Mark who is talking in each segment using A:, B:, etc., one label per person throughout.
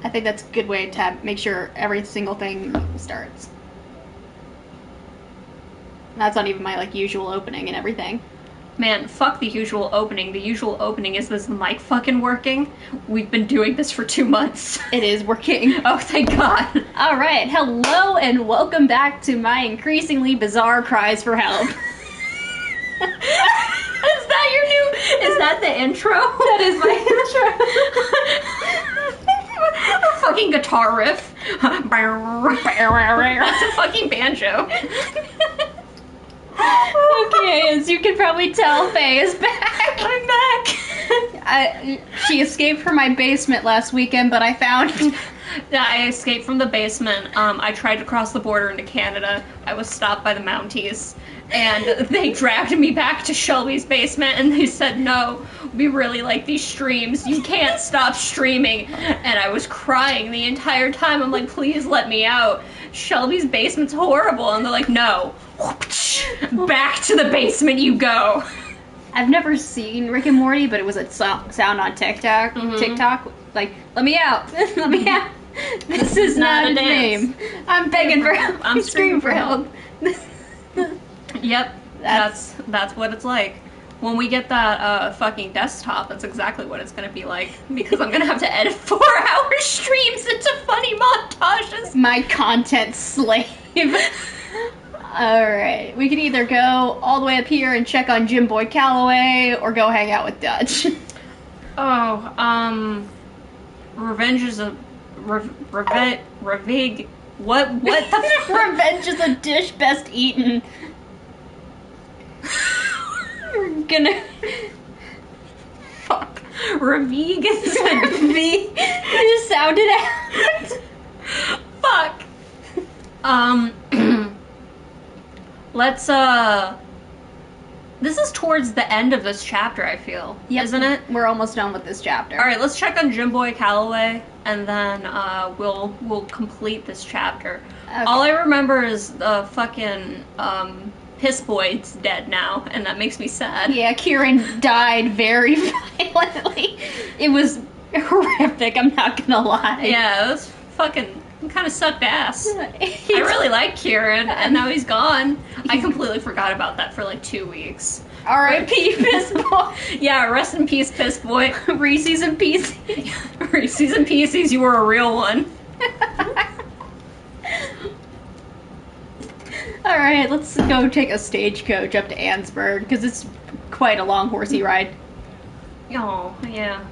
A: I think that's a good way to make sure every single thing starts. That's not even my, like, usual opening and everything.
B: Man, fuck the usual opening. The usual opening is this mic fucking working. We've been doing this for 2 months.
A: It is working.
B: Oh, thank God.
A: Alright, hello and welcome back to my increasingly bizarre cries for help.
B: Is that the intro?
A: That is my
B: intro. A fucking guitar riff. That's a fucking banjo.
A: Okay, as you can probably tell, Faye is back.
B: I'm back.
A: She escaped from my basement last weekend, but I found...
B: Yeah, I escaped from the basement. I tried to cross the border into Canada. I was stopped by the Mounties. And they dragged me back to Shelby's basement, and they said, no, we really like these streams. You can't stop streaming. And I was crying the entire time. I'm like, please let me out. Shelby's basement's horrible. And they're like, no. Back to the basement you go.
A: I've never seen Rick and Morty, but it was a sound on TikTok. TikTok, like, let me out. Let me out. This is not a name. I'm begging for help. I'm screaming for help.
B: Yep, that's what it's like. When we get that fucking desktop, that's exactly what it's gonna be like. Because I'm gonna have to edit 4-hour streams into funny montages.
A: My content slave. Alright, we can either go all the way up here and check on Jim Boy Calloway, or go hang out with Dutch.
B: Oh, Revenge is a... Revig... What the...
A: Revenge is a dish best eaten. We're gonna...
B: Fuck. Revig is a...
A: V. You just sounded out.
B: Fuck. Let's, this is towards the end of this chapter, I feel.
A: Yep.
B: Isn't it?
A: We're almost done with this chapter.
B: Alright, let's check on Jim Boy Calloway, and then, we'll complete this chapter. Okay. All I remember is the fucking, Piss Boy's dead now, and that makes me sad.
A: Yeah, Kieran died very violently. It was horrific, I'm not gonna lie.
B: Yeah, it was fucking... kind of sucked ass. I really like Kieran, and now he's gone. I completely forgot about that for like 2 weeks.
A: R.I.P. Piss Boy.
B: Yeah, rest in peace, Piss Boy.
A: Reese's and Pieces.
B: Reese's and Pieces, you were a real one.
A: Alright, let's go take a stagecoach up to Ansburg, because it's quite a long horsey ride.
B: Oh, yeah.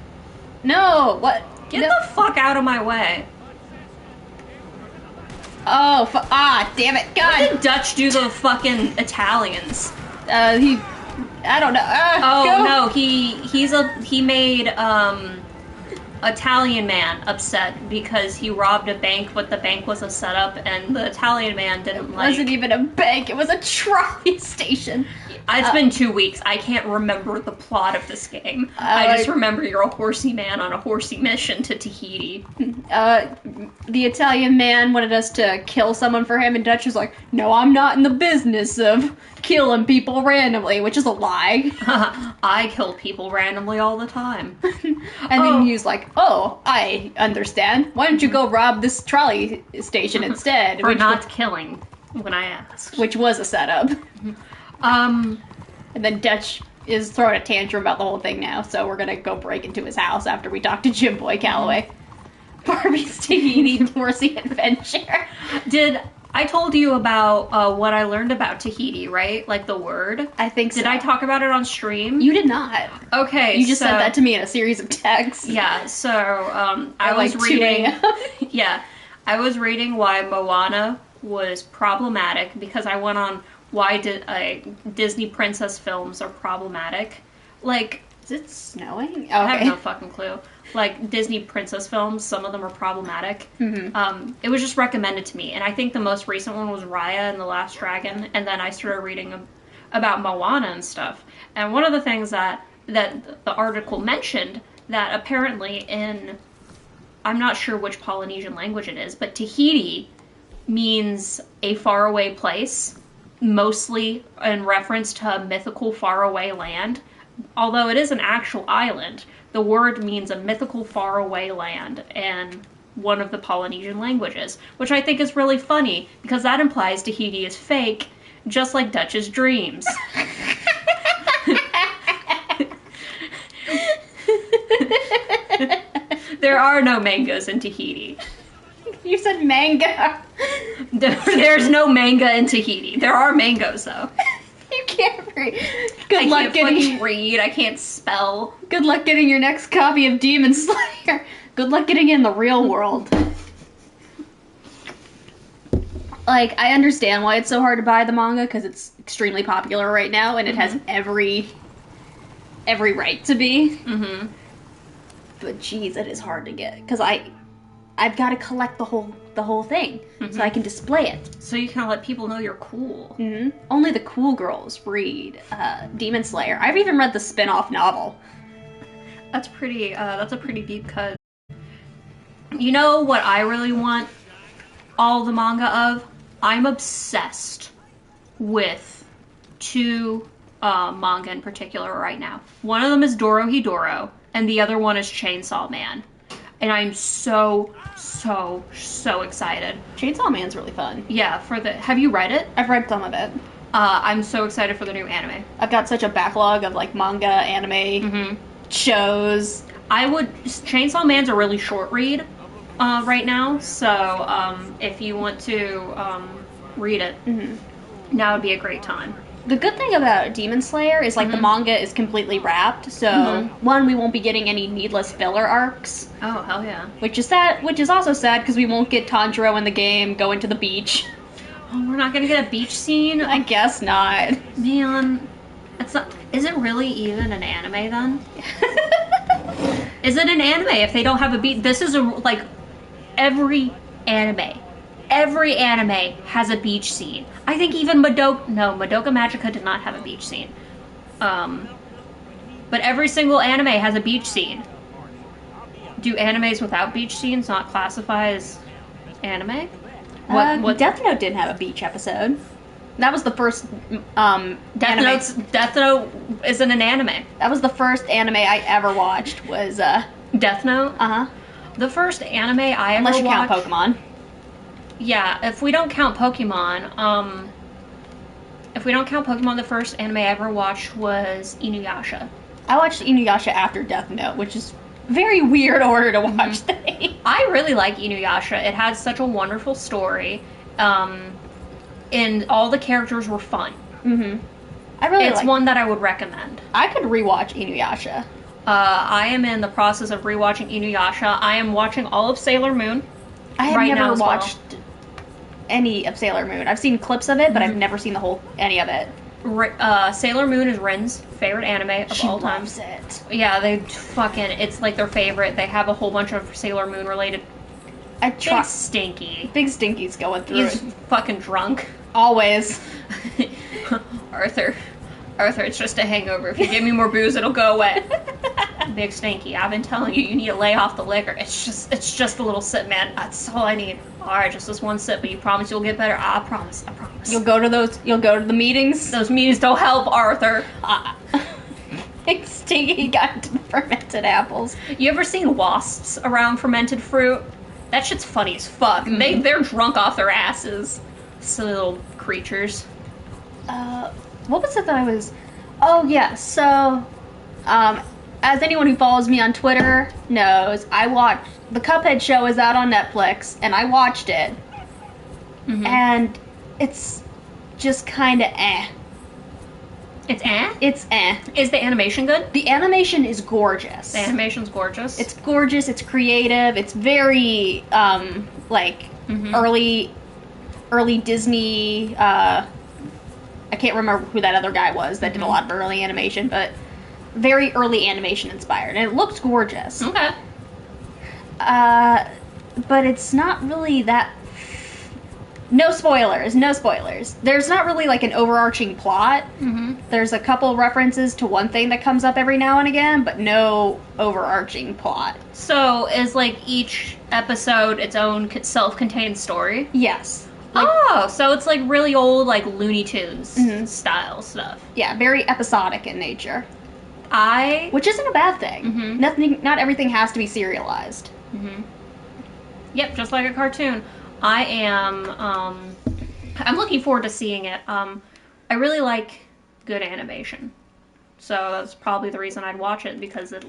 A: No, what?
B: Get the fuck out of my way.
A: Oh, damn it, God!
B: What did Dutch do to the fucking Italians?
A: I don't know.
B: No, he made, Italian man upset because he robbed a bank, but the bank was a setup, and the Italian man didn't like...
A: It wasn't even a bank, it was a trolley station.
B: It's been 2 weeks. I can't remember the plot of this game. I just remember you're a horsey man on a horsey mission to Tahiti.
A: The Italian man wanted us to kill someone for him, and Dutch was like, no, I'm not in the business of killing people randomly, which is a lie.
B: I kill people randomly all the time.
A: And then he was like, oh, I understand. Why don't you go rob this trolley station instead?
B: For not killing when I asked.
A: Which was a setup. And then Dutch is throwing a tantrum about the whole thing now, so we're gonna go break into his house after we talk to Jim Boy Calloway. Barbie's Tahiti horsey adventure.
B: I told you about what I learned about Tahiti, right? Like the word?
A: I think so.
B: Did I talk about it on stream?
A: You did not.
B: Okay,
A: You just sent that to me in a series of texts.
B: Yeah, so, I was reading... Yeah, I was reading why Moana was problematic, because I went on why Disney princess films are problematic. Like...
A: Is it snowing? Okay.
B: I have no fucking clue. Like, Disney princess films, some of them are problematic. It was just recommended to me, and I think the most recent one was Raya and the Last Dragon, and then I started reading about Moana and stuff. And one of the things that the article mentioned, that apparently in, I'm not sure which Polynesian language it is, but Tahiti means a faraway place, mostly in reference to a mythical faraway land. Although it is an actual island, the word means a mythical faraway land, and one of the Polynesian languages, which I think is really funny because that implies Tahiti is fake, just like Dutch's dreams. There are no mangoes in Tahiti.
A: You said manga.
B: There's no manga in Tahiti. There are mangoes, though.
A: You can't read. Good luck getting
B: read. I can't spell.
A: Good luck getting your next copy of Demon Slayer. Good luck getting it in the real world. Like, I understand why it's so hard to buy the manga, because it's extremely popular right now, and it has every right to be. Mm-hmm. But geez, it is hard to get, because I've got to collect the whole thing, so I can display it.
B: So you can let people know you're cool.
A: Mm-hmm. Only the cool girls read Demon Slayer. I've even read the spin-off novel.
B: That's pretty. That's a pretty deep cut. You know what I really want all the manga of? I'm obsessed with two manga in particular right now. One of them is Dorohedoro, and the other one is Chainsaw Man. And I'm so excited.
A: Chainsaw Man's really fun.
B: Yeah, have you read it?
A: I've read some of it.
B: I'm so excited for the new anime.
A: I've got such a backlog of like manga, anime, shows.
B: Chainsaw Man's a really short read right now, so if you want to read it, now would be a great time.
A: The good thing about Demon Slayer is, like, the manga is completely wrapped, so, one, we won't be getting any needless filler arcs.
B: Oh, hell yeah.
A: Which is also sad, because we won't get Tanjiro in the game going to the beach.
B: Oh, we're not gonna get a beach scene?
A: I guess not.
B: Man, is it really even an anime, then? Is it an anime if they don't have a beach? This is every anime has a beach scene. I think even Madoka Magica did not have a beach scene. But every single anime has a beach scene. Do animes without beach scenes not classify as anime?
A: Death Note didn't have a beach episode. That was the first
B: Death Note isn't an anime.
A: That was the first anime I ever watched, was
B: Death Note?
A: Uh-huh.
B: The first anime I ever watched...
A: Unless you count Pokemon.
B: Yeah, if we don't count Pokemon, the first anime I ever watched was Inuyasha.
A: I watched Inuyasha after Death Note, which is very weird order to watch things.
B: I really like Inuyasha. It had such a wonderful story, and all the characters were fun. It's one that I would recommend.
A: I could rewatch Inuyasha.
B: I am in the process of rewatching Inuyasha. I am watching all of Sailor Moon.
A: I have never watched any of Sailor Moon. I've seen clips of it, but I've never seen any of it.
B: Sailor Moon is Rin's favorite anime of all time.
A: She loves it.
B: Yeah, it's like their favorite. They have a whole bunch of Sailor Moon related. Big Stinky.
A: Big Stinky's going through
B: He's fucking drunk.
A: Always.
B: Arthur, it's just a hangover. If you give me more booze, it'll go away. Big Stinky, I've been telling you, you need to lay off the liquor. It's just a little sip, man. That's all I need. Alright, just this one sip, but you promise you'll get better? I promise.
A: You'll go to the meetings?
B: Those meetings don't help, Arthur.
A: Big Stinky got into the fermented apples.
B: You ever seen wasps around fermented fruit? That shit's funny as fuck. They're drunk off their asses. Silly little creatures.
A: What was it that I was... Oh, yeah, so... as anyone who follows me on Twitter knows, I watched... The Cuphead show is out on Netflix, and I watched it. And it's just kinda eh.
B: It's eh?
A: It's eh.
B: Is the animation good?
A: The animation is gorgeous.
B: The animation's gorgeous?
A: It's gorgeous, it's creative, it's very, early Disney, I can't remember who that other guy was that did a lot of early animation, but very early animation inspired, and it looks gorgeous.
B: Okay.
A: But it's not really that... No spoilers. There's not really, like, an overarching plot. There's a couple references to one thing that comes up every now and again, but no overarching plot.
B: So, is, like, each episode its own self-contained story?
A: Yes.
B: So it's, like, really old, like, Looney Tunes style stuff.
A: Yeah, very episodic in nature. Which isn't a bad thing. Not everything has to be serialized.
B: Yep, just like a cartoon. I am, I'm looking forward to seeing it. I really like good animation. So that's probably the reason I'd watch it, because it's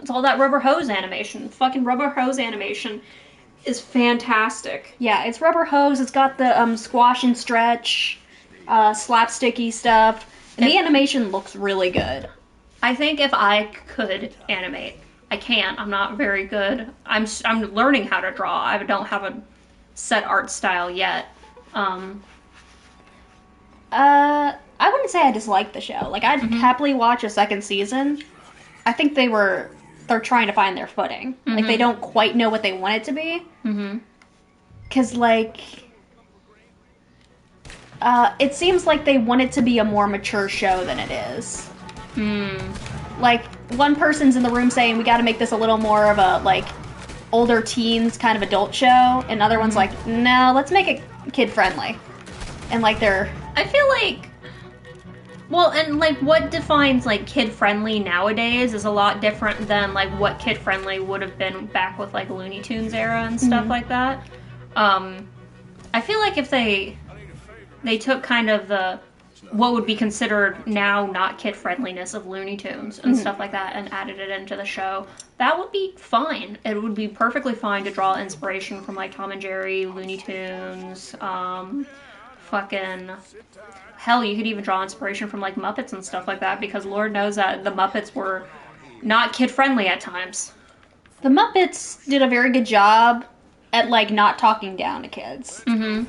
B: all that rubber hose animation. Fucking rubber hose animation is fantastic.
A: Yeah, it's rubber hose. It's got the squash and stretch, slapsticky stuff. And the animation looks really good.
B: I think if I could animate, I can't. I'm not very good. I'm learning how to draw. I don't have a set art style yet.
A: I wouldn't say I dislike the show. Like, I'd happily watch a second season. I think they're trying to find their footing. Like, they don't quite know what they want it to be. Because, like, it seems like they want it to be a more mature show than it is. Like, one person's in the room saying, we gotta make this a little more of a, like, older teens kind of adult show. And another one's like, no, let's make it kid-friendly. And, like,
B: I feel like... Well, and, like, what defines, like, kid-friendly nowadays is a lot different than, like, what kid-friendly would have been back with, like, Looney Tunes era and stuff like that. I feel like if they took kind of what would be considered now not kid-friendliness of Looney Tunes and stuff like that and added it into the show, that would be fine. It would be perfectly fine to draw inspiration from, like, Tom and Jerry, Looney Tunes, fucking... Hell, you could even draw inspiration from, like, Muppets and stuff like that, because Lord knows that the Muppets were not kid-friendly at times.
A: The Muppets did a very good job at, like, not talking down to kids.
B: You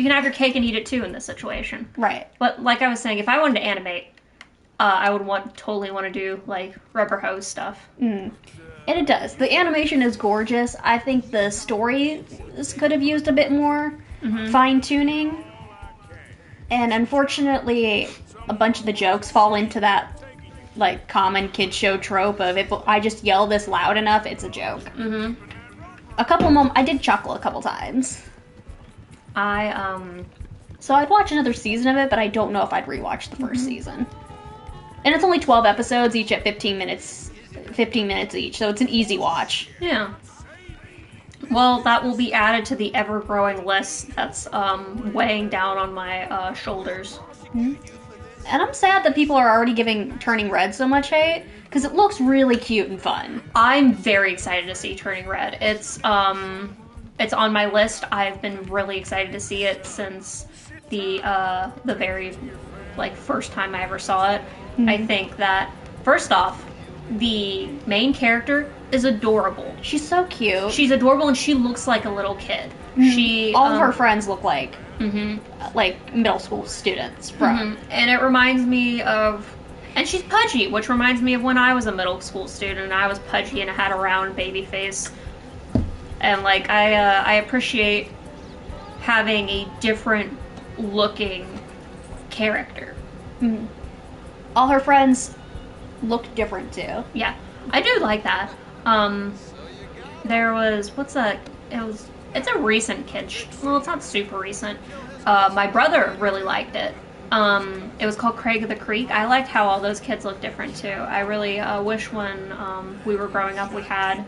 B: can have your cake and eat it, too, in this situation.
A: Right.
B: But, like I was saying, if I wanted to animate, I would totally want to do, like, rubber hose stuff.
A: And it does. The animation is gorgeous. I think the story could have used a bit more fine-tuning. And unfortunately, a bunch of the jokes fall into that, like, common kid show trope of, if I just yell this loud enough, it's a joke. A couple moments, I did chuckle a couple times. So I'd watch another season of it, but I don't know if I'd rewatch the first season. And it's only 12 episodes, each at 15 minutes each, so it's an easy watch.
B: Yeah. Well, that will be added to the ever-growing list that's weighing down on my shoulders.
A: And I'm sad that people are already giving Turning Red so much hate, because it looks really cute and fun.
B: I'm very excited to see Turning Red. It's on my list. I've been really excited to see it since the very, like, first time I ever saw it. I think that, first off, the main character is adorable.
A: She's so cute.
B: She's adorable, and she looks like a little kid.
A: All of her friends look like middle school students.
B: And it reminds me of... And she's pudgy, which reminds me of when I was a middle school student, and I was pudgy and I had a round baby face. And, like, I appreciate having a different looking character.
A: All her friends look different, too.
B: Yeah, I do like that. There was, what's that? It's a recent kid well, it's not super recent. My brother really liked it. It was called Craig of the Creek. I liked how all those kids look different, too. I really wish when we were growing up we had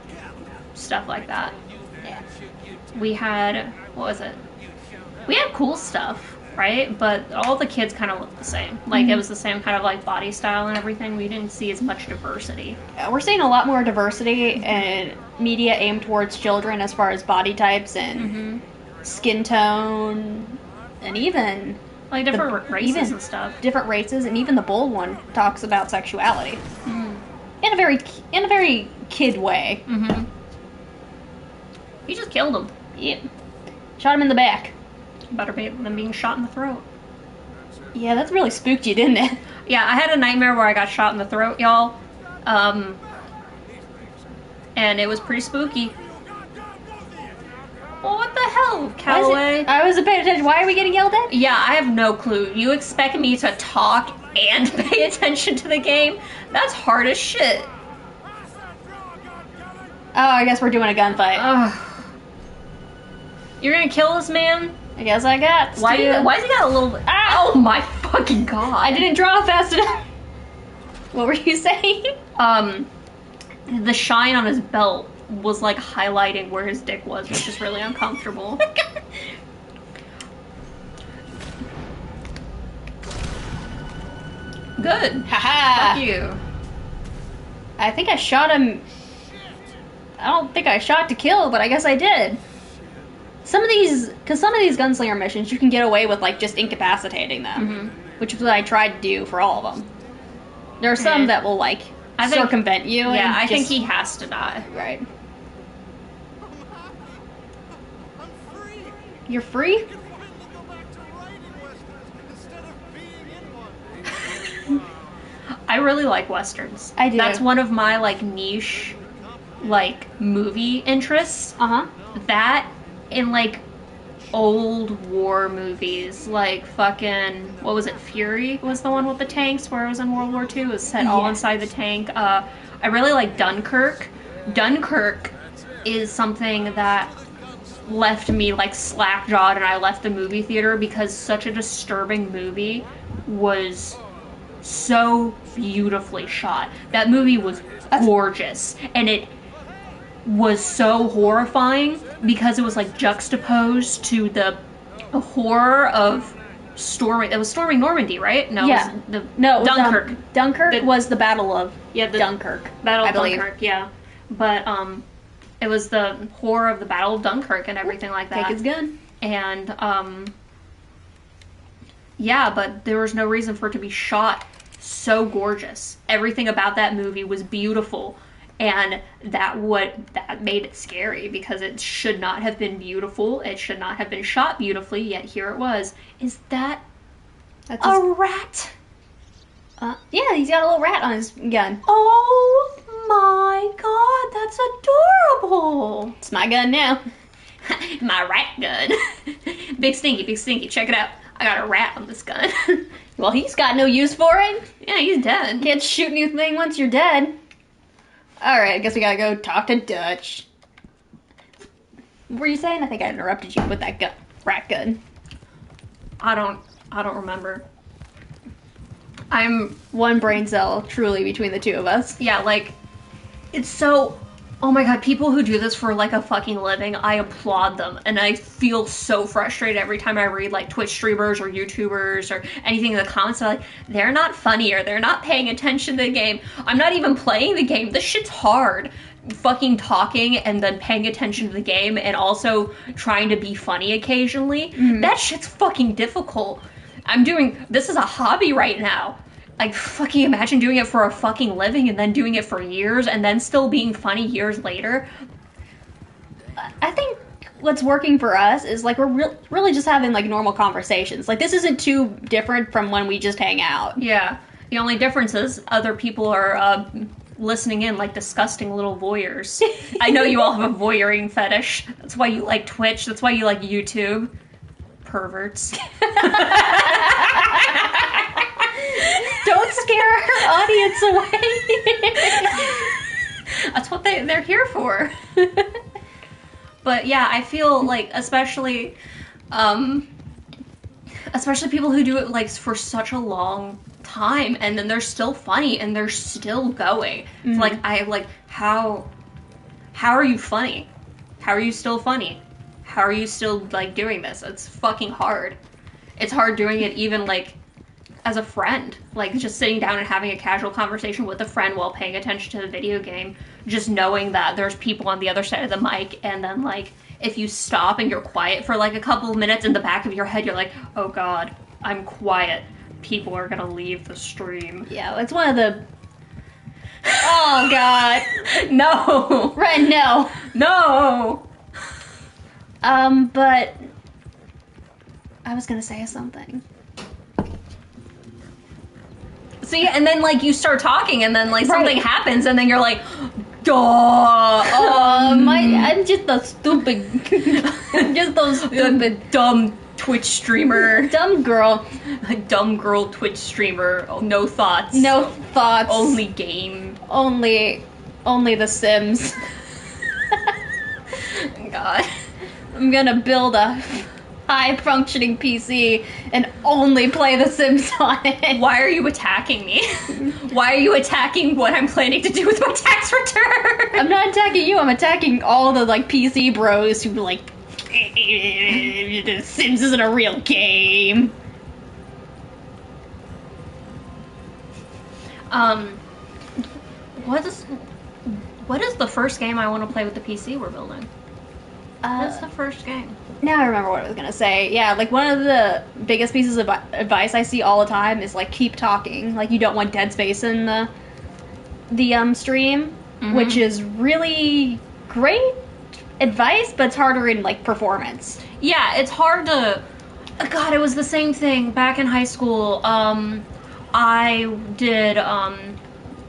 B: stuff like that. We had, what was it? We had cool stuff, right? But all the kids kind of looked the same. Like, it was the same kind of, like, body style and everything. We didn't see as much diversity.
A: We're seeing a lot more diversity in media aimed towards children as far as body types and skin tone, and even...
B: Like, different races and stuff.
A: Different races, and even the bold one talks about sexuality. In a very kid way.
B: He just killed him.
A: Yeah. Shot him in the back.
B: Better than being shot in the throat.
A: Yeah, that's really spooked you, didn't it?
B: Yeah, I had a nightmare where I got shot in the throat, y'all. And it was pretty spooky. Well, what the hell, Callaway?
A: I wasn't paying attention. Why are we getting yelled at?
B: Yeah, I have no clue. You expect me to talk and pay attention to the game? That's hard as shit.
A: Oh, I guess we're doing a gunfight.
B: Ugh. You're gonna kill this man?
A: I guess I got to.
B: Why's he got a little... Oh my fucking god.
A: I didn't draw fast enough. What were you saying?
B: the shine on his belt was like highlighting where his dick was, which is really uncomfortable. Good.
A: Haha.
B: Fuck you.
A: I think I shot him. I don't think I shot to kill, but I guess I did. Some of these gunslinger missions, you can get away with like just incapacitating them, which is what I tried to do for all of them. There are some that will like circumvent you.
B: Yeah, I think
A: just,
B: he has to die.
A: right.
C: I'm free.
A: You're free?
C: I can finally go back to writing westerns instead of being in one.
B: I really like westerns.
A: I do.
B: That's one of my like niche, like movie interests. That in like old war movies, like fucking what was it? Fury was the one with the tanks where it was in World War II. It was set all inside the tank. I really like Dunkirk. Dunkirk is something that left me like slack-jawed, and I left the movie theater because such a disturbing movie was so beautifully shot. That movie was gorgeous, and it was so horrifying because it was like juxtaposed to the horror of storming. It was storming Normandy, right? No,
A: Yeah.
B: it was
A: No, it was,
B: Dunkirk.
A: Dunkirk was the Battle of
B: The
A: Dunkirk.
B: Battle
A: I
B: of
A: believe.
B: Dunkirk, yeah. But it was the horror of the Battle of Dunkirk and everything like that.
A: Take his gun.
B: And yeah, but there was no reason for it to be shot so gorgeous. Everything about that movie was beautiful, and that made it scary because it should not have been beautiful. It should not have been shot beautifully, yet here it was. Is that
A: That's
B: a rat?
A: yeah, he's got a little rat on his gun.
B: Oh my god, that's adorable.
A: It's my gun now.
B: My rat gun. Big Stinky, check it out. I got a rat on this gun.
A: Well, he's got no use for it.
B: Yeah, he's dead.
A: Can't shoot anything once you're dead. Alright, I guess we gotta go talk to Dutch. What were you saying? I think I interrupted you with that rat gun.
B: I don't remember.
A: I'm one brain cell, truly, between the two of us.
B: Yeah, like, it's so... Oh my god, people who do this for, like, a fucking living, I applaud them. And I feel so frustrated every time I read, like, Twitch streamers or YouTubers or anything in the comments. They're like, they're not funny or they're not paying attention to the game. I'm not even playing the game. This shit's hard. Fucking talking and then paying attention to the game and also trying to be funny occasionally. That shit's fucking difficult. This is a hobby right now. Like, fucking imagine doing it for a fucking living and then doing it for years and then still being funny years later.
A: I think what's working for us is, like, we're really just having, like, normal conversations. Like, this isn't too different from when we just hang out.
B: Yeah. The only difference is other people are listening in like disgusting little voyeurs. I know you all have a voyeuring fetish. That's why you like Twitch. That's why you like YouTube. Perverts.
A: Don't scare our audience away.
B: That's what they're here for. But yeah, I feel like especially people who do it like for such a long time and then they're still funny and they're still going. It's like how are you funny? How are you still funny? How are you still like doing this? It's fucking hard. It's hard doing it even like as a friend, like just sitting down and having a casual conversation with a friend while paying attention to the video game, just knowing that there's people on the other side of the mic, and then like if you stop and you're quiet for like a couple of minutes, in the back of your head you're like, oh god, I'm quiet, people are gonna leave the stream.
A: Yeah, it's one of the... Oh god.
B: No!
A: Ren, no.
B: No!
A: But I was gonna say something.
B: See, and then like you start talking and then like something
A: Right.
B: happens and then you're like, duh!
A: I'm just a stupid... I'm just a stupid...
B: dumb Twitch streamer.
A: Dumb girl.
B: Dumb girl Twitch streamer. Oh, no thoughts.
A: No thoughts.
B: Only game.
A: Only The Sims.
B: God.
A: I'm gonna build a high-functioning PC and only play The Sims on it.
B: Why are you attacking me? Why are you attacking what I'm planning to do with my tax return?
A: I'm not attacking you, I'm attacking all the, like, PC bros who, like, The Sims isn't a real game.
B: What is the first game I want to play with the PC we're building? What's the first game?
A: Now I remember what I was gonna say. Yeah, like, one of the biggest pieces of advice I see all the time is, like, keep talking. Like, you don't want dead space in the stream, which is really great advice, but it's harder in, like, performance.
B: Yeah, it's hard to... God, it was the same thing back in high school.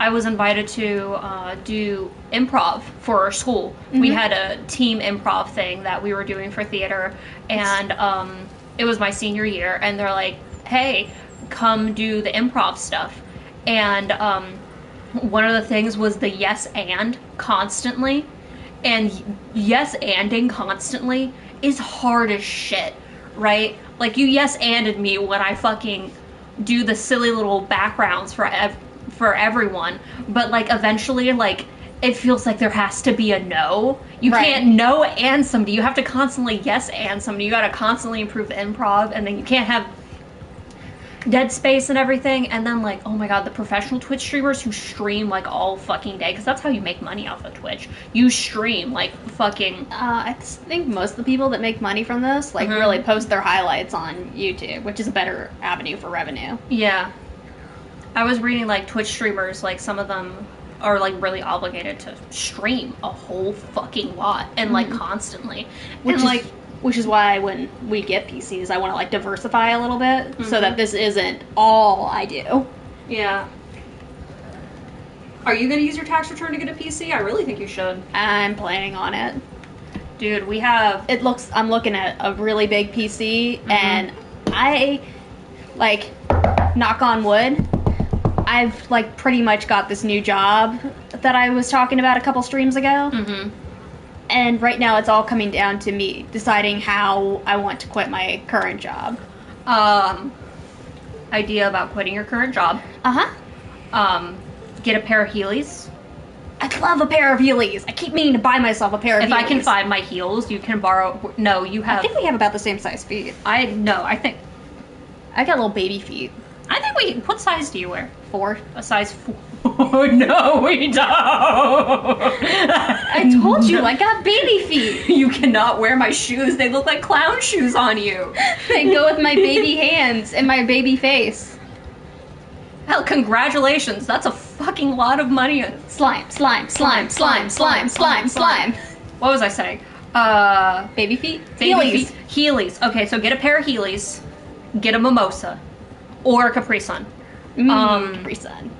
B: I was invited to do improv for our school. We had a team improv thing that we were doing for theater, and it was my senior year, and they're like, hey, come do the improv stuff. And one of the things was the yes and constantly, and yes anding constantly is hard as shit, right? Like, you yes anded me when I fucking do the silly little backgrounds for everyone, but, like, eventually, like, it feels like there has to be a no. You can't no and somebody. You have to constantly yes and somebody. You gotta constantly improve the improv, and then you can't have dead space and everything. And then, like, oh my god, the professional Twitch streamers who stream, like, all fucking day, because that's how you make money off of Twitch. You stream, like, fucking...
A: I think most of the people that make money from this, like, really post their highlights on YouTube, which is a better avenue for revenue.
B: Yeah. I was reading, like, Twitch streamers, like, some of them are, like, really obligated to stream a whole fucking lot and, like, constantly.
A: Which is why when we get PCs, I want to, like, diversify a little bit so that this isn't all I do.
B: Yeah. Are you going to use your tax return to get a PC? I really think you should.
A: I'm planning on it.
B: Dude, we have...
A: I'm looking at a really big PC, and I, like, knock on wood, I've, like, pretty much got this new job that I was talking about a couple streams ago. And right now it's all coming down to me deciding how I want to quit my current job.
B: Idea about quitting your current job. Get a pair of Heelys.
A: I'd love a pair of Heelys. I keep meaning to buy myself a pair of Heelys.
B: If I can find my heels, you can borrow... No, you have...
A: I think we have about the same size feet.
B: I
A: got little baby feet.
B: I think we... What size do you wear?
A: 4.
B: A size 4. No, we don't.
A: I told you, I got baby feet.
B: You cannot wear my shoes. They look like clown shoes on you.
A: They go with my baby hands and my baby face.
B: Hell, congratulations. That's a fucking lot of money.
A: Slime.
B: What was I saying?
A: Baby feet?
B: Heelys. Heelys. Okay, so get a pair of Heelys. Get a mimosa. Or a Capri Sun.
A: Capri Sun.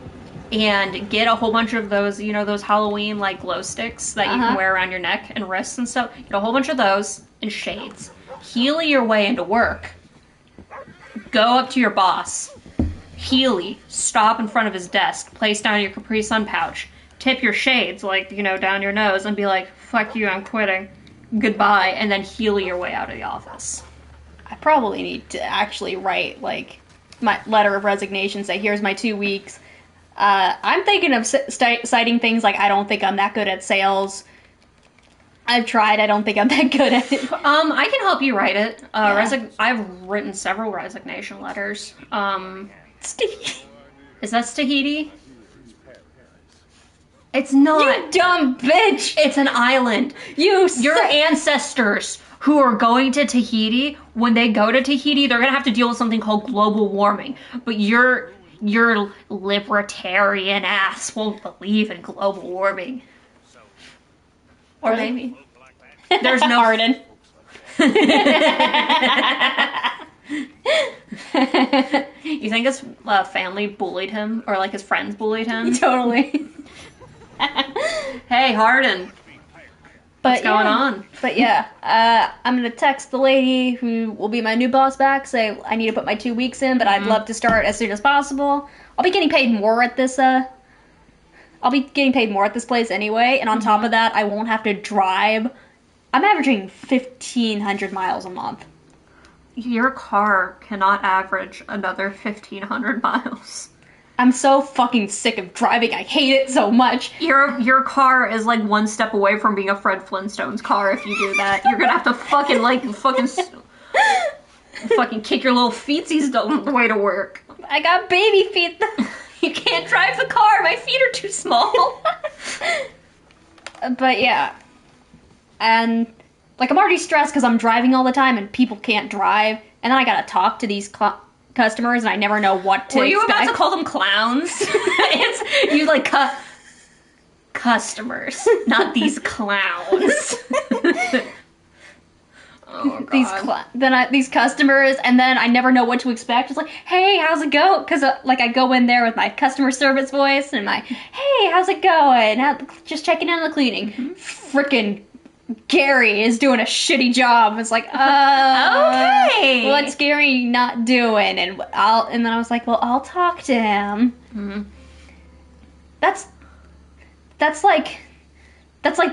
B: And get a whole bunch of those, you know, those Halloween, like, glow sticks that you can wear around your neck and wrists and stuff. Get a whole bunch of those and shades. Heely your way into work. Go up to your boss. Heely, stop in front of his desk. Place down your Capri Sun pouch. Tip your shades, like, you know, down your nose and be like, fuck you, I'm quitting. Goodbye. And then Heely your way out of the office.
A: I probably need to actually write, like, my letter of resignation, say, here's my 2 weeks. I'm thinking of citing things like, I don't think I'm that good at sales. I've tried, I don't think I'm that good at it.
B: I can help you write it. I've written several resignation letters. Is that Tahiti? It's not.
A: You dumb bitch!
B: It's an island. Your ancestors who are going to Tahiti, when they go to Tahiti, they're gonna have to deal with something called global warming. But your libertarian ass won't believe in global warming. Or maybe. There's no...
A: Arden.
B: You think his family bullied him? Or, like, his friends bullied him?
A: Totally.
B: Hey, Harden. What's going on?
A: But yeah, I'm gonna text the lady who will be my new boss back, say I need to put my 2 weeks in, but I'd love to start as soon as possible. I'll be getting paid more at this, place anyway, and on top of that, I won't have to drive. I'm averaging 1,500 miles a month.
B: Your car cannot average another 1,500 miles.
A: I'm so fucking sick of driving. I hate it so much.
B: Your car is like one step away from being a Fred Flintstone's car if you do that. You're gonna have to fucking kick your little feetsies the way to work.
A: I got baby feet.
B: You can't drive the car. My feet are too small.
A: But yeah. And, like, I'm already stressed because I'm driving all the time and people can't drive. And then I gotta talk to these customers and I never know what to
B: Were you
A: expect.
B: about to call them clowns? It's you like customers, not these clowns. Oh, God.
A: These customers, and then I never know what to expect. It's like, hey, how's it go? Because like I go in there with my customer service voice and my, hey, how's it going? Just checking in on the cleaning. Frickin' Gary is doing a shitty job. It's like,
B: Okay.
A: what's Gary not doing? And then I was like, well, I'll talk to him.
B: Mm-hmm.
A: That's like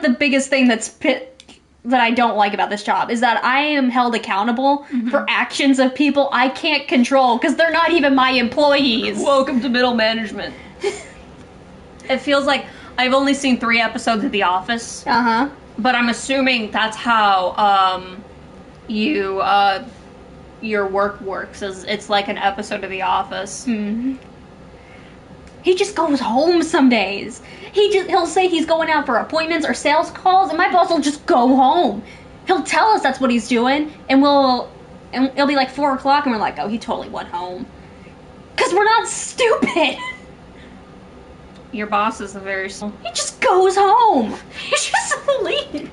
A: the biggest thing that I don't like about this job is that I am held accountable for actions of people I can't control because they're not even my employees.
B: Welcome to middle management. It feels like I've only seen 3 episodes of The Office.
A: Uh-huh.
B: But I'm assuming that's how your work works. Is it's like an episode of The Office.
A: Mm-hmm. He just goes home some days. He'll say he's going out for appointments or sales calls, and my boss will just go home. He'll tell us that's what he's doing, and it'll be like 4 o'clock, and we're like, oh, he totally went home. 'Cause we're not stupid.
B: Your boss is a very...
A: He just goes home.
B: He just leaves.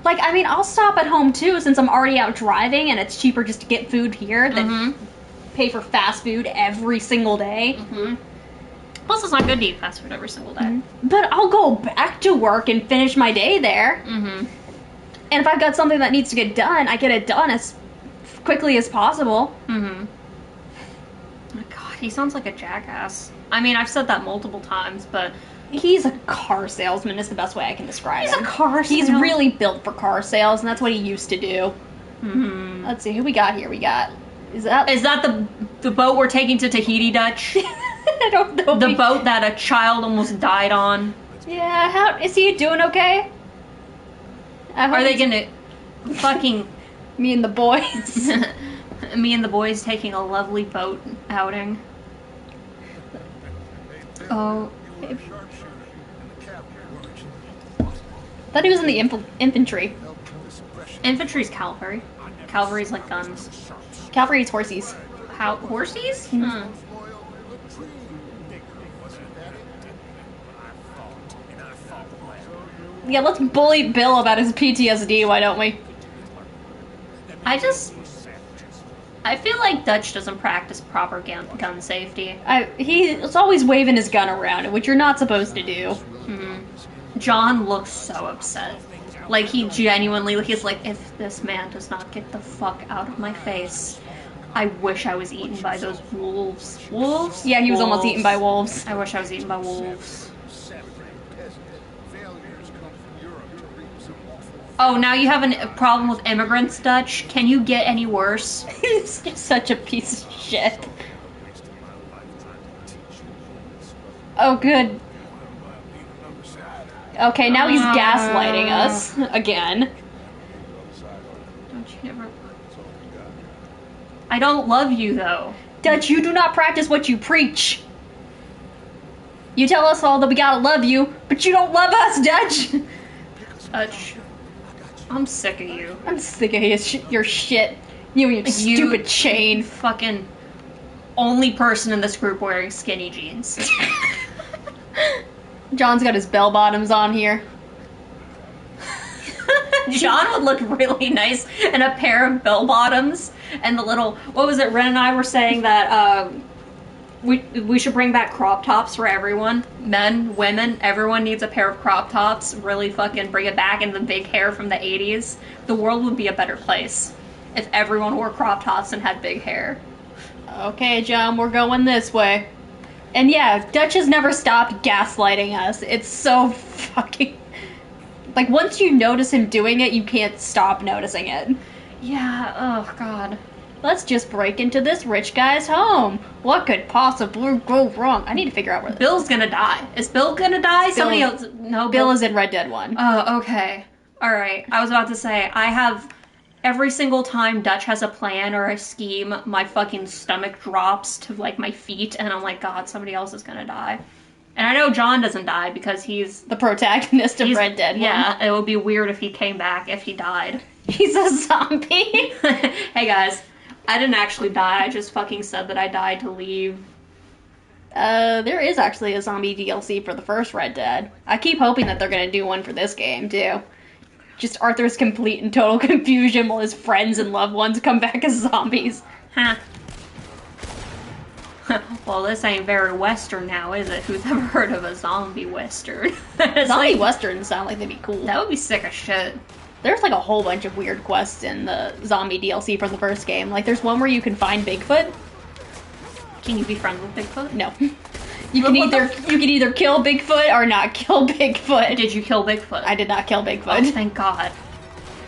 A: Like, I mean, I'll stop at home too, since I'm already out driving, and it's cheaper just to get food here than pay for fast food every single day.
B: Mm-hmm. Plus, it's not good to eat fast food every single day.
A: But I'll go back to work and finish my day there.
B: Mm-hmm.
A: And if I've got something that needs to get done, I get it done as quickly as possible.
B: Mm-hmm. Oh my God, he sounds like a jackass. I mean, I've said that multiple times, but...
A: He's a car salesman is the best way I can describe him.
B: He's a car
A: He's
B: salesman?
A: really built for car sales, and that's what he used to do.
B: Mm-hmm.
A: Let's see, who we got here? Is that
B: the boat we're taking to Tahiti, Dutch?
A: I don't know.
B: The boat that a child almost died on?
A: Yeah, how is he doing okay?
B: Are they gonna fucking...
A: Me and the boys.
B: Me and the boys taking a lovely boat outing. Oh.
A: Thought he was in the infantry.
B: Infantry's cavalry. Cavalry's like guns.
A: Cavalry's horsies.
B: How horsies?
A: Yeah, let's bully Bill about his PTSD, why don't we?
B: I feel like Dutch doesn't practice proper gun safety.
A: He's always waving his gun around, which you're not supposed to do.
B: John looks so upset. Like, he genuinely, he's like, if this man does not get the fuck out of my face, I wish I was eaten by those wolves. Wolves?
A: Yeah, he was almost
B: Wolves.
A: eaten by wolves.
B: I wish I was eaten by wolves. Oh, now you have a problem with immigrants, Dutch? Can you get any worse?
A: He's just such a piece of shit. Oh, good. Okay, now he's gaslighting us again.
B: Don't you ever... I don't love you, though.
A: Dutch, you do not practice what you preach. You tell us all that we gotta love you, but you don't love us, Dutch.
B: Dutch, I'm sick of you.
A: I'm sick of your shit. You and your stupid chain.
B: Fucking only person in this group wearing skinny jeans.
A: John's got his bell bottoms on here.
B: John would look really nice in a pair of bell bottoms and the little... What was it? Ren and I were saying that we should bring back crop tops for everyone. Men, women, everyone needs a pair of crop tops. Really fucking bring it back, and the big hair from the 80s. The world would be a better place if everyone wore crop tops and had big hair.
A: Okay, John, we're going this way. And yeah, Dutch has never stopped gaslighting us. It's so fucking... Like, once you notice him doing it, you can't stop noticing it.
B: Yeah, oh god.
A: Let's just break into this rich guy's home. What could possibly go wrong? I need to figure out where this
B: Bill's gonna die. Is Bill gonna die? Somebody else? No,
A: Bill is in Red Dead 1.
B: Oh, okay. Alright. I was about to say, I have... Every single time Dutch has a plan or a scheme, my fucking stomach drops to, like, my feet, and I'm like, God, somebody else is gonna die. And I know John doesn't die because he's...
A: The protagonist of Red Dead 1.
B: Yeah, it would be weird if he came back if he died.
A: He's a zombie.
B: Hey guys, I didn't actually die, I just fucking said that I died to leave.
A: There is actually a zombie DLC for the first Red Dead. I keep hoping that they're gonna do one for this game, too. Just Arthur's complete and total confusion while his friends and loved ones come back as zombies.
B: Huh. Well, this ain't very Western now, is it? Who's ever heard of a zombie Western?
A: Zombie Westerns sound like they'd be cool.
B: That would be sick as shit.
A: There's like a whole bunch of weird quests in the zombie DLC from the first game. Like there's one where you can find Bigfoot.
B: Can you be friends with Bigfoot?
A: No. You can either kill Bigfoot or not kill Bigfoot.
B: Did you kill Bigfoot?
A: I did not kill Bigfoot.
B: Oh, thank God.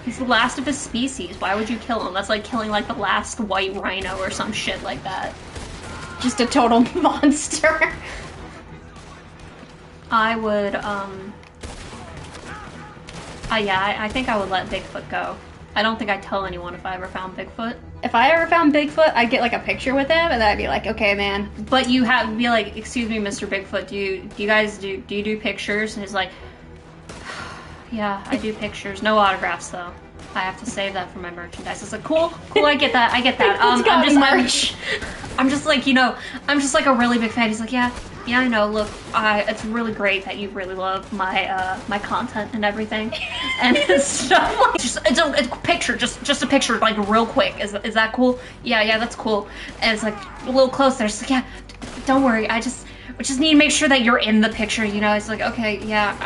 B: He's the last of his species. Why would you kill him? That's like killing like the last white rhino or some shit like that.
A: Just a total monster.
B: I would, yeah, I think I would let Bigfoot go. I don't think I'd tell anyone if I ever found Bigfoot.
A: If I ever found Bigfoot, I'd get like a picture with him, and then I'd be like, okay, man.
B: But you have to be like, excuse me, Mr. Bigfoot, do you guys do you do pictures? And he's like, yeah, I do pictures. No autographs though. I have to save that for my merchandise. It's like, cool, I get that. I'm just like, you know, I'm just like a really big fan. He's like, yeah, I know. Look, it's really great that you really love my my content and everything, and stuff. Like, it's a picture, just a picture, like real quick. Is that cool? Yeah, that's cool. And it's like a little closer. It's like, yeah, don't worry. We just need to make sure that you're in the picture. You know, it's like, okay, yeah,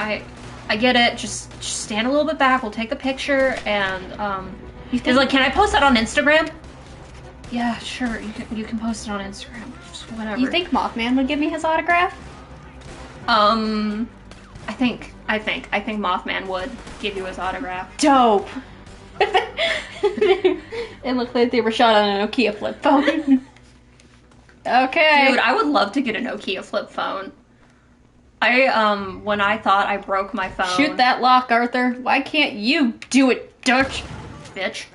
B: I get it. Just stand a little bit back. We'll take a picture, and he's like, can I post that on Instagram? Yeah, sure. You can post it on Instagram. Just whatever.
A: You think Mothman would give me his autograph?
B: I think Mothman would give you his autograph.
A: Dope. It looked like they were shot on a Nokia flip phone. Okay.
B: Dude, I would love to get a Nokia flip phone. When I thought I broke my phone.
A: Shoot that lock, Arthur. Why can't you do it, Dutch?
B: Bitch.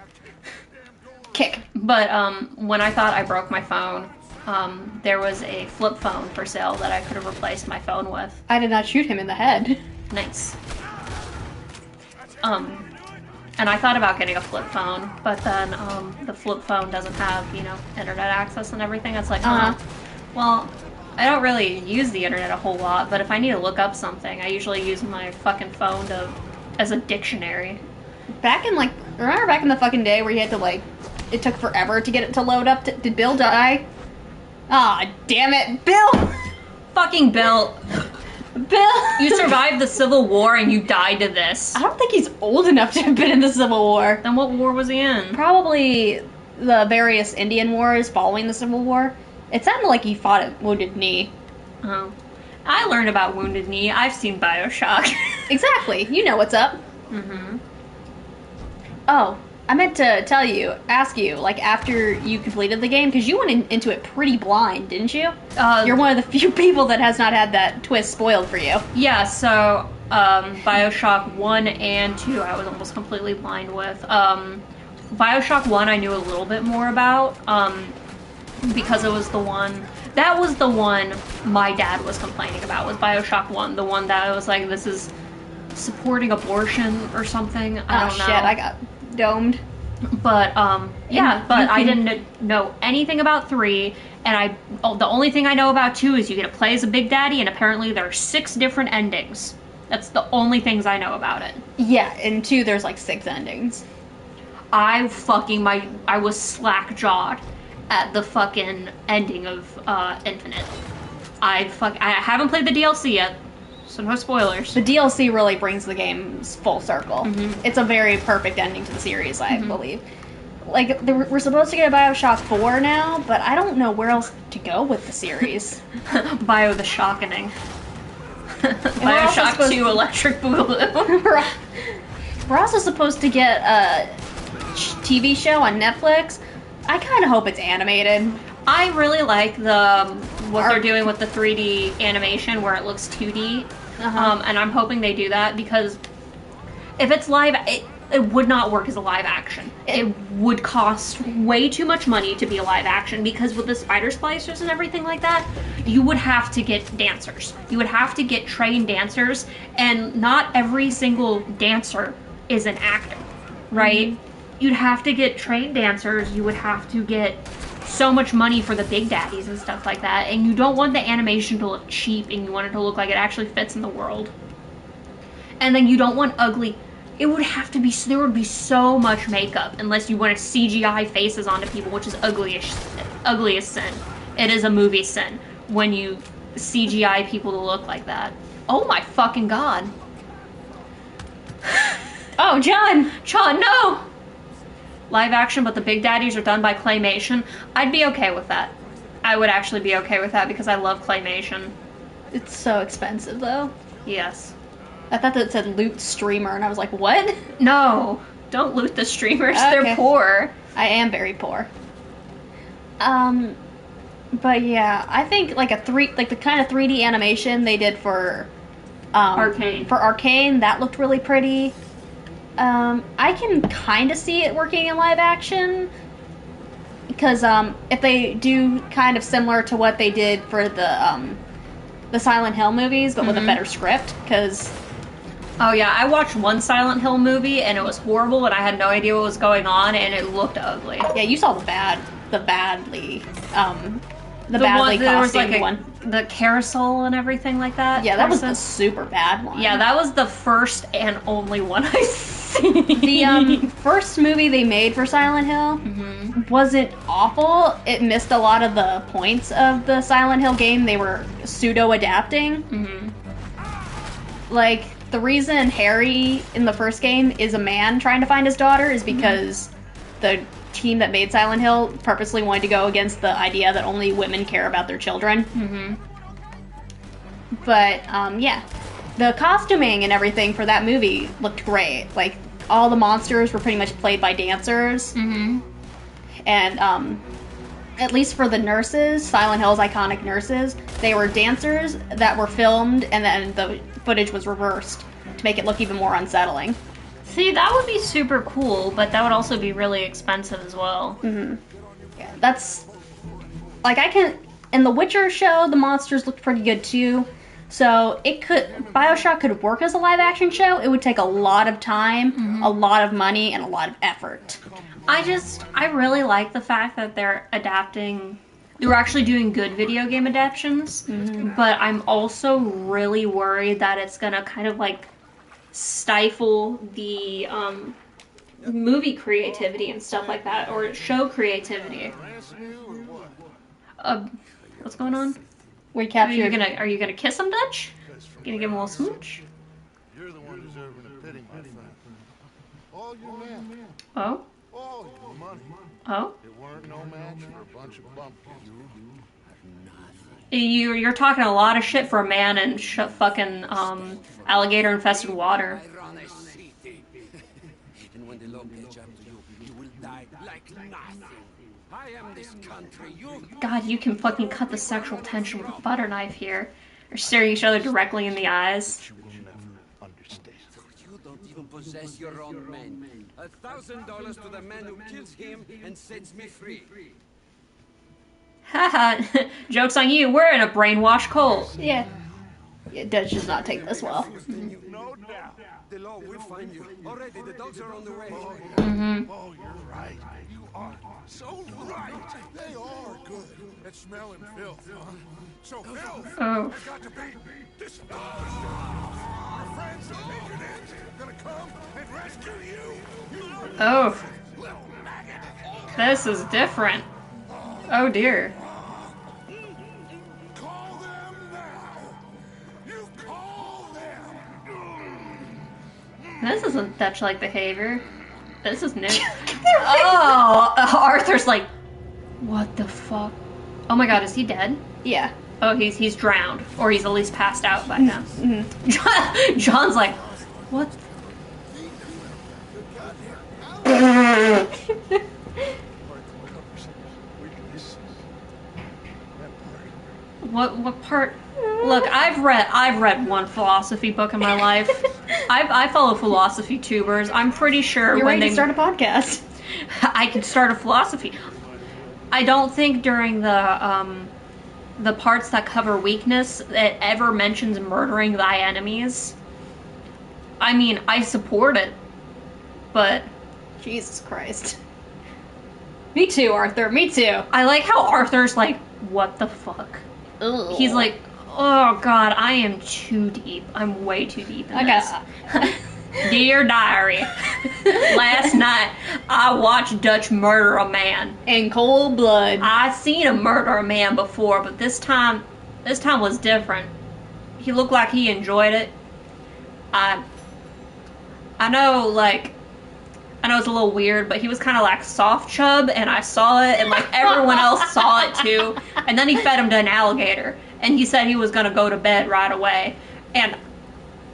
A: Kick.
B: But, when I thought I broke my phone, there was a flip phone for sale that I could have replaced my phone with.
A: I did not shoot him in the head.
B: Nice. And I thought about getting a flip phone, but then, the flip phone doesn't have, you know, internet access and everything. It's like, well, I don't really use the internet a whole lot, but if I need to look up something, I usually use my fucking phone as a dictionary.
A: Remember back in the fucking day where you had to, like, it took forever to get it to load up? Did Bill die? Ah, damn it, Bill!
B: Fucking Bill.
A: Bill!
B: You survived the Civil War and you died to this.
A: I don't think he's old enough to have been in the Civil War.
B: Then what war was he in?
A: Probably the various Indian wars following the Civil War. It sounded like he fought at Wounded Knee.
B: Oh. I learned about Wounded Knee. I've seen BioShock.
A: Exactly. You know what's up.
B: Mm-hmm.
A: Oh, I meant to ask you, like, after you completed the game, because you went into it pretty blind, didn't you? You're one of the few people that has not had that twist spoiled for you.
B: Yeah, so, BioShock 1 and 2 I was almost completely blind with. BioShock 1 I knew a little bit more about, because it was the one... That was the one my dad was complaining about, was BioShock 1. The one that was like, this is supporting abortion or something. I don't know.
A: Oh shit, I got domed.
B: But, yeah, but I didn't know anything about 3, and the only thing I know about 2 is you get to play as a Big Daddy, and apparently there are 6 different endings. That's the only things I know about it.
A: Yeah, in 2 there's like 6 endings.
B: I was slack-jawed at the fucking ending of Infinite. I haven't played the DLC yet, so no spoilers.
A: The DLC really brings the games full circle. Mm-hmm. It's a very perfect ending to the series, I believe. Like, we're supposed to get a BioShock 4 now, but I don't know where else to go with the series.
B: Bio the Shockening. BioShock 2 Electric Boogaloo.
A: We're also supposed to get a TV show on Netflix I kind of hope it's animated.
B: I really like what they're doing with the 3D animation where it looks 2D, and I'm hoping they do that because if it's live, it would not work as a live action. It would cost way too much money to be a live action because with the spider splicers and everything like that, you would have to get dancers. You would have to get trained dancers, and not every single dancer is an actor, right? Mm-hmm. You'd have to get trained dancers. You would have to get so much money for the big daddies and stuff like that, and you don't want the animation to look cheap, and you want it to look like it actually fits in the world. And then you don't want ugly. It would have to be, there would be so much makeup unless you want to CGI faces onto people, which is ugly as sin. It is a movie sin when you CGI people to look like that. Oh my fucking god.
A: Oh, John,
B: no! Live action, but the big daddies are done by claymation. I'd be okay with that. I would actually be okay with that because I love claymation.
A: It's so expensive though.
B: Yes.
A: I thought that it said loot streamer, and I was like, what?
B: No, don't loot the streamers. Okay. They're poor.
A: I am very poor. But yeah, I think like the kind of 3D animation they did for
B: Arcane.
A: For Arcane, that looked really pretty. I can kind of see it working in live action because if they do kind of similar to what they did for the Silent Hill movies, but with a better script, because.
B: Oh yeah, I watched one Silent Hill movie and it was horrible and I had no idea what was going on and it looked ugly.
A: Yeah, you saw the badly costumed one.
B: The carousel and everything like that.
A: Yeah, that was the super bad one.
B: Yeah, that was the first and only one I seen.
A: The first movie they made for Silent Hill wasn't awful. It missed a lot of the points of the Silent Hill game they were pseudo-adapting. Like, the reason Harry in the first game is a man trying to find his daughter is because the team that made Silent Hill purposely wanted to go against the idea that only women care about their children. But, yeah. The costuming and everything for that movie looked great. Like, all the monsters were pretty much played by dancers. And, at least for the nurses, Silent Hill's iconic nurses, they were dancers that were filmed and then the footage was reversed to make it look even more unsettling.
B: See, that would be super cool, but that would also be really expensive as well.
A: Yeah, that's... Like, in the Witcher show, the monsters looked pretty good too. So, Bioshock could work as a live-action show. It would take a lot of time, a lot of money, and a lot of effort.
B: I really like the fact that they're actually doing good video game adaptations, but I'm also really worried that it's gonna kind of like stifle the movie creativity and stuff like that, or show creativity. What's going on?
A: We captured.
B: Are you gonna kiss him, Dutch? Gonna give him a little smooch?
C: You're the one deserving of pity, my friend. All your men,
B: Oh?
C: all your money.
B: Oh?
C: It weren't no match for a bunch of bumpkins.
B: You're talking a lot of shit for a man in fucking alligator-infested water.
D: And when the law catch up to you, you will die like nothing. I am this country.
B: God, you can fucking cut the sexual tension with a butter knife here. Or staring each other directly in the eyes.
C: You will never understand.
D: You don't even possess your own men. $1,000 to the man who kills him and sets me free.
B: Haha, joke's on you, we're in a brainwashed cult.
A: Yeah. Dutch does not take this well.
C: No doubt.
D: The law will find you. Already, the dogs are on the way.
C: Oh, you're right. You are so right. They are good at smelling filth, huh? So filth has got to be disposed of. Our friends the Patriots are gonna come and rescue you.
B: Oh,
C: Little maggot.
B: this is different. Oh dear.
C: Call them now. You call them.
B: This isn't Dutch-like behavior. This is new. Oh, Arthur's like, what the fuck? Oh my god, is he dead?
A: Yeah.
B: Oh, he's drowned, or he's at least passed out by now. John's like, what? What part? Look, I've read one philosophy book in my life. I follow philosophy tubers. I'm pretty sure
A: You're
B: when
A: ready
B: they
A: to start a podcast.
B: I could start a philosophy. I don't think during the parts that cover weakness it ever mentions murdering thy enemies. I mean, I support it, but
A: Jesus Christ. Me too, Arthur. Me too.
B: I like how Arthur's like, what the fuck?
A: Ugh.
B: He's like, oh god, I am too deep. I'm way too deep in this. Dear diary, last night I watched Dutch murder a man.
A: In cold blood.
B: I've seen him murder a man before, but this time was different. He looked like he enjoyed it. I know, like, I know it's a little weird, but he was kind of like soft chub, and I saw it, and like everyone else saw it too. And then he fed him to an alligator, and he said he was gonna go to bed right away. And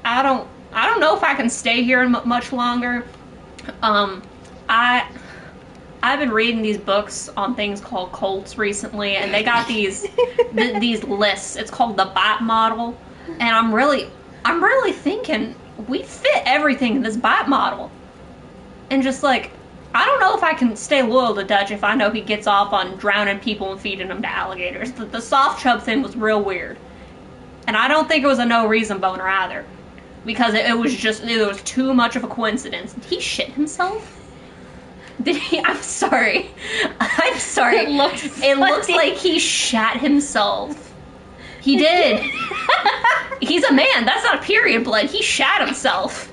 B: I don't know if I can stay here much longer. I've been reading these books on things called cults recently, and they got these these lists. It's called the bite model, and I'm really thinking we fit everything in this bite model. And just like, I don't know if I can stay loyal to Dutch if I know he gets off on drowning people and feeding them to alligators. The soft chub thing was real weird, and I don't think it was a no reason boner either. Because it was too much of a coincidence. Did he shit himself? Did he? I'm sorry.
A: It
B: looks like he shat himself. He did. He's a man. That's not period blood. He shat himself.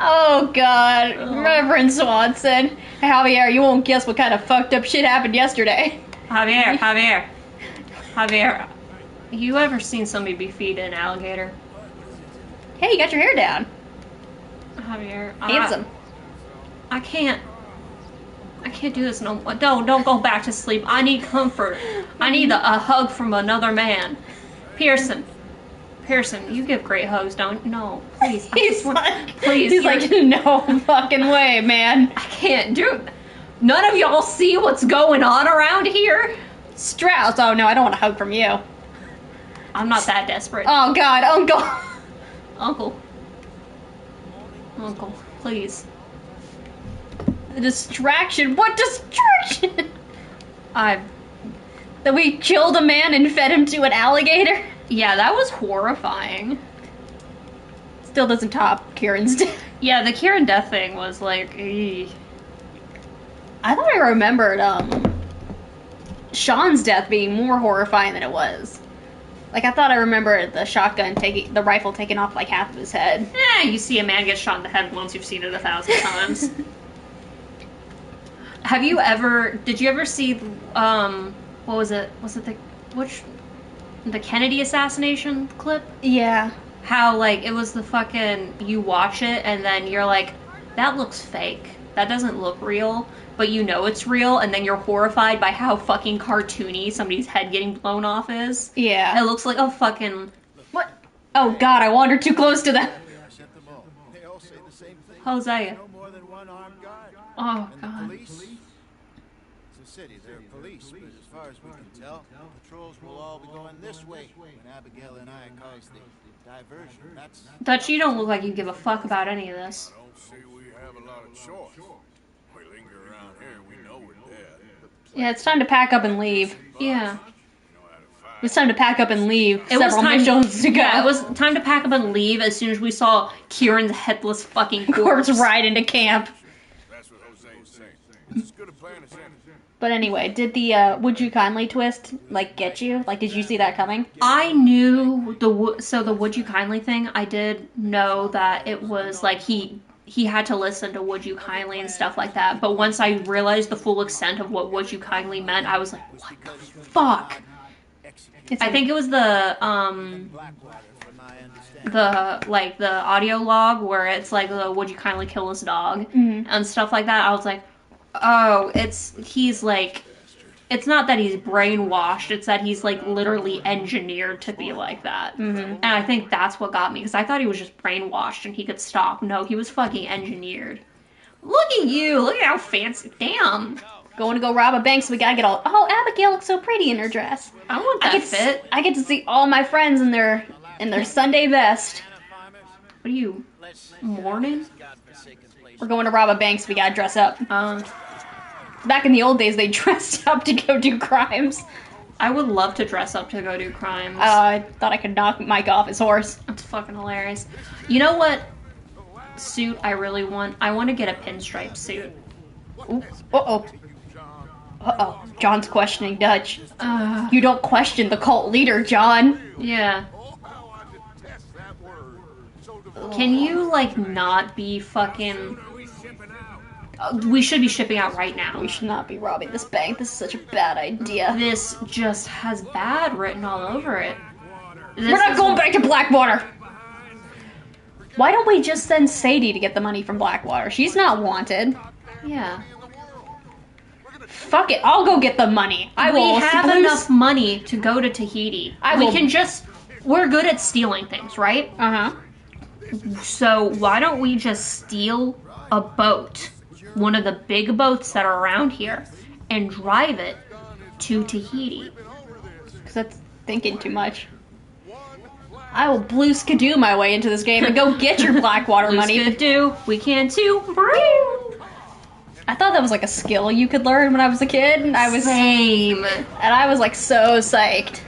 A: Oh God, Reverend Swanson. Javier, you won't guess what kind of fucked up shit happened yesterday.
B: Javier. You ever seen somebody be feeding an alligator?
A: Hey, you got your hair down.
B: Javier,
A: Handsome.
B: I can't do this no more. Don't go back to sleep. I need comfort. I need a hug from another man. Pearson, you give great hugs, don't? No, please.
A: He's
B: Please.
A: like, no fucking way, man.
B: I can't do it. None of y'all see what's going on around here?
A: Strauss. Oh no, I don't want a hug from you.
B: I'm not that desperate.
A: Oh God,
B: Uncle, please.
A: The distraction. What distraction? That we killed a man and fed him to an alligator?
B: Yeah, that was horrifying.
A: Still doesn't top Kieran's death.
B: Yeah, the Kieran death thing was like, eey.
A: I thought I remembered Sean's death being more horrifying than it was. Like, I thought I remembered the rifle taking off like half of his head.
B: You see a man get shot in the head once, you've seen it 1,000 times. Did you ever see, what was it? The Kennedy assassination clip?
A: Yeah.
B: How, like, it was the fucking, you watch it and then you're like, that looks fake. That doesn't look real. But you know it's real, and then you're horrified by how fucking cartoony somebody's head getting blown off is.
A: Yeah.
B: It looks like a fucking...
A: What? Oh God, I wandered too close to them.
C: They all say the same thing.
B: Hosea.
C: No more than one armed guard.
B: Oh,
C: And
B: God.
C: the police? It's a city, there are police, but as far as we can tell, patrols will all be going this way when Abigail and I cause the diversion. That's...
B: Dutch, you don't look like you give a fuck about any of this.
C: Don't say we have a lot of choice. We linger around here, we know we're dead.
A: Yeah, it's time to pack up and leave.
B: Yeah.
A: It's time to pack up and leave.
B: It was
A: Several
B: time
A: missions to go.
B: Yeah, it was time to pack up and leave as soon as we saw Kieran's headless fucking
A: corpse ride into camp.
C: That's what Jose is saying. It's as good a plan as any.
A: But anyway, did the Would You Kindly twist, like, get you? Like, did you see that coming?
B: I knew the Would You Kindly thing, I did know that it was, like, he had to listen to Would You Kindly and stuff like that. But once I realized the full extent of what Would You Kindly meant, I was like, what the fuck? I think it was the audio log where it's like, would you kindly kill this dog?
A: Mm-hmm.
B: And stuff like that. I was like, oh, he's like, it's not that he's brainwashed, it's that he's like literally engineered to be like that. Mm-hmm. And I think that's what got me, because I thought he was just brainwashed and he could stop. No, he was fucking engineered. Look at you, look at how fancy, damn.
A: Going to go rob a bank, so we gotta get all. Oh, Abigail looks so pretty in her dress.
B: I want that fit.
A: I get to see all my friends in their Sunday best.
B: What are you, mourning?
A: We're going to rob a bank, so we gotta dress up. Back in the old days, they dressed up to go do crimes.
B: I would love to dress up to go do crimes.
A: I thought I could knock Mike off his horse.
B: That's fucking hilarious. You know what suit I really want? I want to get a pinstripe suit.
A: Ooh, uh-oh. Uh-oh. John's questioning Dutch. You don't question the cult leader, John.
B: Yeah. Can you, like, not be fucking... we should be shipping out right now.
A: We should not be robbing this bank. This is such a bad idea.
B: This just has bad written all over it.
A: We're not going back to Blackwater! Why don't we just send Sadie to get the money from Blackwater? She's not wanted.
B: Yeah.
A: Fuck it, I'll go get the money.
B: We have enough money to go to Tahiti.
A: We
B: can just... We're good at stealing things, right?
A: Uh-huh.
B: So why don't we just steal a boat, one of the big boats that are around here, and drive it to Tahiti?
A: Because that's thinking too much. I will blue skidoo my way into this game and go get your Blackwater money.
B: Blue skidoo, we can too.
A: I thought that was like a skill you could learn when I was a kid, and I was
B: Same.
A: And I was like so psyched.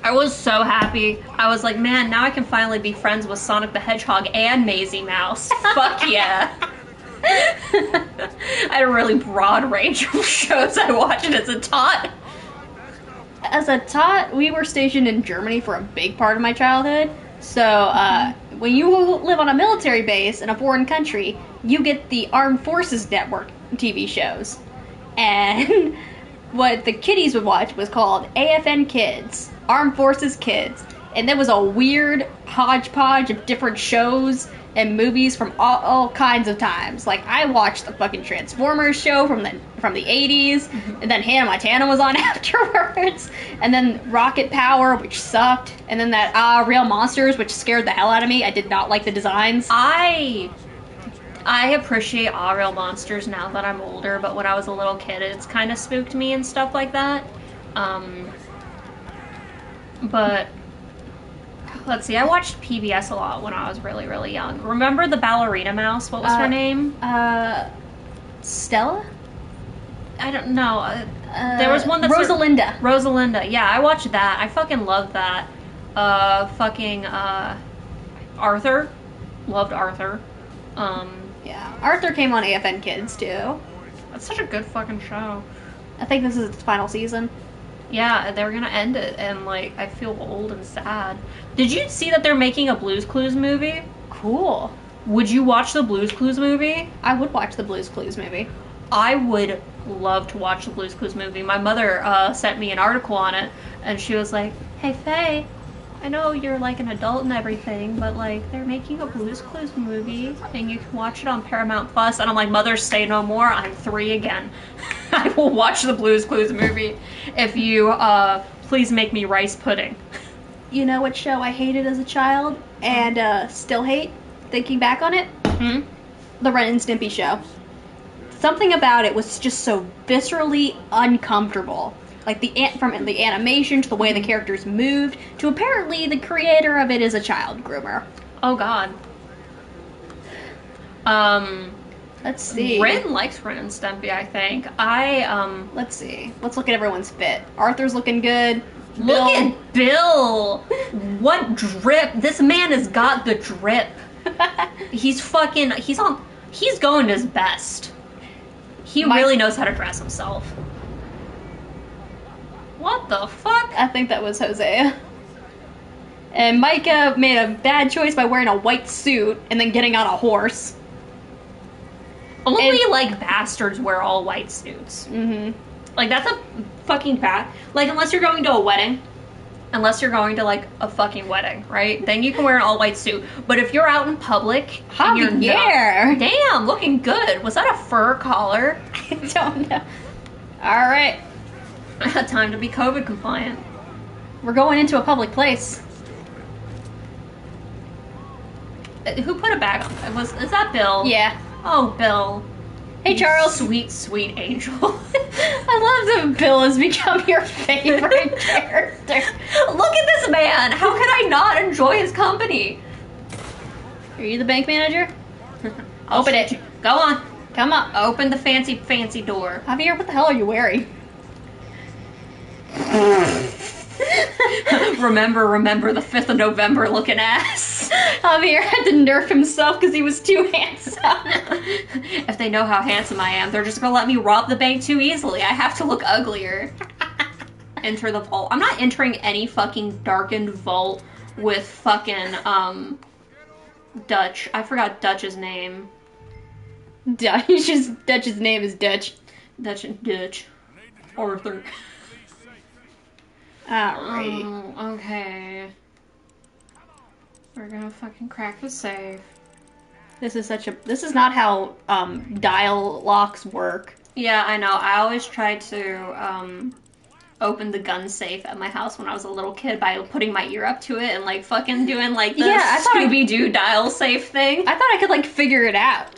B: I was so happy. I was like, man, now I can finally be friends with Sonic the Hedgehog and Maisie Mouse. Fuck yeah. I had a really broad range of shows I watched as a tot.
A: As a tot, we were stationed in Germany for a big part of my childhood. So, when you live on a military base in a foreign country, you get the Armed Forces Network TV shows. And what the kiddies would watch was called AFN Kids, Armed Forces Kids. And there was a weird hodgepodge of different shows and movies from all kinds of times. Like, I watched the fucking Transformers show from the 80s, and then Hannah Montana was on afterwards, and then Rocket Power, which sucked, and then that Real Monsters, which scared the hell out of me. I did not like the designs.
B: I appreciate All Real Monsters now that I'm older, but when I was a little kid, it's kind of spooked me and stuff like that. But let's see, I watched PBS a lot when I was really, really young. Remember the ballerina mouse? What was her name?
A: Stella?
B: I don't know. There was one that's...
A: Rosalinda.
B: Rosalinda. Yeah, I watched that. I fucking loved that. Arthur. Loved Arthur.
A: Yeah. Arthur came on AFN Kids, too.
B: That's such a good fucking show.
A: I think this is its final season.
B: Yeah, they were gonna end it, and, like, I feel old and sad. Did you see that they're making a Blue's Clues movie?
A: Cool.
B: Would you watch the Blue's Clues movie?
A: I would watch the Blue's Clues movie.
B: I would love to watch the Blue's Clues movie. My mother sent me an article on it, and she was like, hey, Faye, I know you're, like, an adult and everything, but, like, they're making a Blue's Clues movie, and you can watch it on Paramount Plus. And I'm like, Mother, say no more. I'm 3 again. I will watch the Blue's Clues movie if you, please make me rice pudding.
A: You know what show I hated as a child, and still hate, thinking back on it?
B: Hmm?
A: The Ren and Stimpy show. Something about it was just so viscerally uncomfortable. Like, from the animation to the way the characters moved, to apparently the creator of it is a child groomer.
B: Oh, God.
A: Let's see.
B: Ren likes Ren and Stimpy, I think.
A: Let's see. Let's look at everyone's fit. Arthur's looking good.
B: Look at Bill! What drip? This man has got the drip. He's going to his best. He really knows how to dress himself. What the fuck?
A: I think that was Hosea. And Micah made a bad choice by wearing a white suit and then getting on a horse.
B: Only, like, bastards wear all white suits.
A: Mm-hmm.
B: Like, that's a fucking bad... Like, unless you're going to a wedding. Unless you're going to, like, a fucking wedding, right? Then you can wear an all-white suit. But if you're out in public... and you're not... Damn, looking good. Was that a fur collar?
A: I don't know. Alright.
B: Time to be COVID compliant.
A: We're going into a public place.
B: Who put a bag on? Is that Bill?
A: Yeah.
B: Oh, Bill.
A: Hey, Charles.
B: Sweet, sweet angel.
A: I love that Bill has become your favorite character.
B: Look at this man! How can I not enjoy his company?
A: Are you the bank manager?
B: I'll
A: Open
B: shoot
A: it.
B: you. Go on.
A: Come on.
B: Open the fancy, fancy door.
A: Javier, what the hell are you wearing?
B: remember the 5th of November looking ass.
A: Javier had to nerf himself because he was too handsome.
B: If they know how handsome I am, they're just gonna let me rob the bank too easily. I have to look uglier. Enter the vault. I'm not entering any fucking darkened vault with fucking, Dutch. I forgot Dutch's name.
A: Dutch's name is Dutch.
B: Dutch. Arthur.
A: Alright.
B: Oh, okay. We're gonna fucking crack the safe.
A: This is not how, dial locks work.
B: Yeah, I know. I always tried to, open the gun safe at my house when I was a little kid by putting my ear up to it and, like, fucking doing, like, the Scooby-Doo dial safe thing.
A: I thought I could, like, figure it out.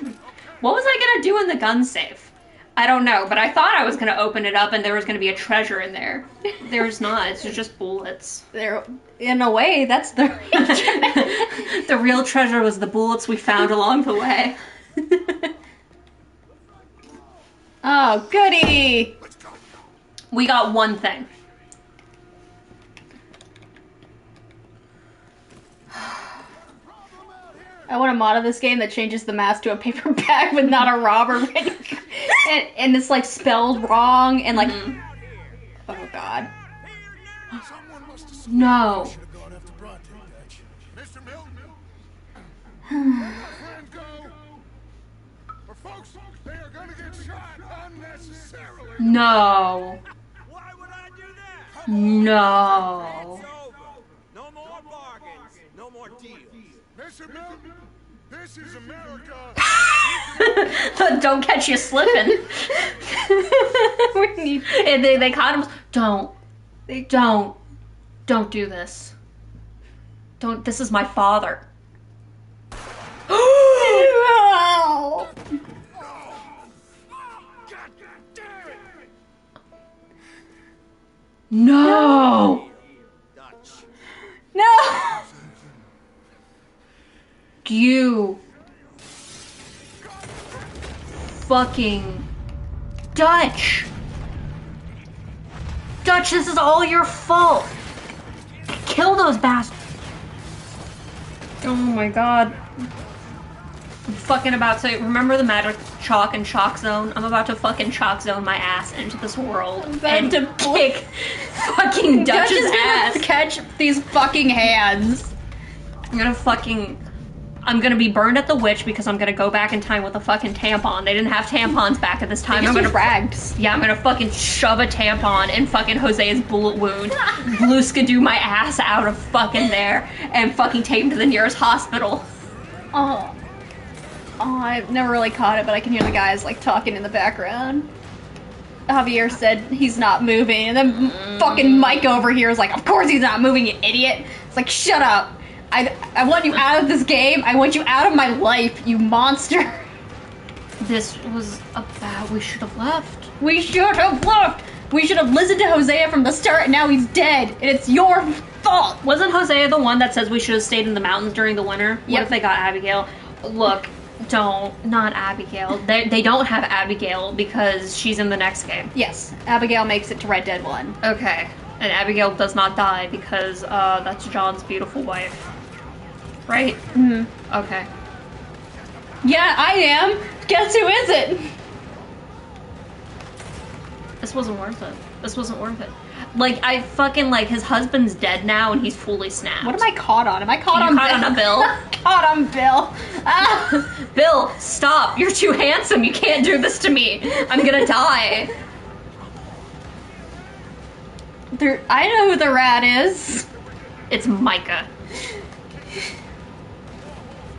B: What was I gonna do in the gun safe? I don't know, but I thought I was gonna open it up and there was gonna be a treasure in there. There's not. It's just bullets.
A: In a way, that's the real treasure.
B: The real treasure was the bullets we found along the way.
A: Oh, goody!
B: We got one thing.
A: I want a mod of this game that changes the mask to a paper bag with not a robber. and it's like spelled wrong and like. Oh god.
C: Someone must have
B: No.
C: should have gone after Bronte, Dutch. Mr. Milton. Let my friend go. Or folks, they are gonna get shot unnecessarily.
B: No.
E: Why would I do that?
B: No.
E: It's over. No more bargains. No more deals.
C: Mr. Milton, this is America.
B: Don't catch you slipping.
A: We need.
B: And they caught him. Don't do this. Don't. This is my father.
A: Oh.
C: God damn it.
B: No.
E: Dutch.
A: No!
B: You fucking Dutch. Dutch, this is all your fault. Kill those bastards. Oh my god. I'm fucking about to remember the magic chalk and chalk zone. I'm about to fucking chalk zone my ass into this world and
A: to
B: kick fucking
A: Dutch
B: Dutch's
A: is
B: ass.
A: gonna catch these fucking hands.
B: I'm gonna be burned at the witch because I'm gonna go back in time with a fucking tampon. They didn't have tampons back at this time. I'm gonna
A: rags.
B: Yeah, I'm gonna fucking shove a tampon in fucking Jose's bullet wound, blue skidoo my ass out of fucking there, and fucking take him to the nearest hospital.
A: Oh, I've never really caught it, but I can hear the guys like talking in the background. Javier said he's not moving, and then fucking Mike over here is like, "Of course he's not moving, you idiot!" It's like, shut up. I want you out of this game. I want you out of my life, you monster.
B: This was we should have left.
A: We should have left. We should have listened to Hosea from the start, and now he's dead, and it's your fault.
B: Wasn't Hosea the one that says we should have stayed in the mountains during the winter? What
A: Yep.
B: if they got Abigail? Look, not Abigail. They don't have Abigail because she's in the next game.
A: Yes, Abigail makes it to Red Dead 1.
B: Okay. And Abigail does not die because that's John's beautiful wife. Right?
A: Mm-hmm.
B: Okay.
A: Yeah, I am. Guess who is it?
B: This wasn't worth it. This wasn't worth it. Like, I fucking, like, his husband's dead now and he's fully snapped.
A: What am I caught on? Am I caught
B: You
A: on
B: caught on a Bill?
A: Caught on Bill. Ah.
B: Bill, stop. You're too handsome. You can't do this to me. I'm gonna die.
A: I know who the rat is.
B: It's Micah.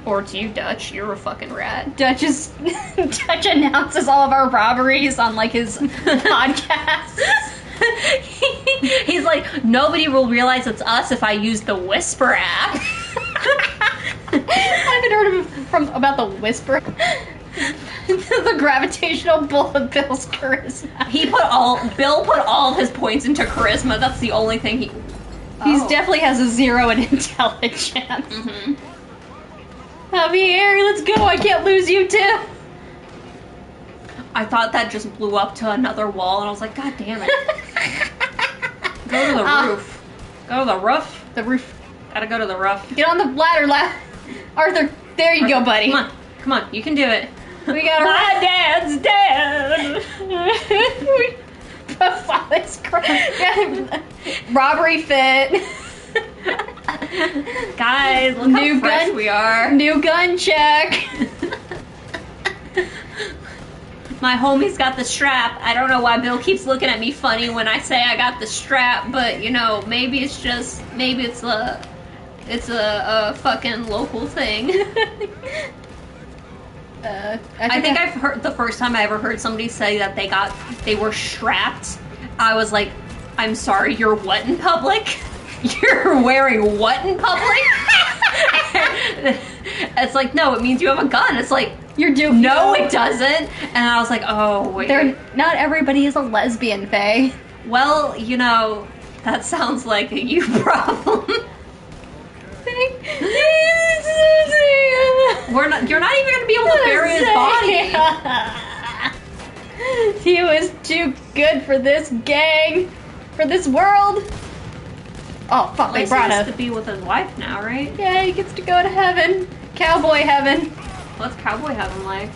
B: Or it's you, Dutch. You're a fucking rat.
A: Dutch announces all of our robberies on like his podcast.
B: He's like, nobody will realize it's us if I use the Whisper app.
A: I haven't heard about the Whisper. The gravitational pull of Bill's charisma.
B: Bill put all of his points into charisma. That's the only thing he
A: Definitely has a 0 in intelligence.
B: Mm-hmm.
A: Javier, let's go. I can't lose you too.
B: I thought that just blew up to another wall, and I was like, God damn it. Go to the roof. Go to the roof.
A: The roof.
B: Gotta go to the roof.
A: Get on the ladder, Arthur. There you go, buddy.
B: Come on, you can do it.
A: We got
B: My dad's dead.
A: Father's crying. Robbery fit.
B: Guys, look how fresh we are.
A: New gun check.
B: My homie's got the strap. I don't know why Bill keeps looking at me funny when I say I got the strap, but you know, maybe it's a fucking local thing. I think I've heard the first time I ever heard somebody say that they were strapped. I was like, I'm sorry, you're what in public? You're wearing what in public? It's like, no, it means you have a gun. It's like, no, it doesn't. And I was like, oh, wait.
A: Not everybody is a lesbian, Faye.
B: Well, you know, that sounds like a you problem. You're not even gonna be able to bury his body.
A: He was too good for this gang, for this world. Oh fuck! They brought us
B: to be with his wife now, right?
A: Yeah, he gets to go to heaven, cowboy heaven.
B: What's cowboy heaven like?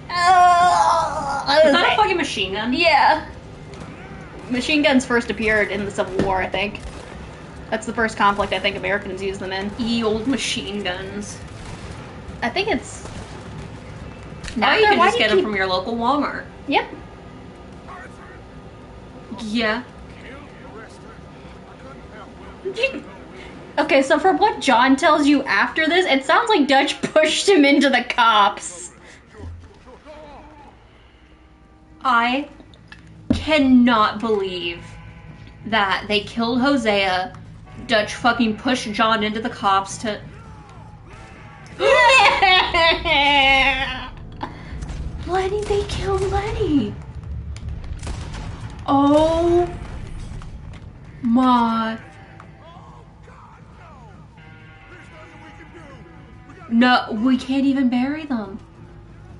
A: Is that
B: a fucking machine gun?
A: Yeah. Machine guns first appeared in the Civil War, I think. That's the first conflict I think Americans used them in.
B: Ye old machine guns.
A: I think it's...
B: Now you can just get them from your local Walmart.
A: Yep.
B: Yeah.
A: Okay, so from what John tells you after this, it sounds like Dutch pushed him into the cops.
B: I cannot believe that they killed Hosea. Dutch fucking pushed John into the cops to... Lenny, they killed Lenny. Oh my... No, we can't even bury them.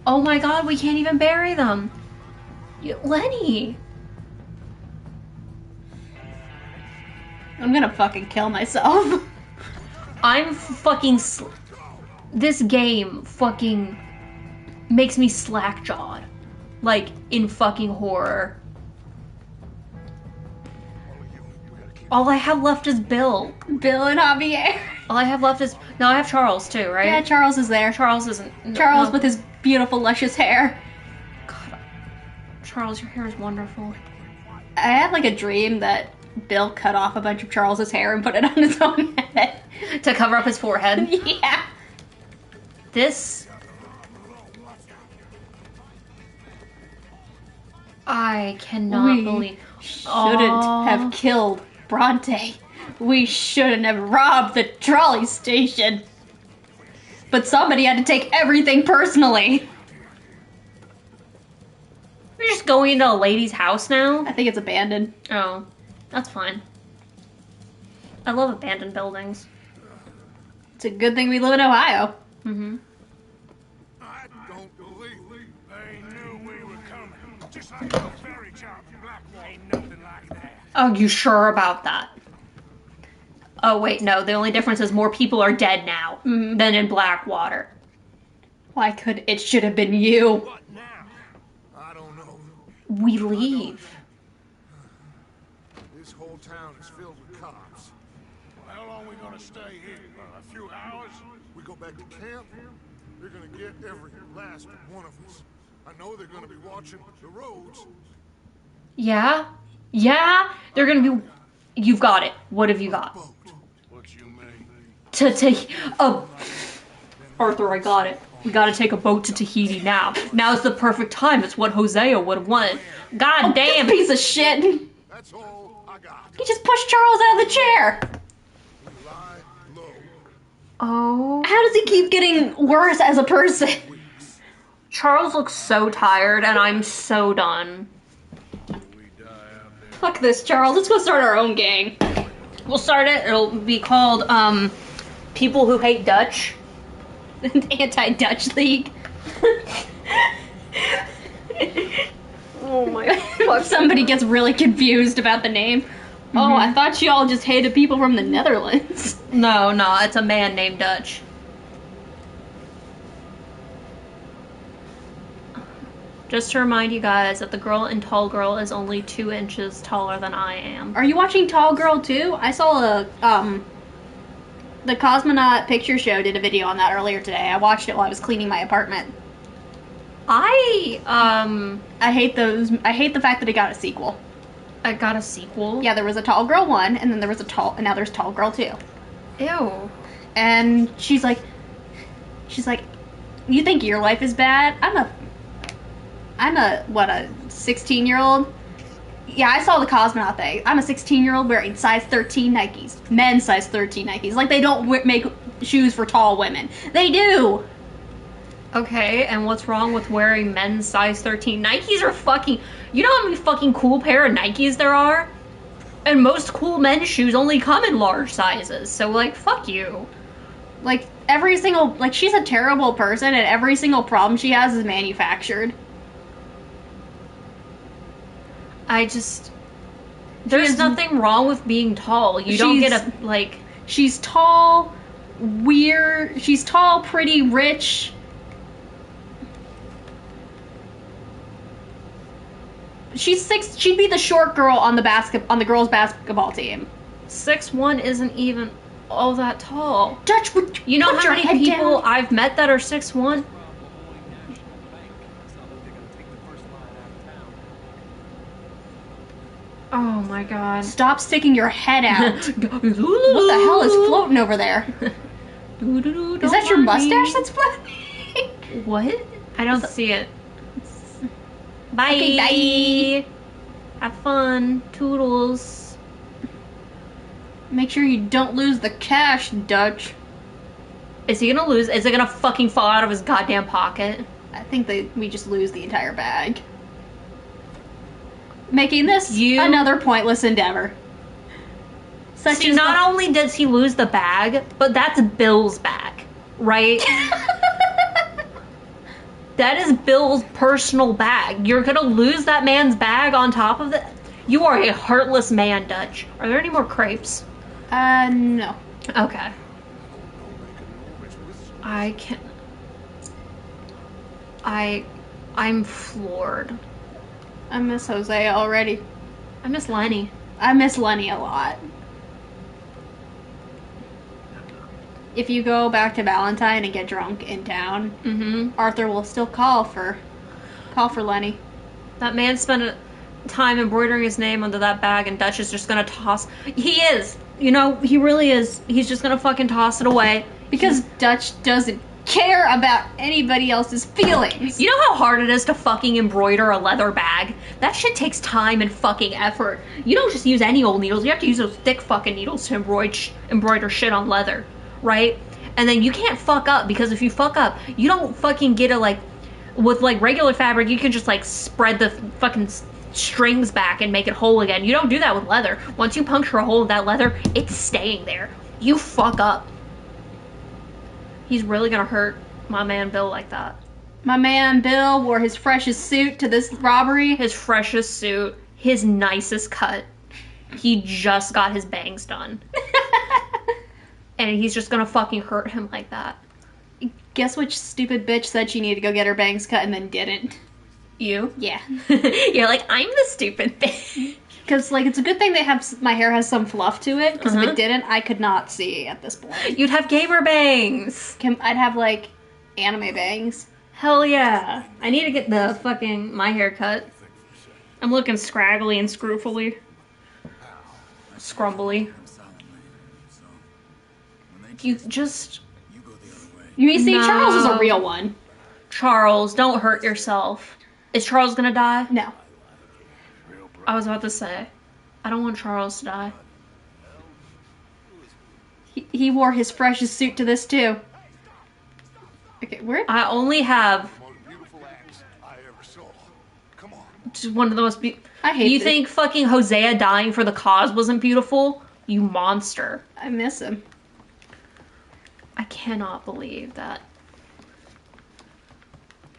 B: Oh my god, we can't even bury them. Lenny.
A: I'm gonna fucking kill myself.
B: I'm fucking... This game fucking makes me slack-jawed. Like, in fucking horror. All I have left is Bill.
A: Bill and Javier.
B: All I have left is... No, I have Charles, too, right?
A: Yeah, Charles is there.
B: Charles isn't...
A: Charles with his beautiful, luscious hair.
B: God. Charles, your hair is wonderful.
A: I had, like, a dream that Bill cut off a bunch of Charles's hair and put it on his own head.
B: To cover up his forehead?
A: Yeah.
B: This... I cannot believe...
A: shouldn't have killed Bronte. We shouldn't have robbed the trolley station. But somebody had to take everything personally.
B: We're just going into a lady's house now?
A: I think it's abandoned.
B: Oh, that's fine. I love abandoned buildings.
A: It's a good thing we live in Ohio.
B: Mm-hmm.
C: I don't believe they knew we were coming. Just like a fairy job, Blackmore ain't nothing like that.
B: Oh, you sure about that? Oh, wait, no. The only difference is more people are dead now than in Blackwater.
A: Why could it should have been you?
C: What now? I don't know.
B: We leave.
C: This whole town is filled with cops. Well, how long are we gonna stay here? A few hours? We go back to camp? They're gonna get every last one of us. I know they're gonna be watching the roads.
B: Yeah? Yeah? They're gonna be... You've got it. What have you got?
C: What you mean?
B: To take a... Arthur, I got it. We gotta take a boat to Tahiti now. Now's the perfect time. It's what Hosea would have wanted. God damn.
A: Piece of shit.
C: That's all I got.
A: He just pushed Charles out of the chair.
C: Lie low.
B: Oh.
A: How does he keep getting worse as a person?
B: Charles looks so tired, and I'm so done.
A: Fuck this, Charles. Let's go start our own gang.
B: We'll start it. It'll be called, People Who Hate Dutch.
A: Anti-Dutch League.
B: Oh my fuck.
A: Somebody gets really confused about the name. Oh, I thought you all just hated people from the Netherlands.
B: No, it's a man named Dutch. Just to remind you guys that the girl in Tall Girl is only 2 inches taller than I am.
A: Are you watching Tall Girl too? I saw the Cosmonaut Picture Show did a video on that earlier today. I watched it while I was cleaning my apartment.
B: I
A: hate those. I hate the fact that it got a sequel.
B: I got a sequel?
A: Yeah, there was a Tall Girl 1, and then there was and now there's Tall Girl 2.
B: Ew.
A: And she's like, you think your life is bad? I'm a 16-year-old? Yeah, I saw the Cosmonaut thing. I'm a 16-year-old wearing size 13 Nikes. Men's size 13 Nikes. Like, they don't make shoes for tall women. They do!
B: Okay, and what's wrong with wearing men's size 13? Nikes are fucking... You know how many fucking cool pair of Nikes there are? And most cool men's shoes only come in large sizes, so, like, fuck you.
A: Like, every single... Like, she's a terrible person, and every single problem she has is manufactured.
B: There's nothing wrong with being tall. You don't get a, like...
A: She's tall, weird... She's tall, pretty, rich... She'd be the short girl on the girls' basketball team.
B: 6'1" isn't even all that tall.
A: Dutch,
B: you know how many people I've met that are 6'1"? Oh my god.
A: Stop sticking your head out. What the hell is floating over there? Is that your mustache that's floating?
B: What? I don't see it. Bye.
A: Okay, bye.
B: Have fun. Toodles.
A: Make sure you don't lose the cash, Dutch.
B: Is he gonna lose? Is it gonna fucking fall out of his goddamn pocket?
A: I think we just lose the entire bag. Making this another pointless endeavor.
B: See, not only does he lose the bag, but that's Bill's bag, right? That is Bill's personal bag. You're gonna lose that man's bag on top of it? You are a heartless man, Dutch. Are there any more crepes?
A: No.
B: Okay. I can't... I'm floored.
A: I miss Jose already.
B: I miss Lenny.
A: I miss Lenny a lot. If you go back to Valentine and get drunk in town, Arthur will still call for Lenny.
B: That man spent time embroidering his name onto that bag, and Dutch is just gonna toss... He is! You know, he really is. He's just gonna fucking toss it away.
A: Because Dutch doesn't care about anybody else's feelings.
B: You know how hard it is to fucking embroider a leather bag? That shit takes time and fucking effort. You don't just use any old needles. You have to use those thick fucking needles to embroider shit on leather, right? And then you can't fuck up, because if you fuck up, you don't fucking get a, like... With, like, regular fabric, you can just, like, spread the fucking strings back and make it whole again. You don't do that with leather. Once you puncture a hole in that leather, it's staying there. You fuck up. He's really gonna hurt my man Bill like that.
A: My man Bill wore his freshest suit to this robbery.
B: His freshest suit. His nicest cut. He just got his bangs done. And he's just gonna fucking hurt him like that.
A: Guess which stupid bitch said she needed to go get her bangs cut and then didn't?
B: You?
A: Yeah.
B: You're like, I'm the stupid bitch.
A: Because, like, it's a good thing my hair has some fluff to it, because if it didn't, I could not see at this point.
B: You'd have gamer bangs.
A: I'd have, like, anime bangs.
B: Hell yeah. I need to get the fucking, my haircut. I'm looking scraggly and scroofily. Scrumbly. You just...
A: You see, no. Charles is a real one.
B: Charles, don't hurt yourself. Is Charles gonna die?
A: No.
B: I was about to say, I don't want Charles to die.
A: He wore his freshest suit to this, too. Okay, where?
B: I only have Just one of the most
A: I hate
B: You
A: this.
B: think fucking Hosea dying for the cause wasn't beautiful? You monster.
A: I miss him.
B: I cannot believe that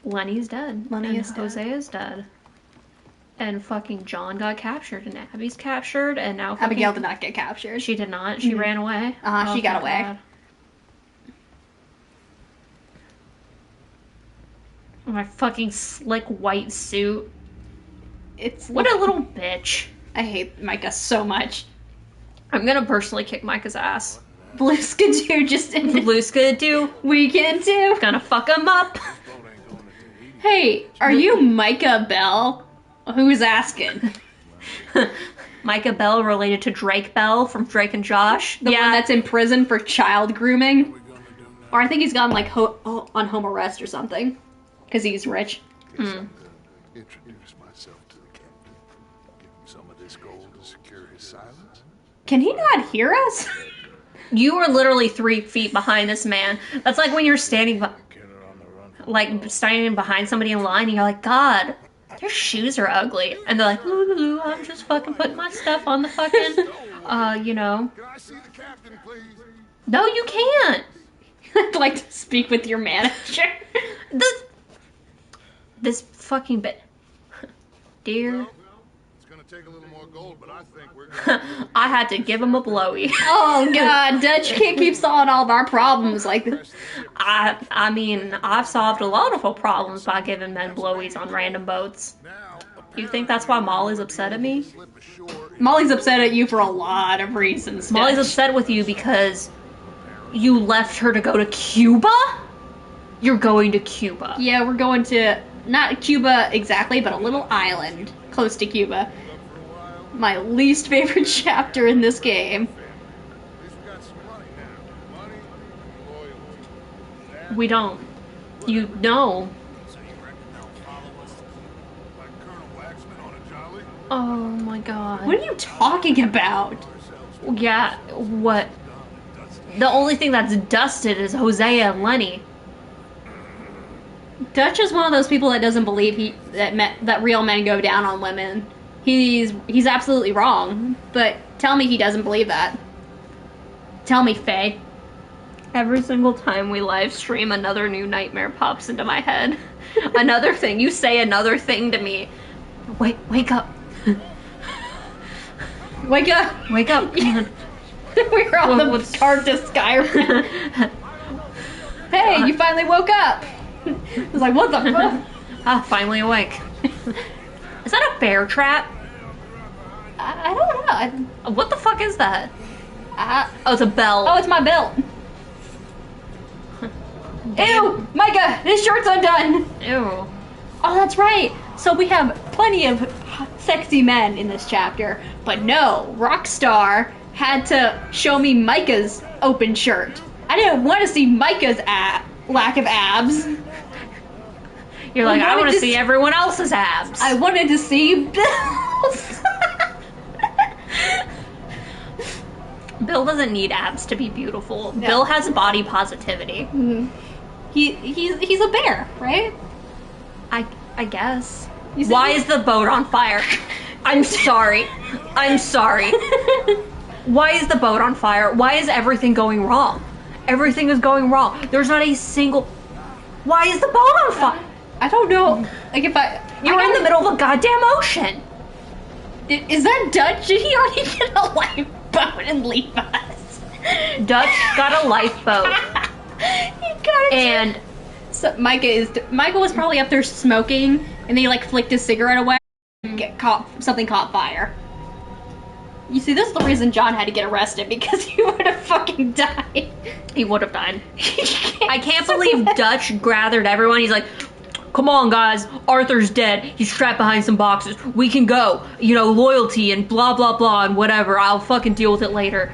B: Lenny's dead.
A: Lenny
B: and
A: is dead.
B: Hosea's dead. And fucking John got captured, and Abby's captured, and now fucking...
A: Abigail did not get captured.
B: She did not. She ran away.
A: She got
B: thank
A: away.
B: God. My fucking slick white suit.
A: It's
B: What a little bitch.
A: I hate Micah so much.
B: I'm gonna personally kick Micah's ass.
A: Blue Skidoo just in the
B: Luska do.
A: weekend too.
B: Gonna fuck him up.
A: Hey, are you Micah Bell? Who's asking?
B: Micah Bell related to Drake Bell from Drake and Josh.
A: The one that's in prison for child grooming? Or I think he's gone like on home arrest or something. Because he's rich.
C: Introduce myself to the captain. Give him some of this gold to secure his silence.
A: Can he not hear us?
B: You were literally 3 feet behind this man. That's like when you're standing, standing behind somebody in line, and you're like, God, their shoes are ugly, and they're like, ooh, I'm just fucking putting my stuff on the fucking, you know.
C: Can I see the captain, please?
B: No, you can't.
A: I'd like to speak with your manager.
B: This fucking bit, dear.
C: It's gonna take a little more gold, but I think we're gonna...
B: I had to give him a blowy.
A: Oh God, Dutch can't keep solving all of our problems like this.
B: I mean, I've solved a lot of problems by giving men blowies on random boats.
C: Now,
B: You think that's why Molly's upset at me?
C: slip ashore in
A: Molly's upset at you for a lot of reasons.
B: Molly's
A: Dutch.
B: upset with you because you left her to go to Cuba? You're going to Cuba.
A: Yeah, we're going to, not Cuba exactly, but a little island close to Cuba. My least favorite chapter in this game.
C: At least we got some money now. Money, loyalty.
B: We don't. You know.
C: So you reckon they'll follow us? Like Colonel Waxman on a jolly?
B: Oh my god.
A: What are you talking about?
B: Yeah, what? The only thing that's dusted is Hosea and Lenny.
A: Dutch is one of those people that doesn't believe that real men go down on women. He's absolutely wrong. But tell me he doesn't believe that. Tell me, Faye.
B: Every single time we live stream, another new nightmare pops into my head. Another thing. You say another thing to me. Wake up.
A: Wake up!
B: Wake up.
A: We're on the
B: What's-
A: card to Skyrim. Hey, you finally woke up! I was like, what the fuck?
B: Finally awake. Is that a bear trap?
A: I don't know.
B: What the fuck is that?
A: Oh,
B: Oh, it's a bell.
A: it's my belt. Ew! Micah, this shirt's undone!
B: Ew.
A: Oh, that's right. So we have plenty of sexy men in this chapter, but no, Rockstar had to show me Micah's open shirt. I didn't want to see Micah's lack of abs.
B: You're like, I
A: wanted
B: want
A: to
B: to see everyone else's abs.
A: I wanted to see Bill's.
B: Bill doesn't need abs to be beautiful.
A: No.
B: Bill has body positivity.
A: He's a bear, right?
B: I guess.
A: You said
B: Why
A: he-
B: is the boat on fire? I'm sorry. I'm sorry. Why is the boat on fire? Why is everything going wrong? Everything is going wrong. There's not a single... Why is the boat on fire?
A: I don't know. Like if
B: You're in the middle of a goddamn ocean.
A: Is that Dutch? Did he already get a lifeboat and leave us?
B: Dutch got a lifeboat.
A: He got it.
B: And
A: So Micah was probably up there smoking, and then he like flicked his cigarette away. Something caught fire. You see, this is the reason John had to get arrested, because he would have fucking died.
B: he would have died. I can't believe Dutch gathered everyone. He's like, come on, guys. Arthur's dead. He's trapped behind some boxes. We can go. You know, loyalty and blah, blah, blah, and whatever. I'll fucking deal with it later.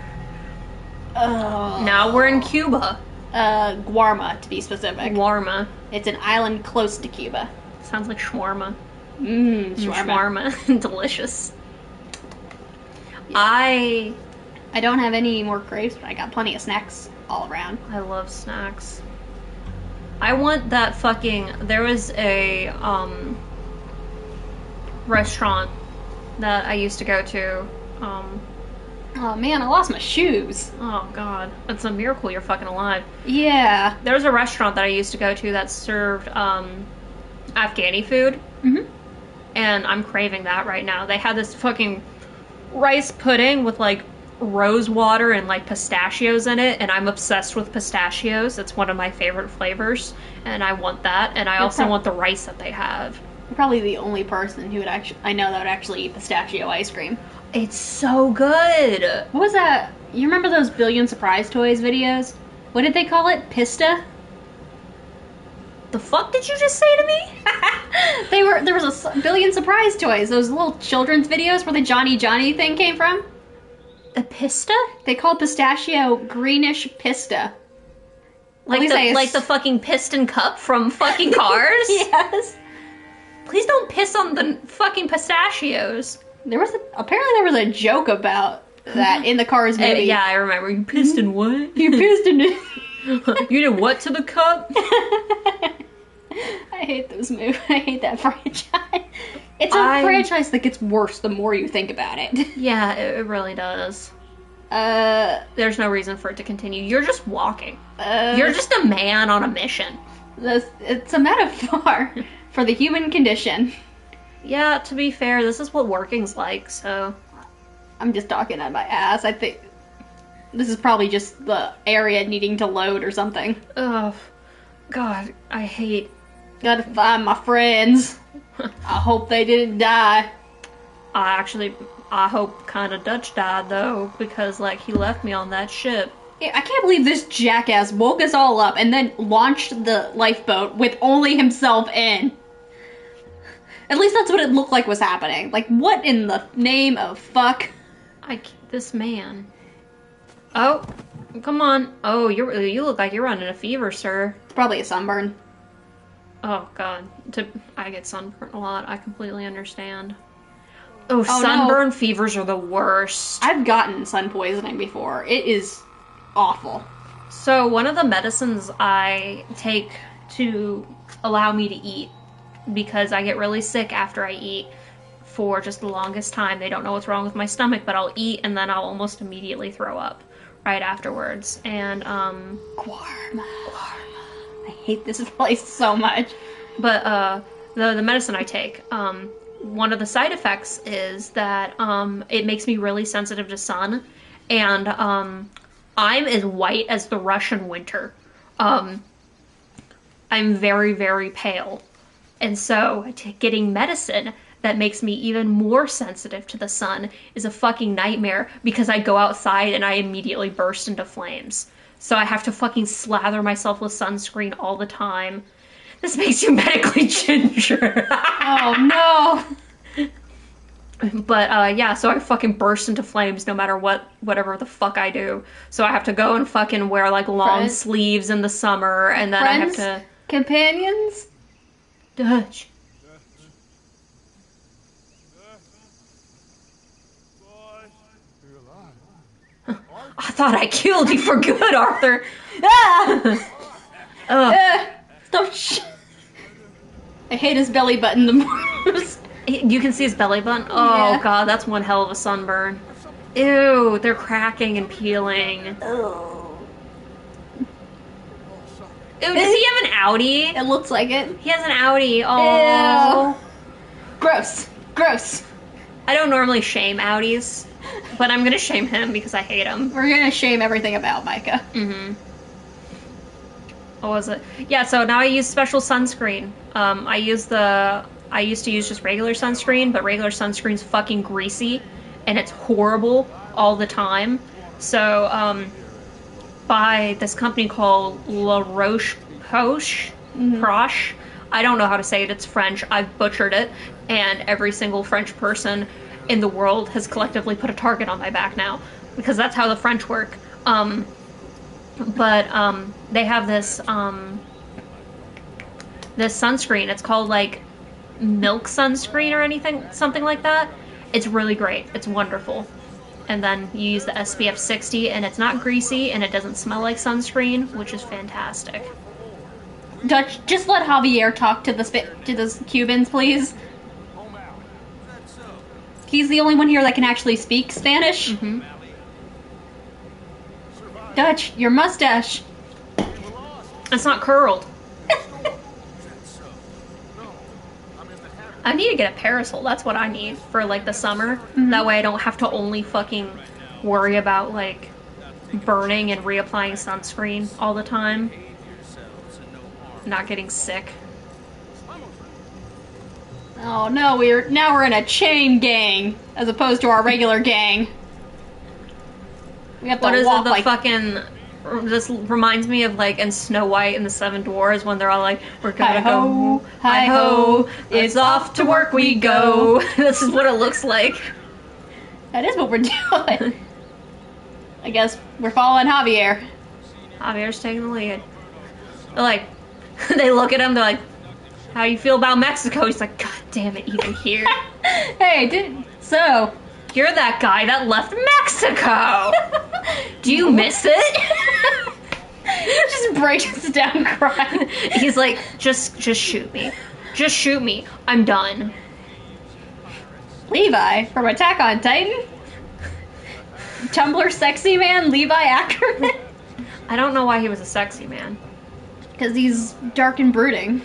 B: Now we're in Cuba.
A: Guarma, to be specific.
B: Warma.
A: It's an island close to Cuba.
B: Sounds like shawarma.
A: Shawarma.
B: Shawarma. Delicious.
A: Yeah.
B: I
A: don't have any more crepes, but I got plenty of snacks all around.
B: love snacks. I want that fucking... There was a, restaurant that I used to go to.
A: Oh man, I lost my shoes.
B: Oh god, it's a miracle you're fucking alive.
A: Yeah.
B: There's a restaurant that I used to go to that served Afghani food, and I'm craving that right now. They had this fucking rice pudding with like rose water and like pistachios in it, and I'm obsessed with pistachios. It's one of my favorite flavors, and I want that, and I also want the rice that they have.
A: You're probably the only person who would I know that would actually eat pistachio ice cream.
B: It's so good.
A: What was that? You remember those Billion Surprise Toys videos? What did they call it? Pista?
B: The fuck did you just say to me?
A: There was a Billion Surprise Toys, those little children's videos where the Johnny Johnny thing came from.
B: The pista?
A: They called pistachio greenish pista.
B: Like the fucking piston cup from fucking Cars?
A: Yes.
B: Please don't piss on the fucking pistachios.
A: Apparently there was a joke about that in the Cars movie.
B: Yeah, I remember. You pissed in what?
A: You pissed in it.
B: You did what to the cup?
A: I hate those movies. I hate that franchise. It's a franchise that gets worse the more you think about it.
B: Yeah, it really does. There's no reason for it to continue. You're just walking. You're just a man on a mission.
A: It's a metaphor for the human condition.
B: Yeah, to be fair, this is what working's like, so...
A: I'm just talking on my ass. I think this is probably just the area needing to load or something.
B: Oh, God, I hate...
A: Gotta find my friends. I hope they didn't die.
B: I hope kinda Dutch died, though, because, like, he left me on that ship.
A: Yeah, I can't believe this jackass woke us all up and then launched the lifeboat with only himself in. At least that's what it looked like was happening. Like, what in the name of fuck?
B: This man. Oh, come on. Oh, you look like you're running a fever, sir.
A: It's probably a sunburn.
B: Oh, God. I get sunburned a lot. I completely understand. Oh, sunburn fevers are the worst.
A: I've gotten sun poisoning before. It is awful.
B: So, one of the medicines I take to allow me to eat, because I get really sick after I eat for just the longest time. They don't know what's wrong with my stomach, but I'll eat and then I'll almost immediately throw up right afterwards. And,
A: Guarma. I hate this place so much.
B: But, the medicine I take, one of the side effects is that, it makes me really sensitive to sun, and, I'm as white as the Russian winter. I'm very, very pale. And so, getting medicine that makes me even more sensitive to the sun is a fucking nightmare, because I go outside and I immediately burst into flames. So I have to fucking slather myself with sunscreen all the time. This makes you medically ginger.
A: Oh no!
B: But, yeah, so I fucking burst into flames no matter whatever the fuck I do. So I have to go and fucking wear, like, long sleeves in the summer, and then I have to...
A: Companions?
B: Dutch. I thought I killed you for good, Arthur.
A: Ah! Stop I hate his belly button the most.
B: You can see his belly button? Oh, yeah. God, that's one hell of a sunburn. Ew, they're cracking and peeling.
A: Oh.
B: Ew, does he have an outie?
A: It looks like it.
B: He has an outie. Oh.
A: Gross. Gross.
B: I don't normally shame outies, but I'm gonna shame him because I hate him.
A: We're gonna shame everything about Micah.
B: Mm-hmm. What was it? Yeah, so now I use special sunscreen. I used to use just regular sunscreen, but regular sunscreen's fucking greasy, and it's horrible all the time. So, by this company called La Roche-Posay. Proche. I don't know how to say it, it's French. I've butchered it, and every single French person in the world has collectively put a target on my back now, because that's how the French work. They have this, this sunscreen. It's called, like, milk sunscreen or something like that. It's really great. It's wonderful. And then you use the SPF 60, and it's not greasy, and it doesn't smell like sunscreen, which is fantastic.
A: Dutch, just let Javier talk to the Cubans, please. He's the only one here that can actually speak Spanish.
B: Mm-hmm.
A: Dutch, your mustache.
B: It's not curled. I need to get a parasol. That's what I need for like the summer. That way I don't have to only fucking worry about like burning and reapplying sunscreen all the time. Not getting sick.
A: Oh no, now we're in a chain gang as opposed to our regular gang. We have to
B: What is
A: walk
B: it? The
A: like
B: fucking. This reminds me of like in Snow White and the Seven Dwarfs when they're all like, "We're gonna
A: Hi-ho,
B: go,
A: hi-ho,
B: it's off to work we go." This is what it looks like.
A: That is what we're doing. I guess we're following Javier.
B: Javier's taking the lead. They're like, they look at him. They're like, "How you feel about Mexico?" He's like, "God damn it, even here."
A: Hey, so
B: You're that guy that left Mexico. Do you miss it?
A: just breaks down crying.
B: He's like, just shoot me. Just shoot me. I'm done.
A: Levi from Attack on Titan. Tumblr sexy man Levi Ackerman.
B: I don't know why he was a sexy man.
A: Because he's dark and brooding.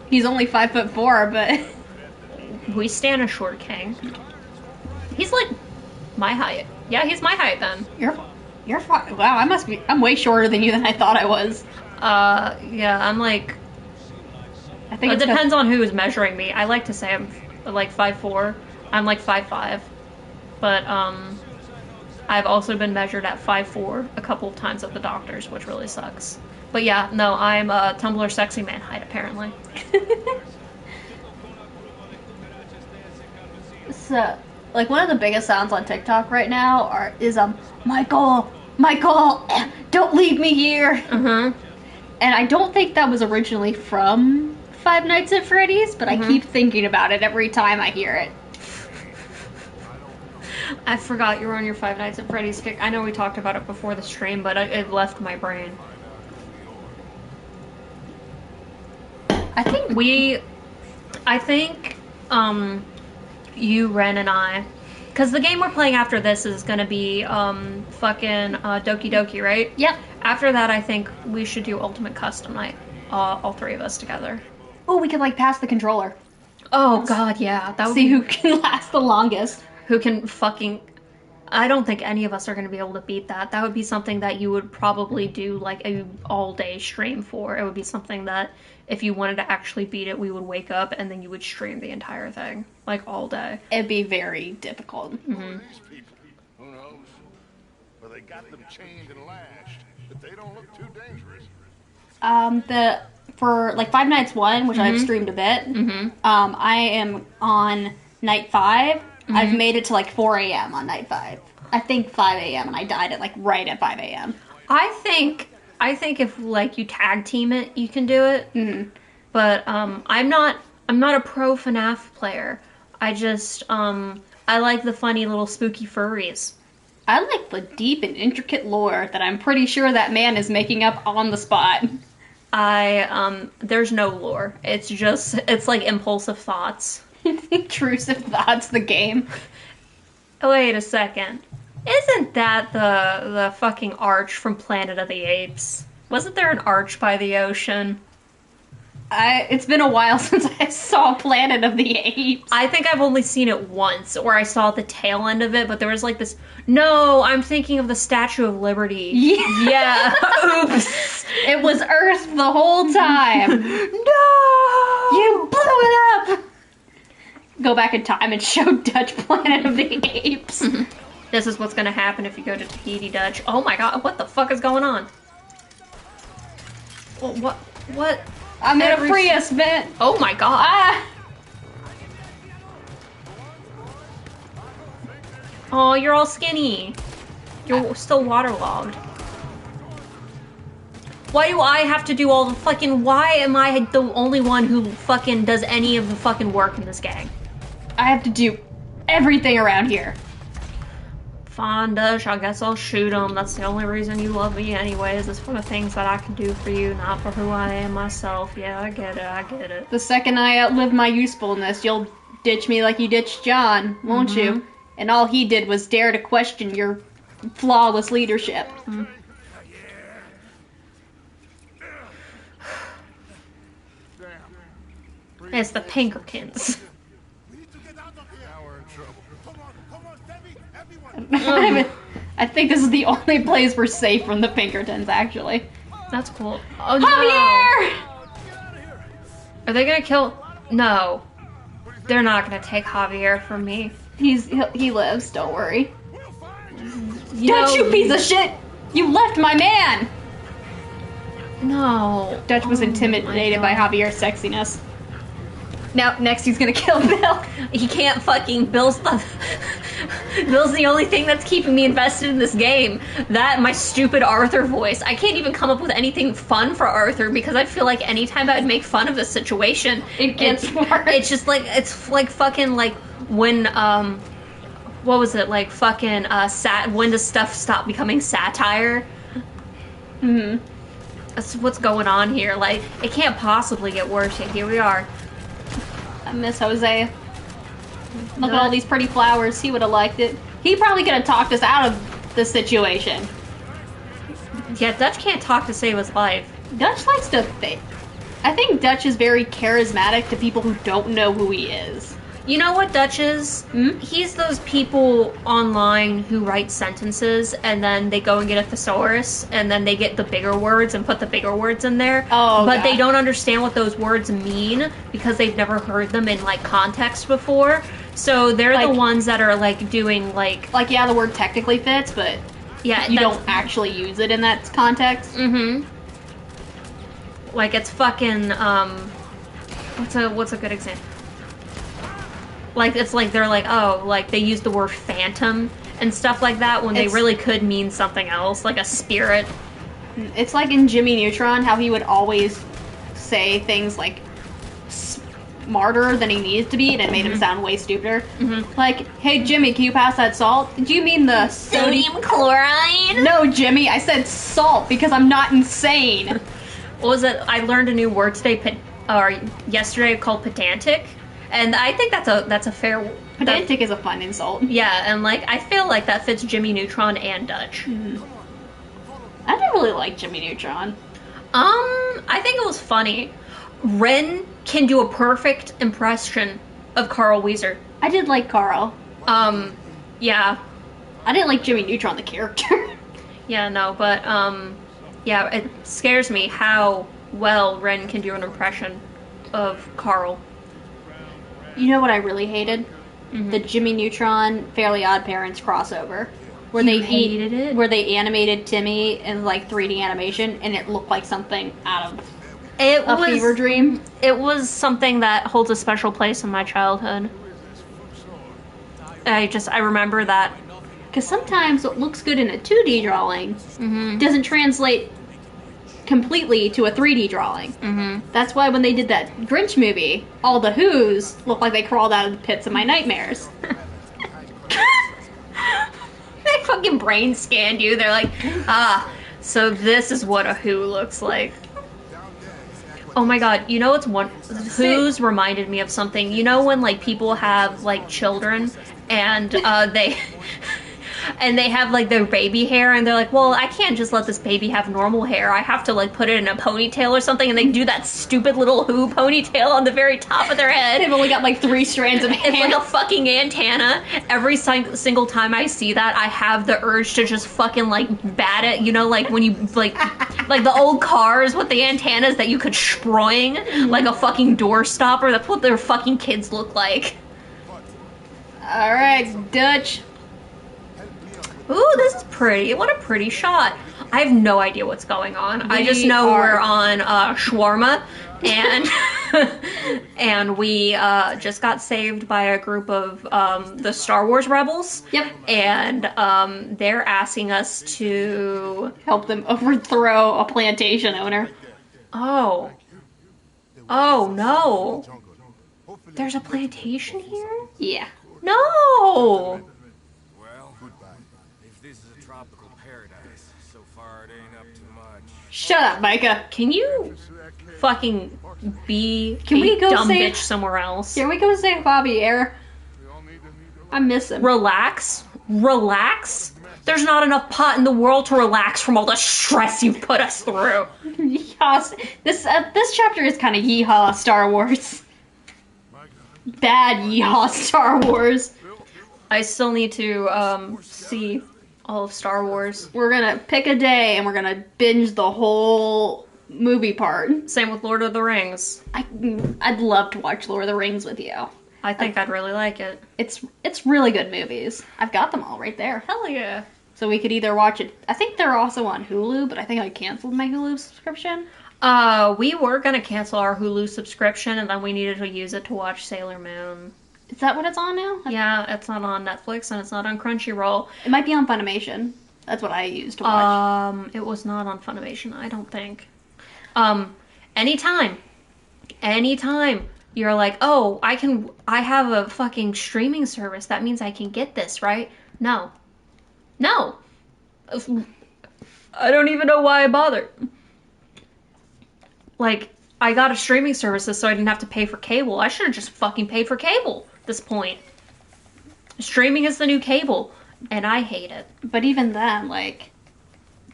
A: He's only 5'4", but
B: We stand a short king. He's like my height. Yeah, he's my height then.
A: wow. I'm way shorter than you than I thought I was.
B: Yeah, I'm like.
A: I think
B: It depends on who is measuring me. I like to say I'm like 5'4". I'm like 5'5". But I've also been measured at 5'4" a couple of times at the doctor's, which really sucks. But yeah, no, I'm a Tumblr sexy man height apparently.
A: So, like one of the biggest sounds on TikTok right now is Michael, don't leave me here.
B: Mm-hmm.
A: And I don't think that was originally from Five Nights at Freddy's, but I keep thinking about it every time I hear it.
B: I forgot you were on your Five Nights at Freddy's kick. I know we talked about it before the stream, but it left my brain.
A: I think
B: you, Ren, and I, because the game we're playing after this is gonna be fucking Doki Doki, right?
A: Yep.
B: After that, I think we should do Ultimate Custom Night, all three of us together.
A: Oh, we could like pass the controller.
B: Oh god, yeah, that would
A: See
B: be,
A: who can last the longest.
B: who can fucking. I don't think any of us are gonna be able to beat that. That would be something that you would probably do like a all-day stream for. It would be something that if you wanted to actually beat it, we would wake up and then you would stream the entire thing like all day.
A: It'd be very difficult.
B: Mm-hmm.
C: These people, who knows? Well, they got them chained and lashed, but they don't look too dangerous.
A: For like Five Nights 1, which I've streamed a bit. I am on night 5. I've made it to like 4 a.m. on night 5. I think 5 a.m. and I died at like right at 5 a.m.
B: I think if like you tag team it, you can do it.
A: Mm-hmm.
B: But I'm not a pro FNAF player. I just I like the funny little spooky furries.
A: I like the deep and intricate lore that I'm pretty sure that man is making up on the spot.
B: There's no lore. It's like impulsive thoughts.
A: Intrusive thoughts, the game.
B: Wait a second. Isn't that the fucking arch from Planet of the Apes? Wasn't there an arch by the ocean?
A: It's been a while since I saw Planet of the Apes.
B: I think I've only seen it once, or I saw the tail end of it, but there was like this... No, I'm thinking of the Statue of Liberty.
A: Yeah.
B: Oops.
A: It was Earth the whole time.
B: No!
A: You blew it up! Go back in time and show Dutch Planet of the Apes.
B: This is what's gonna happen if you go to Tahiti, Dutch. Oh my god, what the fuck is going on? Well, what?
A: I'm in a Prius, man.
B: Oh my god.
A: Ah!
B: Oh, you're all skinny. You're still waterlogged. Why do I have to do all the fucking... Why am I the only one who fucking does any of the fucking work in this gang?
A: I have to do everything around here.
B: Fine, Dutch, I guess I'll shoot him. That's the only reason you love me anyways, is for the things that I can do for you, not for who I am myself. Yeah, I get it.
A: The second I outlive my usefulness, you'll ditch me like you ditched John, won't you? And all he did was dare to question your flawless leadership.
B: It's the Pinkertons.
C: We need to get out of here. Now we're in trouble. Come on, Debbie, everyone.
A: I think this is the only place we're safe from the Pinkertons, actually.
B: That's cool. Oh
A: Javier!
B: Are they gonna kill? No. They're not gonna take Javier from me.
A: He lives, don't worry.
B: Dutch,
A: You piece of shit! You left my man!
B: No.
A: Dutch was intimidated by Javier's sexiness. Now, next he's gonna kill Bill.
B: He can't fucking. Bill's the only thing that's keeping me invested in this game. That and my stupid Arthur voice. I can't even come up with anything fun for Arthur because I feel like anytime I would make fun of this situation,
A: It gets worse.
B: It's just like it's like fucking like when what was it like fucking when does stuff stop becoming satire? That's what's going on here. Like it can't possibly get worse. Yet here we are.
A: I miss Jose. Look at all these pretty flowers. He would have liked it. He probably could have talked us out of the situation.
B: Yeah, Dutch can't talk to save his life.
A: Dutch likes to I think Dutch is very charismatic to people who don't know who he is.
B: You know what Dutch is? He's those people online who write sentences and then they go and get a thesaurus and then they get the bigger words and put the bigger words in there.
A: Oh,
B: but
A: God.
B: they don't understand what those words mean because they've never heard them in like context before. So they're the
A: Like-
B: ones that are like doing like
A: Like, yeah, the word technically fits, but
B: yeah,
A: you
B: that's-
A: don't actually use it in that context.
B: Like it's fucking what's a good example? Like it's like they're like, oh, like they use the word phantom and stuff like that when they
A: It's-
B: really could mean something else, like a spirit.
A: It's like in Jimmy Neutron, how he would always say things like smarter than he needed to be, and it made him sound way stupider. Like, hey Jimmy, can you pass that salt? Did you mean the sodium?
B: chloride?
A: No, Jimmy, I said salt because I'm not insane.
B: What was it? I learned a new word today, or yesterday, called pedantic, and I think that's a fair.
A: Pedantic is a fun insult.
B: Yeah, and like I feel like that fits Jimmy Neutron and Dutch.
A: I didn't really like Jimmy Neutron.
B: I think it was funny. Ren can do a perfect impression of Carl Weezer.
A: I did like Carl.
B: Yeah.
A: I didn't like Jimmy Neutron, the character.
B: Yeah, no, but, yeah, it scares me how well Ren can do an impression of Carl.
A: You know what I really hated? The Jimmy Neutron Fairly Odd Parents crossover. Where
B: You hated it?
A: Where they animated Timmy in like 3D animation and it looked like something out of
B: It
A: a fever dream.
B: It was something that holds a special place in my childhood. I remember that.
A: Because sometimes what looks good in a 2D drawing doesn't translate completely to a 3D drawing. That's why when they did that Grinch movie, all the Who's looked like they crawled out of the pits of my nightmares.
B: They fucking brain scanned you. They're like, so this is what a Who looks like. Oh my god, you know what's one Who's reminded me of something. You know when like people have like children and they and they have like their baby hair and they're like, well, I can't just let this baby have normal hair. I have to like put it in a ponytail or something, and they do that stupid little Who ponytail on the very top of their head.
A: They've only got like 3 strands of hair.
B: It's like a fucking antenna. Every single time I see that, I have the urge to just fucking like bat it. You know, like when you like the old cars with the antennas that you could sproing like a fucking door stopper. That's what their fucking kids look like.
A: Alright, Dutch.
B: Ooh, this is pretty. What a pretty shot. I have no idea what's going on. I just know we're on shawarma, and and we just got saved by a group of the Star Wars rebels.
A: Yep.
B: And they're asking us to...
A: Help them overthrow a plantation owner.
B: Oh. Oh, no. There's a plantation here?
A: Yeah.
B: No!
E: Well, if this is a tropical paradise, so far it ain't up to much.
A: Shut up, Micah.
B: Can you fucking be
A: Can we go
B: dumb
A: save-
B: bitch somewhere else.
A: Can we go save Bobby Air? I miss him.
B: Relax. Relax. There's not enough pot in the world to relax from all the stress you've put us through.
A: Yeehaw. This chapter is kind of yeehaw Star Wars. Bad yeehaw Star Wars.
B: I still need to see all of Star Wars.
A: We're gonna pick a day and we're gonna binge the whole movie part.
B: Same with Lord of the Rings.
A: I'd love to watch Lord of the Rings with you.
B: I think I'd really like it.
A: It's really good movies. I've got them all right there.
B: Hell yeah.
A: So we could either watch it. I think they're also on Hulu, but I think I canceled my Hulu subscription.
B: We were gonna cancel our Hulu subscription, and then we needed to use it to watch Sailor Moon.
A: Is that what it's on now?
B: Yeah, it's not on Netflix, and it's not on Crunchyroll.
A: It might be on Funimation. That's what I used to watch.
B: It was not on Funimation, I don't think. Anytime you're like, oh, I have a fucking streaming service, that means I can get this, right? No. I don't even know why I bothered. Like, I got a streaming service so I didn't have to pay for cable. I should have just fucking paid for cable at this point. Streaming is the new cable, and I hate it.
A: But even then, like,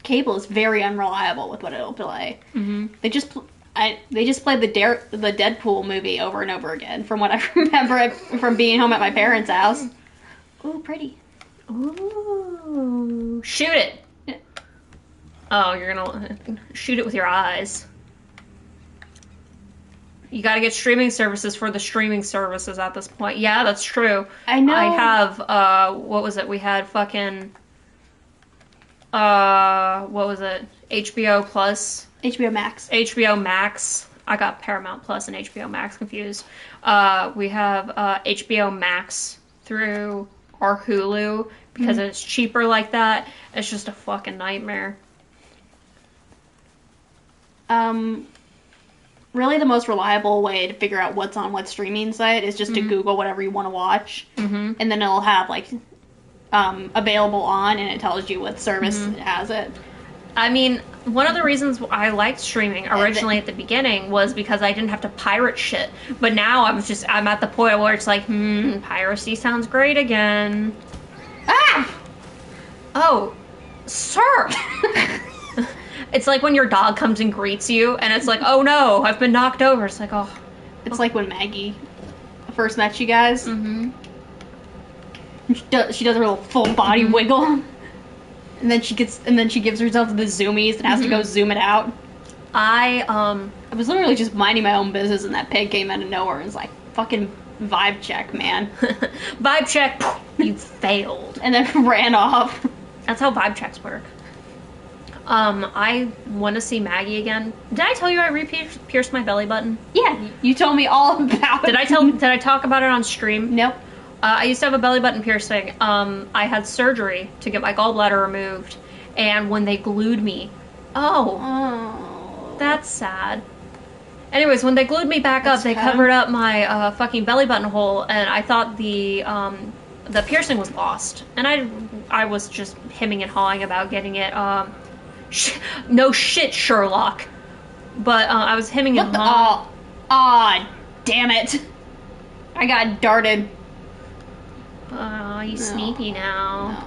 A: cable is very unreliable with what it'll play. Mm-hmm. They just played the Deadpool movie over and over again, from what I remember from being home at my parents' house. Ooh, pretty.
B: Ooh. Shoot it. Oh, you're gonna shoot it with your eyes. You gotta get streaming services for the streaming services at this point. Yeah, that's true.
A: I know.
B: I have, what was it? We had fucking, what was it? HBO Plus.
A: HBO Max.
B: HBO Max. I got Paramount Plus and HBO Max confused. We have HBO Max through our Hulu because it's cheaper like that. It's just a fucking nightmare.
A: Really the most reliable way to figure out what's on what streaming site is just to Google whatever you want to watch. Mm-hmm. And then it'll have, like, available on, and it tells you what service has it.
B: I mean, one of the reasons I liked streaming originally at the beginning was because I didn't have to pirate shit. But now I'm at the point where it's like, piracy sounds great again.
A: Ah!
B: Oh, sir! It's like when your dog comes and greets you, and it's like, oh no, I've been knocked over. It's like, oh.
A: It's like when Maggie first met you guys. Mm-hmm. She does her little full body wiggle. And then she gives herself the zoomies and has to go zoom it out. I was literally just minding my own business, and that pig came out of nowhere and was like, fucking vibe check, man.
B: Vibe check, you failed.
A: And then ran off.
B: That's how vibe checks work. I want to see Maggie again. Did I tell you I re-pierced my belly button?
A: Yeah, you told me all about it.
B: Did I talk about it on stream?
A: Nope.
B: I used to have a belly button piercing. I had surgery to get my gallbladder removed, and when they glued me, that's sad. Anyways, when they glued me back up, they covered up my fucking belly button hole, and I thought the piercing was lost, and I was just hemming and hawing about getting it. No shit, Sherlock. But I was hemming and hawing.
A: Damn it! I got darted.
B: Oh, you sneaky now.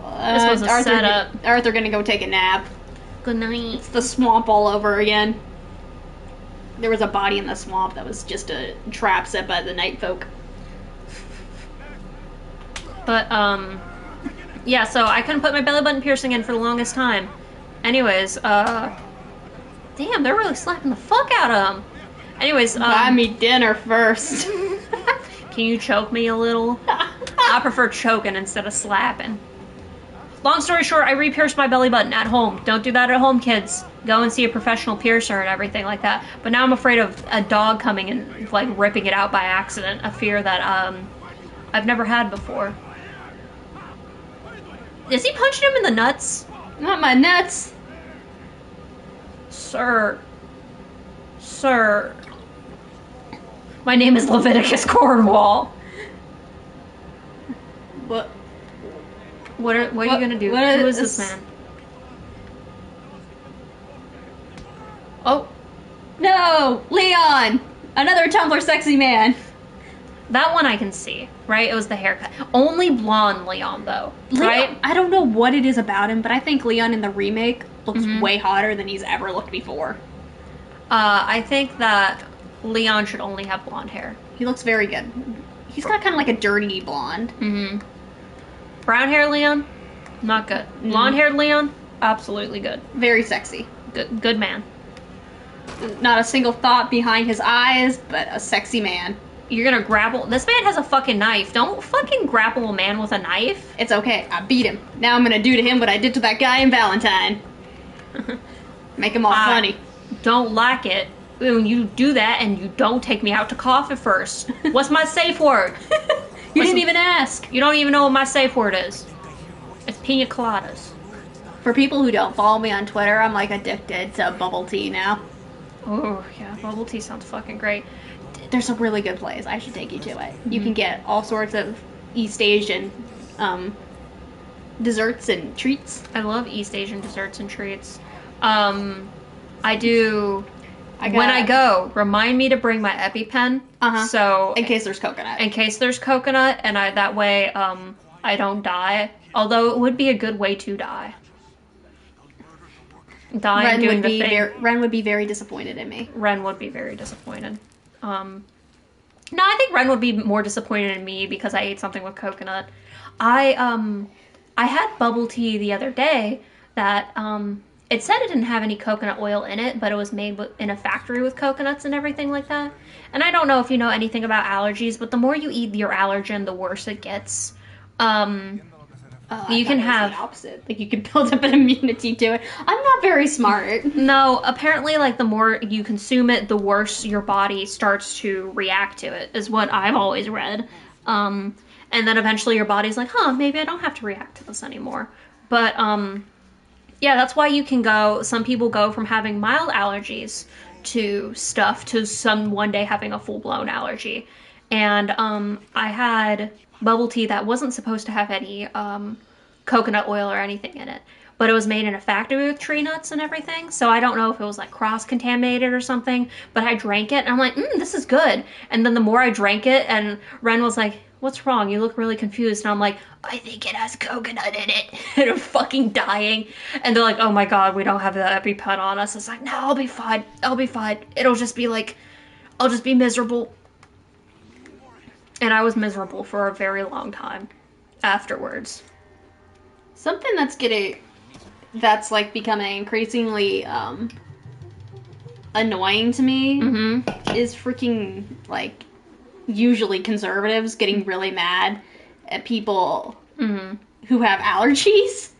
A: No.
B: This was a setup.
A: Arthur gonna go take a nap.
B: Good night.
A: It's the swamp all over again. There was a body in the swamp that was just a trap set by the night folk.
B: But, yeah, so I couldn't put my belly button piercing in for the longest time. Anyways, damn, they're really slapping the fuck out of them. Anyways,
A: buy me dinner first.
B: Can you choke me a little? I prefer choking instead of slapping. Long story short, I re-pierced my belly button at home. Don't do that at home, kids. Go and see a professional piercer and everything like that. But now I'm afraid of a dog coming and, like, ripping it out by accident. A fear that, I've never had before. Is he punching him in the nuts?
A: Not my nuts.
B: Sir. My name is Leviticus Cornwall.
A: What
B: are you gonna do? Who is this man? Oh.
A: No! Leon! Another Tumblr sexy man.
B: That one I can see, right? It was the haircut. Only blonde Leon, though, right?
A: Leon, I don't know what it is about him, but I think Leon in the remake looks way hotter than he's ever looked before.
B: I think that Leon should only have blonde hair.
A: He looks very good. He's got kind of like a dirty blonde.
B: Brown hair Leon, not good. Blonde haired Leon, absolutely good.
A: Very sexy.
B: Good man.
A: Not a single thought behind his eyes, but a sexy man.
B: You're gonna grapple. This man has a fucking knife. Don't fucking grapple a man with a knife.
A: It's okay. I beat him. Now I'm gonna do to him what I did to that guy in Valentine. Make him all funny.
B: Don't like it when you do that and you don't take me out to coffee first. What's my safe word?
A: You didn't even ask.
B: You don't even know what my safe word is. It's pina coladas.
A: For people who don't follow me on Twitter, I'm like addicted to bubble tea now.
B: Oh, yeah, bubble tea sounds fucking great.
A: There's a really good place. I should take you to it. You can get all sorts of East Asian desserts and treats.
B: I love East Asian desserts and treats. I do. When I go, remind me to bring my EpiPen. So
A: in case there's coconut.
B: In case there's coconut, and that way I don't die. Although it would be a good way to die.
A: Ren would be very disappointed in me.
B: Ren would be very disappointed. No, I think Ren would be more disappointed in me because I ate something with coconut. I had bubble tea the other day that it said it didn't have any coconut oil in it, but it was made in a factory with coconuts and everything like that. And I don't know if you know anything about allergies, but the more you eat your allergen, the worse it gets. You can have
A: the opposite. Like you can build up an immunity to it. I'm not very smart.
B: No, apparently, like the more you consume it, the worse your body starts to react to it. Is what I've always read. And then eventually your body's like, huh, maybe I don't have to react to this anymore. But yeah, that's why you can go. Some people go from having mild allergies to stuff to some one day having a full blown allergy. And I had bubble tea that wasn't supposed to have any coconut oil or anything in it, but it was made in a factory with tree nuts and everything, so I don't know if it was like cross-contaminated or something, but I drank it and I'm like, this is good. And then the more I drank it, and Ren was like, what's wrong? You look really confused. And I'm like, I think it has coconut in it. And I'm fucking dying. And they're like, oh my god, we don't have the EpiPen on us. It's like, no, I'll be fine. I'll be fine. It'll just be like, I'll just be miserable. And I was miserable for a very long time afterwards.
A: Something that's like becoming increasingly annoying to me is freaking like usually conservatives getting really mad at people who have allergies.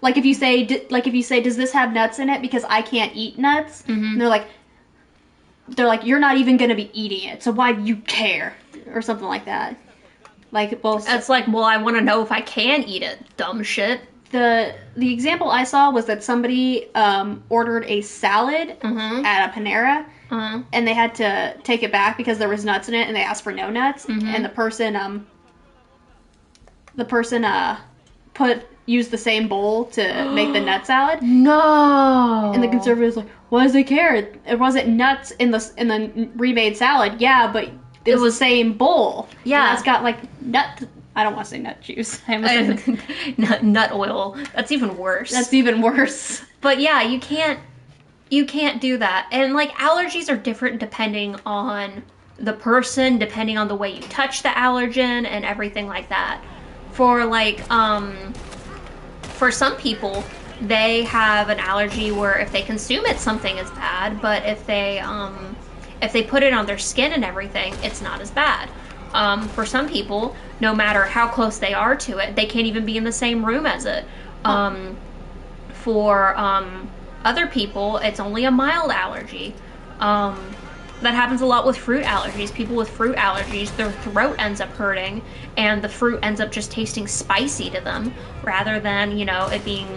A: Like if you say does this have nuts in it because I can't eat nuts? And they're like you're not even going to be eating it, so why do you care? Or something like that. Like, well,
B: it's like, well, I want to know if I can eat it, dumb shit.
A: The example I saw was that somebody ordered a salad at a Panera, and they had to take it back because there was nuts in it, and they asked for no nuts, and the person used the same bowl to make the nut salad.
B: No.
A: And the conservatives were like, why does it care? It wasn't nuts in the remade salad. Yeah, but it was the same bowl.
B: Yeah.
A: And it's got like nut. I don't want to say nut juice. I almost said
B: nut oil. That's even worse.
A: That's even worse.
B: But yeah, you can't do that. And like allergies are different depending on the person, depending on the way you touch the allergen and everything like that. For like for some people, they have an allergy where if they consume it, something is bad, but if they put it on their skin and everything, it's not as bad. For some people, no matter how close they are to it, they can't even be in the same room as it. For other people, it's only a mild allergy. That happens a lot with fruit allergies. People with fruit allergies, their throat ends up hurting, and the fruit ends up just tasting spicy to them, rather than, it being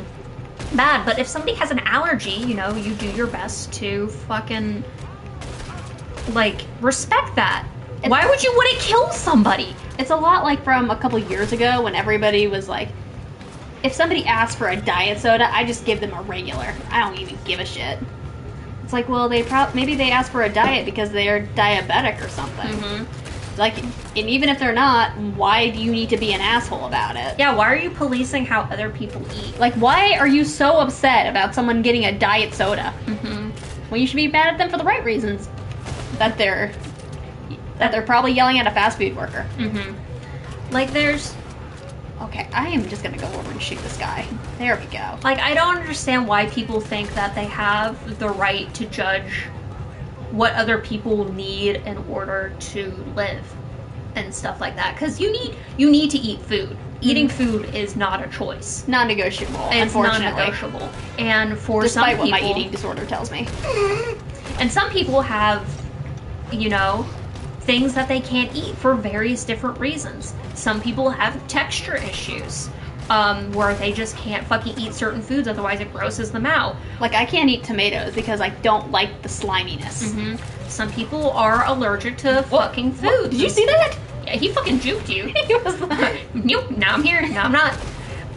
B: bad. But if somebody has an allergy, you do your best to fucking, respect that. Why would you want to kill somebody?
A: It's a lot like from a couple years ago when everybody was like, if somebody asks for a diet soda, I just give them a regular. I don't even give a shit. It's like, well, maybe they asked for a diet because they're diabetic or something.
B: Mm-hmm.
A: Like, and even if they're not, why do you need to be an asshole about it?
B: Yeah, why are you policing how other people eat?
A: Like, why are you so upset about someone getting a diet soda?
B: Mm-hmm.
A: Well, you should be mad at them for the right reasons. That they're probably yelling at a fast food worker.
B: Mm-hmm. Like, there's...
A: Okay, I am just gonna go over and shoot this guy. There we go.
B: Like, I don't understand why people think that they have the right to judge what other people need in order to live and stuff like that. Because you need to eat food. Eating food is not a choice.
A: Non-negotiable,
B: It's
A: unfortunately.
B: non-negotiable. And for
A: Despite
B: some
A: what
B: people...
A: my eating disorder tells me.
B: And some people have, you know, things that they can't eat for various different reasons. Some people have texture issues, where they just can't fucking eat certain foods, otherwise it grosses them out.
A: Like, I can't eat tomatoes because I don't like the sliminess.
B: Mm-hmm. Some people are allergic to fucking food.
A: Did you see that?
B: Yeah, he fucking juked you.
A: He was like...
B: Nope, now I'm here, now I'm not.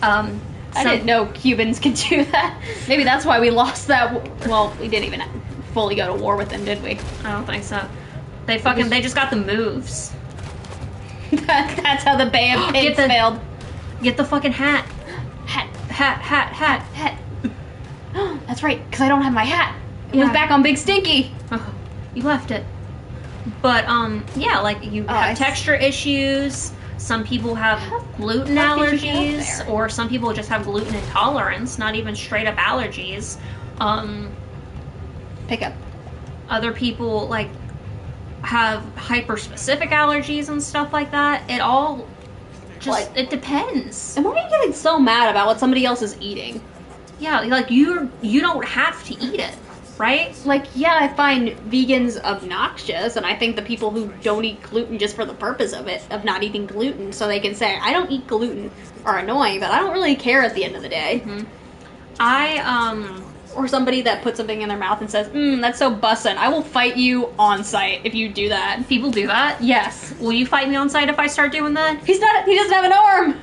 A: I didn't know Cubans could do that. Maybe that's why we lost that... Well, we didn't even fully go to war with them, did we?
B: I don't think so. They just got the moves.
A: That's how the Bay of Pigs failed.
B: Get the fucking hat.
A: Hat. That's right, because I don't have my hat. It was back on Big Stinky.
B: Oh, you left it. But, yeah, like, you have texture issues. Some people have gluten allergies. Or some people just have gluten intolerance, not even straight up allergies.
A: Pick up.
B: Other people, like, have hyper-specific allergies and stuff like that. It all just, it depends.
A: And why are you getting so mad about what somebody else is eating?
B: Yeah, like, you don't have to eat it, right?
A: Like, yeah, I find vegans obnoxious, and I think the people who don't eat gluten just for the purpose of it, of not eating gluten, so they can say, I don't eat gluten, are annoying, but I don't really care at the end of the day.
B: Mm-hmm.
A: Or somebody that puts something in their mouth and says, that's so bussin'. I will fight you on site if you do that.
B: People do that?
A: Yes.
B: Will you fight me on site if I start doing that?
A: He doesn't have an arm!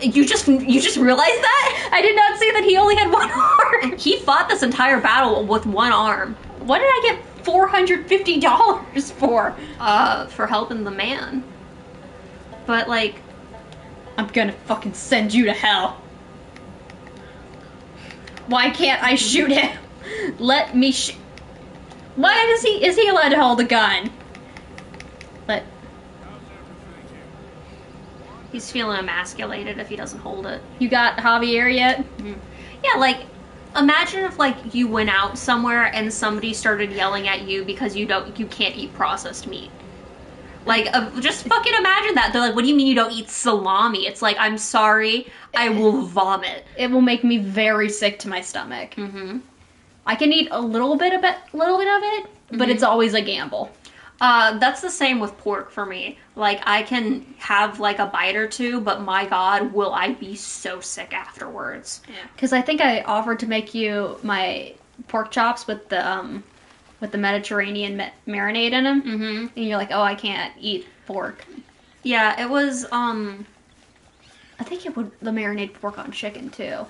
B: You just realized that?
A: I did not see that he only had one arm!
B: He fought this entire battle with one arm.
A: What did I get $450 for?
B: For helping the man. But, like...
A: I'm gonna fucking send you to hell. Why can't I shoot him? Let me Why is he allowed to hold a gun?
B: He's feeling emasculated if he doesn't hold it.
A: You got Javier yet?
B: Mm-hmm. Yeah, like, imagine if, like, you went out somewhere and somebody started yelling at you because you can't eat processed meat. Like, just fucking imagine that. They're like, what do you mean you don't eat salami? It's like, I'm sorry, I will vomit.
A: It will make me very sick to my stomach.
B: Mm-hmm.
A: I can eat a little bit of it, but it's always a gamble.
B: That's the same with pork for me. Like, I can have, like, a bite or two, but my God, will I be so sick afterwards.
A: Yeah. Because I think I offered to make you my pork chops with the Mediterranean marinade in them.
B: Mm-hmm.
A: And you're like, oh, I can't eat pork.
B: Yeah, it was,
A: I think it would the marinade pork on chicken, too.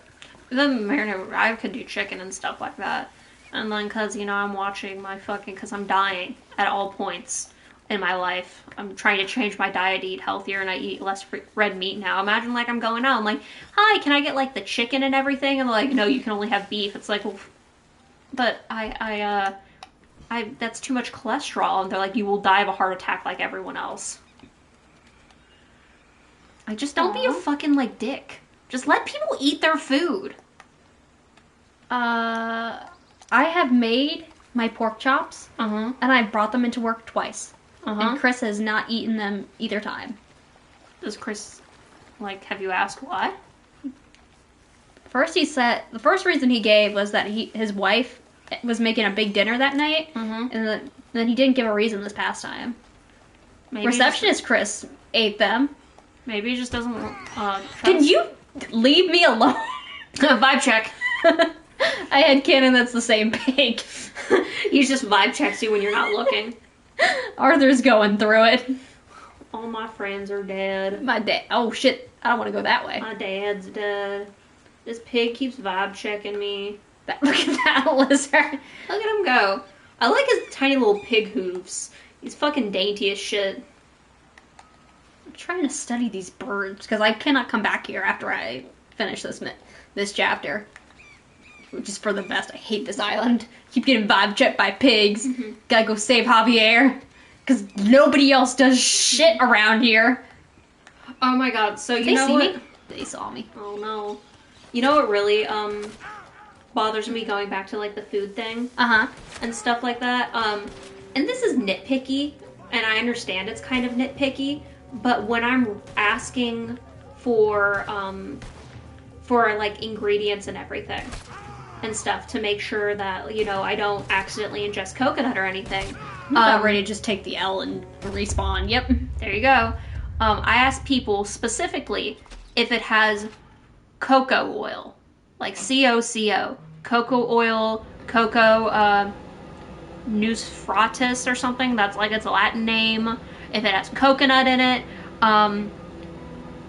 B: the marinade, I could do chicken and stuff like that. And then, because, you know, I'm watching my fucking, because I'm dying at all points in my life. I'm trying to change my diet to eat healthier, and I eat less red meat now. Imagine, like, I'm going out, I'm like, hi, can I get, like, the chicken and everything? And they're like, no, you can only have beef. It's like, well, but I that's too much cholesterol. And they're like, you will die of a heart attack like everyone else. Like, just don't be a fucking, like, dick. Just let people eat their food.
A: I have made my pork chops, and I've brought them into work twice. And Chris has not eaten them either time.
B: Does Chris, like, have you asked why?
A: First he said, the first reason he gave was that his wife was making a big dinner that night, and then he didn't give a reason this past time.
B: Maybe
A: Receptionist Chris ate them.
B: Maybe he just doesn't
A: Can you leave me alone?
B: Vibe check.
A: I had canon that's the same pig.
B: He just vibe checks you when you're not looking.
A: Arthur's going through it.
B: All my friends are dead.
A: My dad. Oh shit! I don't want to go that way.
B: My dad's dead. This pig keeps vibe checking me.
A: Look at that lizard.
B: Look at him go. I like his tiny little pig hooves. He's fucking dainty as shit.
A: I'm trying to study these birds because I cannot come back here after I finish this chapter. Which is for the best. I hate this island. Keep getting vibe checked by pigs. Gotta go save Javier. Because nobody else does shit around here.
B: Oh my god, so you
A: They
B: know
A: see
B: what?
A: me? They saw me.
B: Oh no. You know what really bothers me going back to like the food thing
A: Uh-huh.
B: and stuff like that? And this is nitpicky, and I understand it's kind of nitpicky, but when I'm asking for like ingredients and everything and stuff to make sure that, you know, I don't accidentally ingest coconut or anything.
A: I'm about ready to just take the L and respawn. Yep.
B: There you go. I asked people specifically if it has cocoa oil, like COCO, cocoa oil, cocoa noosfratis or something. That's like its Latin name. If it has coconut in it,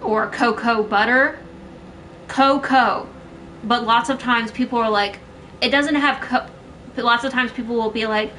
B: or cocoa butter, cocoa. But lots of times people are like, it doesn't have. Lots of times people will be like,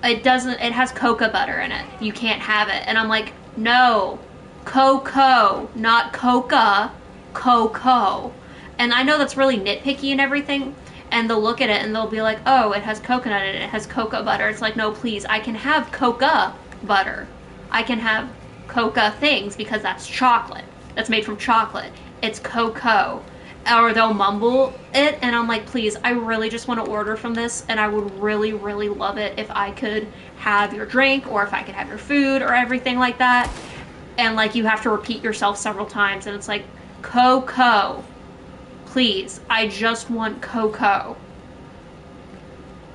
B: it doesn't. It has cocoa butter in it. You can't have it. And I'm like, no. Cocoa, not coca, cocoa. And I know that's really nitpicky and everything, and they'll look at it and they'll be like, oh, it has coconut in it, it has cocoa butter. It's like, no, please, I can have coca butter. I can have coca things because that's chocolate. That's made from chocolate. It's cocoa. Or they'll mumble it, and I'm like, please, I really just want to order from this, and I would really, really love it if I could have your drink, or if I could have your food, or everything like that. And like you have to repeat yourself several times, and it's like, cocoa, please, I just want cocoa.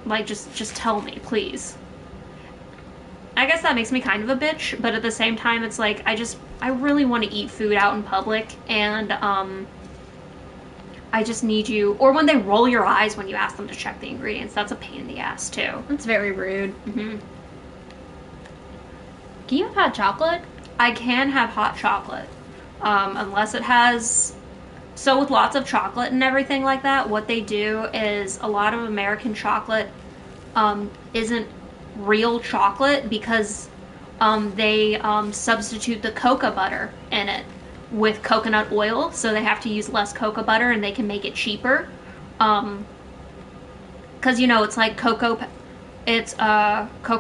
B: Like, just tell me, please. I guess that makes me kind of a bitch, but at the same time, it's like, I really want to eat food out in public, and I just need you. Or when they roll your eyes when you ask them to check the ingredients, that's a pain in the ass too.
A: That's very rude. Can you have hot chocolate?
B: I can have hot chocolate, unless it has. So with lots of chocolate and everything like that, what they do is a lot of American chocolate isn't real chocolate because they substitute the cocoa butter in it with coconut oil, so they have to use less cocoa butter and they can make it cheaper. Because, you know, it's like cocoa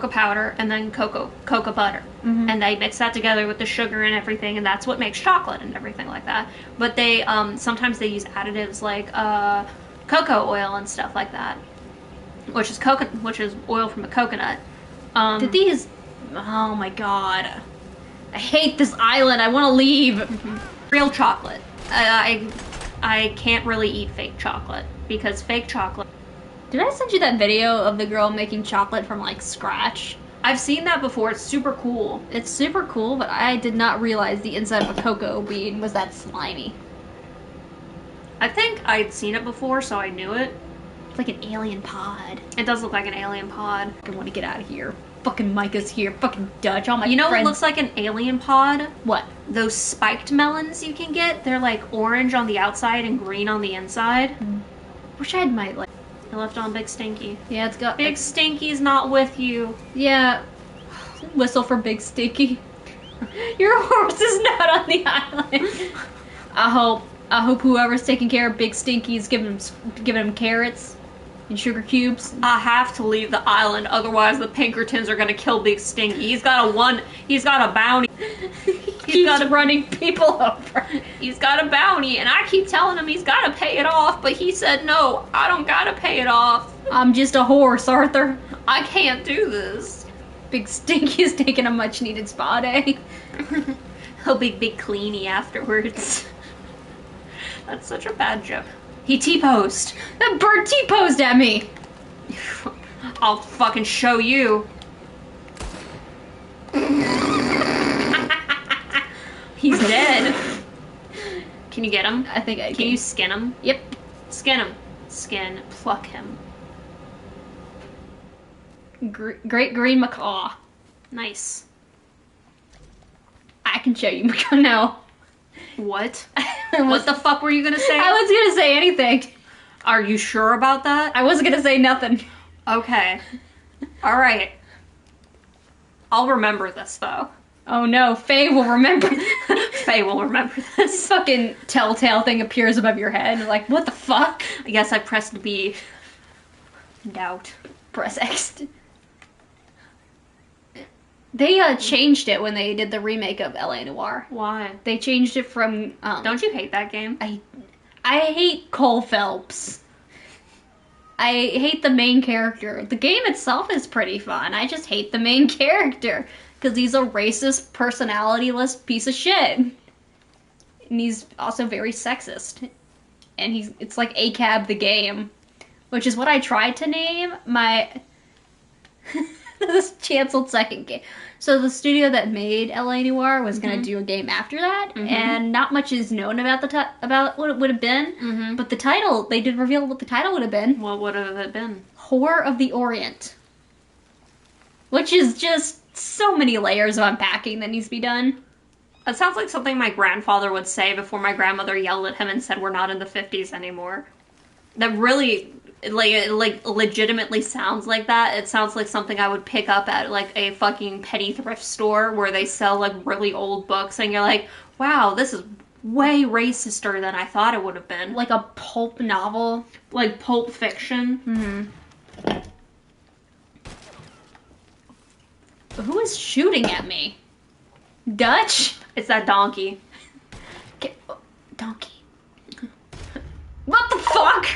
B: powder and then cocoa butter. And they mix that together with the sugar and everything, and that's what makes chocolate and everything like that. But they sometimes they use additives like cocoa oil and stuff like that, which is oil from a coconut.
A: Did these? Oh my god! I hate this island. I want to leave.
B: Real chocolate. I can't really eat fake chocolate because fake chocolate.
A: Did I send you that video of the girl making chocolate from like scratch?
B: I've seen that before. It's super cool.
A: It's super cool, but I did not realize the inside of a cocoa bean was that slimy.
B: I think I'd seen it before, so I knew it.
A: It's like an alien pod.
B: It does look like an alien pod.
A: I want to get out of here. Fucking Micah's here. Fucking Dutch. All my
B: You know
A: friends.
B: what looks like an alien pod?
A: What?
B: Those spiked melons you can get. They're like orange on the outside and green on the inside.
A: Wish I had my like.
B: I left on Big Stinky.
A: Yeah, it's got
B: Big Stinky's not with you.
A: Yeah. Whistle for Big Stinky. Your horse is not on the island. I hope whoever's taking care of Big Stinky is giving him carrots and sugar cubes.
B: I have to leave the island, otherwise the Pinkertons are gonna kill Big Stinky. He's got a bounty.
A: He's got running people over.
B: He's got a bounty, and I keep telling him he's gotta pay it off, but he said, no, I don't gotta pay it off.
A: I'm just a horse, Arthur.
B: I can't do this.
A: Big Stinky is taking a much needed spa day.
B: He'll be big cleany afterwards. That's such a bad joke. He T-posed.
A: That bird T-posed at me.
B: I'll fucking show you. He's dead. Can you get him?
A: I think I can.
B: Can you skin him?
A: Yep.
B: Skin him. Skin. Pluck him.
A: Great green macaw.
B: Nice.
A: I can show you macaw now.
B: What? What the fuck were you gonna say?
A: I was gonna say anything.
B: Are you sure about that?
A: I wasn't gonna say nothing.
B: Okay. Alright. I'll remember this, though.
A: Oh no, Faye will remember.
B: Faye will remember
A: This
B: this.
A: fucking telltale thing appears above your head. And like, what the fuck?
B: I guess I pressed B. Doubt.
A: Press X. They changed it when they did the remake of L.A. Noire.
B: Why?
A: They changed it from.
B: Don't you hate that game?
A: I hate Cole Phelps. I hate the main character. The game itself is pretty fun. I just hate the main character because he's a racist, personality-less piece of shit, and he's also very sexist. And it's like ACAB the game, which is what I tried to name my this canceled second game. So the studio that made L.A. Noire was gonna do a game after that, and not much is known about about what it would have been. But the title, they did reveal what the title would have been.
B: What would have it been?
A: Whore of the Orient. Which is just so many layers of unpacking that needs to be done.
B: That sounds like something my grandfather would say before my grandmother yelled at him and said we're not in the 50s anymore. That really, like legitimately sounds like that. It sounds like something I would pick up at, like, a fucking petty thrift store where they sell, like, really old books, and you're like, wow, this is way racister than I thought it would have been.
A: Like a pulp novel.
B: Like Pulp Fiction.
A: Who is shooting at me? Dutch?
B: It's that donkey.
A: Donkey. What the fuck?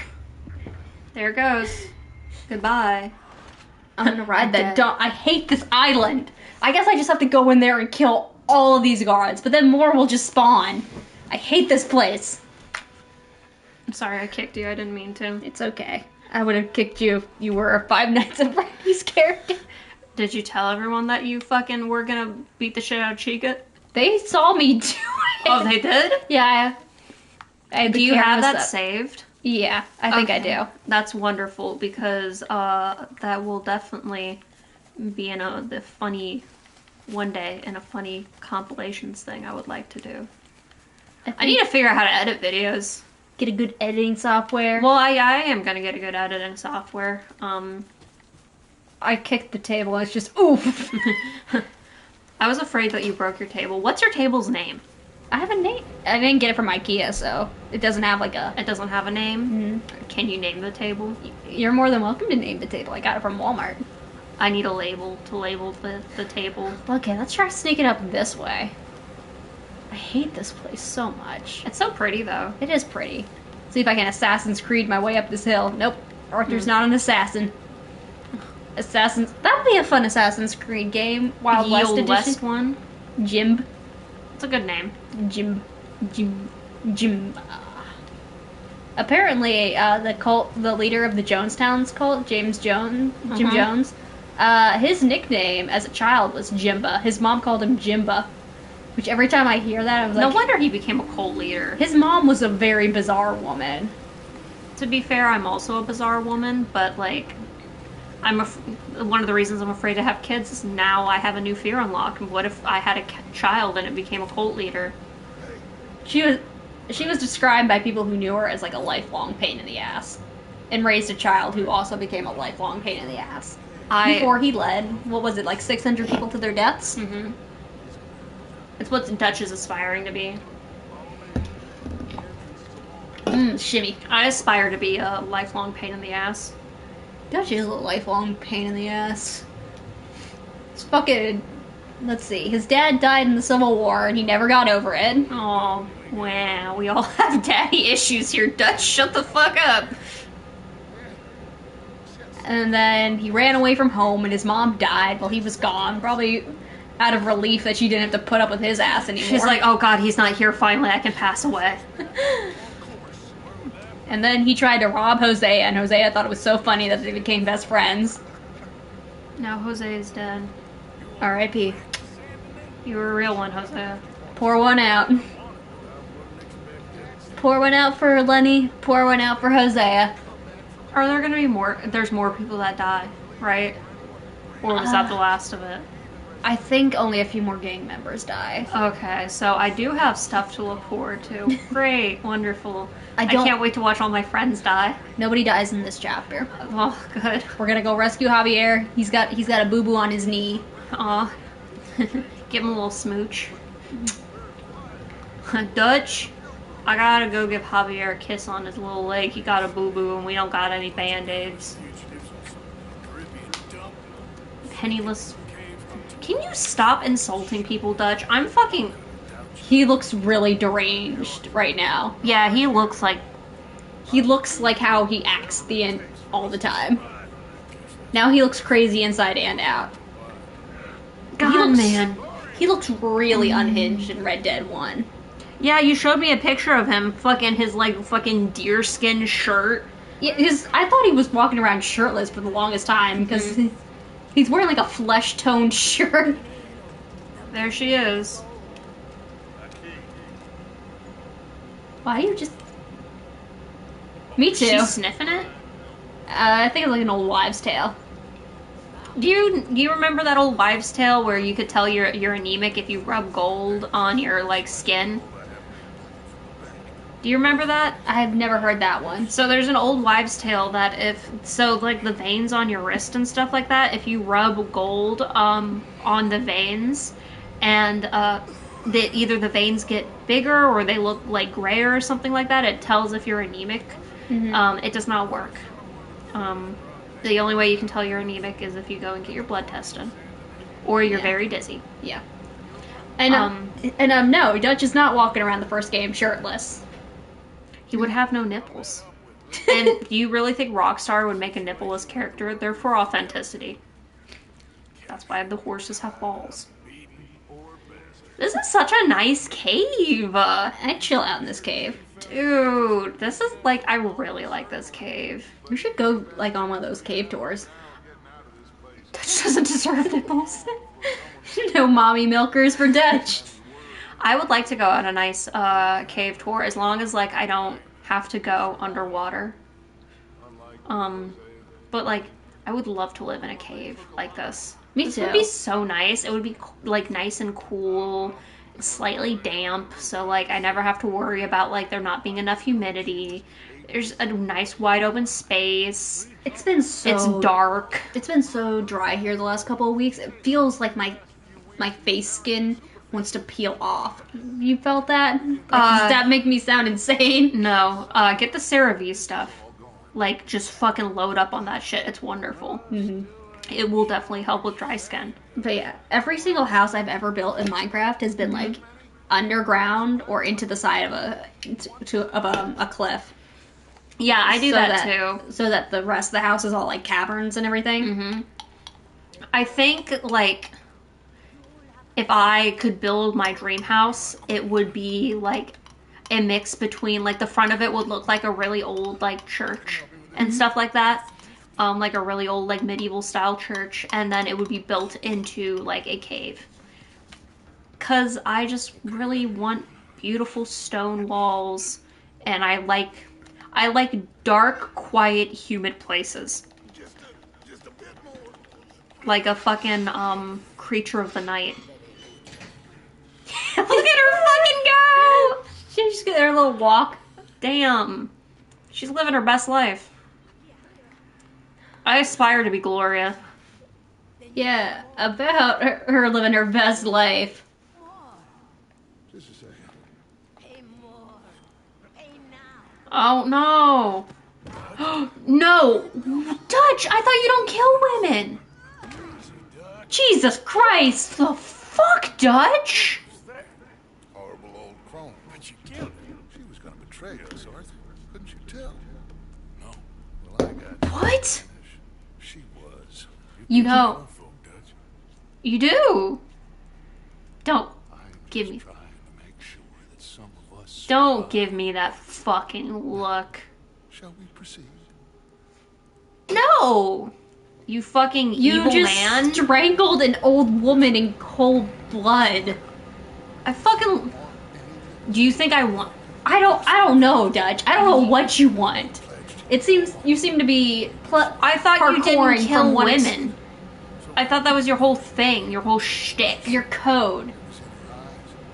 B: There it goes. Goodbye.
A: I'm gonna ride that I hate this island. I guess I just have to go in there and kill all of these guards, but then more will just spawn. I hate this place.
B: I'm sorry I kicked you. I didn't mean to.
A: It's okay. I would have kicked you if you were a Five Nights at Freddy's character.
B: Did you tell everyone that you fucking were gonna beat the shit out of Chica?
A: They saw me do it.
B: Oh, they did?
A: Yeah.
B: Do you have that saved?
A: Yeah, I think I do.
B: That's wonderful because that will definitely be in the funny one day in a funny compilations thing I would like to do. I need to figure out how to edit videos.
A: Get a good editing software.
B: Well, I am gonna get a good editing software.
A: I kicked the table and it's just oof.
B: I was afraid that you broke your table. What's your table's name?
A: I have a name. I didn't get it from IKEA, so it doesn't have like a...
B: It doesn't have a name? Can you name the table?
A: You're more than welcome to name the table. I got it from Walmart.
B: I need a label to label the table.
A: Okay, let's try sneaking up this way. I hate this place so much.
B: It's so pretty, though.
A: It is pretty. See if I can Assassin's Creed my way up this hill. Nope. Arthur's not an assassin. That would be a fun Assassin's Creed game. Wild West edition.
B: West one?
A: Jimb.
B: It's a good name.
A: Jim. Apparently, the leader of the Jonestown's cult, Jim Jones, his nickname as a child was Jimba. His mom called him Jimba, which every time I hear that, I was like...
B: No wonder he became a cult leader.
A: His mom was a very bizarre woman.
B: To be fair, I'm also a bizarre woman, but, like, one of the reasons I'm afraid to have kids is now I have a new fear unlocked. What if I had a child and it became a cult leader?
A: She was described by people who knew her as like a lifelong pain in the ass, and raised a child who also became a lifelong pain in the ass. Before he led, what was it, like 600 people to their deaths?
B: Mm-hmm. It's what Dutch is aspiring to be.
A: Shimmy.
B: I aspire to be a lifelong pain in the ass.
A: Dutch is a lifelong pain in the ass. It's fucking... Let's see. His dad died in the Civil War, and he never got over it.
B: Oh, wow. We all have daddy issues here, Dutch. Shut the fuck up.
A: And then he ran away from home, and his mom died while he was gone. Probably out of relief that she didn't have to put up with his ass anymore.
B: She's like, oh god, he's not here. Finally, I can pass away.
A: And then he tried to rob Hosea, and Hosea thought it was so funny that they became best friends.
B: Now Hosea is dead.
A: R.I.P.
B: You were a real one, Hosea.
A: Pour one out. Pour one out for Lenny. Pour one out for Hosea.
B: Are there gonna be more? There's more people that die, right? Or was that the last of it?
A: I think only a few more gang members die.
B: Okay, so I do have stuff to look forward to. Great, wonderful. I
A: don't-
B: can't wait to watch all my friends die.
A: Nobody dies in this chapter.
B: Oh, good.
A: We're gonna go rescue Javier. He's got a boo-boo on his knee.
B: Aw. Give him a little smooch. Dutch, I gotta go give Javier a kiss on his little leg. He got a boo-boo and we don't got any band-aids. Penniless. Can you stop insulting people, Dutch? I'm fucking...
A: He looks really deranged right now.
B: Yeah, he looks like...
A: He looks like how he acts all the time. Now he looks crazy inside and out.
B: God, man.
A: He looks really unhinged in Red Dead 1.
B: Yeah, you showed me a picture of him, fucking his, like, fucking deerskin shirt.
A: Yeah, I thought he was walking around shirtless for the longest time, because he's wearing, like, a flesh-toned shirt.
B: There she is.
A: Why do you just... Me too.
B: She's sniffing it?
A: I think it's like an old wives' tale.
B: Do you remember that old wives' tale where you could tell you're anemic if you rub gold on your, like, skin? Do you remember that?
A: I've never heard that one.
B: So there's an old wives' tale that like the veins on your wrist and stuff like that, if you rub gold on the veins and either the veins get bigger or they look like grayer or something like that, it tells if you're anemic.
A: Mm-hmm.
B: It does not work. The only way you can tell you're anemic is if you go and get your blood tested. Or you're very dizzy.
A: Yeah. And no, Dutch is not walking around the first game shirtless.
B: He would have no nipples. And do you really think Rockstar would make a nippleless character? They're for authenticity. That's why the horses have balls. This is such a nice cave.
A: I chill out in this cave.
B: Dude, this is like, I really like this cave.
A: We should go like on one of those cave tours. Dutch doesn't deserve nipples. No mommy milkers for Dutch.
B: I would like to go on a nice cave tour as long as like I don't have to go underwater. But like I would love to live in a cave like this.
A: Me
B: This
A: too.
B: would be so nice. It would be like nice and cool, slightly damp, so like I never have to worry about like there not being enough humidity. There's a nice wide open space.
A: It's been so...
B: It's dark.
A: It's been so dry here the last couple of weeks. It feels like my face skin wants to peel off. You felt that? Like, does that make me sound insane?
B: No. Get the CeraVe stuff. Like, just fucking load up on that shit. It's wonderful.
A: Mm-hmm.
B: It will definitely help with dry skin.
A: But yeah, every single house I've ever built in Minecraft has been like underground or into the side of a cliff.
B: Yeah, I do that too.
A: So that the rest of the house is all like caverns and everything.
B: Mm-hmm. I think, like, if I could build my dream house, it would be, like, a mix between, like, the front of it would look like a really old, like, church and stuff like that. Like a really old, like, medieval-style church. And then it would be built into, like, a cave. 'Cause I just really want beautiful stone walls. And I like dark, quiet, humid places. Like a fucking, creature of the night. Look at her fucking go!
A: She just get her little walk.
B: Damn. She's living her best life. I aspire to be Gloria.
A: Yeah, about her living her best life.
C: Just a second.
B: Oh, no. No! Dutch, I thought you don't kill women! Jesus Christ! The fuck, Dutch?
C: Horrible old crone. But you killed her. She was gonna betray us, Arthur. Couldn't you tell? No. Well, I got
B: What?
C: She was.
B: You know.
C: Our folk, Dutch.
B: You do. Don't
C: I'm
B: give
C: just
B: me.
C: trying to make sure that some of us
B: Don't
C: survive.
B: give me that fucking look.
C: Shall we proceed?
B: No! You fucking
A: You
B: evil
A: just
B: man.
A: strangled an old woman in cold blood.
B: I fucking. Do you think I want.
A: I don't know, Dutch. I don't know what you want. It seems you seem to be
B: I thought you didn't
A: parkouring
B: kill
A: from one
B: women. I thought that was your whole thing, your whole shtick.
A: Your code.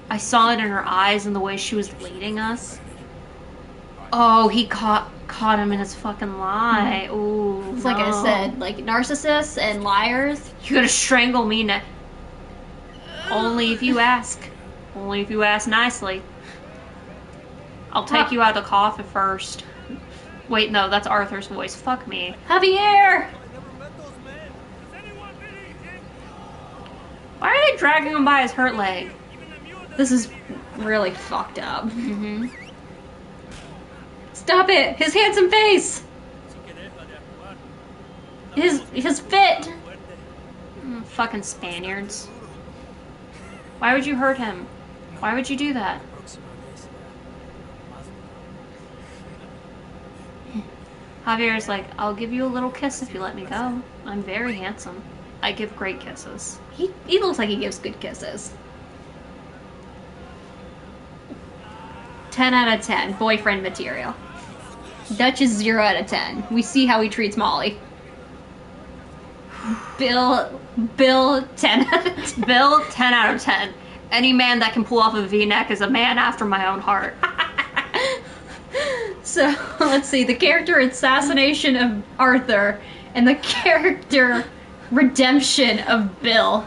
B: I saw it in her eyes and the way she was leading us. Oh, he caught him in his fucking lie. Ooh,
A: It's like I said, like narcissists and liars.
B: You're gonna strangle me now. Only if you ask. Only if you ask nicely. I'll take you out of the coffin first. Wait, no, that's Arthur's voice. Fuck me.
A: Javier!
B: Why are they dragging him by his hurt leg?
A: This is really fucked up.
B: Mm-hmm.
A: Stop it! His handsome face! His fit!
B: Fucking Spaniards. Why would you hurt him? Why would you do that? Javier's like, I'll give you a little kiss if you let me go. I'm very handsome. I give great kisses.
A: He looks like he gives good kisses. 10 out of 10. Boyfriend material. Dutch is 0 out of 10. We see how he treats Molly. Bill 10 out of 10.
B: Bill, 10 out of 10. Any man that can pull off a V-neck is a man after my own heart.
A: So, let's see. The character assassination of Arthur and the character redemption of Bill.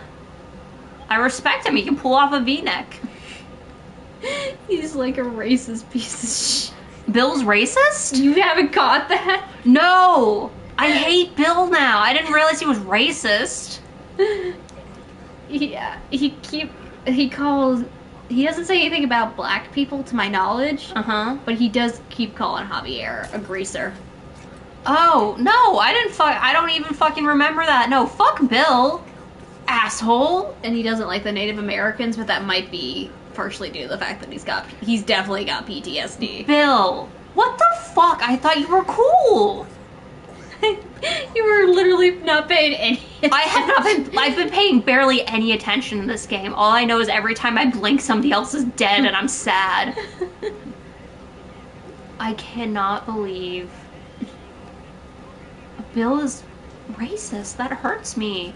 B: I respect him. He can pull off a V-neck.
A: He's like a racist piece of shit.
B: Bill's racist?
A: You haven't caught that?
B: No! I hate Bill now. I didn't realize he was racist.
A: Yeah, he doesn't say anything about black people to my knowledge.
B: Uh-huh.
A: But he does keep calling Javier a greaser.
B: Oh, no, I don't even fucking remember that. No, fuck Bill. Asshole.
A: And he doesn't like the Native Americans, but that might be partially due to the fact that he's definitely got PTSD.
B: Bill. What the fuck? I thought you were cool.
A: You were literally not paying any attention.
B: I've been paying barely any attention in this game. All I know is every time I blink, somebody else is dead and I'm sad. I cannot believe Bill is racist. That hurts me.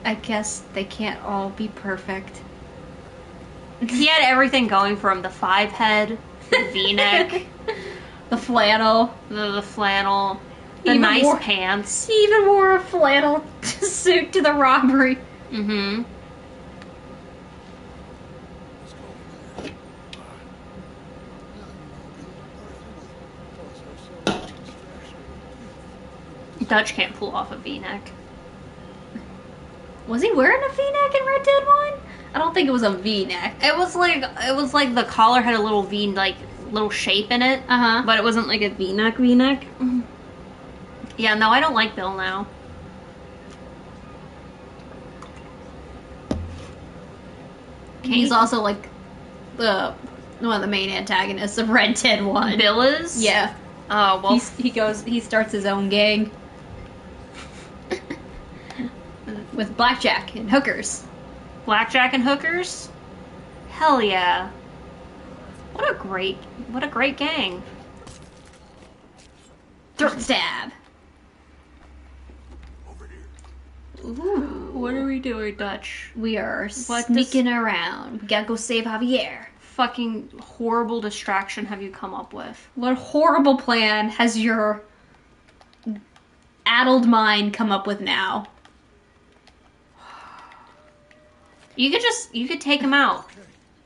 A: I guess they can't all be perfect.
B: He had everything going for him. The 5-head, the V-neck,
A: The flannel.
B: the flannel, the
A: Even
B: nice
A: more-
B: pants.
A: He even wore a flannel suit to the robbery.
B: Mm-hmm. Dutch can't pull off a V-neck.
A: Was he wearing a V-neck in Red Dead 1? I don't think it was a V-neck.
B: It was like the collar had a little V, like little shape in it.
A: Uh-huh.
B: But it wasn't like a V-neck. Yeah, no, I don't like Bill now.
A: He's also like one of the main antagonists of Red Dead 1.
B: Bill is?
A: Yeah.
B: Oh, well.
A: He starts his own gang. With blackjack and hookers.
B: Blackjack and hookers? Hell yeah. What a great gang.
A: Throat stab.
C: Over here.
A: Ooh.
B: What are we doing, Dutch?
A: We are
B: What
A: sneaking around. We gotta go save Javier.
B: Fucking horrible distraction have you come up with?
A: What horrible plan has your addled mind come up with now?
B: You could take him out.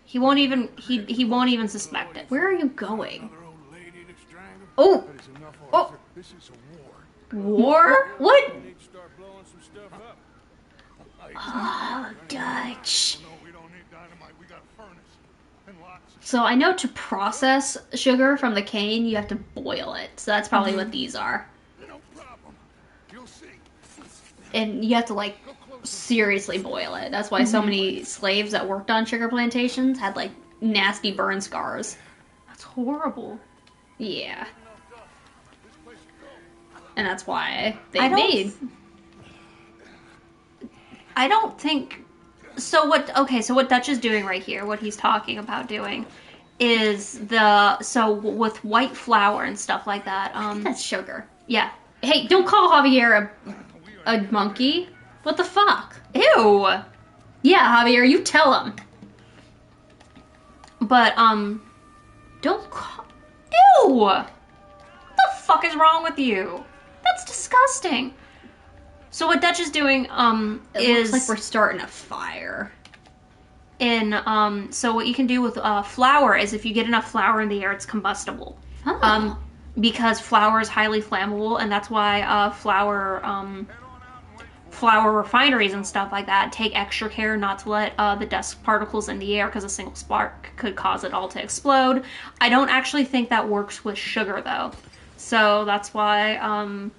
B: He won't even suspect it.
A: Where are you going?
C: Another old lady to strangle.
A: Oh!
C: That is enough,
A: Oh.
C: Arthur. This is a war.
A: War? What?
E: We need to start blowing some stuff up.
A: Oh, Dutch.
C: No, we don't need dynamite. We got a furnace. And lots of...
A: So I know to process sugar from the cane, you have to boil it. So that's probably what these are.
C: No problem. You'll see.
A: And you have to, like, seriously boil it. That's why so many slaves that worked on sugar plantations had, like, nasty burn scars.
B: That's horrible.
A: Yeah. And that's why they
B: I don't-
A: made.
B: I don't think so. What Dutch is doing right here, what he's talking about doing, is with white flour and stuff like that.
A: That's sugar.
B: Yeah,
A: Hey, don't call Javier a monkey. What the fuck?
B: Ew.
A: Yeah, Javier, you tell him.
B: But, don't call... Ew! What the fuck is wrong with you? That's disgusting. So what Dutch is doing,
A: Looks like we're starting a fire.
B: So what you can do with, flour is if you get enough flour in the air, it's combustible.
A: Oh.
B: Because flour is highly flammable, and that's why, flour refineries and stuff like that take extra care not to let the dust particles in the air because a single spark could cause it all to explode. I don't actually think that works with sugar though. So that's why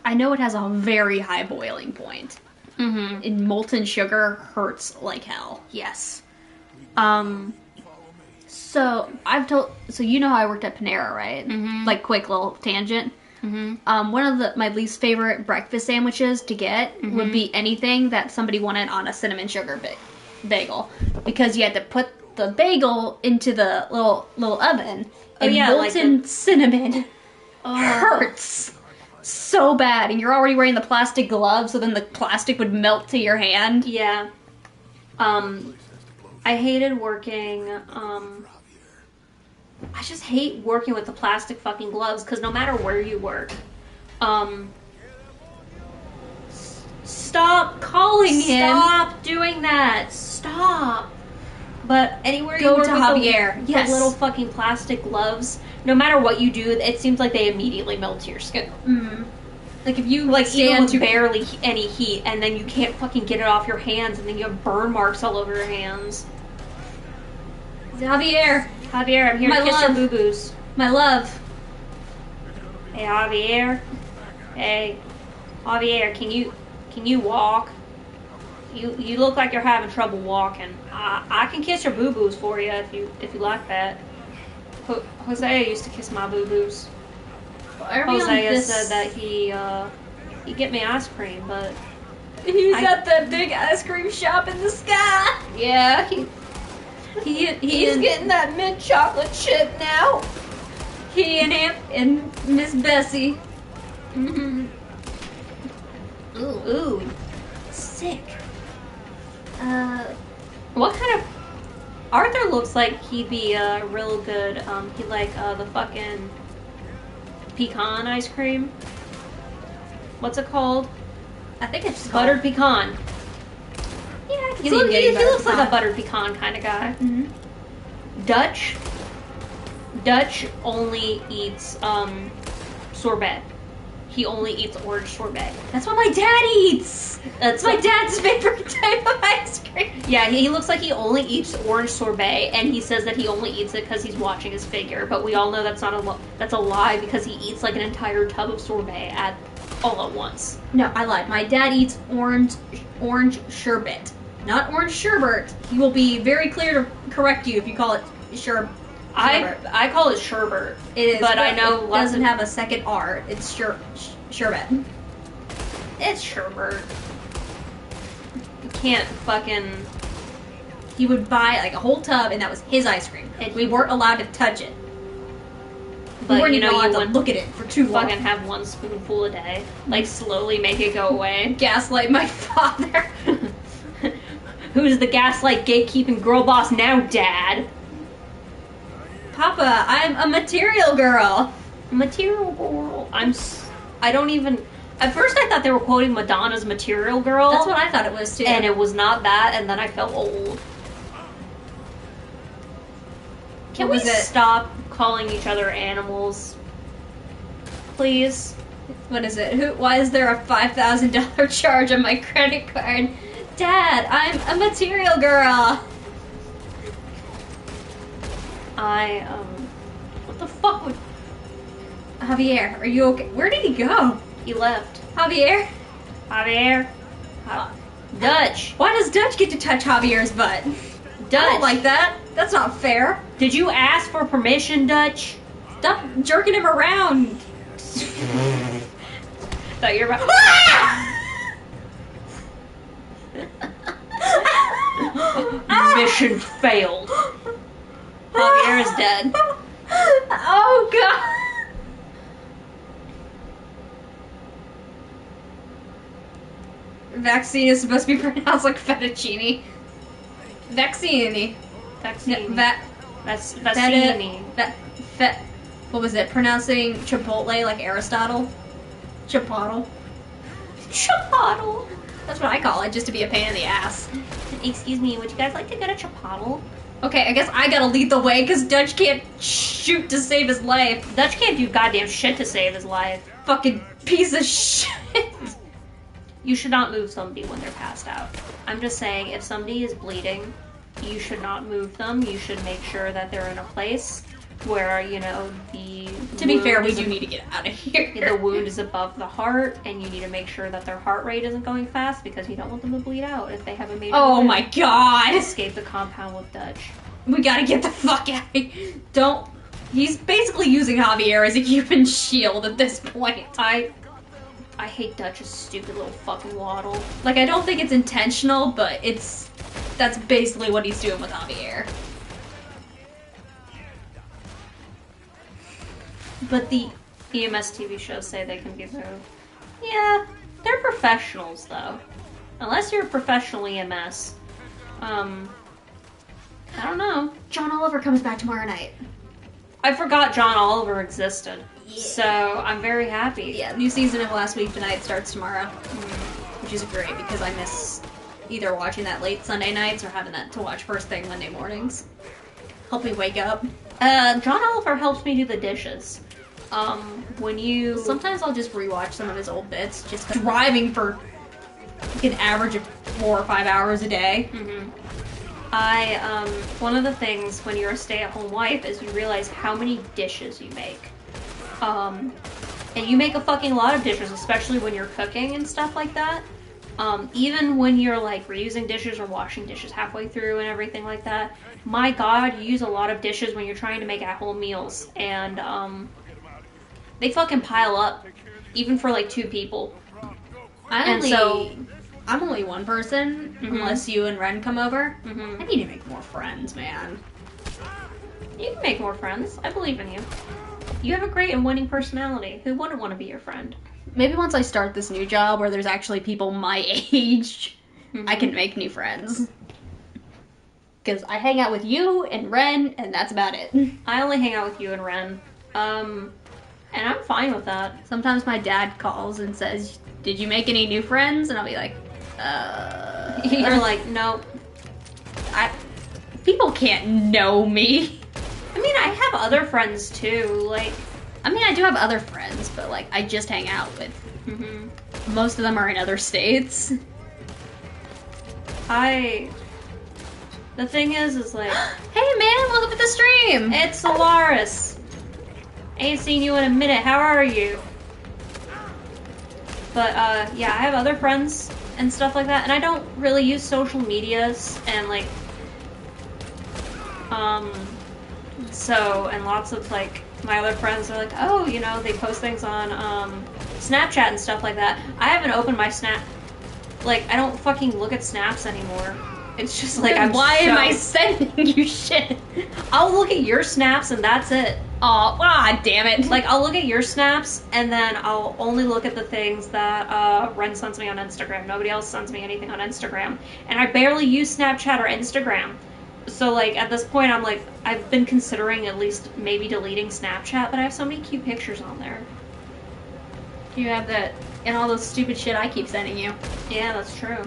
A: I know it has a very high boiling point.
B: mhm.
A: And molten sugar hurts like hell.
B: Yes.
A: So you know how I worked at Panera, right?
B: Mhm.
A: Like quick little tangent.
B: Mhm.
A: One of my least favorite breakfast sandwiches to get would be anything that somebody wanted on a cinnamon sugar bagel, because you had to put the bagel into the little oven. And
B: yeah, like
A: molten cinnamon hurts so bad, and you're already wearing the plastic gloves, so then the plastic would melt to your hand.
B: Yeah. I hated working, I just hate working with the plastic fucking gloves, because no matter where you work, stop calling him. Stop doing that. Stop. But anywhere you
A: Go
B: work
A: to
B: with
A: Javier.
B: the
A: Yes.
B: little fucking plastic gloves, no matter what you do, it seems like they immediately melt to your skin.
A: Mm. Like if you
B: Like even
A: stand
B: with barely any heat, and then you can't fucking get it off your hands, and then you have burn marks all over your hands.
A: Javier,
B: Javier, I'm here
A: My
B: to kiss your
A: love.
B: boo-boos.
A: my love.
B: Hey, Javier. Hey, Javier, can you walk? You look like you're having trouble walking. I can kiss your boo-boos for you if you like that. Hosea used to kiss my boo-boos. Hosea said that he'd get me ice cream, but
A: He's at that big ice cream shop in the sky.
B: yeah,
A: He's getting that mint chocolate chip now. He and him and Miss Bessie.
B: mm-hmm. Ooh,
A: Sick.
B: what kind of Arthur looks like he'd be real good. He like the fucking pecan ice cream. What's it called?
A: I think it's just
B: Buttered pecan.
A: Yeah, I can
B: He,
A: see him getting
B: he looks
A: buttered
B: like a buttered pecan kind of guy.
A: Mhm.
B: Dutch only eats sorbet. He only eats orange sorbet.
A: That's what my dad eats.
B: That's
A: It's my dad's favorite type of ice cream.
B: Yeah, he looks like he only eats orange sorbet, and he says that he only eats it because he's watching his figure. But we all know that's not that's a lie, because he eats like an entire tub of sorbet all at once.
A: No, I lied. My dad eats orange sherbet, not orange sherbet. He will be very clear to correct you if you call it sherbet.
B: I call it sherbet.
A: It is,
B: but I know
A: it
B: lots
A: doesn't
B: of
A: have a second R. It's sherbet.
B: it's sherbet. You can't fucking.
A: He would buy like a whole tub, and that was his ice cream.
B: And
A: we weren't allowed to touch it.
B: But
A: we weren't
B: you
A: even
B: know,
A: allowed
B: you
A: to
B: wouldn't
A: look at it for too long.
B: fucking have one spoonful a day. Like slowly make it go away.
A: Gaslight my father.
B: Who's the gaslight gatekeeping girl boss now, Dad?
A: Papa, I'm a material girl.
B: Material Girl. I don't even. At first, I thought they were quoting Madonna's Material Girl.
A: That's what I thought it was too.
B: And it was not that, and then I felt old. Can
A: What
B: we
A: was it?
B: stop calling each other animals? Please?
A: What is it? Why is there a $5,000 charge on my credit card? Dad, I'm a material girl.
B: What the fuck would.
A: Javier, are you okay? Where did he go?
B: He left.
A: Javier?
B: Javier? Dutch!
A: Why does Dutch get to touch Javier's butt? I
B: Dutch!
A: don't like that. That's not fair.
B: Did you ask for permission, Dutch?
A: Stop jerking him around.
B: Thought you were about. Mission failed. Javier is dead.
A: Oh god. Vaccine is supposed to be pronounced like fettuccine. Vaccine.
B: Vaccine. That's
A: Feta-
B: Vaccine.
A: What was it? Pronouncing Chipotle like Aristotle? Chipotle. Chipotle. That's what I call it, just to be a pain in the ass.
B: Excuse me, would you guys like to go to Chipotle?
A: Okay, I guess I gotta lead the way because Dutch can't shoot to save his life.
B: Dutch can't do goddamn shit to save his life.
A: Fucking piece of shit.
B: You should not move somebody when they're passed out. I'm just saying, if somebody is bleeding, you should not move them. You should make sure that they're in a place where, you know,
A: To be fair, we do need to get out of here.
B: the wound is above the heart, and you need to make sure that their heart rate isn't going fast because you don't want them to bleed out if they have a major
A: Oh
B: wound.
A: my god.
B: Escape the compound with Dutch.
A: We gotta get the fuck out of here. Don't. He's basically using Javier as a human shield at this point.
B: I hate Dutch's stupid little fucking waddle.
A: Like, I don't think it's intentional, but that's basically what he's doing with Javier.
B: But the EMS TV shows say they can be moved. Yeah, they're professionals though. Unless you're a professional EMS. I don't know.
A: John Oliver comes back tomorrow night.
B: I forgot John Oliver existed. So I'm very happy.
A: Yeah, new season of Last Week Tonight starts tomorrow. Which is great because I miss either watching that late Sunday nights or having that to watch first thing Monday mornings. Help me wake up.
B: John Oliver helps me do the dishes. When you...
A: Sometimes I'll just rewatch some of his old bits, just driving for an average of 4 or 5 hours a day.
B: One of the things when you're a stay-at-home wife is you realize how many dishes you make. And you make a fucking lot of dishes, especially when you're cooking and stuff like that. Even when you're like reusing dishes or washing dishes halfway through and everything like that. My god, you use a lot of dishes when you're trying to make at-home meals. And, they fucking pile up. Even for like 2 people.
A: I'm only one person, unless you and Ren come over. I need to make more friends, man.
B: You can make more friends. I believe in you. You have a great and winning personality. Who wouldn't want to be your friend?
A: Maybe once I start this new job where there's actually people my age, I can make new friends. Because I hang out with you and Ren, and that's about it.
B: I only hang out with you and Ren. And I'm fine with that.
A: Sometimes my dad calls and says, "Did you make any new friends?" And I'll be like,
B: You're like, nope.
A: People can't know me.
B: I mean, I have other friends too, like...
A: I mean, I do have other friends, but like, I just hang out with... Most of them are in other states.
B: The thing is like...
A: Hey man, welcome to the stream!
B: It's Solaris! Ain't seen you in a minute, how are you? But, yeah, I have other friends and stuff like that, and I don't really use social medias, and like... and lots of, like, my other friends are like, oh, you know, they post things on, Snapchat and stuff like that. I haven't opened my Snap... Like, I don't fucking look at snaps anymore. It's just like,
A: Why am I sending you shit?
B: I'll look at your snaps and that's it.
A: Aw, damn it.
B: Like, I'll look at your snaps, and then I'll only look at the things that, Ren sends me on Instagram. Nobody else sends me anything on Instagram. And I barely use Snapchat or Instagram. So, like, at this point, I'm like, I've been considering at least maybe deleting Snapchat, but I have so many cute pictures on there.
A: You have that, and all those stupid shit I keep sending you.
B: Yeah, that's true.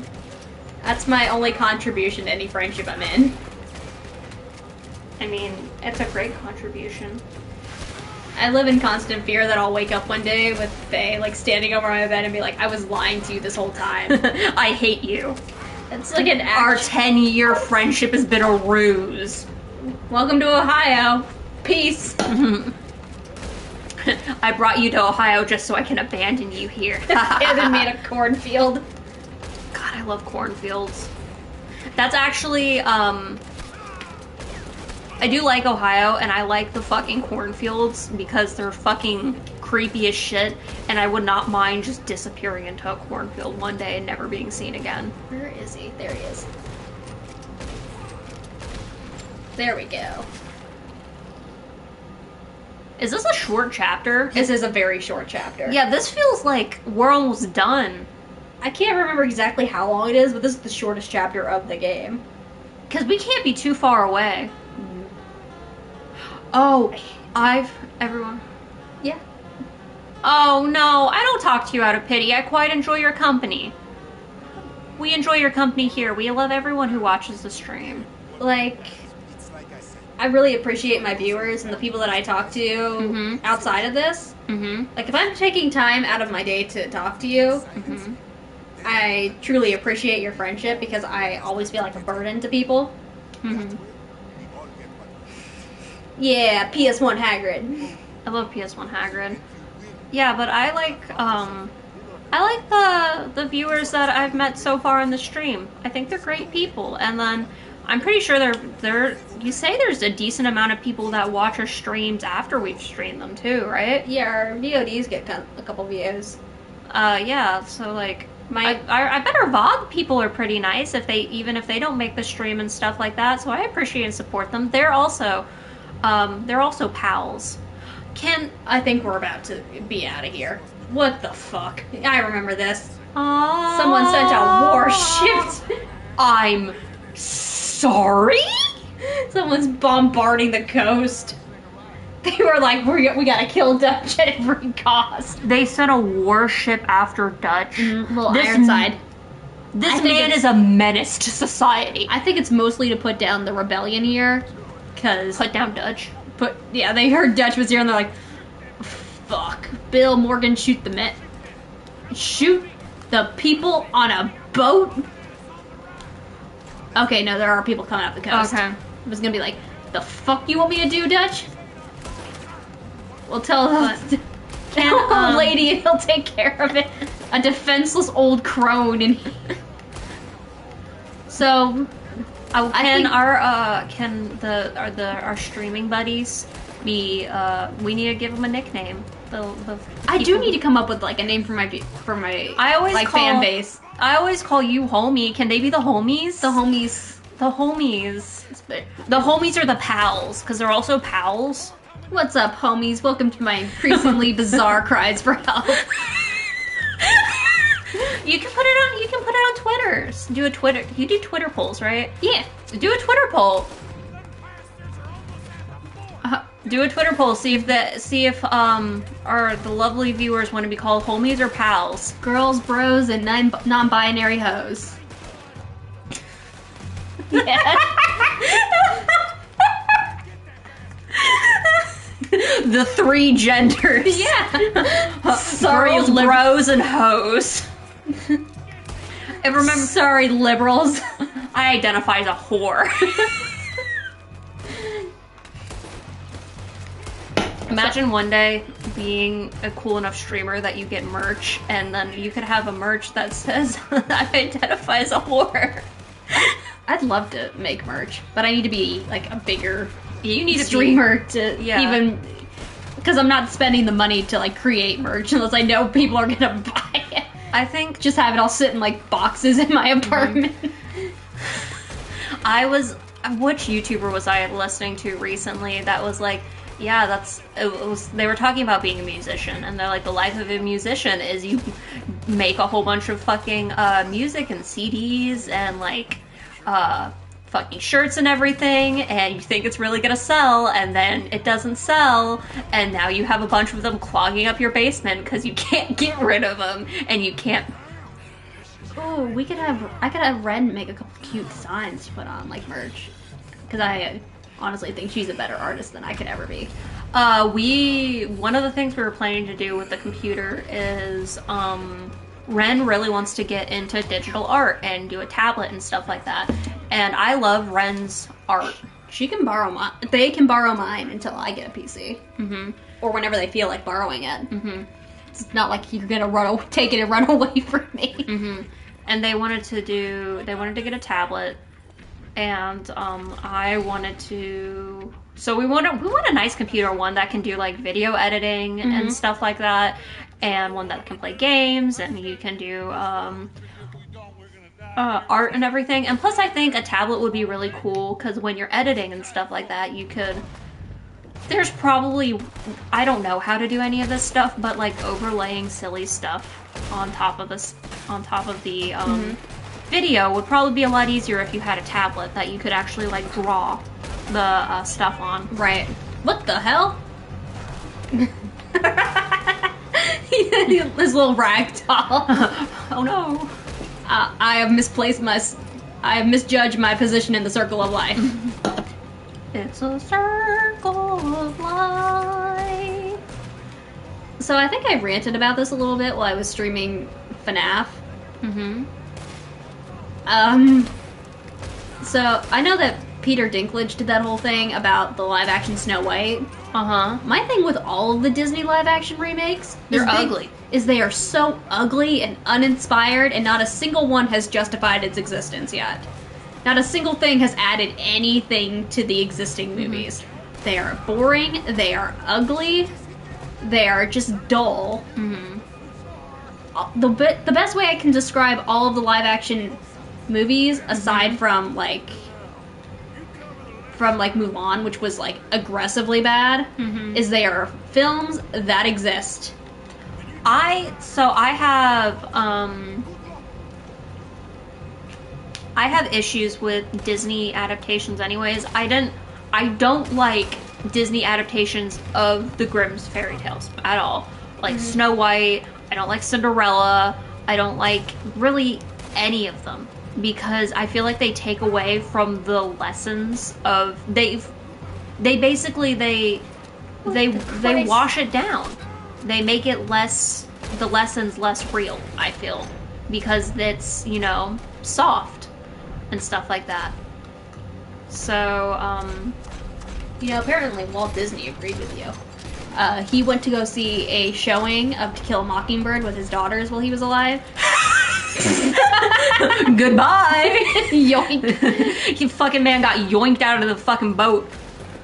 A: That's my only contribution to any friendship I'm in.
B: I mean, it's a great contribution.
A: I live in constant fear that I'll wake up one day with Faye, like, standing over my bed and be like, I was lying to you this whole time.
B: I hate you.
A: It's like an
B: Our 10-year friendship has been a ruse.
A: Welcome to Ohio. Peace.
B: I brought you to Ohio just so I can abandon you here.
A: Abandon me in a cornfield.
B: God, I love cornfields. That's actually, I do like Ohio, and I like the fucking cornfields because they're fucking creepy as shit, and I would not mind just disappearing into a cornfield one day and never being seen again.
A: Where is he? There he is. There we go.
B: Is this a short chapter?
A: This is a very short chapter.
B: Yeah, this feels like we're almost done.
F: I can't remember exactly how long it is, but this is the shortest chapter of the game.
B: Because we can't be too far away. Oh, everyone.
F: Yeah.
B: Oh no, I don't talk to you out of pity. I quite enjoy your company. We enjoy your company here. We love everyone who watches the stream.
F: Like, I really appreciate my viewers and the people that I talk to outside of this. Like, if I'm taking time out of my day to talk to you, I truly appreciate your friendship because I always feel like a burden to people. Yeah, PS1 Hagrid.
B: I love PS1 Hagrid. Yeah, but I like the viewers that I've met so far in the stream. I think they're great people, and then I'm pretty sure you say there's a decent amount of people that watch our streams after we've streamed them too, right?
F: Yeah, our VODs get a couple views.
B: Yeah, so like I bet our VOD people are pretty nice even if they don't make the stream and stuff like that. So I appreciate and support them. They're also pals.
F: I think we're about to be out of here. What the fuck? I remember this.
B: Aww.
F: Someone sent a warship.
B: I'm sorry?
F: Someone's bombarding the coast. They were like, we gotta kill Dutch at every cost.
B: They sent a warship after Dutch.
F: Little Ironside.
B: This man is a menace to society.
A: I think it's mostly to put down the rebellion here. Cause
B: put down Dutch.
A: Yeah, they heard Dutch was here and they're like, fuck. Bill Morgan, shoot the shoot the people on a boat. Okay, no, there are people coming up the coast.
B: Okay.
A: I was gonna be like, the fuck you want me to do, Dutch? We'll tell the old lady and he'll take care of it. A defenseless old crone and so our streaming buddies be we need to give them a nickname. I do need to come up with like a name for my fan base.
B: I always call you homie. Can they be the homies?
A: The homies.
B: The homies. The homies are the pals because they're also pals.
A: What's up, homies? Welcome to my increasingly bizarre cries for help.
B: You can put it on Twitters. Do a Twitter. You do Twitter polls, right?
A: Yeah.
B: Do a Twitter poll. Do a Twitter poll. See if the lovely viewers want to be called homies or pals.
A: Girls, bros, and non-binary hoes.
B: Yeah. The three genders.
A: Yeah.
B: Sorry, girls, bros, and hoes.
A: And remember, sorry, liberals.
B: I identify as a whore. Imagine one day being a cool enough streamer that you get merch, and then you could have a merch that says, I identify as a whore.
A: I'd love to make merch, but I need to be like a bigger
B: streamer
A: to even, because I'm not spending the money to like create merch unless I know people are gonna buy it.
B: I think
A: just have it all sit in like boxes in my apartment.
B: Which YouTuber was I listening to recently that was like, yeah, they were talking about being a musician, and they're like, the life of a musician is you make a whole bunch of fucking music and CDs and like fucking shirts and everything, and you think it's really gonna sell, and then it doesn't sell, and now you have a bunch of them clogging up your basement because you can't get rid of them, and you can't.
A: Oh, I could have Ren make a couple cute signs to put on like merch, because I honestly think she's a better artist than I could ever be.
B: One of the things we were planning to do with the computer is Ren really wants to get into digital art and do a tablet and stuff like that. And I love Ren's art.
A: They can borrow mine until I get a PC. Mm-hmm. Or whenever they feel like borrowing it. Mm-hmm. It's not like you're gonna take it and run away from me.
B: Mm-hmm. And they wanted to get a tablet. And I wanted to. So we want a nice computer, one that can do like video editing and stuff like that, and one that can play games, and you can do art and everything. And plus, I think a tablet would be really cool because when you're editing and stuff like that, you could there's probably, I don't know how to do any of this stuff, but like overlaying silly stuff on top of this, on top of the video would probably be a lot easier if you had a tablet that you could actually like draw the stuff on.
F: Right. What the hell? This little rag doll.
B: Oh no.
F: I have misjudged my position in the circle of life.
B: It's a circle of life.
F: So I think I ranted about this a little bit while I was streaming FNAF. So I know that Peter Dinklage did that whole thing about the live-action Snow White. My thing with all of the Disney live-action remakes,
B: They're ugly.
F: Is they are so ugly and uninspired, and not a single one has justified its existence yet. Not a single thing has added anything to the existing movies. They are boring, they are ugly, they are just dull. The best way I can describe all of the live-action movies, aside from like Mulan, which was like aggressively bad, is they are films that exist.
B: I have issues with Disney adaptations anyways. I don't like Disney adaptations of the Grimm's fairy tales at all. Like Snow White, I don't like Cinderella, I don't like really any of them, because I feel like they take away from the lessons of they wash it down. They make it the lessons less real, I feel, because it's, you know, soft and stuff like that. So,
F: You know, apparently Walt Disney agreed with you. He went to go see a showing of To Kill a Mockingbird with his daughters while he was alive.
B: goodbye!
F: Yoink.
B: You fucking man got yoinked out of the fucking boat.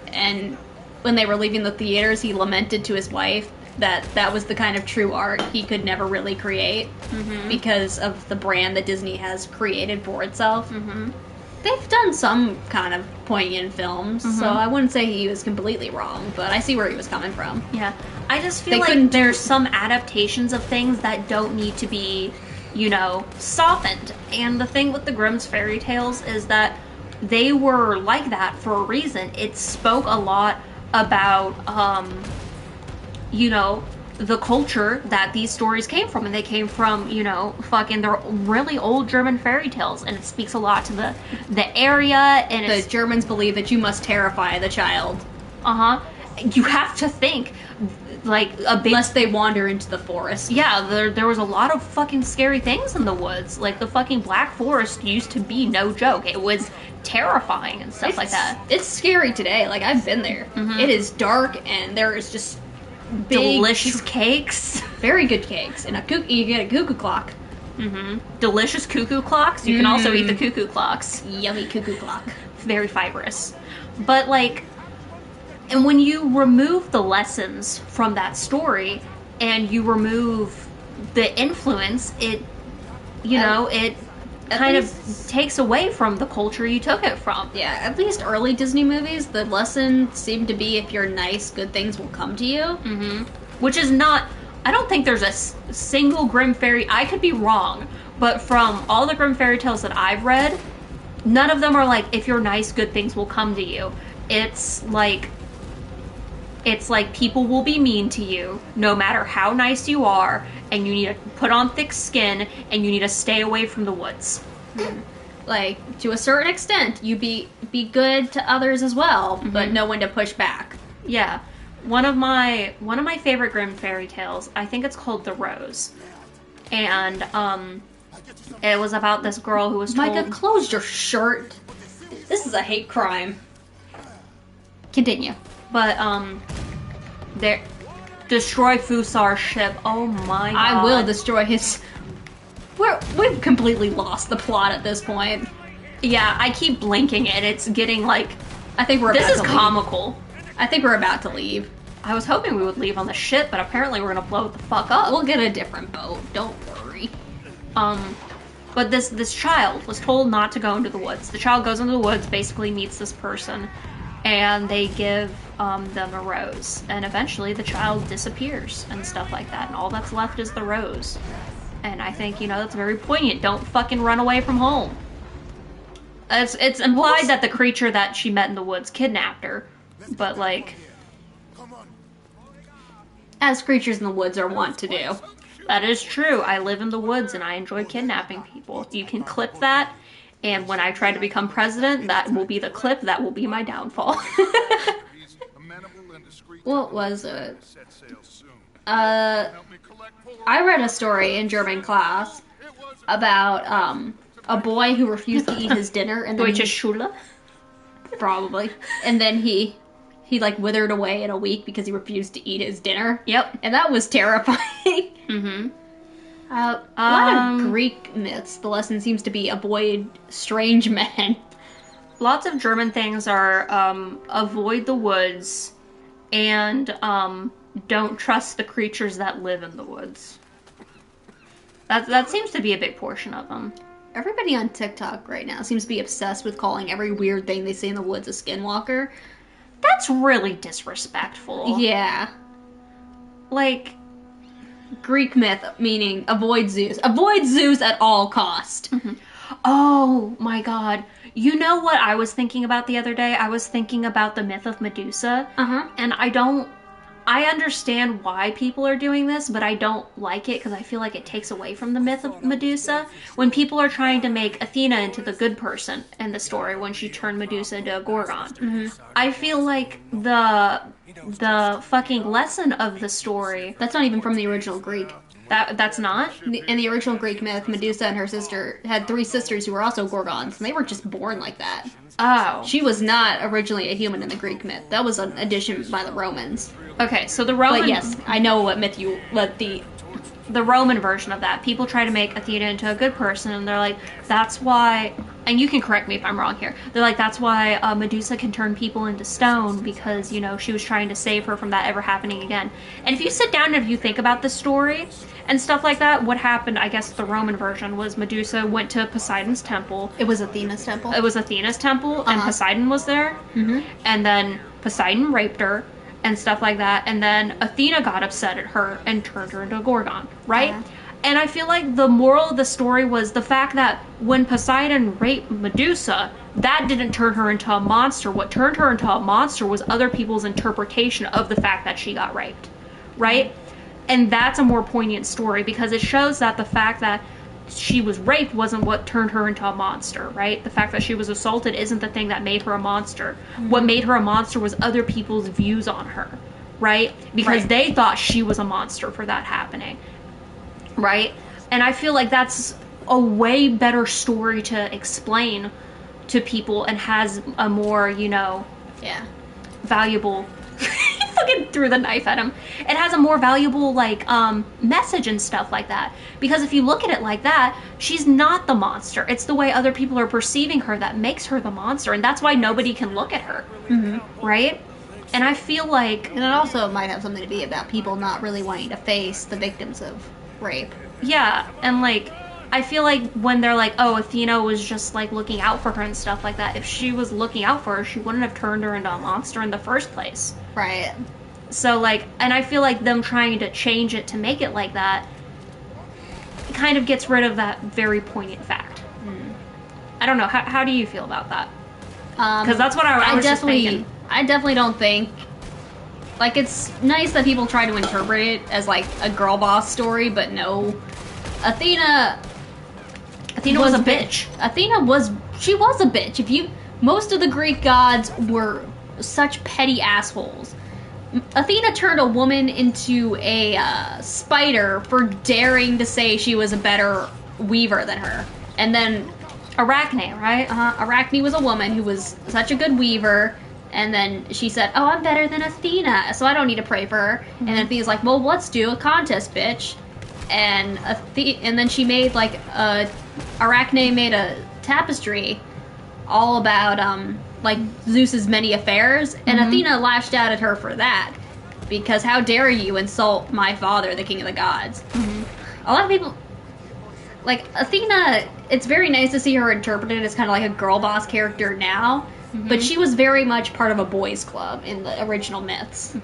F: And when they were leaving the theaters, he lamented to his wife that was the kind of true art he could never really create because of the brand that Disney has created for itself. They've done some kind of poignant films, so I wouldn't say he was completely wrong, but I see where he was coming from.
B: Yeah. I just feel like there's some adaptations of things that don't need to be, you know, softened. And the thing with the Grimm's fairy tales is that they were like that for a reason. It spoke a lot about, you know, the culture that these stories came from, and they came from, you know, fucking they're really old German fairy tales, and it speaks a lot to the area. And
F: the Germans believe that you must terrify the child.
B: You have to think, like, a big...
F: Lest they wander into the forest.
B: Yeah, there was a lot of fucking scary things in the woods. Like, the fucking Black Forest used to be no joke. It was terrifying and stuff like that.
F: It's scary today. Like, I've been there. It is dark, and there is just big,
B: delicious cakes.
F: Very good cakes. And you get a cuckoo clock.
B: Delicious cuckoo clocks. You can also eat the cuckoo clocks.
F: Yummy cuckoo clock.
B: Very fibrous. But, like... And when you remove the lessons from that story, and you remove the influence, it, you know, it kind of takes away from the culture you took it from.
F: Yeah, at least early Disney movies, the lesson seemed to be if you're nice, good things will come to you.
B: Which is not... I don't think there's a single Grimm fairy... I could be wrong, but from all the Grimm fairy tales that I've read, none of them are like, if you're nice, good things will come to you. It's like people will be mean to you no matter how nice you are, and you need to put on thick skin, and you need to stay away from the woods.
F: Like, to a certain extent, you be good to others as well, but know when to push back.
B: Yeah. One of my favorite Grimm fairy tales, I think it's called The Rose. And it was about this girl who was told...
F: Micah, close your shirt. This is a hate crime. Continue.
B: But, destroy Fusar's ship. Oh my god.
F: I will destroy his... We've completely lost the plot at this point.
B: Yeah, I keep blinking and it's getting like...
F: I think we're about to leave.
B: This is comical.
F: I think we're about to leave.
B: I was hoping we would leave on the ship, but apparently we're gonna blow it the fuck up.
F: We'll get a different boat. Don't worry.
B: But this child was told not to go into the woods. The child goes into the woods, basically meets this person, and they give them a rose, and eventually the child disappears and stuff like that, and all that's left is the rose. And I think, that's very poignant. Don't fucking run away from home. It's implied that the creature that she met in the woods kidnapped her, but like,
A: as creatures in the woods are wont to do.
B: that is true. I live in the woods and I enjoy kidnapping people. You can clip that, and when I try to become president, that will be the clip. That will be my downfall.
A: What was it? I read a story in German class about a boy who refused to eat his dinner, and then
B: Deutsche Schule?
A: probably, and then he like withered away in a week because he refused to eat his dinner.
B: Yep.
A: And that was terrifying.
B: Mm-hmm.
A: A lot of Greek myths, the lesson seems to be avoid strange men.
B: Lots of German things are avoid the woods and don't trust the creatures that live in the woods. That seems to be a big portion of them.
A: Everybody on TikTok right now seems to be obsessed with calling every weird thing they see in the woods a skinwalker.
B: That's really disrespectful.
A: Yeah.
B: Like,
A: Greek myth meaning avoid Zeus. Avoid Zeus at all cost.
B: Mm-hmm. Oh my god. You know what I was thinking about the other day? I was thinking about the myth of Medusa. And I understand why people are doing this, but I don't like it because I feel like it takes away from the myth of Medusa. When people are trying to make Athena into the good person in the story when she turned Medusa into a Gorgon, I feel like the fucking lesson of the story...
A: That's not even from the original Greek.
B: That's not?
A: In the original Greek myth, Medusa and her sister had 3 sisters who were also Gorgons, and they were just born like that.
B: Oh.
A: She was not originally a human in the Greek myth. That was an addition by the Romans.
B: Okay, so the Roman...
A: But yes, I know what
B: the Roman version of that, people try to make Athena into a good person, and they're like, that's why... And you can correct me if I'm wrong here. They're like, that's why Medusa can turn people into stone, because, she was trying to save her from that ever happening again. And if you sit down and if you think about the story and stuff like that, what happened, I guess the Roman version, was Medusa went to Poseidon's temple.
A: It was Athena's temple.
B: It was Athena's temple, and Poseidon was there.
A: Mm-hmm.
B: And then Poseidon raped her and stuff like that, and then Athena got upset at her and turned her into a Gorgon, right? And I feel like the moral of the story was the fact that when Poseidon raped Medusa, that didn't turn her into a monster. What turned her into a monster was other people's interpretation of the fact that she got raped, right? And that's a more poignant story because it shows that the fact that she was raped wasn't what turned her into a monster, right? The fact that she was assaulted isn't the thing that made her a monster. What made her a monster was other people's views on her, right? Because they thought she was a monster for that happening, right? And I feel like that's a way better story to explain to people and has a more, valuable... fucking threw the knife at him. It has a more valuable, message and stuff like that. Because if you look at it like that, she's not the monster. It's the way other people are perceiving her that makes her the monster. And that's why nobody can look at her. Mm-hmm. Right? And I feel like...
A: And it also might have something to be about people not really wanting to face the victims of rape.
B: Yeah, and, I feel like when they're like, oh, Athena was just, looking out for her and stuff like that, if she was looking out for her, she wouldn't have turned her into a monster in the first place.
A: Right.
B: So, and I feel like them trying to change it to make it like that kind of gets rid of that very poignant fact. I don't know. How do you feel about that? Because that's what I was just thinking.
A: I definitely don't think... it's nice that people try to interpret it as, a girl boss story, but no. Athena was a bitch. She was a bitch. Most of the Greek gods were such petty assholes. Athena turned a woman into a spider for daring to say she was a better weaver than her. And then
B: Arachne, right?
A: Arachne was a woman who was such a good weaver, and then she said, oh, I'm better than Athena, so I don't need to pray for her. Mm-hmm. And then Athena's like, well, let's do a contest, bitch. And then she made, Arachne made a tapestry all about, Zeus's many affairs, and Athena lashed out at her for that. Because how dare you insult my father, the king of the gods. A lot of people... Athena, it's very nice to see her interpreted as kind of like a girl boss character now, but she was very much part of a boys' club in the original myths.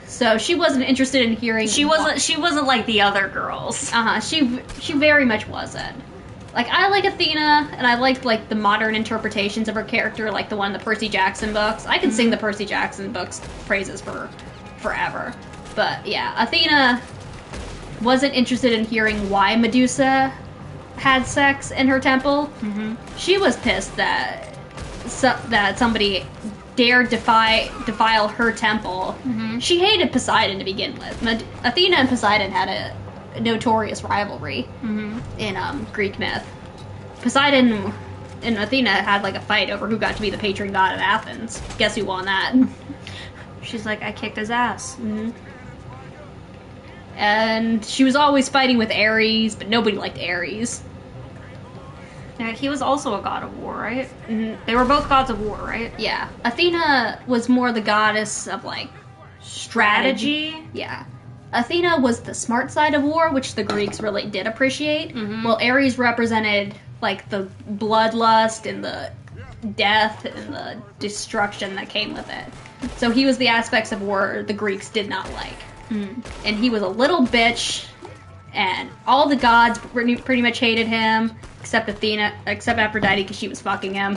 A: So she wasn't interested in hearing.
B: She wasn't like the other girls.
A: She very much wasn't. Like, I like Athena, and I liked, like, the modern interpretations of her character, like the one in the Percy Jackson books. I can sing the Percy Jackson books praises for forever. But, yeah, Athena wasn't interested in hearing why Medusa had sex in her temple. She was pissed that somebody dared defile her temple. She hated Poseidon to begin with. Athena and Poseidon had a notorious rivalry in Greek myth. Poseidon and Athena had like a fight over who got to be the patron god of Athens. Guess who won that?
B: She's like, I kicked his ass.
A: And she was always fighting with Ares, but nobody liked Ares.
B: Yeah, he was also a god of war, right? They were both gods of war, right?
A: Yeah. Athena was more the goddess of like strategy. Yeah. Athena was the smart side of war, which the Greeks really did appreciate, while Ares represented, like, the bloodlust and the death and the destruction that came with it. So he was the aspects of war the Greeks did not like. And he was a little bitch, and all the gods pretty much hated him, except Aphrodite, because she was fucking him.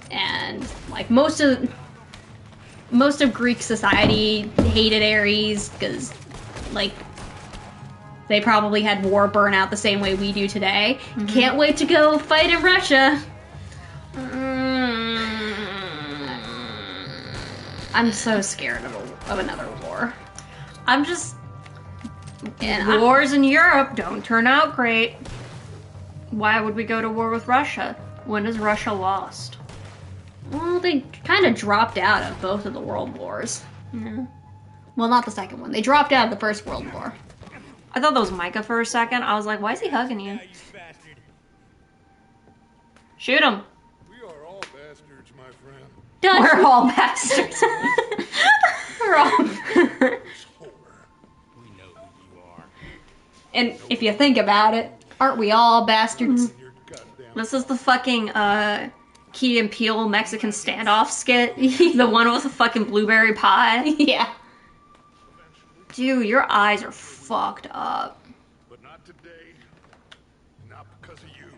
A: And, like, most of Greek society hated Ares because, like, they probably had war burnout the same way we do today. Can't wait to go fight in Russia. I'm so scared of another war.
B: Wars in Europe don't turn out great. Why would we go to war with Russia? When is Russia lost?
A: Well, they kind of dropped out of both of the world wars. Well, not the second one. They dropped out of the First World War.
B: I thought that was Micah for a second. I was like, why is he hugging you? Shoot him.
C: We are all bastards, my friend.
B: We're all bastards.
A: We're all...
C: We know who you are.
A: And if you think about it, aren't we all bastards?
C: You're goddamn.
B: This is the fucking, Key and Peele Mexican standoff skit. The one with the fucking blueberry pie.
A: Yeah.
B: Dude, your eyes are fucked up.
C: But not today. Not because of you.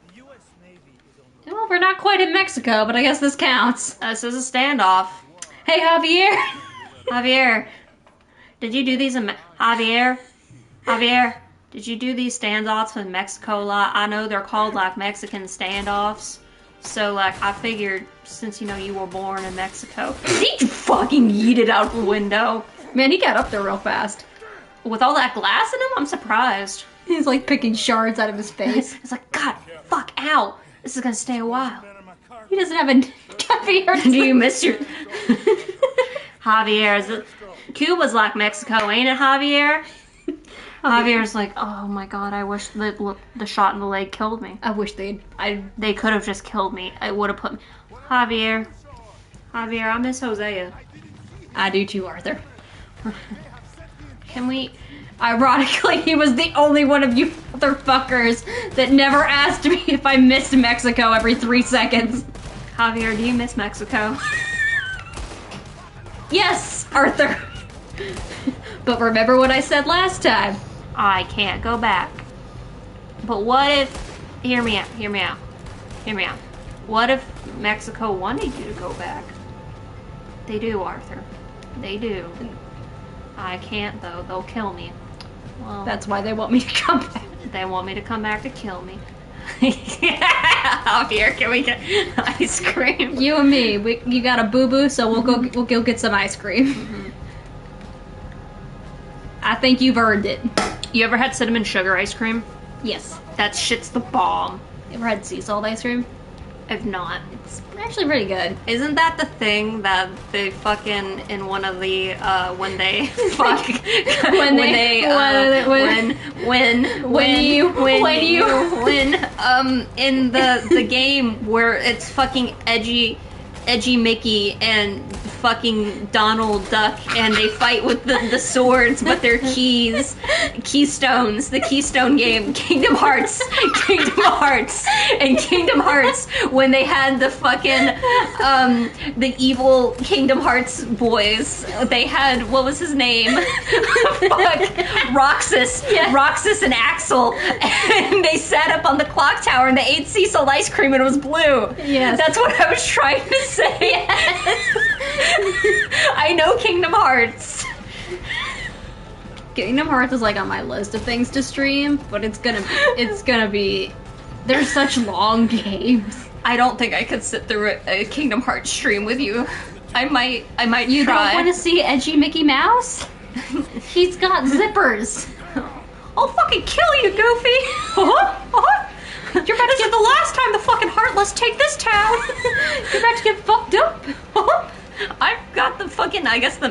E: The U.S. Navy is on
A: Well, we're not quite in Mexico, but I guess this counts.
B: This is a standoff.
A: Hey, Javier!
B: Javier, did you do these in Javier, did you do these standoffs in Mexico a lot? I know they're called, like, Mexican standoffs. So, like, I figured, since, you know, you were born in Mexico, he fucking yeeted out the window.
A: Man, he got up there real fast.
B: With all that glass in him, I'm surprised.
A: He's like picking shards out of his face.
B: It's like, God, fuck, ow. This is gonna stay a while.
A: He doesn't have a Javier.
B: Do you miss your... Javier, Cuba's like Mexico, ain't it, Javier? Javier's like, oh my god, I wish the shot in the leg killed me.
A: I wish they
B: could have just killed me. It would have put me... Javier, I miss Hosea.
A: I do too, Arthur.
B: Can we...
A: Ironically, he was the only one of you motherfuckers that never asked me if I missed Mexico every 3 seconds.
B: Javier, do you miss Mexico?
A: Yes, Arthur. But remember what I said last time.
B: I can't go back. But what if... Hear me out. What if Mexico wanted you to go back? They do, Arthur. They do. I can't, though. They'll kill me. Well,
A: That's why they want me to come back.
B: they want me to come back to kill me. Javier, can we get ice cream?
A: You and me, you got a boo-boo, so we'll go get some ice cream. I think you've earned it.
B: You ever had cinnamon sugar ice cream?
A: Yes.
B: That shit's the bomb.
A: You ever had sea salt ice cream?
B: If not.
A: It's actually pretty good.
B: Isn't that the thing that they fucking in one of the when they fuck when in the game where it's fucking edgy Mickey and
F: fucking Donald Duck and they fight with the swords, but they're keystones. The Keystone game, Kingdom Hearts, and Kingdom Hearts when they had the fucking the evil Kingdom Hearts boys. They had, what was his name? Roxas. Yeah. Roxas and Axel, and they sat up on the clock tower and they ate sea salt ice cream and it was blue.
A: Yes.
F: That's what I was trying to say.
A: Yes.
F: I know Kingdom Hearts.
A: Kingdom Hearts is like on my list of things to stream, but it's gonna be they're such long games.
F: I don't think I could sit through a Kingdom Hearts stream with you. I might
A: You
F: try.
A: don't want to see edgy Mickey Mouse? He's got zippers.
F: I'll fucking kill you, Goofy. You're about to get the last time the fucking Heartless take this town.
A: You're about to get fucked up.
F: I've got the fucking, I guess the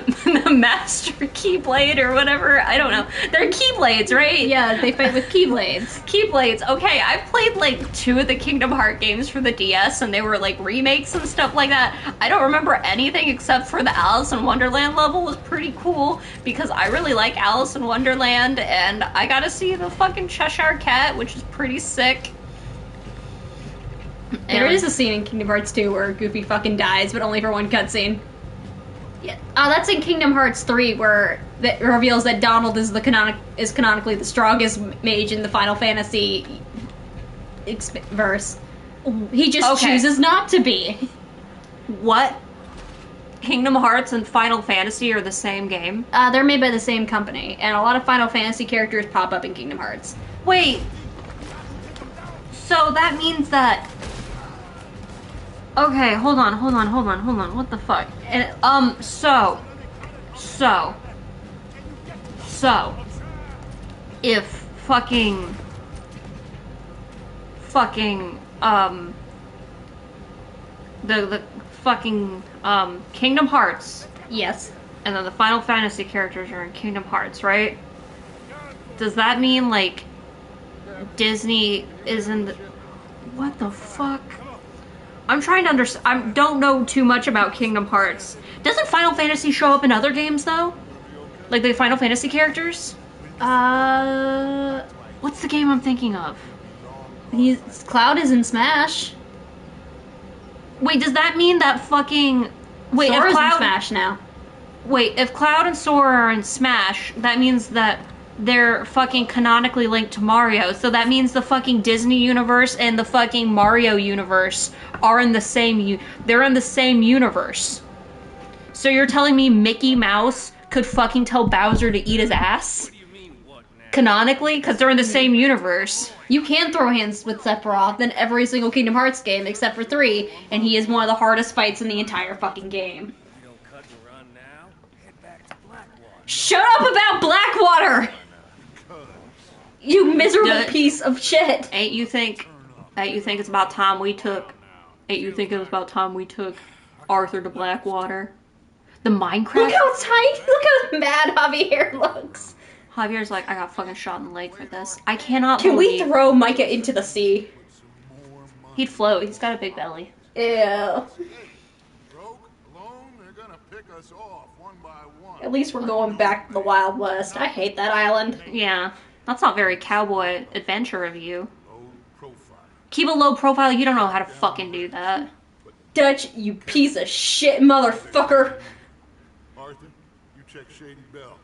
F: Master Keyblade or whatever. I don't know. They're Keyblades, right?
A: Yeah, they fight with Keyblades.
F: Keyblades. Okay, I've played like 2 of the Kingdom Hearts games for the DS, and they were like remakes and stuff like that. I don't remember anything except for the Alice in Wonderland level was pretty cool because I really like Alice in Wonderland, and I got to see the fucking Cheshire Cat, which is pretty sick.
A: There is a scene in Kingdom Hearts 2 where Goofy fucking dies, but only for one cutscene. Yeah. Oh, that's in Kingdom Hearts 3 where it reveals that Donald is canonically the strongest mage in the Final Fantasy verse. He just chooses not to be.
F: What? Kingdom Hearts and Final Fantasy are the same game?
A: They're made by the same company, and a lot of Final Fantasy characters pop up in Kingdom Hearts.
F: Wait. So that means that... Okay, hold on. What the fuck?
A: And
F: So, if fucking, the fucking, Kingdom Hearts,
A: yes.
F: and then the Final Fantasy characters are in Kingdom Hearts, right? Does that mean, like, Disney is in the... What the fuck? I'm trying to understand. I don't know too much about Kingdom Hearts. Doesn't Final Fantasy show up in other games, though? Like the Final Fantasy characters? What's the game I'm thinking of?
A: Cloud is in Smash.
F: Wait, does that mean that fucking... Wait,
A: Sora's
F: if Cloud...
A: in Smash now.
F: Wait, if Cloud and Sora are in Smash, that means that they're fucking canonically linked to Mario. So that means the fucking Disney universe and the fucking Mario universe are in the same... They're in the same universe. So you're telling me Mickey Mouse could fucking tell Bowser to eat his ass? Canonically? Because they're in the same universe.
A: You can throw hands with Sephiroth in every single Kingdom Hearts game except for 3, and he is one of the hardest fights in the entire fucking game. Shut up about Blackwater! You miserable piece of shit!
F: Ain't you think it's about time we took Arthur to Blackwater? The Minecraft?
A: Look how tight! Look how mad Javier looks!
F: Javier's like, I got fucking shot in the leg for this. I cannot
A: Can
F: believe...
A: we throw Micah into the sea?
F: He'd float. He's got a big belly.
A: Ew.
C: One.
A: At least we're going back to the Wild West. I hate that island.
F: Yeah. That's not very cowboy adventure of you. Keep a low profile. You don't know how to fucking do that.
A: Dutch, you piece of shit motherfucker.
C: Arthur, you check Shady Bell.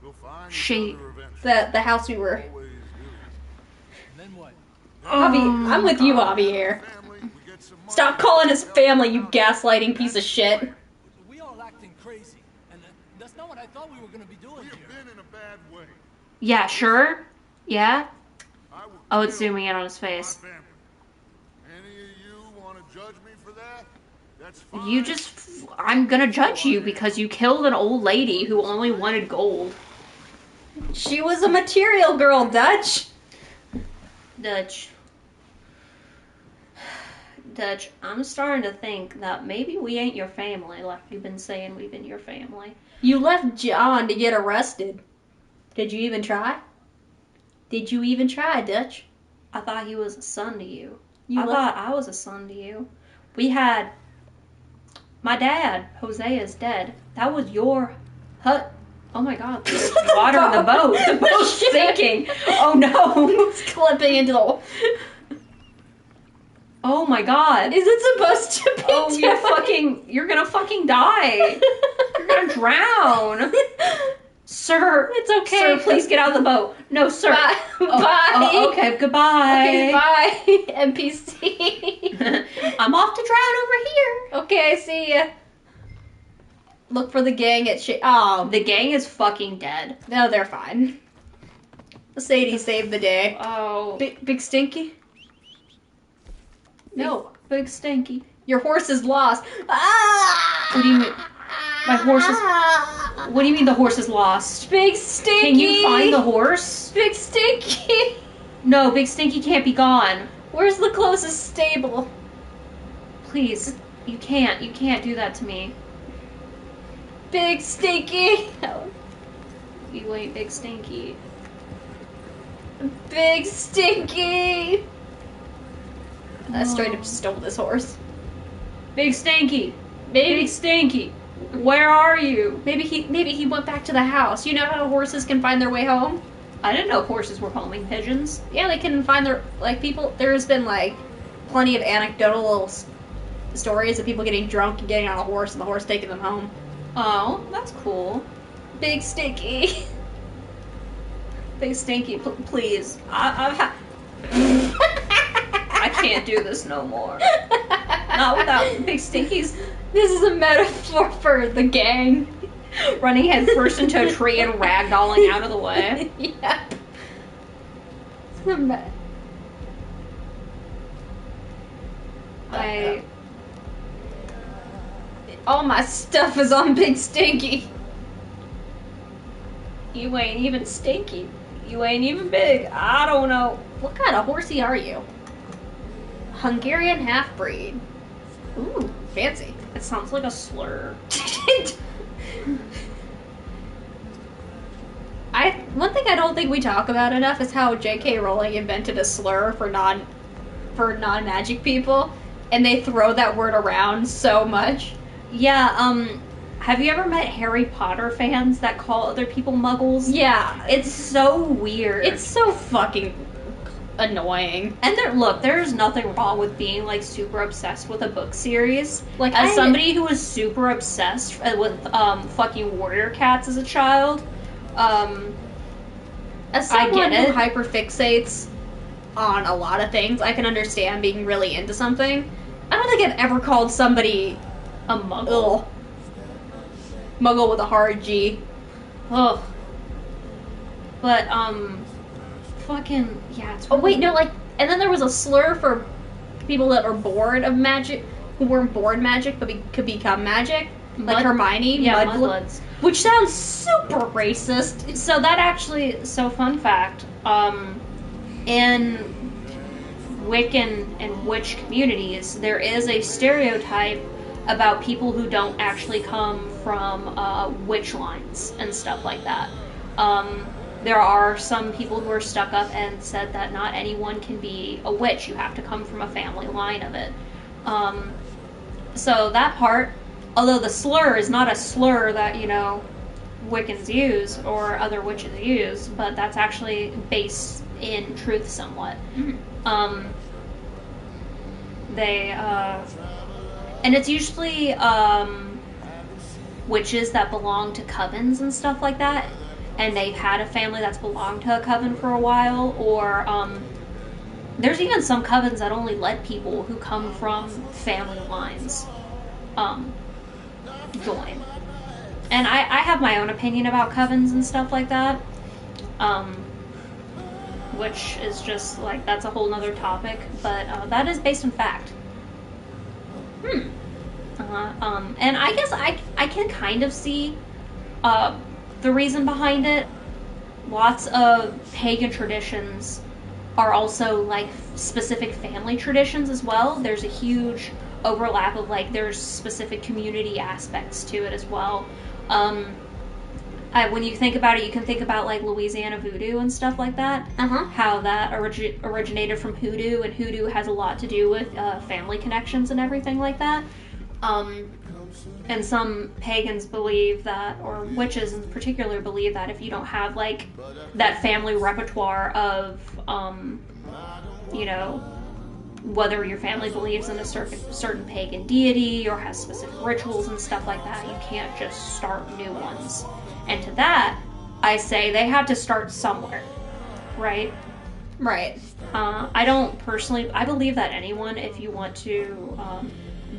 C: We'll find
F: Shady.
A: The house we were. Javi, I'm with you, Javier. Stop calling his family, you gaslighting piece of shit.
E: We all acting crazy, and that's not what I thought we were gonna be doing here.
C: Been in a bad way.
F: Yeah, sure. Yeah? Oh, it's zooming in on his face.
C: Any of you want to judge me for that? That's fine.
F: You just... I'm gonna judge you because you killed an old lady who only wanted gold.
A: She was a material girl, Dutch.
F: Dutch, I'm starting to think that maybe we ain't your family like you've been saying we've been your family.
A: You left John to get arrested. Did you even try? Dutch?
F: I thought he was a son to you.
A: You
F: I thought I was a son to you. We had
B: My dad, Jose, is dead. That was your hut. Oh my god, there's water in the boat. The boat's sinking. Oh no.
A: It's clipping into the...
B: Oh my god.
A: Is it supposed to be
B: Oh, you're gonna fucking die. You're gonna drown. Sir.
A: It's okay.
B: Sir, please get out of the boat. No, sir.
A: Bye.
B: Oh,
A: Bye.
B: oh, okay, goodbye.
A: Okay, bye, NPC.
B: I'm off to drown over here.
A: Okay, see ya. Look for the gang at Oh,
B: The gang is fucking dead.
A: no, they're fine. Sadie saved the day.
B: Oh.
A: Big Stinky? No.
B: Big Stinky.
A: Your horse is lost. Ah!
B: What do you mean? My horse is... What do you mean the horse is lost?
A: Big Stinky!
B: Can you find the horse?
A: Big Stinky!
B: No, Big Stinky can't be gone.
A: Where's the closest stable?
B: Please. You can't do that to me.
A: Big Stinky!
B: You ain't Big Stinky.
A: Big Stinky! I straight up stole this horse.
B: Big Stinky!
A: Maybe
B: Big Stinky! Where are you?
A: maybe he went back to the house. You know how horses can find their way home?
B: I didn't know horses were homing pigeons.
A: Yeah, they can find their people. There's been plenty of anecdotal little stories of people getting drunk and getting on a horse and the horse taking them home.
B: Oh, that's cool.
A: Big Stinky.
B: Big Stinky, please. I can't do this no more. Not without Big Stinky's
A: This is a metaphor for the gang.
B: running head first into a tree and ragdolling out of the way.
A: Yeah. All my stuff is on Big Stinky.
B: You ain't even stinky. You ain't even big. I don't know.
A: What kind of horsey are you? Hungarian half-breed. Ooh, fancy.
B: It sounds like a slur.
A: One thing I don't think we talk about enough is how J.K. Rowling invented a slur for non-magic people, and they throw that word around so much.
B: Yeah, have you ever met Harry Potter fans that call other people muggles?
A: Yeah,
B: It's so weird.
A: it's so fucking annoying.
B: And there's nothing wrong with being super obsessed with a book series.
A: Like,
B: As somebody who was super obsessed with fucking Warrior Cats as a child,
A: As
B: I
A: someone
B: get
A: who
B: it.
A: hyperfixates on a lot of things, I can understand being really into something. I don't think I've ever called somebody
B: a muggle.
A: ugh, muggle with a hard G.
B: Ugh. But fucking yeah. It's
A: Oh wait,
B: really-
A: no, and then there was a slur for people that are bored of magic, who weren't born magic but could become magic, like Hermione.
B: Yeah,
A: Mudblood.
B: mudbloods.
A: Which sounds super racist.
B: So that actually, fun fact, in Wiccan and witch communities, there is a stereotype about people who don't actually come from witch lines and stuff like that. There are some people who are stuck up and said that not anyone can be a witch. You have to come from a family line of it. So that part, although the slur is not a slur that, Wiccans use or other witches use, but that's actually based in truth somewhat.
A: Mm-hmm.
B: And it's usually witches that belong to covens and stuff like that, and they've had a family that's belonged to a coven for a while, or there's even some covens that only let people who come from family lines join. And I have my own opinion about covens and stuff like that, which is just that's a whole nother topic, but that is based on fact. And I guess I can kind of see the reason behind it. Lots of pagan traditions are also specific family traditions as well. There's a huge overlap of there's specific community aspects to it as well. When you think about it, you can think about Louisiana voodoo and stuff like that. How that originated from hoodoo, and hoodoo has a lot to do with family connections and everything like that. And some pagans believe that, or witches in particular believe that if you don't have, like, that family repertoire of, you know, whether your family believes in a certain pagan deity or has specific rituals and stuff like that, you can't just start new ones. And to that, I say they have to start somewhere, right?
F: Right.
B: I don't personally, I believe that anyone, if you want to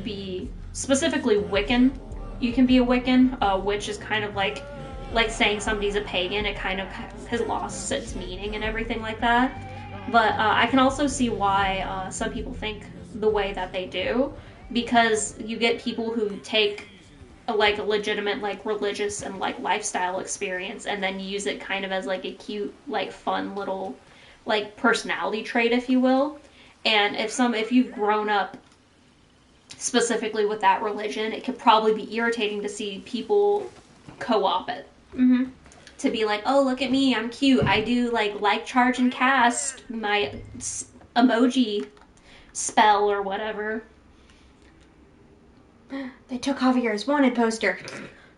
B: be specifically Wiccan, you can be a Wiccan, which is kind of like saying somebody's a pagan. It kind of has lost its meaning and everything like that. But I can also see why some people think the way that they do, because you get people who take a legitimate, like, religious and, like, lifestyle experience and then use it kind of as, like, a cute, like, fun little, like, personality trait, if you will. And if you've grown up specifically with that religion, it could probably be irritating to see people co-op it.
F: Mm-hmm.
B: To be like, oh, look at me, I'm cute. I do, like charge and cast my emoji spell or whatever.
F: They took Javier's wanted poster.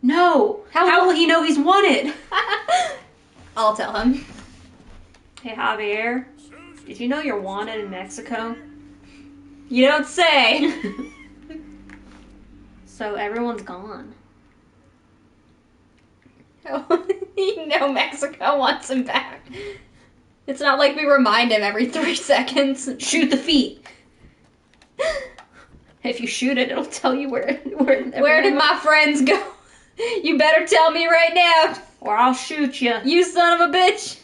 B: No! How will he know he's wanted?
F: I'll tell him.
B: Hey, Javier, did you know you're wanted in Mexico? You don't say! So everyone's gone.
F: You know Mexico wants him back. It's not like we remind him every 3 seconds.
B: Shoot the feet! If you shoot it, it'll tell you where
F: did my friends go? You better tell me right now,
B: or I'll shoot you.
F: you son of a bitch.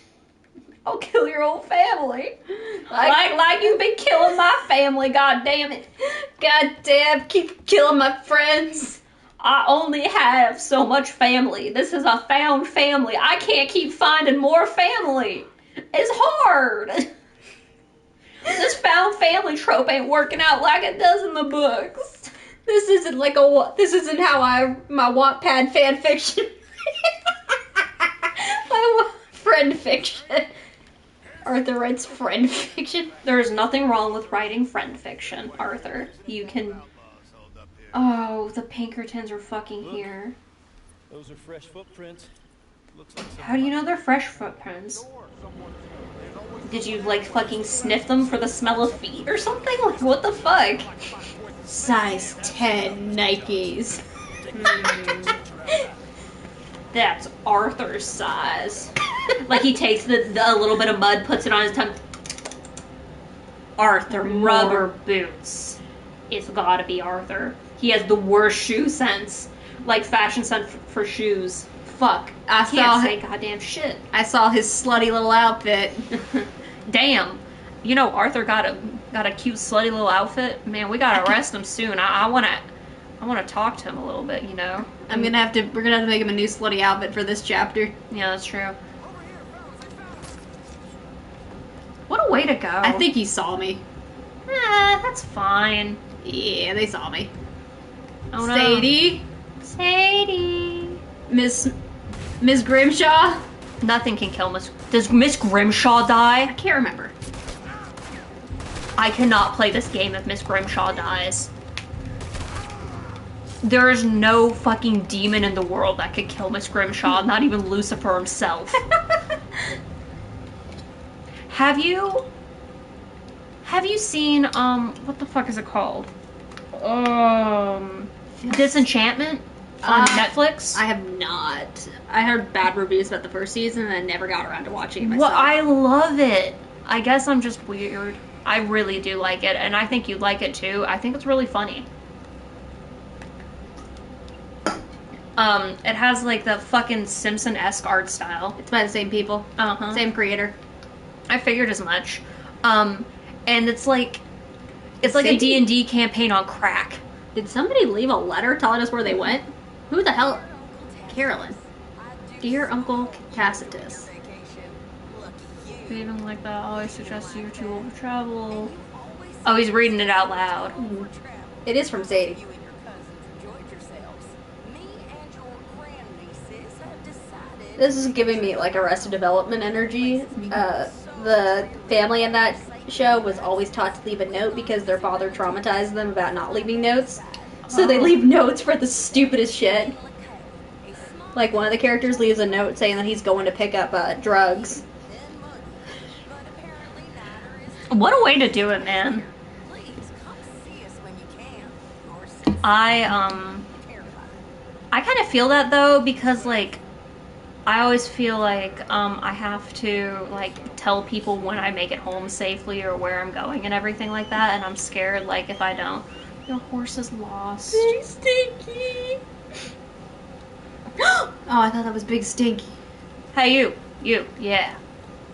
B: I'll kill your whole family. Like you've been killing my family, god damn it.
F: God damn, keep killing my friends.
B: I only have so much family. This is a found family. I can't keep finding more family. It's hard. This found family trope ain't working out like it does in the books.
F: This isn't how my Wattpad fan fiction. My friend fiction. Arthur writes friend fiction.
B: There is nothing wrong with writing friend fiction, Arthur. You can... Oh, the Pinkertons are fucking here.
E: Those are fresh footprints. Looks like
B: How do you know they're fresh footprints? Did you, like, fucking sniff them for the smell of feet or something? Like, what the fuck?
F: Size 10 Nikes.
B: That's Arthur's size. Like, he takes a little bit of mud, puts it on his tongue. Arthur, rubber boots. It's gotta be Arthur. He has the worst shoe sense. Like, fashion sense for shoes. Fuck. I can't say goddamn shit.
F: I saw his slutty little outfit.
B: Damn. You know, Arthur got a cute slutty little outfit. Man, we gotta arrest him soon. I wanna talk to him a little bit, you know?
F: We're gonna have to make him a new slutty outfit for this chapter.
B: Yeah, that's true. What a way to go.
F: I think he saw me.
B: That's fine.
F: Yeah, they saw me.
B: Oh no.
F: Sadie. Miss Grimshaw?
B: Nothing can kill Miss... Does Miss Grimshaw die?
F: I can't remember.
B: I cannot play this game if Miss Grimshaw dies. There is no fucking demon in the world that could kill Miss Grimshaw, not even Lucifer himself. Have you seen, what the fuck is it called? Disenchantment on Netflix?
F: I have not. I heard bad reviews about the first season and I never got around to watching it myself.
B: Well, I love it. I guess I'm just weird. I really do like it, and I think you'd like it too. I think it's really funny. It has like the fucking Simpson-esque art style.
F: It's by the same people.
B: Uh-huh.
F: Same creator.
B: I figured as much. And it's like a D&D campaign on crack.
F: Did somebody leave a letter telling us where they went? Who the hell? Carolyn. Dear Uncle Tacitus.
B: Even like that, I always suggest you're too old to travel. Oh, he's reading it out loud.
F: Mm-hmm. It is from Sadie. This is giving me like Arrested Development energy. The family in that show was always taught to leave a note because their father traumatized them about not leaving notes. So they leave notes for the stupidest shit. Like, one of the characters leaves a note saying that he's going to pick up drugs.
B: What a way to do it, man. I kind of feel that, though, because, like, I always feel like I have to, like, tell people when I make it home safely or where I'm going and everything like that, and I'm scared, like, if I don't, your horse is lost.
F: Big Stinky! Oh, I thought that was Big Stinky.
B: Hey, you, yeah.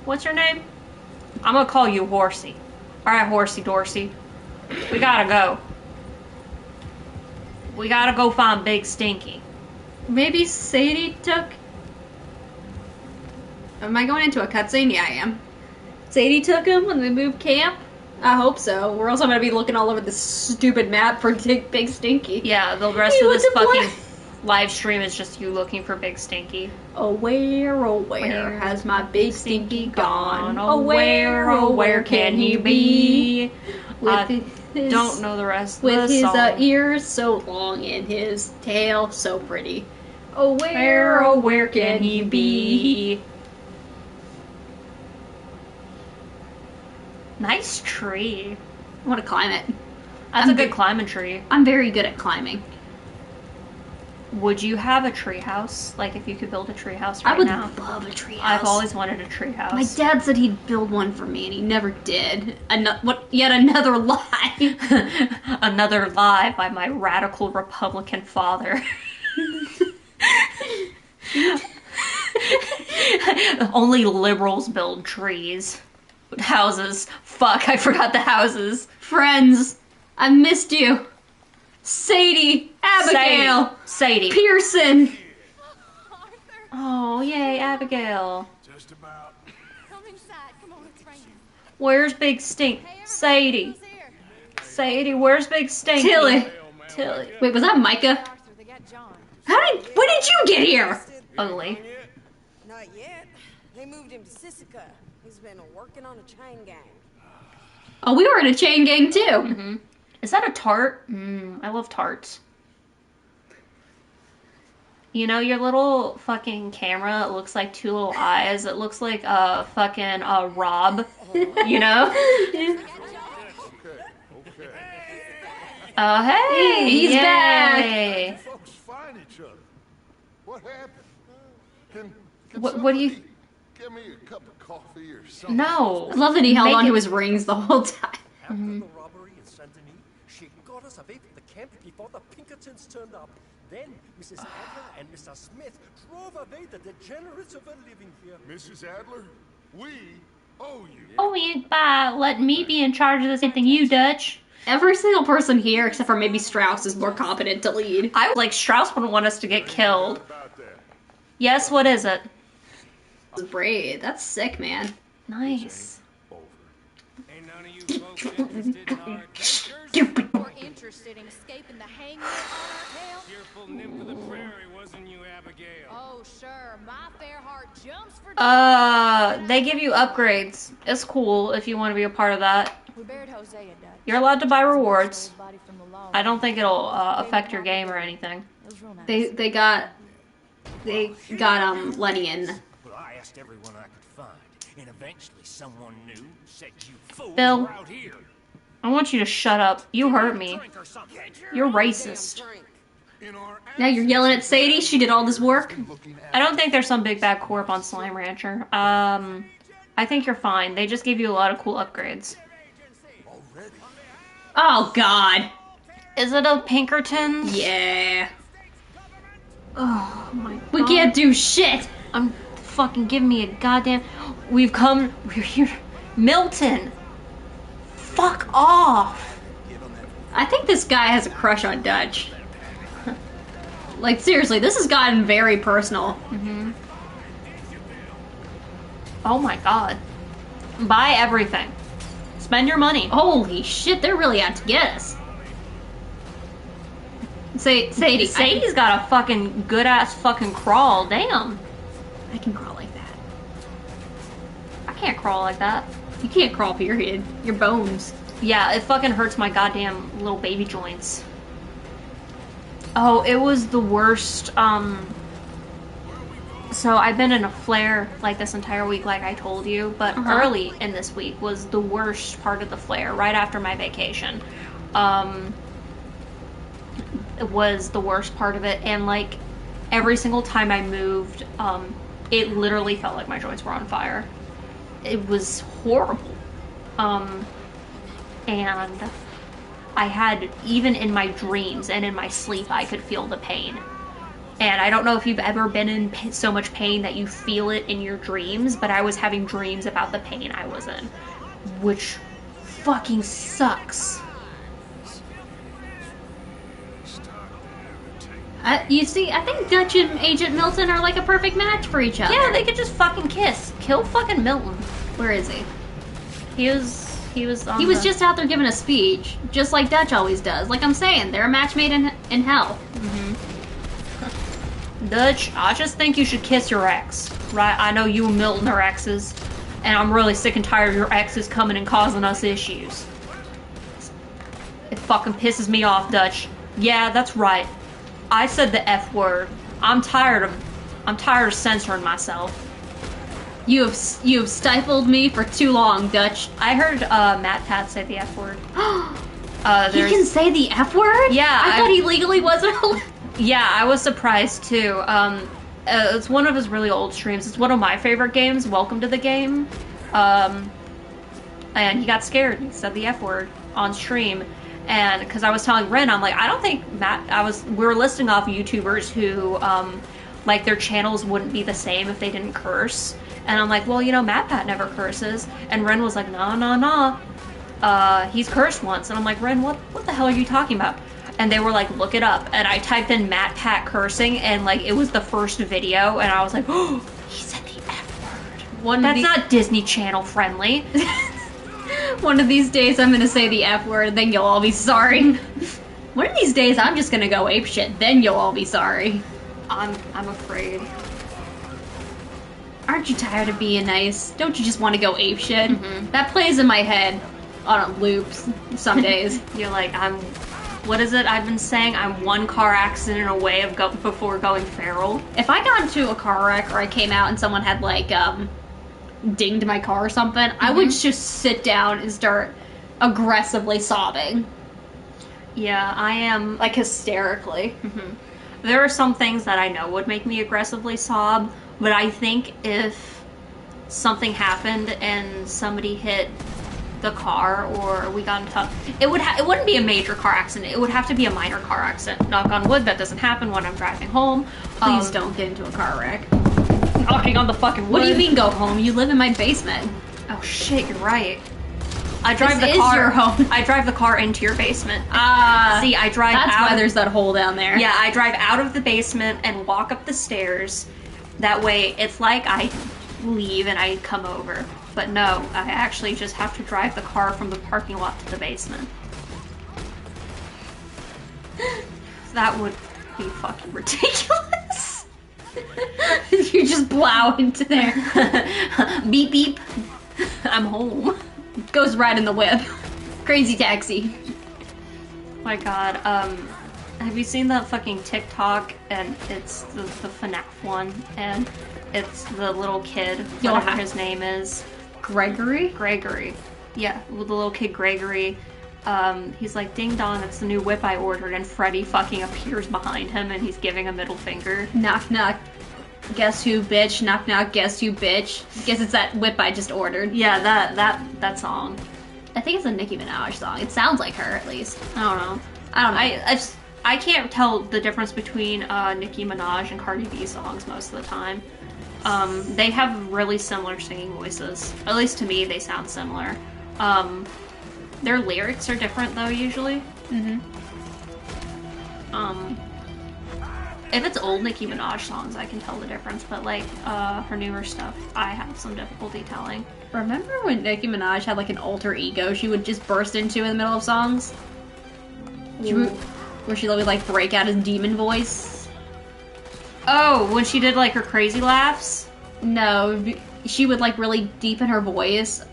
B: What's your name? I'm gonna call you Horsey. Alright, Horsey Dorsey. We gotta go. We gotta go find Big Stinky.
F: Maybe Sadie took... Am I going into a cutscene? Yeah, I am. Sadie took him when we moved camp? I hope so. Or else I'm gonna be looking all over this stupid map for Big Stinky.
B: Yeah, the rest of this fucking live stream is just you looking for Big Stinky.
F: Oh, where has my Big Stinky gone? Oh, where can he be?
B: Don't know the rest of
F: with
B: the
F: his
B: song.
F: Ears so long and his tail so pretty. Oh, where can he be?
B: Nice tree.
F: I want to climb it.
B: That's a good climbing tree.
F: I'm very good at climbing.
B: Would you have a tree house? Like, if you could build a tree house right now?
F: I would love a tree
B: I've
F: house.
B: always wanted a tree house.
F: My dad said he'd build one for me, and he never did. Yet another lie.
B: Another lie by my radical Republican father. Only liberals build trees. Houses. Fuck, I forgot the houses.
F: Friends, I missed you. Sadie, Abigail,
B: Sadie.
F: Pearson.
B: Oh, yay, Abigail.
C: Just about.
G: Come inside. Come on, it's raining.
B: Where's Big Stink? Sadie. Sadie, where's Big Stink?
F: Tilly.
B: Tilly.
F: Wait, was that Micah?
G: Arthur, they got John.
F: When did you get here?
B: Ugly.
H: Not yet. They moved him to Sisika. He's been working on a chain gang.
F: Oh, we were in a chain gang too.
B: Mm-hmm. Is that a tart? I love tarts. You know, your little fucking camera looks like two little eyes. It looks like a fucking Rob. You know? Oh, hey!
F: He's
B: yay.
F: back.
C: Folks find each other. What happened? Can
B: What do you...
C: somebody give me a cup of coffee or something?
B: No.
F: I love that he held
B: Make
F: on to
B: it-
F: his rings the whole time.
I: After the robbery in Saint Denis, she got us away from the camp before the Pinkertons turned up. Then Mrs. Adler and Mr. Smith drove away the degenerates who were living here.
C: Mrs. Adler, we owe you.
B: Oh, you by letting me be in charge of the same thing you, Dutch.
F: Every single person here, except for maybe Strauss, is more competent to lead.
B: I like Strauss wouldn't want us to get killed.
C: About that.
B: Yes, what is it?
F: Brave. That's sick, man.
B: Nice.
E: Ain't none of you folks interested in our adventures?
F: Stupid.
G: More interested in escaping the hangman on our tail?
E: Cheerful nymph of the prairie, wasn't you, Abigail?
G: Oh, sure. My fair heart jumps for
B: They give you upgrades. It's cool if you want to be a part of that.
G: We buried Hosea, Dutch.
B: You're allowed to buy rewards.
G: Body from the law.
B: I don't think it'll affect your game or anything.
G: It was real nice.
F: They got Lenny in.
I: Well, I asked everyone I could find, and eventually someone new said you fools
B: Bill.
I: were out here.
B: I want you to shut up. You hurt me.
I: Drink or something.
B: You're racist.
C: In our
F: Now you're yelling at Sadie. She did all this work.
C: looking at
B: I don't think there's some big bad corp on Slime Rancher. I think you're fine. They just gave you a lot of cool upgrades.
C: already.
F: Oh God.
B: Is it a Pinkerton?
F: Yeah.
B: Oh my god.
F: We can't do shit.
B: I'm fucking give me a goddamn. We're here. Milton. Fuck off.
F: I think this guy has a crush on Dutch. Like seriously, this has gotten very personal.
B: Oh my god. Buy everything. Spend your money.
F: Holy shit, they're really out to get us. Sadie.
B: Sadie's got a fucking good ass fucking crawl. Damn.
F: I can crawl like that.
B: I can't crawl like that.
F: You can't crawl, period. Your bones.
B: Yeah, it fucking hurts my goddamn little baby joints. Oh, it was the worst. So I've been in a flare like this entire week, like I told you, but early in this week was the worst part of the flare, right after my vacation. It was the worst part of it, and like every single time I moved, it literally felt like my joints were on fire. It was horrible. And I had, even in my dreams and in my sleep, I could feel the pain. And I don't know if you've ever been in so much pain that you feel it in your dreams, but I was having dreams about the pain I was in, which fucking sucks.
A: You see, I think Dutch and Agent Milton are like a perfect match for each other.
B: Yeah, they could just fucking kiss. Kill fucking Milton.
A: Where is he?
B: He was
A: just out there giving a speech, just like Dutch always does. Like I'm saying, they're a match made in hell.
B: Dutch, I just think you should kiss your ex, right? I know you and Milton are exes, and I'm really sick and tired of your exes coming and causing us issues. It fucking pisses me off, Dutch. Yeah, that's right. I said the F word. I'm tired of censoring myself.
A: You have stifled me for too long, Dutch.
B: I heard Matt Pat say the F word.
A: He can say the F word?
B: Yeah,
A: I thought he legally wasn't.
B: Yeah, I was surprised too. It's one of his really old streams. It's one of my favorite games, Welcome to the Game. And he got scared. He said the F word on stream. And because I was telling Ren, I'm like, I don't think we were listing off YouTubers who, like, their channels wouldn't be the same if they didn't curse. And I'm like, well, you know, Matt Pat never curses. And Ren was like, no. He's cursed once. And I'm like, Ren, what the hell are you talking about? And they were like, look it up. And I typed in Matt Pat cursing, and like it was the first video, and I was like, oh, he said the F word. That's not Disney Channel friendly.
A: One of these days I'm gonna say the F word, then you'll all be sorry. One of these days I'm just gonna go apeshit, then you'll all be sorry.
B: I'm afraid.
A: Aren't you tired of being nice? Don't you just want to go apeshit? That plays in my head on a loop some days.
B: You're like, what is it I've been saying? I'm one car accident away before going feral.
A: If I got into a car wreck or I came out and someone had like dinged my car or something, I would just sit down and start aggressively sobbing.
B: Yeah, I am.
A: Like hysterically.
B: There are some things that I know would make me aggressively sob, but I think if something happened and somebody hit the car or we got into it wouldn't be a major car accident. It would have to be a minor car accident. Knock on wood, that doesn't happen when I'm driving home.
A: Please don't get into a car wreck.
B: Knocking on the fucking wood.
A: What do you mean go home? You live in my basement.
B: Oh shit, you're right. I drive
A: This
B: the car.
A: is your home.
B: I drive the car into your basement. See, I drive
A: That's
B: out.
A: why there's that hole down there.
B: Yeah, I drive out of the basement and walk up the stairs. That way, it's like I leave and I come over. But no, I actually just have to drive the car from the parking lot to the basement. That would be fucking ridiculous.
A: You just plow into there.
B: Beep beep. I'm home.
A: Goes right in the whip. Crazy taxi.
B: My god, have you seen that fucking TikTok? And it's the FNAF one, and it's the little kid, whatever his name is.
A: Gregory?
B: Gregory. Yeah, the little kid Gregory. He's like, ding dong, it's the new whip I ordered, and Freddy fucking appears behind him and he's giving a middle finger.
A: Knock knock. Guess who, bitch? Knock knock, guess who, bitch? Guess it's that whip I just ordered.
B: Yeah, that song.
A: I think it's a Nicki Minaj song. It sounds like her, at least.
B: I don't know. I can't tell the difference between Nicki Minaj and Cardi B songs most of the time. They have really similar singing voices. At least to me, they sound similar. Their lyrics are different, though, usually. If it's old Nicki Minaj songs, I can tell the difference, but, like, her newer stuff, I have some difficulty telling.
A: Remember when Nicki Minaj had, like, an alter ego she would just burst into in the middle of songs? Where she would, like, break out his demon voice?
B: Oh, when she did, like, her crazy laughs?
A: No, she would, like, really deepen her voice.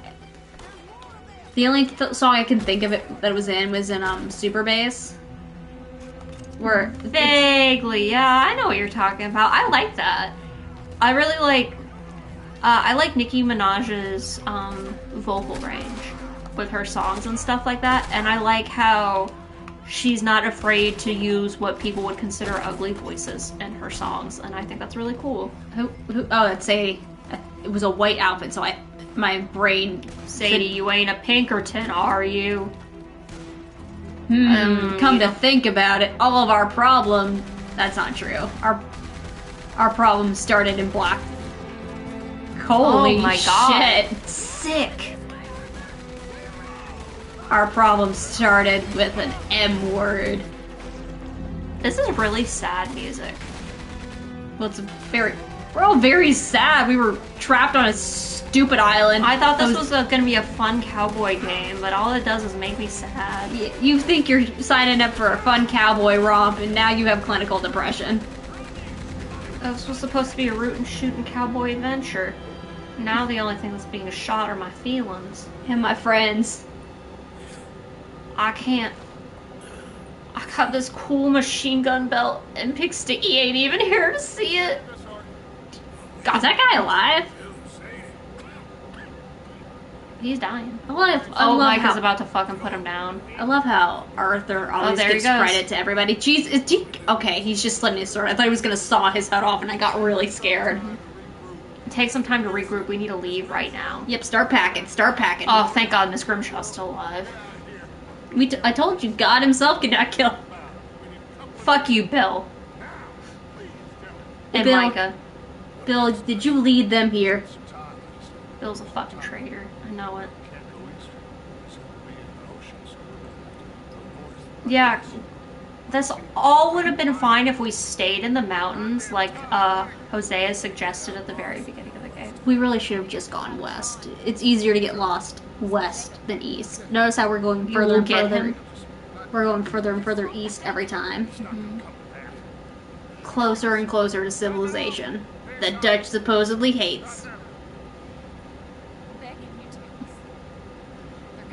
A: The only song I can think of it that it was in Super Bass.
F: Where
B: Vaguely, yeah, I know what you're talking about. I like that. I really like. I like Nicki Minaj's vocal range with her songs and stuff like that, and I like how she's not afraid to use what people would consider ugly voices in her songs, and I think that's really cool.
A: It was a white outfit, so my brain
B: Sadie, you ain't a Pinkerton, are you?
A: Come to think about it, all of our problems. That's not true. Our problems started in Black. Holy
B: oh my god.
A: shit.
B: Sick.
A: Our problems started with an M word.
B: This is really sad music.
A: Well, we're all very sad. We were trapped on a stupid island.
B: I thought this was gonna be a fun cowboy game, but all it does is make me sad.
A: You think you're signing up for a fun cowboy romp, and now you have clinical depression.
B: This was supposed to be a root and shooting cowboy adventure. Now the only thing that's being shot are my feelings.
A: And my friends.
B: I can't. I got this cool machine gun belt, and Big Sticky ain't even here to see it.
A: Is that guy alive?
B: He's dying.
A: I love
B: Mike
A: how,
B: is about to fucking put him down.
A: I love how Arthur always
B: there he
A: gives
B: goes.
A: credit to everybody. Jeez, okay, he's just slitting his sword. I thought he was gonna saw his head off, and I got really scared.
B: Take some time to regroup. We need to leave right now.
A: Yep, start packing. Start packing.
B: Oh, thank God Miss Grimshaw's still alive.
A: I told you, God himself could not kill.
B: Fuck you, Bill. And
A: Bill.
B: Micah.
A: Bill, did you lead them here?
B: Bill's a fucking traitor. I know it. Yeah, this all would have been fine if we stayed in the mountains, like Hosea suggested at the very beginning of the game.
A: We really should have just gone west. It's easier to get lost west than east. Notice how we're going further and further. We're going further and further east every time. Mm-hmm. Closer and closer to civilization that Dutch supposedly hates.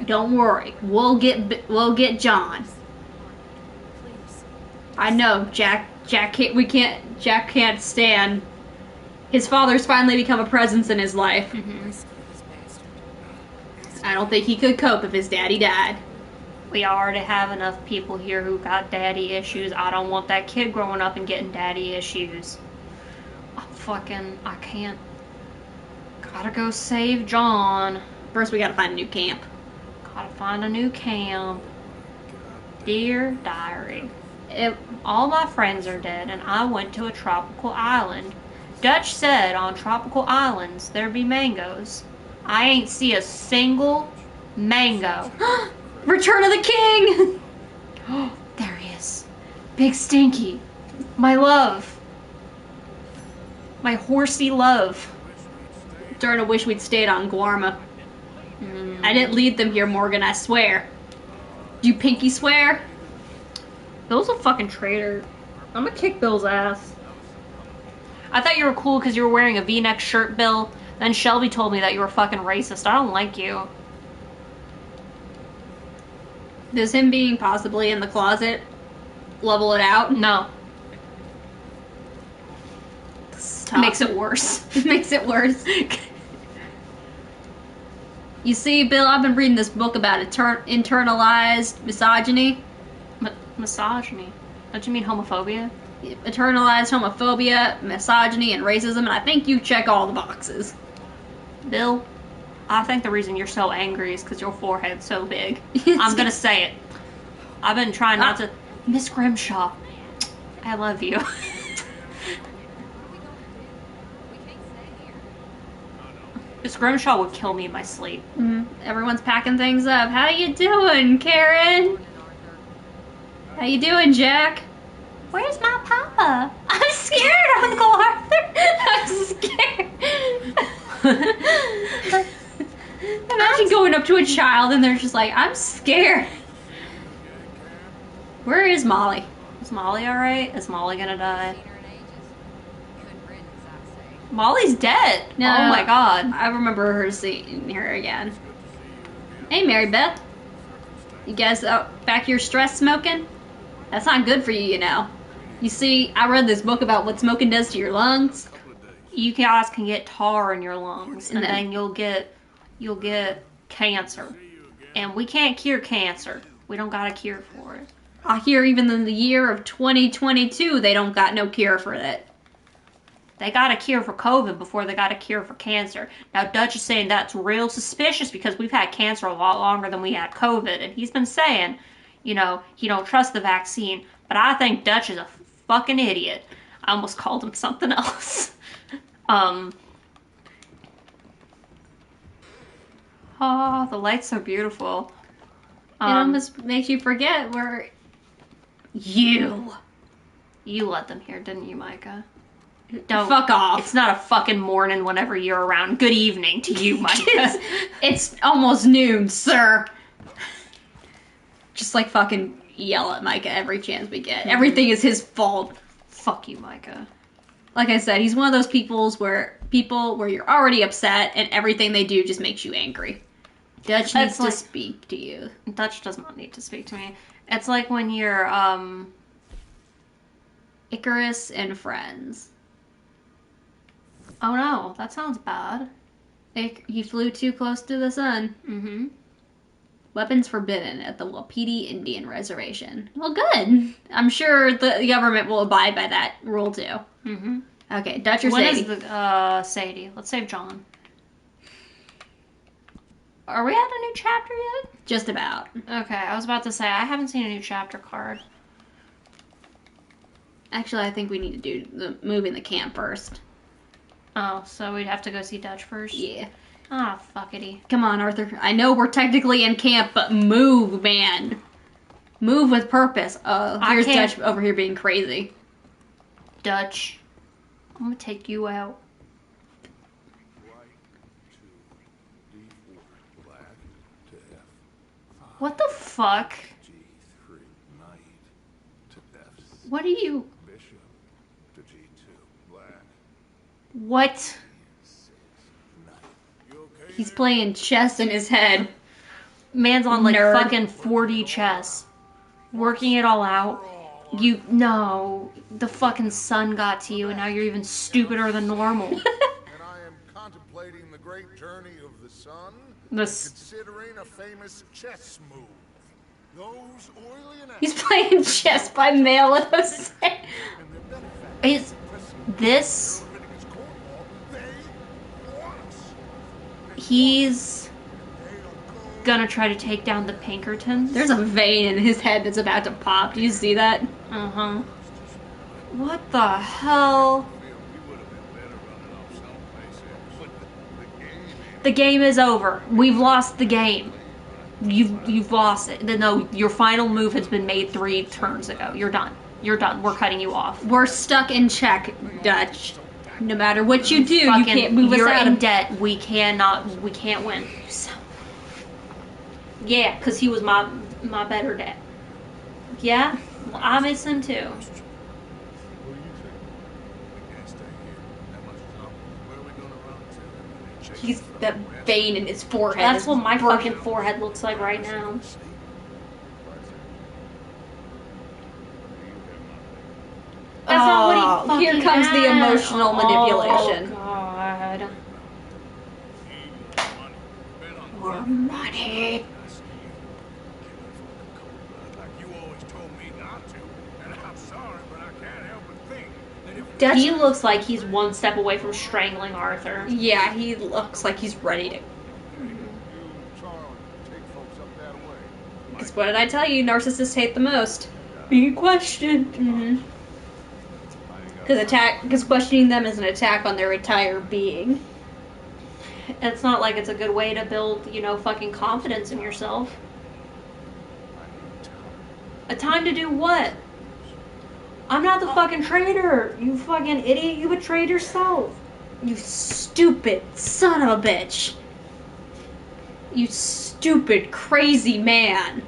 A: Don't worry, we'll get John. I know Jack can't stand. His father's finally become a presence in his life.
B: Mm-hmm.
A: I don't think he could cope if his daddy died.
B: We already have enough people here who got daddy issues. I don't want that kid growing up and getting daddy issues. I can't. Gotta go save John.
A: First, we gotta find a new camp.
B: Gotta find a new camp. Dear diary. All my friends are dead, and I went to a tropical island. Dutch said on tropical islands there be mangoes. I ain't see a single mango.
A: Return of the King!
B: There he is. Big Stinky. My love. My horsey love.
A: Darn, I wish we'd stayed on Guarma. I didn't lead them here, Morgan, I swear. Do you pinky swear?
B: Bill's a fucking traitor. I'm gonna kick Bill's ass. I thought you were cool because you were wearing a V-neck shirt, Bill. Then Shelby told me that you were fucking racist. I don't like you.
A: Does him being possibly in the closet level it out?
B: No.
A: Stop.
B: Makes it worse.
A: It makes it worse. You see, Bill, I've been reading this book about internalized misogyny.
B: Misogyny? Don't you mean homophobia?
A: Internalized homophobia, misogyny, and racism, and I think you check all the boxes.
B: Bill, I think the reason you're so angry is because your forehead's so big. I'm gonna say it. I've been trying not to... Miss Grimshaw, I love you. Miss Grimshaw would kill me in my sleep.
A: Mm-hmm. Everyone's packing things up. How you doing, Karen? How you doing, Jack?
B: Where's my papa? I'm scared, Uncle Arthur.
A: I'm scared. Imagine going up to a child and they're just like, I'm scared. Where is Molly?
B: Is Molly alright? Is Molly gonna die? Molly's dead.
A: No,
B: oh my god.
A: I remember her seeing her again. Hey, Mary Beth. You guys back here stress smoking? That's not good for you, you know. You see, I read this book about what smoking does to your lungs.
B: You guys can get tar in your lungs, and then you'll get cancer. And we can't cure cancer. We don't got a cure for it.
A: I hear even in the year of 2022, they don't got no cure for it.
B: They got a cure for COVID before they got a cure for cancer. Now, Dutch is saying that's real suspicious because we've had cancer a lot longer than we had COVID. And he's been saying, you know, he don't trust the vaccine. But I think Dutch is a fucking idiot. I almost called him something else. Oh, the light's so beautiful.
A: It almost makes you forget where
B: you let them hear, didn't you, Micah? Don't.
A: Fuck off.
B: It's not a fucking morning whenever you're around. Good evening to you, Micah.
A: It's almost noon, sir. Just like fucking yell at Micah every chance we get. Everything is his fault.
B: Fuck you, Micah.
A: Like I said, he's one of those where you're already upset and everything they do just makes you angry. Dutch needs to speak to you.
B: Dutch does not need to speak to me. It's like when you're,
A: Icarus and Friends.
B: Oh no, that sounds bad.
A: He flew too close to the sun.
B: Mm-hmm.
A: Weapons forbidden at the Wapiti Indian Reservation. Well, good. I'm sure the government will abide by that rule, too.
B: Mm-hmm.
A: Okay, Dutch or
B: When
A: Sadie?
B: is Sadie? Let's save John. Are we at a new chapter yet?
A: Just about.
B: Okay, I was about to say, I haven't seen a new chapter card.
A: Actually, I think we need to do the moving the camp first.
B: Oh, so we'd have to go see Dutch first?
A: Yeah.
B: Ah, fuckity.
A: Come on, Arthur. I know we're technically in camp, but move, man. Move with purpose. Here's Dutch over here being crazy.
B: Dutch, I'm gonna take you out. What the fuck? What are you... What?
A: He's playing chess in his head.
B: Man's on like
A: Nerd.
B: fucking 4D chess. Working it all out. The fucking sun got to you and now you're even stupider than normal.
C: And I am contemplating the great journey of the sun, considering a famous chess move. Those oily and
A: He's playing chess by mail at Jose.
B: Is this... He's gonna try to take down the Pinkertons.
A: There's a vein in his head that's about to pop. Do you see that?
B: Uh-huh. What the hell? The game is over. We've lost the game. You've lost it. No, your final move has been made 3 turns ago. You're done. You're done. We're cutting you off.
A: We're stuck in check, Dutch. No matter what you do, you can't move us out.
B: You're in debt. We can't win. Yeah, because he was my better dad. Yeah? Well, I miss him too.
A: He's that vein in his forehead.
B: That's what my fucking forehead looks like right now. That's not what he fucking
A: here comes the emotional manipulation.
B: Oh, God.
A: More money.
B: He looks like he's one step away from strangling Arthur.
A: Yeah, he looks like he's ready to. Because what did I tell you? Narcissists hate the most.
B: Being questioned.
A: Mm-hmm. Because questioning them is an attack on their entire being.
B: It's not like it's a good way to build, fucking confidence in yourself. A time to do what? I'm not the fucking traitor. You fucking idiot. You betrayed yourself.
A: You stupid son of a bitch. You stupid, crazy man.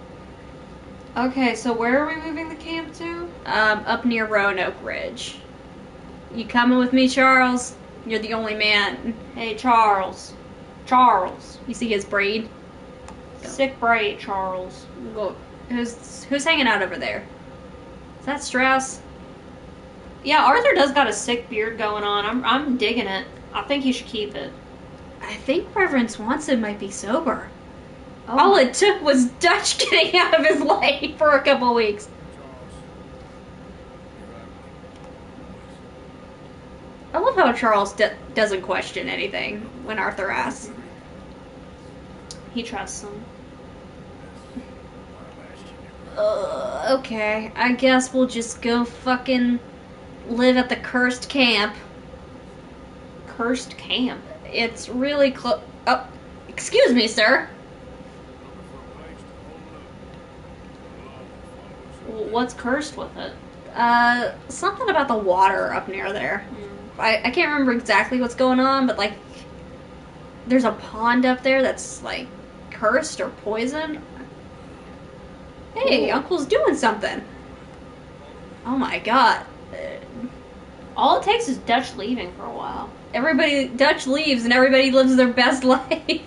B: Okay, so where are we moving the camp to?
A: Up near Roanoke Ridge. You coming with me, Charles? You're the only man.
B: Hey, Charles. Charles.
A: You see his braid?
B: Sick braid, Charles.
A: Well, who's hanging out over there?
F: Is that Strauss?
B: Yeah, Arthur does got a sick beard going on. I'm digging it. I think he should keep it.
F: I think Reverend Swanson might be sober.
B: Oh.
F: All it took was Dutch getting out of his life for a couple weeks. I love how Charles doesn't question anything when Arthur asks.
B: He trusts him.
F: Okay, I guess we'll just go fucking live at the cursed camp.
B: Cursed camp?
F: It's really close. Oh, excuse me, sir.
B: What's cursed with it?
F: Something about the water up near there. I can't remember exactly what's going on, but like, there's a pond up there that's like cursed or poisoned. Hey, Uncle's doing something. Oh my god.
B: All it takes is Dutch leaving for a while.
F: Dutch leaves and everybody lives their best life.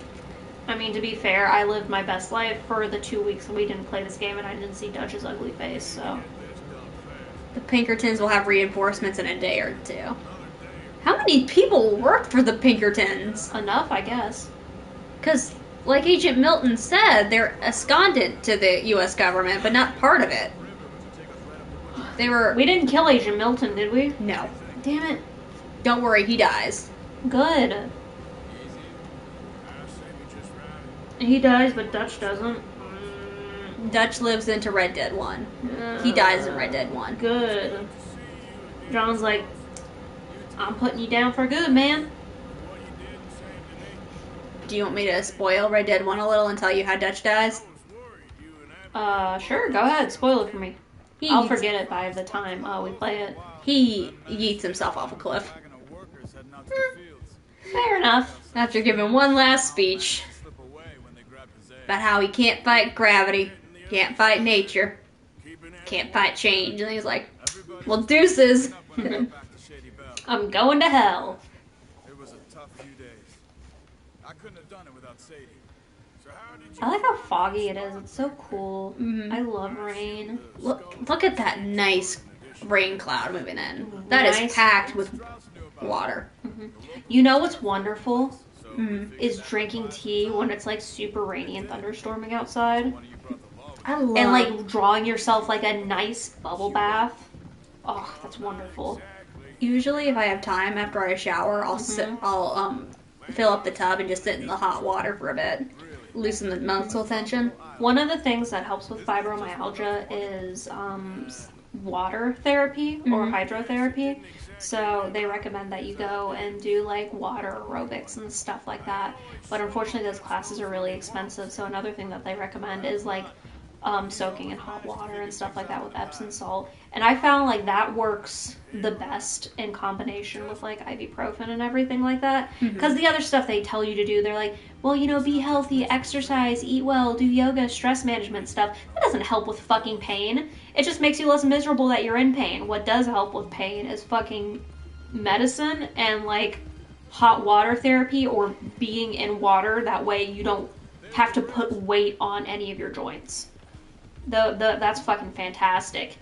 B: I mean, to be fair, I lived my best life for the 2 weeks that we didn't play this game and I didn't see Dutch's ugly face, so.
F: The Pinkertons will have reinforcements in a day or two. How many people work for the Pinkertons?
B: Enough, I guess.
F: Because, like Agent Milton said, they're absconded to the U.S. government, but not part of it.
B: We didn't kill Agent Milton, did we?
F: No.
B: Damn it.
F: Don't worry, he dies.
B: Good. He dies, but Dutch doesn't.
F: Dutch lives into Red Dead 1. He dies in Red Dead 1.
B: Good. John's like, I'm putting you down for good, man.
F: Do you want me to spoil Red Dead 1 a little and tell you how Dutch dies?
B: Sure, go ahead, spoil it for me. I'll forget it by the time we play it.
F: He yeets himself off a cliff.
B: Fair enough.
F: After giving one last speech about how he can't fight gravity, can't fight nature, can't fight change. And he's like, well, deuces.
B: I'm going to hell.
C: It was a tough few days. I couldn't have done it without Sadie. So how did you...
B: I like how foggy it is. It's so cool. I love rain.
F: Look at that nice rain cloud moving in. That is packed with water.
B: You know what's wonderful? Is drinking tea when it's like super rainy and thunderstorming outside.
F: I love...
B: And like drawing yourself like a nice bubble bath. Oh, that's wonderful.
F: Usually if I have time after I shower, I'll fill up the tub and just sit in the hot water for a bit. Loosen the muscle tension.
B: One of the things that helps with fibromyalgia is water therapy or hydrotherapy. So they recommend that you go and do like water aerobics and stuff like that. But unfortunately those classes are really expensive. So another thing that they recommend is like soaking in hot water and stuff like that with Epsom salt. And I found like that works the best in combination with like ibuprofen and everything like that. Because the other stuff they tell you to do, they're like, well, you know, be healthy, exercise, eat well, do yoga, stress management stuff. That doesn't help with fucking pain. It just makes you less miserable that you're in pain. What does help with pain is fucking medicine and like hot water therapy or being in water. That way you don't have to put weight on any of your joints. That's fucking fantastic.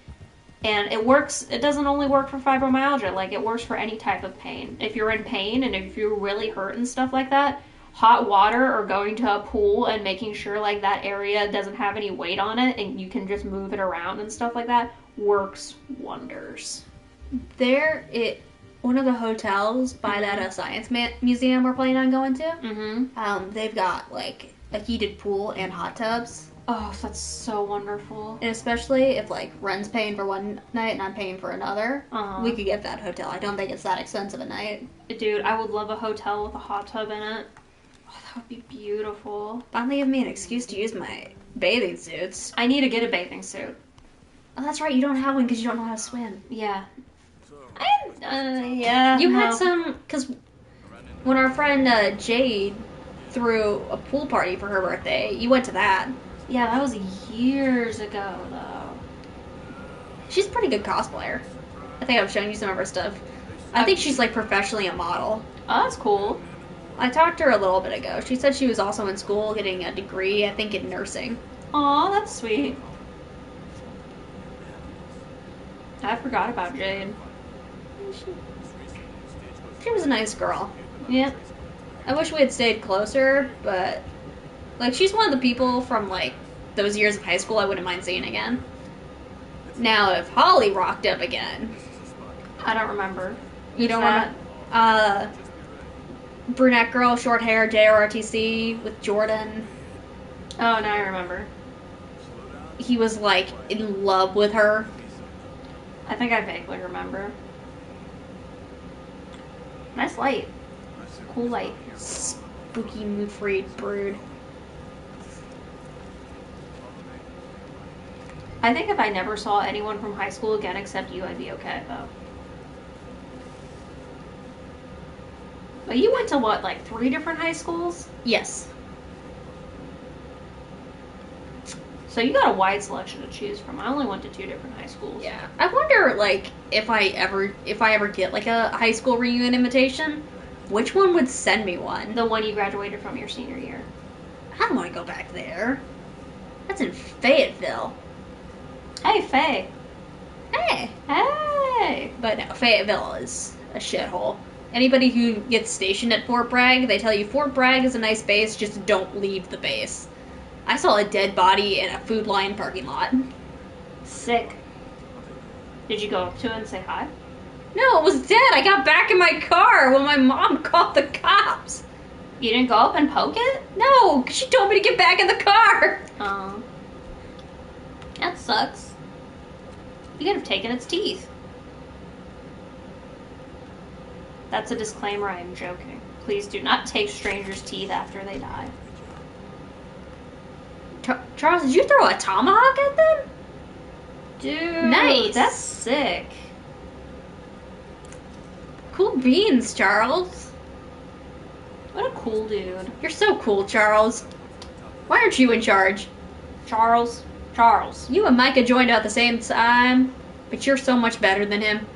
B: And it works, it doesn't only work for fibromyalgia, like it works for any type of pain. If you're in pain and if you're really hurt and stuff like that, hot water or going to a pool and making sure like that area doesn't have any weight on it and you can just move it around and stuff like that works wonders.
F: One of the hotels by that science museum we're planning on going to, they've got like a heated pool and hot tubs.
B: Oh, that's so wonderful.
F: And especially if, like, Ren's paying for one night and I'm paying for another, we could get that hotel. I don't think it's that expensive a night.
B: Dude, I would love a hotel with a hot tub in it. Oh, that would be beautiful.
F: Finally give me an excuse to use my bathing suits.
B: I need to get a bathing suit.
F: Oh, that's right. You don't have one because you don't know how to swim.
B: Yeah.
F: You had some... Because when our friend Jade threw a pool party for her birthday, you went to that.
B: Yeah, that was years ago, though.
F: She's a pretty good cosplayer. I think I've shown you some of her stuff. I think she's, like, professionally a model.
B: Oh, that's cool.
F: I talked to her a little bit ago. She said she was also in school getting a degree, I think, in nursing.
B: Aw, that's sweet. I forgot about Jade.
F: She was a nice girl.
B: Yeah.
F: I wish we had stayed closer, but like she's one of the people from like those years of high school I wouldn't mind seeing again. Now, if Holly rocked up again,
B: I don't remember.
F: you don't remember? Brunette girl, short hair, JROTC with Jordan.
B: Oh, now I remember.
F: He was like in love with her.
B: I think I vaguely remember. Nice light. Cool light.
F: Spooky mood-free brood.
B: I think if I never saw anyone from high school again except you, I'd be okay, though. But you went to what, like 3 different high schools?
F: Yes.
B: So you got a wide selection to choose from. I only went to 2 different high schools.
F: Yeah. I wonder, like, if I ever get like a high school reunion invitation, which one would send me one?
B: The one you graduated from your senior year.
F: I don't want to go back there. That's in Fayetteville.
B: Hey, Faye.
F: Hey.
B: Hey.
F: But no, Fayetteville is a shithole. Anybody who gets stationed at Fort Bragg, they tell you Fort Bragg is a nice base, just don't leave the base. I saw a dead body in a Food Lion parking lot.
B: Sick. Did you go up to it and say hi?
F: No, it was dead. I got back in my car when my mom called the cops.
B: You didn't go up and poke it?
F: No, 'cause she told me to get back in the car.
B: Oh. That sucks. You could have taken its teeth. That's a disclaimer, I am joking. Please do not take strangers' teeth after they die.
F: Charles, did you throw a tomahawk at them?
B: Dude,
F: nice.
B: That's sick.
F: Cool beans, Charles.
B: What a cool dude.
F: You're so cool, Charles. Why aren't you in charge?
B: Charles.
F: You and Micah joined at the same time, but you're so much better than him.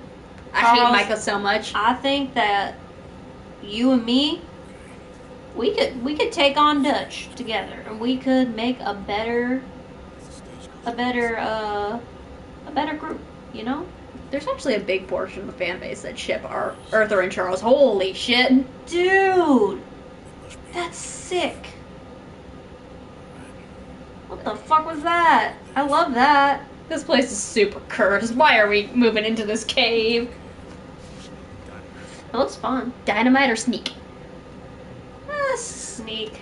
F: I hate Micah so much.
B: I think that you and me, we could take on Dutch together, and we could make a better group. You know?
F: There's actually a big portion of the fan base that ship Arthur and Charles. Holy shit.
B: Dude! That's sick. What the fuck was that? I love that.
F: This place is super cursed. Why are we moving into this cave?
B: It looks fun.
F: Dynamite or sneak?
B: Sneak.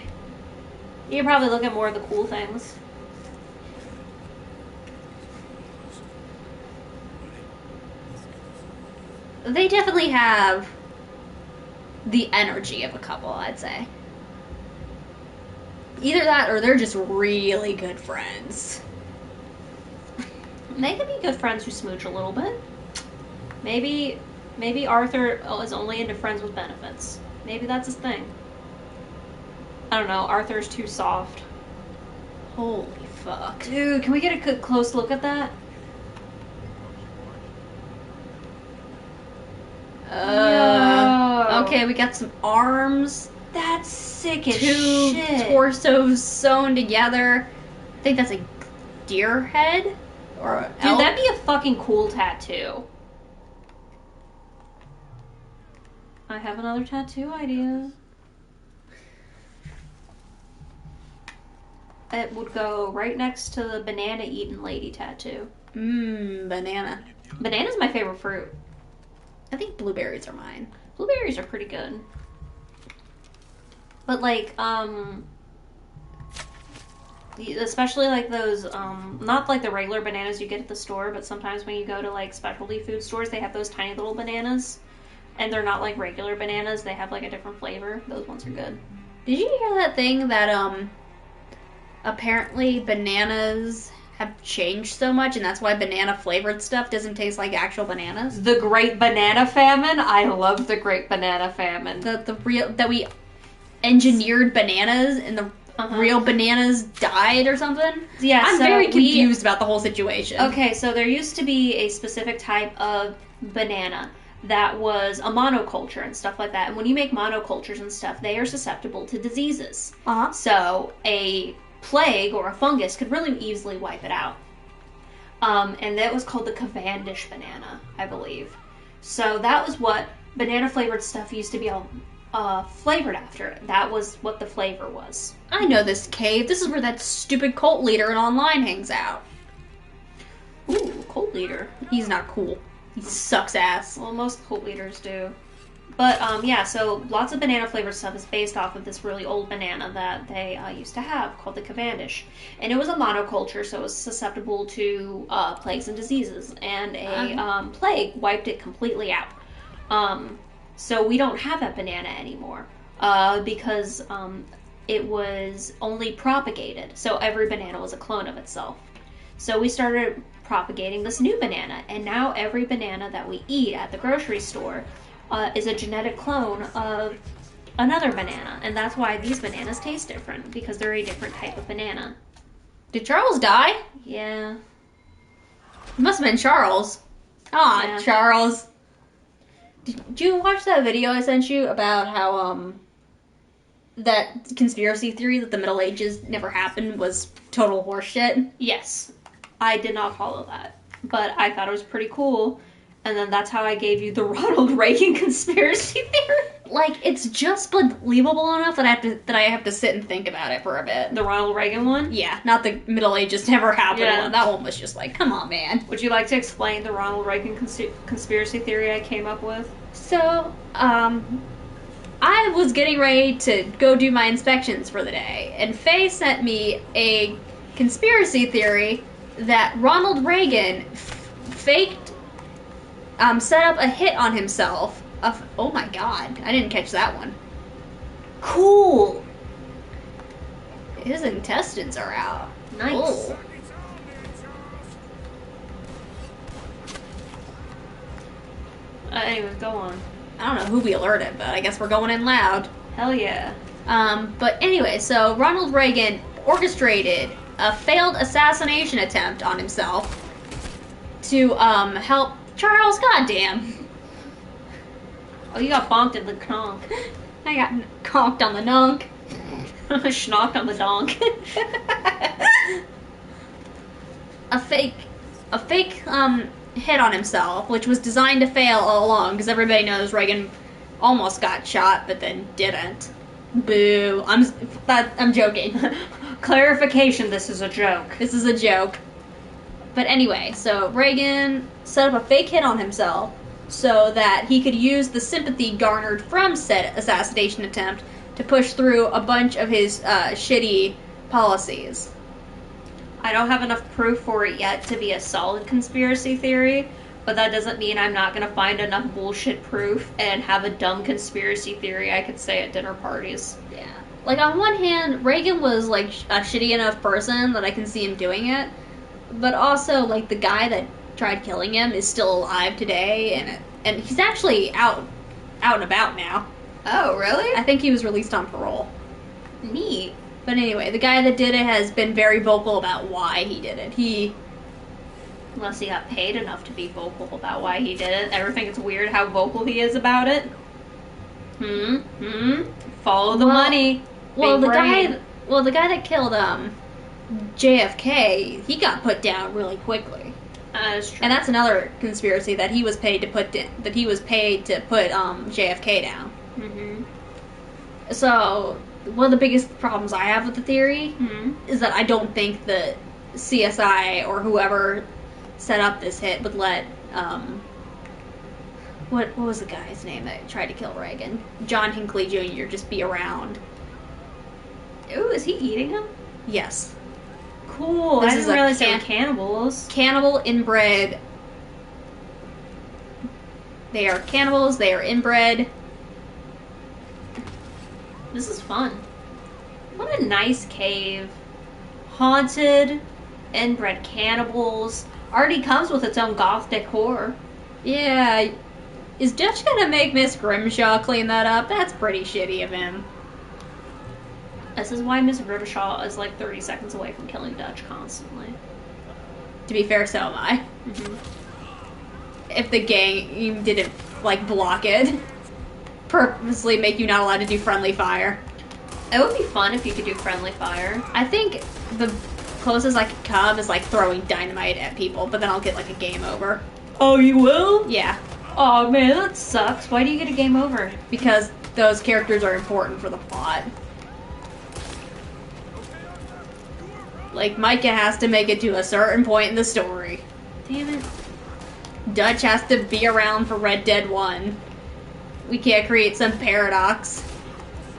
B: You can probably look at more of the cool things.
F: They definitely have the energy of a couple, I'd say. Either that or they're just really good friends.
B: They could be good friends who smooch a little bit. Maybe Arthur is only into friends with benefits. Maybe that's his thing. I don't know. Arthur's too soft.
F: Holy fuck.
B: Dude, can we get a good close look at that?
F: Okay, we got some arms.
B: That's sick as
F: Two
B: shit.
F: torsos sewn together. I think that's a deer head? Or a
B: Dude,
F: elk?
B: that'd be a fucking cool tattoo. I have another tattoo idea. It would go right next to the banana eating lady tattoo.
F: Banana.
B: Banana's my favorite fruit.
F: I think blueberries are mine.
B: Blueberries are pretty good. But like, especially like those, not like the regular bananas you get at the store, but sometimes when you go to like specialty food stores, they have those tiny little bananas. And they're not like regular bananas, they have like a different flavor. Those ones are good.
F: Did you hear that thing that, apparently bananas have changed so much, and that's why banana flavored stuff doesn't taste like actual bananas?
B: The Great Banana Famine? I love the Great Banana Famine.
F: That we engineered bananas and the real bananas died or something?
B: Yeah,
F: I'm
B: so
F: very confused about the whole situation.
B: Okay, so there used to be a specific type of banana that was a monoculture and stuff like that. And when you make monocultures and stuff, they are susceptible to diseases. So a plague or a fungus could really easily wipe it out. and that was called the Cavendish banana, I believe. So that was what banana flavored stuff used to be all flavored after. That was what the flavor was.
F: I know this cave. This is where that stupid cult leader in online hangs out.
B: Ooh, cult leader.
F: He's not cool. He sucks ass.
B: Well, most cult leaders do. But, yeah, so lots of banana-flavored stuff is based off of this really old banana that they used to have called the Cavendish. And it was a monoculture, so it was susceptible to plagues and diseases. And a plague wiped it completely out. So we don't have that banana anymore because it was only propagated. So every banana was a clone of itself. So we started propagating this new banana. And now every banana that we eat at the grocery store is a genetic clone of another banana. And that's why these bananas taste different, because they're a different type of banana.
F: Did Charles die?
B: Yeah.
F: It must have been Charles. Ah,
B: Yeah.
F: Charles. Did you watch that video I sent you about how, that conspiracy theory that the Middle Ages never happened was total horseshit?
B: Yes. I did not follow that. But I thought it was pretty cool. And then that's how I gave you the Ronald Reagan conspiracy theory.
F: Like, it's just believable enough that I have to sit and think about it for a bit.
B: The Ronald Reagan one?
F: Yeah, not the Middle Ages never happened
B: Yeah.
F: one. That one was just like, come on, man.
B: Would you like to explain the Ronald Reagan conspiracy theory I came up with?
F: So, I was getting ready to go do my inspections for the day, and Faye sent me a conspiracy theory that Ronald Reagan faked, set up a hit on himself. Oh my god, I didn't catch that one. Cool. His intestines are out.
B: Nice.
F: Oh.
B: Anyways, go on.
F: I don't know who we alerted, but I guess we're going in loud.
B: Hell yeah.
F: But anyway, so Ronald Reagan orchestrated a failed assassination attempt on himself to help Charles. Goddamn.
B: Oh, you got bonked in the conk.
F: I got conked on the nunk.
B: Schnocked on the donk.
F: a fake hit on himself, which was designed to fail all along, because everybody knows Reagan almost got shot, but then didn't. Boo. I'm joking.
B: Clarification, this is a joke.
F: This is a joke. But anyway, so Reagan set up a fake hit on himself so that he could use the sympathy garnered from said assassination attempt to push through a bunch of his shitty policies.
B: I don't have enough proof for it yet to be a solid conspiracy theory, but that doesn't mean I'm not going to find enough bullshit proof and have a dumb conspiracy theory I could say at dinner parties.
F: Yeah. Like, on one hand, Reagan was, like, a shitty enough person that I can see him doing it, but also, like, the guy that tried killing him is still alive today, and he's actually out and about now.
A: Oh, really?
F: I think he was released on parole.
A: Neat.
F: But anyway, the guy that did it has been very vocal about why he did it.
B: Unless he got paid enough to be vocal about why he did it. Ever think it's weird how vocal he is about it? Follow the money.
F: Well,
B: Big
F: the
B: brain.
F: guy that killed JFK, he got put down really quickly.
B: That's true.
F: And that's another conspiracy that he was paid to put JFK down.
B: Mm-hmm.
F: So one of the biggest problems I have with the theory
B: Mm-hmm.
F: is that I don't think that CSI or whoever set up this hit would let what was the guy's name that tried to kill Reagan? John Hinckley Jr. just be around.
B: Ooh, is he eating them?
F: Yes.
B: Cool.
F: This
B: I
F: is
B: didn't
F: a
B: realize they were cannibals.
F: Cannibal inbred. They are cannibals, they are inbred.
B: This is fun. What a nice cave. Haunted, inbred cannibals. Already comes with its own goth decor.
F: Yeah. Is Dutch gonna make Miss Grimshaw clean that up? That's pretty shitty of him.
B: This is why Miss Grimshaw is like 30 seconds away from killing Dutch constantly.
F: To be fair, so am I.
B: Mm-hmm.
F: If the game didn't, like, block it. Purposely make you not allowed to do friendly fire.
B: It would be fun if you could do friendly fire.
F: I think closest I could come is like throwing dynamite at people, but then I'll get like a game over.
B: Oh, you will?
F: Yeah,
B: Oh man, that sucks. Why do you get a game over?
F: because those characters are important for the plot. Like, Micah has to make it to a certain point in the story.
B: Damn it.
F: Dutch has to be around for Red Dead 1. We can't create some paradox.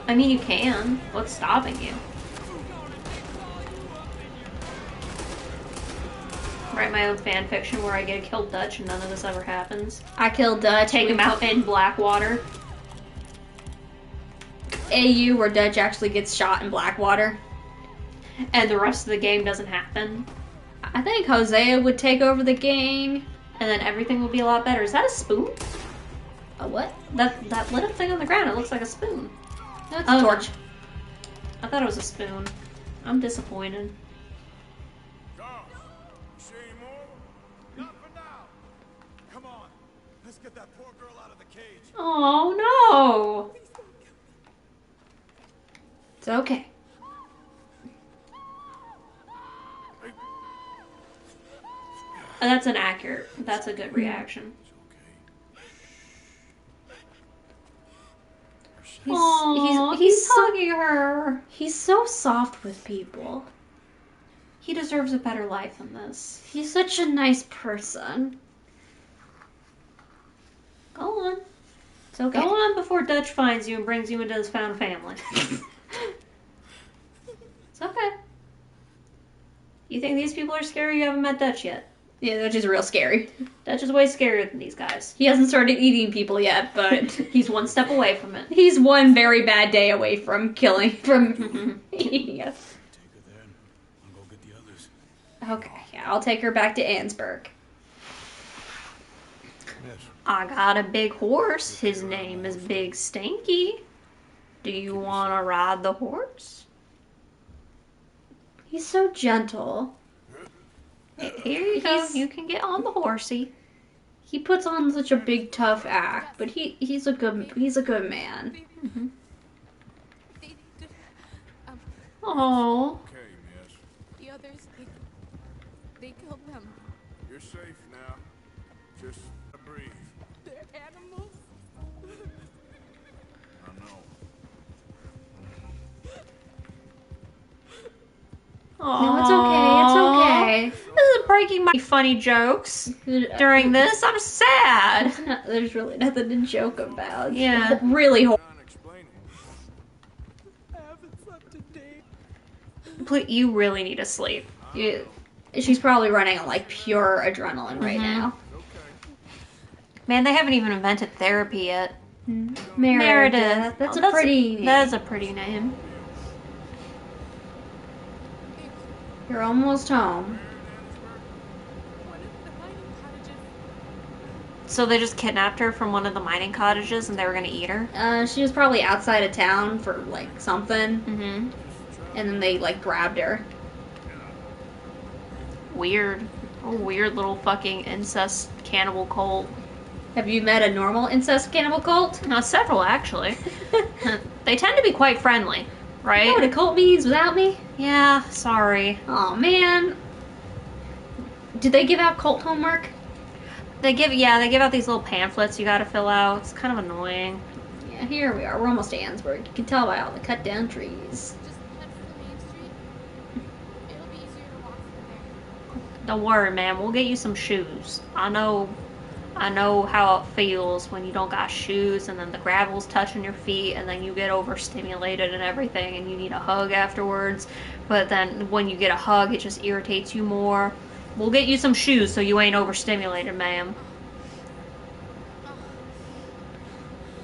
B: I mean, you can. What's stopping you? Write my own fan fiction where I get killed Dutch and none of this ever happens.
F: I killed Dutch.
B: Take him out in Blackwater.
F: AU where Dutch actually gets shot in Blackwater.
B: And the rest of the game doesn't happen.
F: I think Hosea would take over the gang.
B: And then everything will be a lot better. Is that a spoon?
F: A what?
B: That lit up thing on the ground, it looks like a spoon.
F: No, it's a torch.
B: I thought it was a spoon. I'm disappointed.
C: Carl, you see any more? Not for now. Come on, let's get that poor girl out of the cage.
B: Oh no!
F: It's okay.
B: That's an accurate. That's a good reaction.
F: He's
B: He's
F: so,
B: hugging her.
F: he's so soft with people.
B: He deserves a better life than this.
F: He's such a nice person.
B: Go on.
F: It's okay.
B: Go on before Dutch finds you and brings you into his found family. It's okay. You think these people are scary? You haven't met Dutch yet.
F: Yeah, Dutch is real scary.
B: Dutch is way scarier than these guys.
F: He hasn't started eating people yet, but
B: He's one step away from it.
F: he's one very bad day away from eating us.
C: Take her then. I'll go get the others.
F: Okay, yeah, I'll take her back to Ansburg.
C: Yes.
B: I got a big horse. His name is Big Stinky. Do you want to ride the horse?
F: He's so gentle.
B: Here you go. You can get on the horsey.
F: He puts on such a big tough act, but he's a good man.
B: Oh.
C: Okay, miss.
G: The others, they killed them.
C: You're safe now. Just breathe.
G: They're animals.
C: I know.
F: No, it's okay. It's okay.
B: This is breaking my funny jokes during this. I'm sad.
F: There's really nothing to joke about.
B: Yeah.
F: It's really horrible.
C: Unexplainable.
G: I haven't slept a day.
B: You really need to sleep.
F: She's probably running on like pure adrenaline right now.
B: Man, they haven't even invented therapy yet.
F: Meredith. That's a pretty name.
B: That is a pretty name.
F: You're almost home.
G: One of the mining cottages.
B: So they just kidnapped her from one of the mining cottages and they were gonna eat her?
F: She was probably outside of town for like something,
B: Mm-hmm.
F: and then they like grabbed her.
B: Weird. A weird little fucking incest cannibal cult.
F: Have you met a normal incest cannibal cult?
B: Several, actually. They tend to be quite friendly, right?
F: You know what a cult means without me?
B: Yeah, sorry.
F: Oh man. Did they give out cult homework?
B: They give out these little pamphlets you gotta fill out. It's kind of annoying.
F: Yeah, here we are. We're almost to Ansburg. You can tell by all the cut down trees.
G: Just head for the main street. It'll be easier to walk from there.
B: Don't worry, man. We'll get you some shoes. I know how it feels when you don't got shoes and then the gravel's touching your feet and then you get overstimulated and everything and you need a hug afterwards. But then when you get a hug, it just irritates you more. We'll get you some shoes so you ain't overstimulated, ma'am.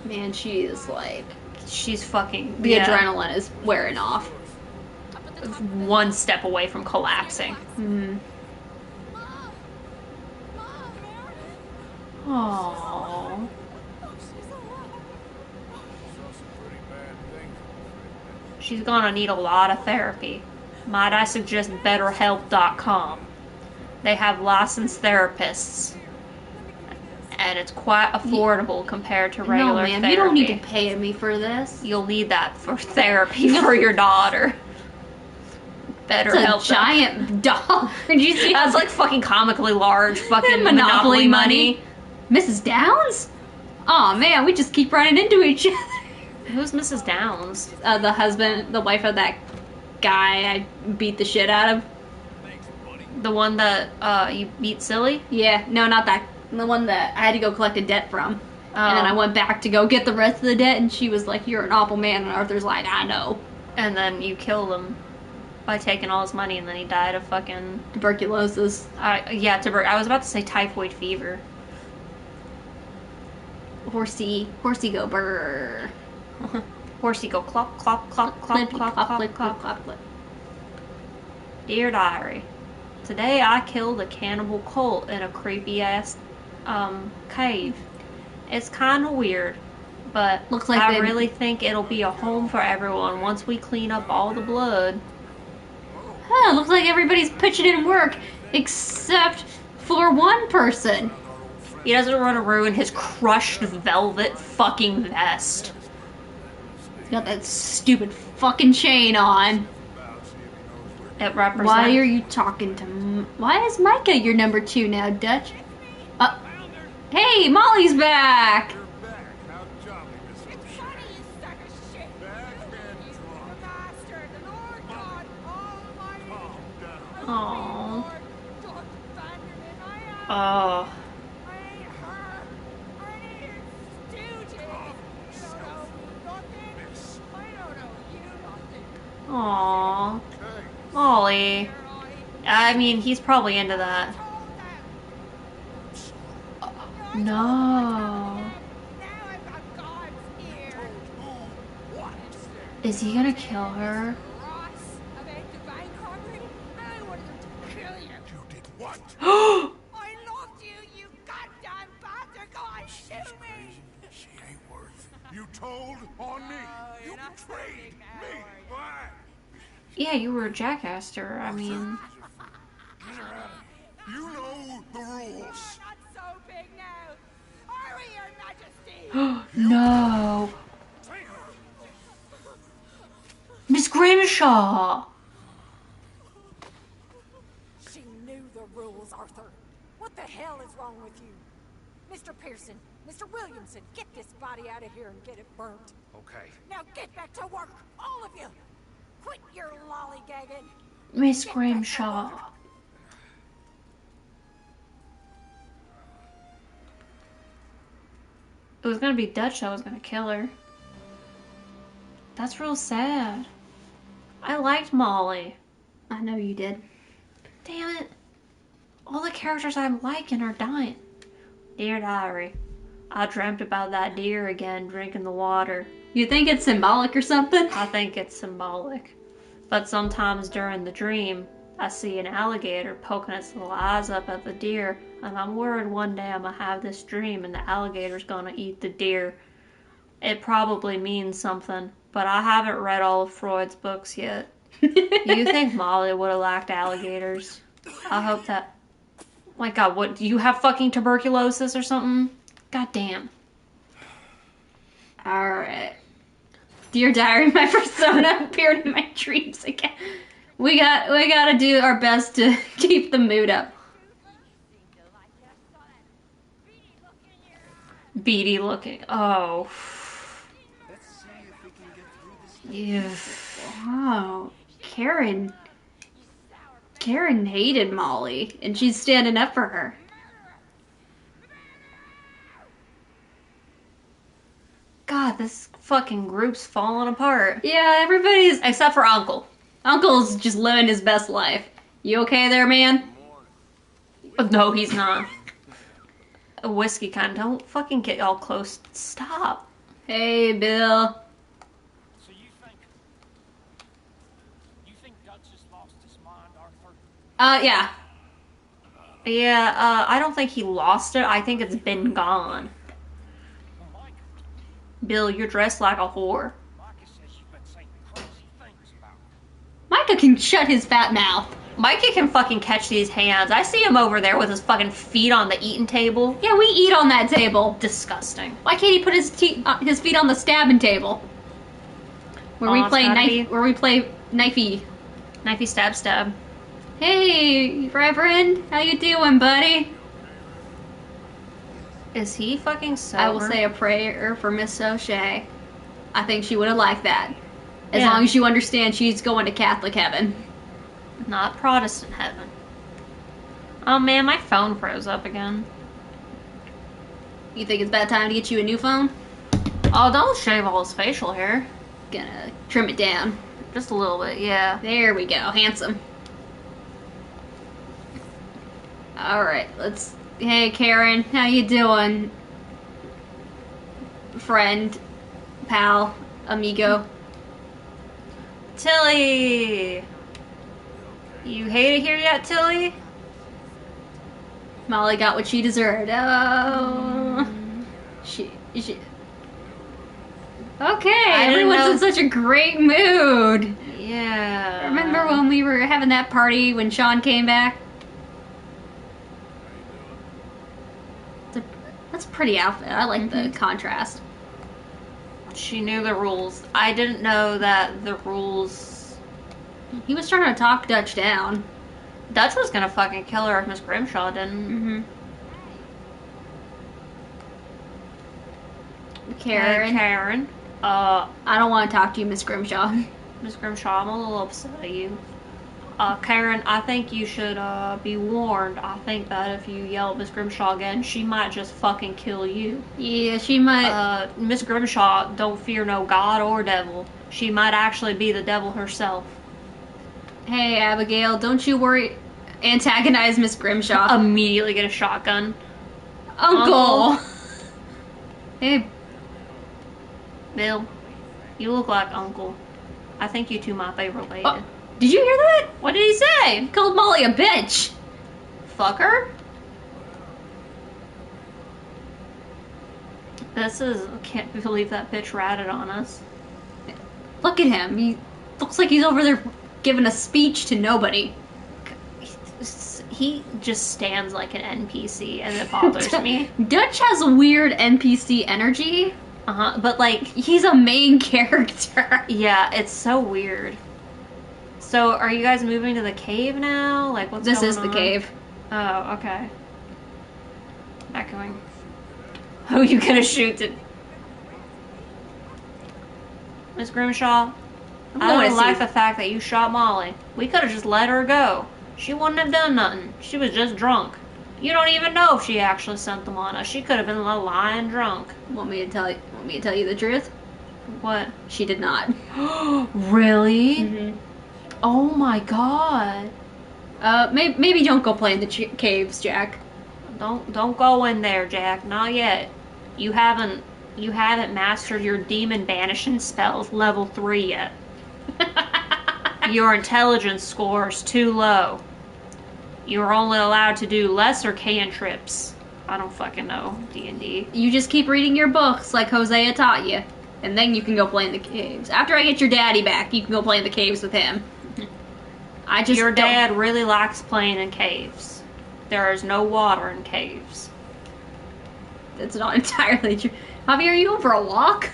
F: Man, she is like
B: She's fucking...
F: the adrenaline is wearing off.
B: one step away from collapsing.
F: Mm-hmm.
B: Aww.
C: Saw some pretty bad things.
B: She's gonna need a lot of therapy. Might I suggest BetterHelp.com? They have licensed therapists. And it's quite affordable compared to regular
F: No, man,
B: therapy.
F: you don't need to pay me for this.
B: You'll need that for therapy for your daughter. better
A: It's a
B: help them.
A: giant dog. Did you see
B: That's like fucking comically large fucking
A: Monopoly money? Mrs. Downs? Oh man, we just keep running into each other.
B: Who's Mrs. Downs?
A: The husband, the wife of that guy I beat the shit out of.
B: The one that you beat silly?
A: Yeah, no, not that. The one that I had to go collect a debt from. And then I went back to go get the rest of the debt, and she was like, "You're an awful man," and Arthur's like, "I know."
B: And then you killed him by taking all his money, and then he died of fucking...
A: Tuberculosis.
B: Yeah, I was about to say typhoid fever.
A: Horsey go brrr.
B: Horsey go clop, clop, clop, clop, clop, clop, clop, clop. Dear Diary, today I killed a cannibal cult in a creepy-ass, cave. It's kinda weird, but
A: Looks like
B: I really think it'll be a home for everyone once we clean up all the blood.
A: Huh, looks like everybody's pitching in work, except for one person.
B: He doesn't want to ruin his crushed velvet fucking vest.
A: He's got that stupid fucking chain on.
B: It represents...
A: Why are you talking to... Why is Micah your number 2 now, Dutch? Hey, Molly's back!
C: You're back. How jolly, Mrs.
H: It's funny, you sack of shit. The master, the Lord God Almighty.
C: Calm down.
B: Aww.
H: Lord, Dr. Vanderman, I am.
B: Oh.
H: I ain't her. I ain't stooges. You don't know me nothing. I don't know you nothing.
B: Aww.
C: Okay.
B: Molly.
H: Here I
B: I mean, he's probably into that.
H: told them.
B: No.
H: Now I've got God's ear.
C: What?
B: Is he gonna kill her?
H: Ross about the bank robbery. I wanted them to kill you.
C: You did what?
H: I loved you, you goddamn bastard. Go on, shoot me.
C: She ain't worth it. You told on me. You betrayed me. Why?
B: Yeah, you were a jackass to her. I mean...
C: Get her out of here. You know the rules.
H: We're not so big now. Are we, Your Majesty?
B: No. Miss Grimshaw!
J: She knew the rules, Arthur. What the hell is wrong with you? Mr. Pearson, Mr. Williamson, get this body out of here and get it burnt.
C: Okay.
J: Now get back to work, all of you. Quit your lollygagging.
B: Miss Grimshaw. It was gonna be Dutch that was gonna kill her. That's real sad. I liked Molly.
A: I know you did.
B: Damn it. All the characters I'm liking are dying. Dear Diary, I dreamt about that deer again drinking the water.
A: You think it's symbolic or something?
B: I think it's symbolic. But sometimes during the dream, I see an alligator poking its little eyes up at the deer, and I'm worried one day I'm gonna have this dream and the alligator's gonna eat the deer. It probably means something, but I haven't read all of Freud's books yet. You think Molly would have liked alligators? I hope that... My God, what, do you have fucking tuberculosis or something? God damn.
A: Alright. Dear Diary, my persona appeared in my dreams again. We gotta do our best to keep the mood up.
B: Beady looking. Oh.
I: Let's see if we can get through this.
B: Yeah.
A: Wow. Karen hated Molly, and she's standing up for her.
B: God, this fucking group's falling apart.
A: Yeah, everybody's...
B: Except for Uncle.
A: Uncle's just living his best life. You okay there, man?
B: No, he's not. A whiskey kind. Don't fucking get all close. Stop.
A: Hey, Bill.
E: So you think Dutch has lost his mind, Arthur?
A: Yeah.
B: Yeah, I don't think he lost it. I think it's been gone.
E: Well, Mike,
B: Bill, you're dressed like a whore.
E: Micah says you've been saying crazy things about him.
A: Micah can shut his fat mouth.
B: Mikey can fucking catch these hands. I see him over there with his fucking feet on the eating table.
A: Yeah, we eat on that table.
B: Disgusting.
A: Why can't he put his feet on the stabbing table? Where we
B: it's
A: play
B: gotta be-
A: knifey
B: Knifey stab stab.
F: Hey, Reverend, how you doing, buddy?
B: Is he fucking sober?
F: I will say a prayer for Miss O'Shea. I think she would have liked that. As
B: Yeah.
F: long as you understand she's going to Catholic heaven.
B: Not Protestant heaven. Oh man, my phone froze up again.
F: You think it's about time to get you a new phone?
B: Oh, don't shave all his facial hair.
F: Gonna trim it down.
B: Just a little bit, yeah.
F: There we go, handsome. Alright, let's... Hey, Karen, how you doing? Friend, pal, amigo.
B: Tilly! You hate it here yet, Tilly?
F: Molly got what she deserved. Oh... She... Okay, everyone's in such a great mood.
B: Yeah.
F: Remember when we were having that party when Sean came back? That's a pretty outfit. I like the contrast.
B: She knew the rules. I didn't know that the rules...
F: He was trying to talk Dutch down.
B: Dutch was gonna fucking kill her if Miss Grimshaw didn't.
F: Karen.
B: Hey, Karen.
F: I don't want to talk to you, Miss Grimshaw.
B: Miss Grimshaw, I'm a little upset at you. Karen, I think you should be warned. I think that if you yell at Miss Grimshaw again, she might just fucking kill you.
F: Yeah, she might.
B: Miss Grimshaw don't fear no god or devil. She might actually be the devil herself.
F: Hey, Abigail, don't you worry. Antagonize Miss Grimshaw.
B: Immediately get a shotgun.
F: Uncle! Hey.
B: Bill, you look like Uncle. I think you two might be related.
F: Oh, did you hear that?
B: What did he say?
F: He called Molly a bitch.
B: Fucker? This is... I can't believe that bitch ratted on us.
F: Look at him. He looks like he's over there giving a speech to nobody.
B: He just stands like an NPC and it bothers me.
F: Dutch has a weird NPC energy.
B: But like...
F: He's a main character.
B: Yeah, it's so weird. So, are you guys moving to the cave now? Like, what's going on?
F: This is the cave.
B: Oh, okay. Not going. Who are you gonna shoot to... Miss Grimshaw? I don't like the fact that you shot Molly. We could have just let her go. She wouldn't have done nothing. She was just drunk. You don't even know if she actually sent them on us. She could have been a lying drunk.
F: Want me to tell you the truth?
B: What?
F: She did not.
B: Really?
F: Mm-hmm.
B: Oh my god.
F: Maybe don't go play in the caves, Jack.
B: Don't go in there, Jack. Not yet. You haven't mastered your demon banishing spells level 3 yet. Your intelligence score is too low. You're only allowed to do lesser cantrips. I don't fucking know D&D.
F: You just keep reading your books like Hosea taught you, and then you can go play in the caves. After I get your daddy back, you can go play in the caves with him.
B: Your dad really likes playing in caves. There is no water in caves.
F: That's not entirely true. Javier, are you going for a walk?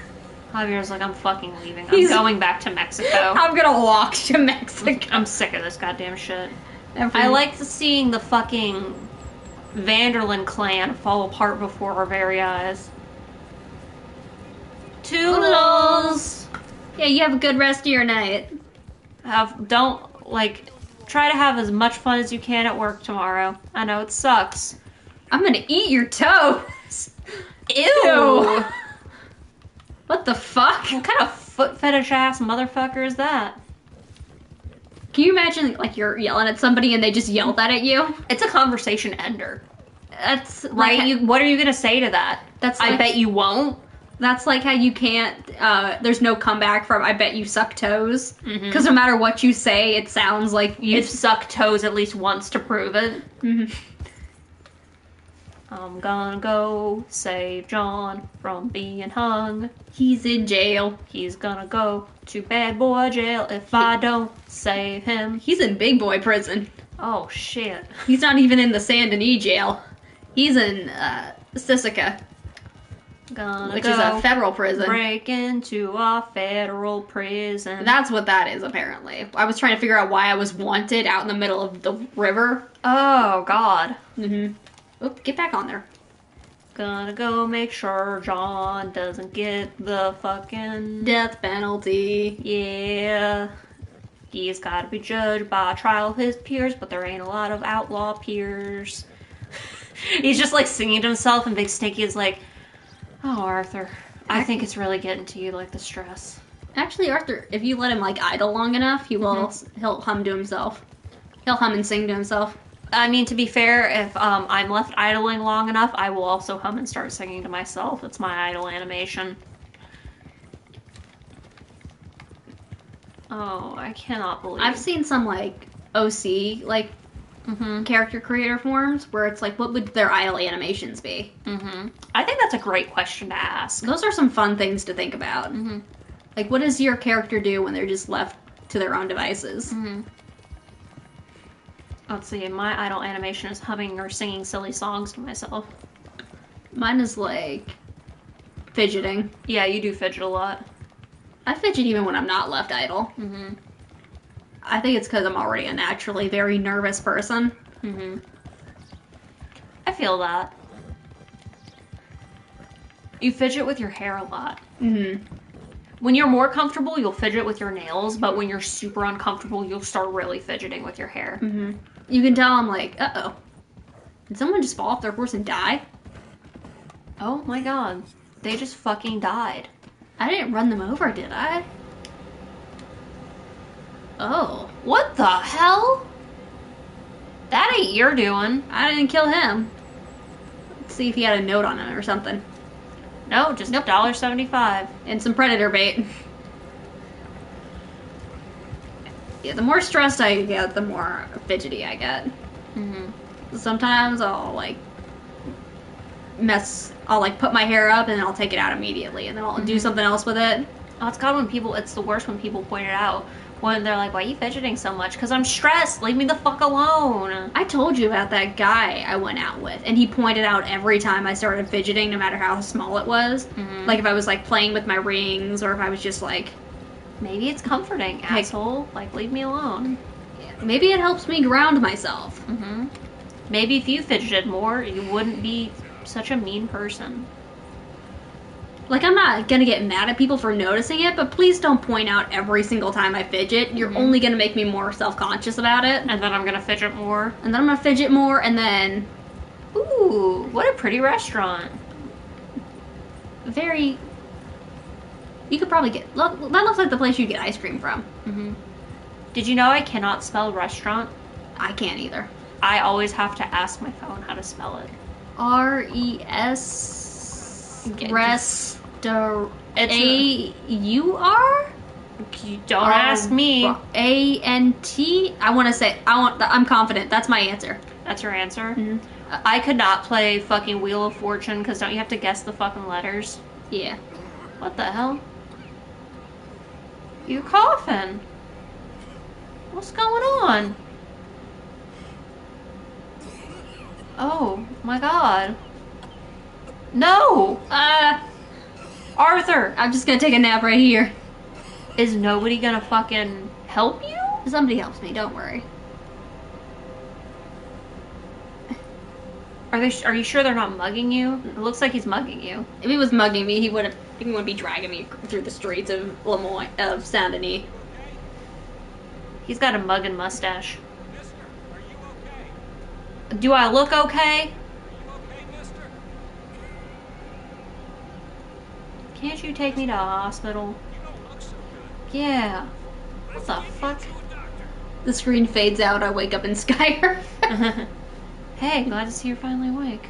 B: Javier's like, I'm fucking leaving. I'm going back to Mexico.
F: I'm gonna walk to Mexico.
B: I'm sick of this goddamn shit. I like seeing the fucking Vanderlyn clan fall apart before our very eyes. Toodles!
F: Yeah, you have a good rest of your night.
B: Try to have as much fun as you can at work tomorrow. I know it sucks.
F: I'm gonna eat your toes.
B: Ew!
F: What the fuck?
B: What kind of foot fetish ass motherfucker is that?
F: Can you imagine, like, you're yelling at somebody and they just yelled that at you?
B: It's a conversation ender.
F: That's
B: right.
F: Like,
B: what are you gonna say to that?
F: That's.
B: I bet you won't.
F: That's like how you can't. There's no comeback from "I bet you suck toes"
B: because
F: no matter what you say, it sounds like
B: you've sucked toes at least once to prove it.
F: Mm-hmm.
B: I'm gonna go save John from being hung.
F: He's in jail.
B: He's gonna go to bad boy jail if I don't save him.
F: He's in big boy prison.
B: Oh shit.
F: He's not even in the Saint Denis jail. He's in Sisika.
A: which is a federal prison.
B: Break into a federal prison.
A: That's what that is, apparently. I was trying to figure out why I was wanted out in the middle of the river.
B: Oh, God.
A: Oop, get back on there.
B: Gonna go make sure John doesn't get the fucking...
A: death penalty.
B: Yeah. He's gotta be judged by a trial of his peers, but there ain't a lot of outlaw peers. He's just, like, singing to himself, and Big Stinky is like, oh, Arthur, I think it's really getting to you, like, the stress.
A: Actually, Arthur, if you let him, like, idle long enough, he'll hum to himself. He'll hum and sing to himself.
B: I mean, to be fair, if I'm left idling long enough, I will also hum and start singing to myself. It's my idle animation. Oh, I cannot believe...
A: I've seen some, like, OC, like, character creator forms where it's like, what would their idle animations be?
B: I think that's a great question to ask.
A: Those are some fun things to think about. Like, what does your character do when they're just left to their own devices?
B: Let's see, my idle animation is humming or singing silly songs to myself.
A: Mine is, like, fidgeting.
B: Yeah, you do fidget a lot.
A: I fidget even when I'm not left idle. I think it's because I'm already a naturally very nervous person.
B: I feel that. You fidget with your hair a lot. When you're more comfortable, you'll fidget with your nails, but when you're super uncomfortable, you'll start really fidgeting with your hair.
A: You can tell I'm like, uh-oh. Did someone just fall off their horse and die?
B: Oh my god. They just fucking died.
A: I didn't run them over, did I? Oh.
B: What the hell? That ain't your doing.
A: I didn't kill him. Let's see if he had a note on him or something.
B: No, just $1.75.
A: And some predator bait. Yeah, the more stressed I get, the more fidgety I get. Sometimes I'll, like, I'll, like, put my hair up and I'll take it out immediately, and then I'll do something else with it.
B: Oh, it's the worst when people point it out. When they're like, why are you fidgeting so much? Because I'm stressed. Leave me the fuck alone.
A: I told you about that guy I went out with, and he pointed out every time I started fidgeting, no matter how small it was. Like, if I was, like, playing with my rings, or if I was just, like...
B: Maybe it's comforting, asshole. Like, leave me alone.
A: Yeah. Maybe it helps me ground myself.
B: Maybe if you fidgeted more, you wouldn't be such a mean person.
A: Like, I'm not gonna get mad at people for noticing it, but please don't point out every single time I fidget. You're only gonna make me more self-conscious about it.
B: And then I'm gonna fidget more.
A: And then I'm gonna fidget more, and then...
B: Ooh, what a pretty restaurant.
A: Very... You could probably get... Look, that looks like the place you get ice cream from.
B: Did you know I cannot spell restaurant?
A: I can't either.
B: I always have to ask my phone how to spell it.
A: R-E-S... A-U-R?
B: Don't ask me.
A: A-N-T? I'm confident. That's my answer.
B: That's your answer? I could not play fucking Wheel of Fortune, because don't you have to guess the fucking letters?
A: Yeah.
B: What the hell? You coughing? What's going on? Oh my god. No! Arthur!
A: I'm just gonna take a nap right here.
B: Is nobody gonna fucking help you?
A: Somebody helps me, don't worry.
B: Are you sure they're not mugging you? It looks like he's mugging you.
A: If he was mugging me, he wouldn't be dragging me through the streets of Saint Denis.
B: He's got a mugging mustache.
C: Mister, are you okay?
B: Do I look okay?
C: You okay, mister?
B: Can't you take me to a hospital?
C: You don't look so good.
B: Yeah. What the fuck?
C: To a doctor.
A: The screen fades out, I wake up in Skyrim.
B: Hey, glad to see you're finally awake.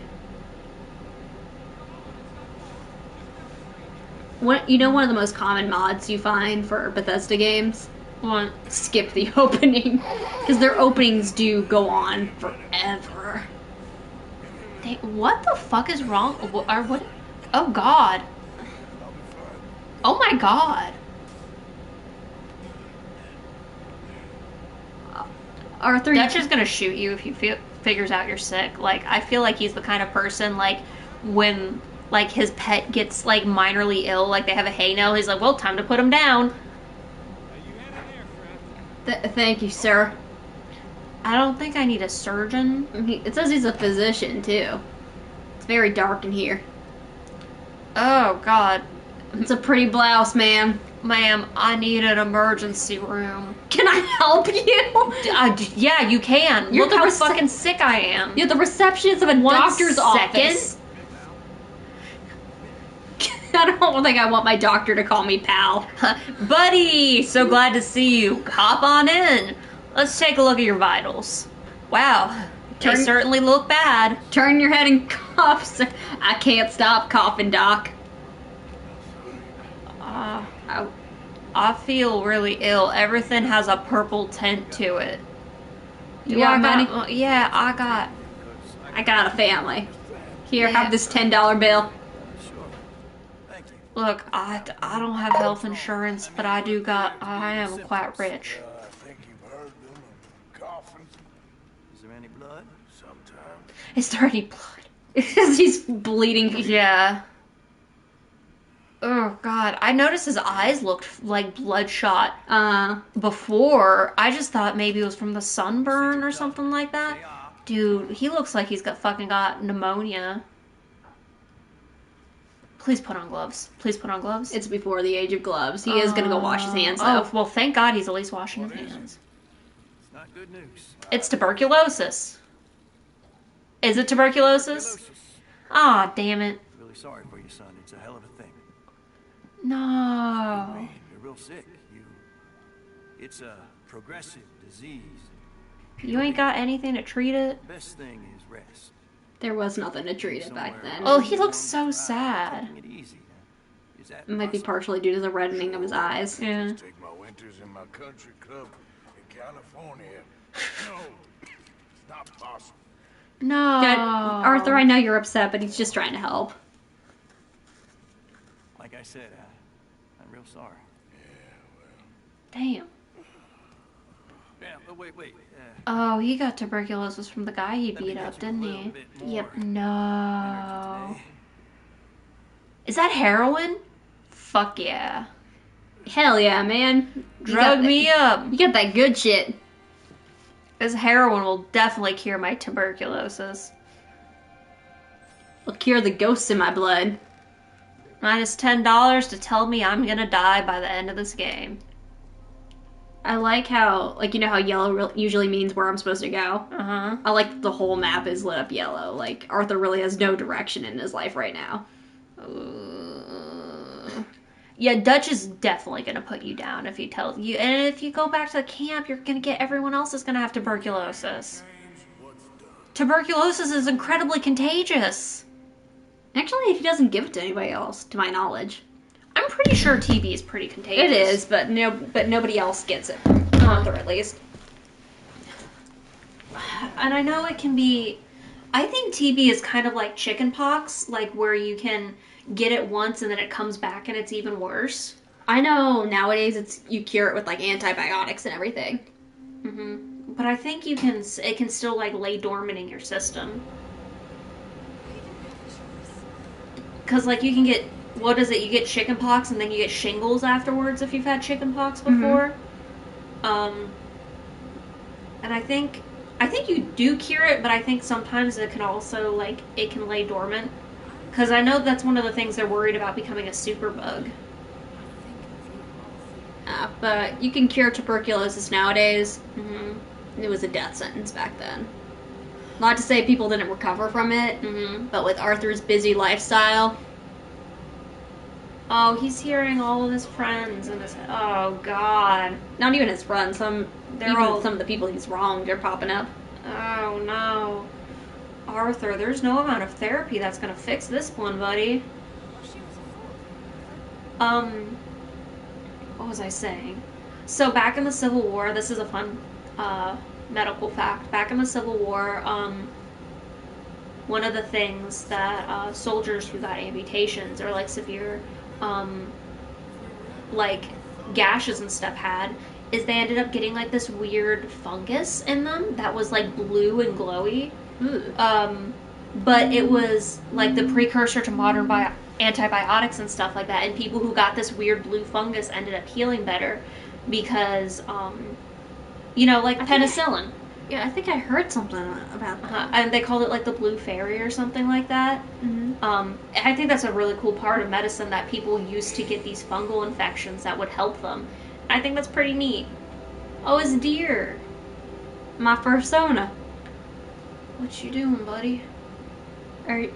A: One of the most common mods you find for Bethesda games?
B: What?
A: Skip the opening. Because their openings do go on forever.
B: What the fuck is wrong? What? Oh god. Oh my god.
A: Arthur,
B: Dutch is gonna shoot you if he figures out you're sick. Like, I feel like he's the kind of person, like, when like his pet gets like minorly ill, like they have a hay nail, he's like, well, time to put him down.
A: Thank you, sir.
B: I don't think I need a surgeon.
A: It says he's a physician, too. It's very dark in here.
B: Oh, God.
A: It's a pretty blouse, ma'am.
B: Ma'am, I need an emergency room.
A: Can I help you?
B: Yeah, you can.
A: You're
B: Look how fucking sick I am.
A: You're the receptionist of a doctor's office. I don't think I want my doctor to call me pal.
B: Buddy, so glad to see you. Hop on in. Let's take a look at your vitals. Wow, they certainly look bad.
A: Turn your head and cough, sir. I can't stop coughing, Doc.
B: I feel really ill. Everything has a purple tint to it.
A: You got money?
B: Yeah, I
A: got a family. Here, have this $10 bill.
B: Look, I don't have health insurance, but I am quite rich.
C: I think you've heard them coughing.
I: Is there any blood?
C: Sometimes.
B: Is there any blood?
A: He's bleeding.
B: Yeah. Oh, God. I noticed his eyes looked like bloodshot before. I just thought maybe it was from the sunburn or something like that. Dude, he looks like he's fucking got pneumonia. Please put on gloves. Please put on gloves.
A: It's before the age of gloves. He is gonna go wash his hands, though.
B: Oh, well, thank God he's at least washing his hands.
I: It's not good news.
B: It's tuberculosis. Is it tuberculosis? Ah, damn it.
I: Really sorry for your son. It's a hell of a thing.
B: No.
I: You're real sick. It's a progressive disease.
B: You ain't got anything to treat it?
I: Best thing is rest.
A: There was nothing to treat it back then.
B: Oh, he looks so sad.
I: Taking it easy. Is that
A: It might be partially due to the reddening of his eyes.
B: Yeah.
C: Take my winters in my country club in California. No, it's not possible.
B: No.
A: Good. Arthur, I know you're upset, but he's just trying to help.
I: Like I said, I'm real sorry.
B: Damn.
I: Yeah, but wait.
B: Oh, he got tuberculosis from the guy he beat up, didn't he?
A: Yep.
B: No. Is that heroin? Fuck yeah.
A: Hell yeah, man.
B: Drug me up.
A: You got that good shit.
B: This heroin will definitely cure my tuberculosis.
A: Will cure the ghosts in my blood.
B: Minus $10 to tell me I'm gonna die by the end of this game.
A: I like how, like, you know how yellow usually means where I'm supposed to go?
B: Uh-huh.
A: I like that the whole map is lit up yellow. Like, Arthur really has no direction in his life right now.
B: Yeah, Dutch is definitely gonna put you down if he tells you. And if you go back to the camp, you're gonna get everyone else is gonna have tuberculosis. Tuberculosis is incredibly contagious.
A: Actually, he doesn't give it to anybody else, to my knowledge.
B: I'm pretty sure TB is pretty contagious.
A: It is, but nobody else gets it. Arthur, at least.
B: And I know it can be... I think TB is kind of like chickenpox, like where you can get it once and then it comes back and it's even worse.
A: I know nowadays you cure it with, like, antibiotics and everything.
B: Mm-hmm. But I think it can still, like, lay dormant in your system. Because, like, you can get... What is it? You get chickenpox and then you get shingles afterwards if you've had chickenpox before. Mm-hmm. And I think you do cure it, but I think sometimes it can also, like, it can lay dormant. Because I know that's one of the things they're worried about, becoming a superbug.
A: But you can cure tuberculosis nowadays.
B: Mm-hmm.
A: It was a death sentence back then. Not to say people didn't recover from it, but with Arthur's busy lifestyle...
B: Oh, he's hearing all of his friends and his... Oh, God.
A: Not even his friends. Some of the people he's wronged are popping up.
B: Oh, no. Arthur, there's no amount of therapy that's gonna fix this one, buddy. What was I saying? So, back in the Civil War, this is a fun, medical fact. Back in the Civil War, one of the things that, soldiers who got amputations or, like, severe... like gashes and stuff had is they ended up getting like this weird fungus in them that was like blue and glowy. but it was like the precursor to modern antibiotics and stuff like that. And people who got this weird blue fungus ended up healing better because, like penicillin.
F: Yeah, I think I heard something about that.
B: And they called it like the blue fairy or something like that.
F: Mm-hmm.
B: I think that's a really cool part of medicine that people used to get these fungal infections that would help them. I think that's pretty neat. Oh, it's deer.
F: My fursona.
B: What you doing, buddy?
F: Alright.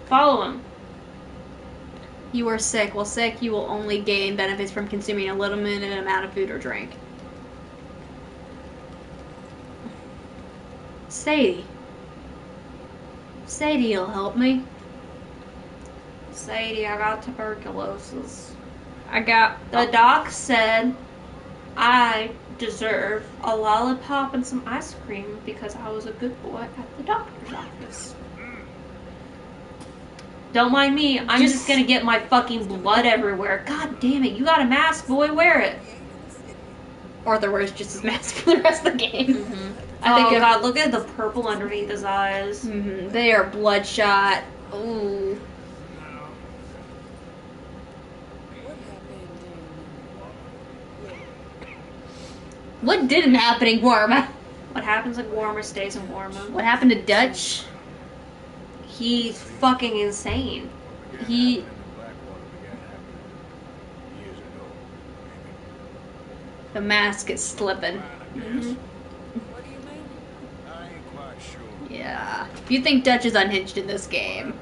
B: Follow him.
F: You are sick. While sick, you will only gain benefits from consuming a limited amount of food or drink. Sadie. Sadie'll help me.
B: Sadie, I got tuberculosis.
F: The
B: doc said I deserve a lollipop and some ice cream because I was a good boy at the doctor's office. Don't mind me, I'm just gonna get my fucking blood everywhere. God damn it, you got a mask, boy, wear it.
F: Arthur wears just his mask for the rest of the game.
B: Mm-hmm. God, look at the purple underneath his eyes.
F: Mm-hmm. They are bloodshot. Ooh. What didn't happen in Guarma?
B: What happens in Guarma stays in Guarma.
F: What happened to Dutch?
B: He's fucking insane.
F: The mask is slipping.
B: Mm-hmm.
C: What do you mean? I ain't quite sure.
F: Yeah. If you think Dutch is unhinged in this game,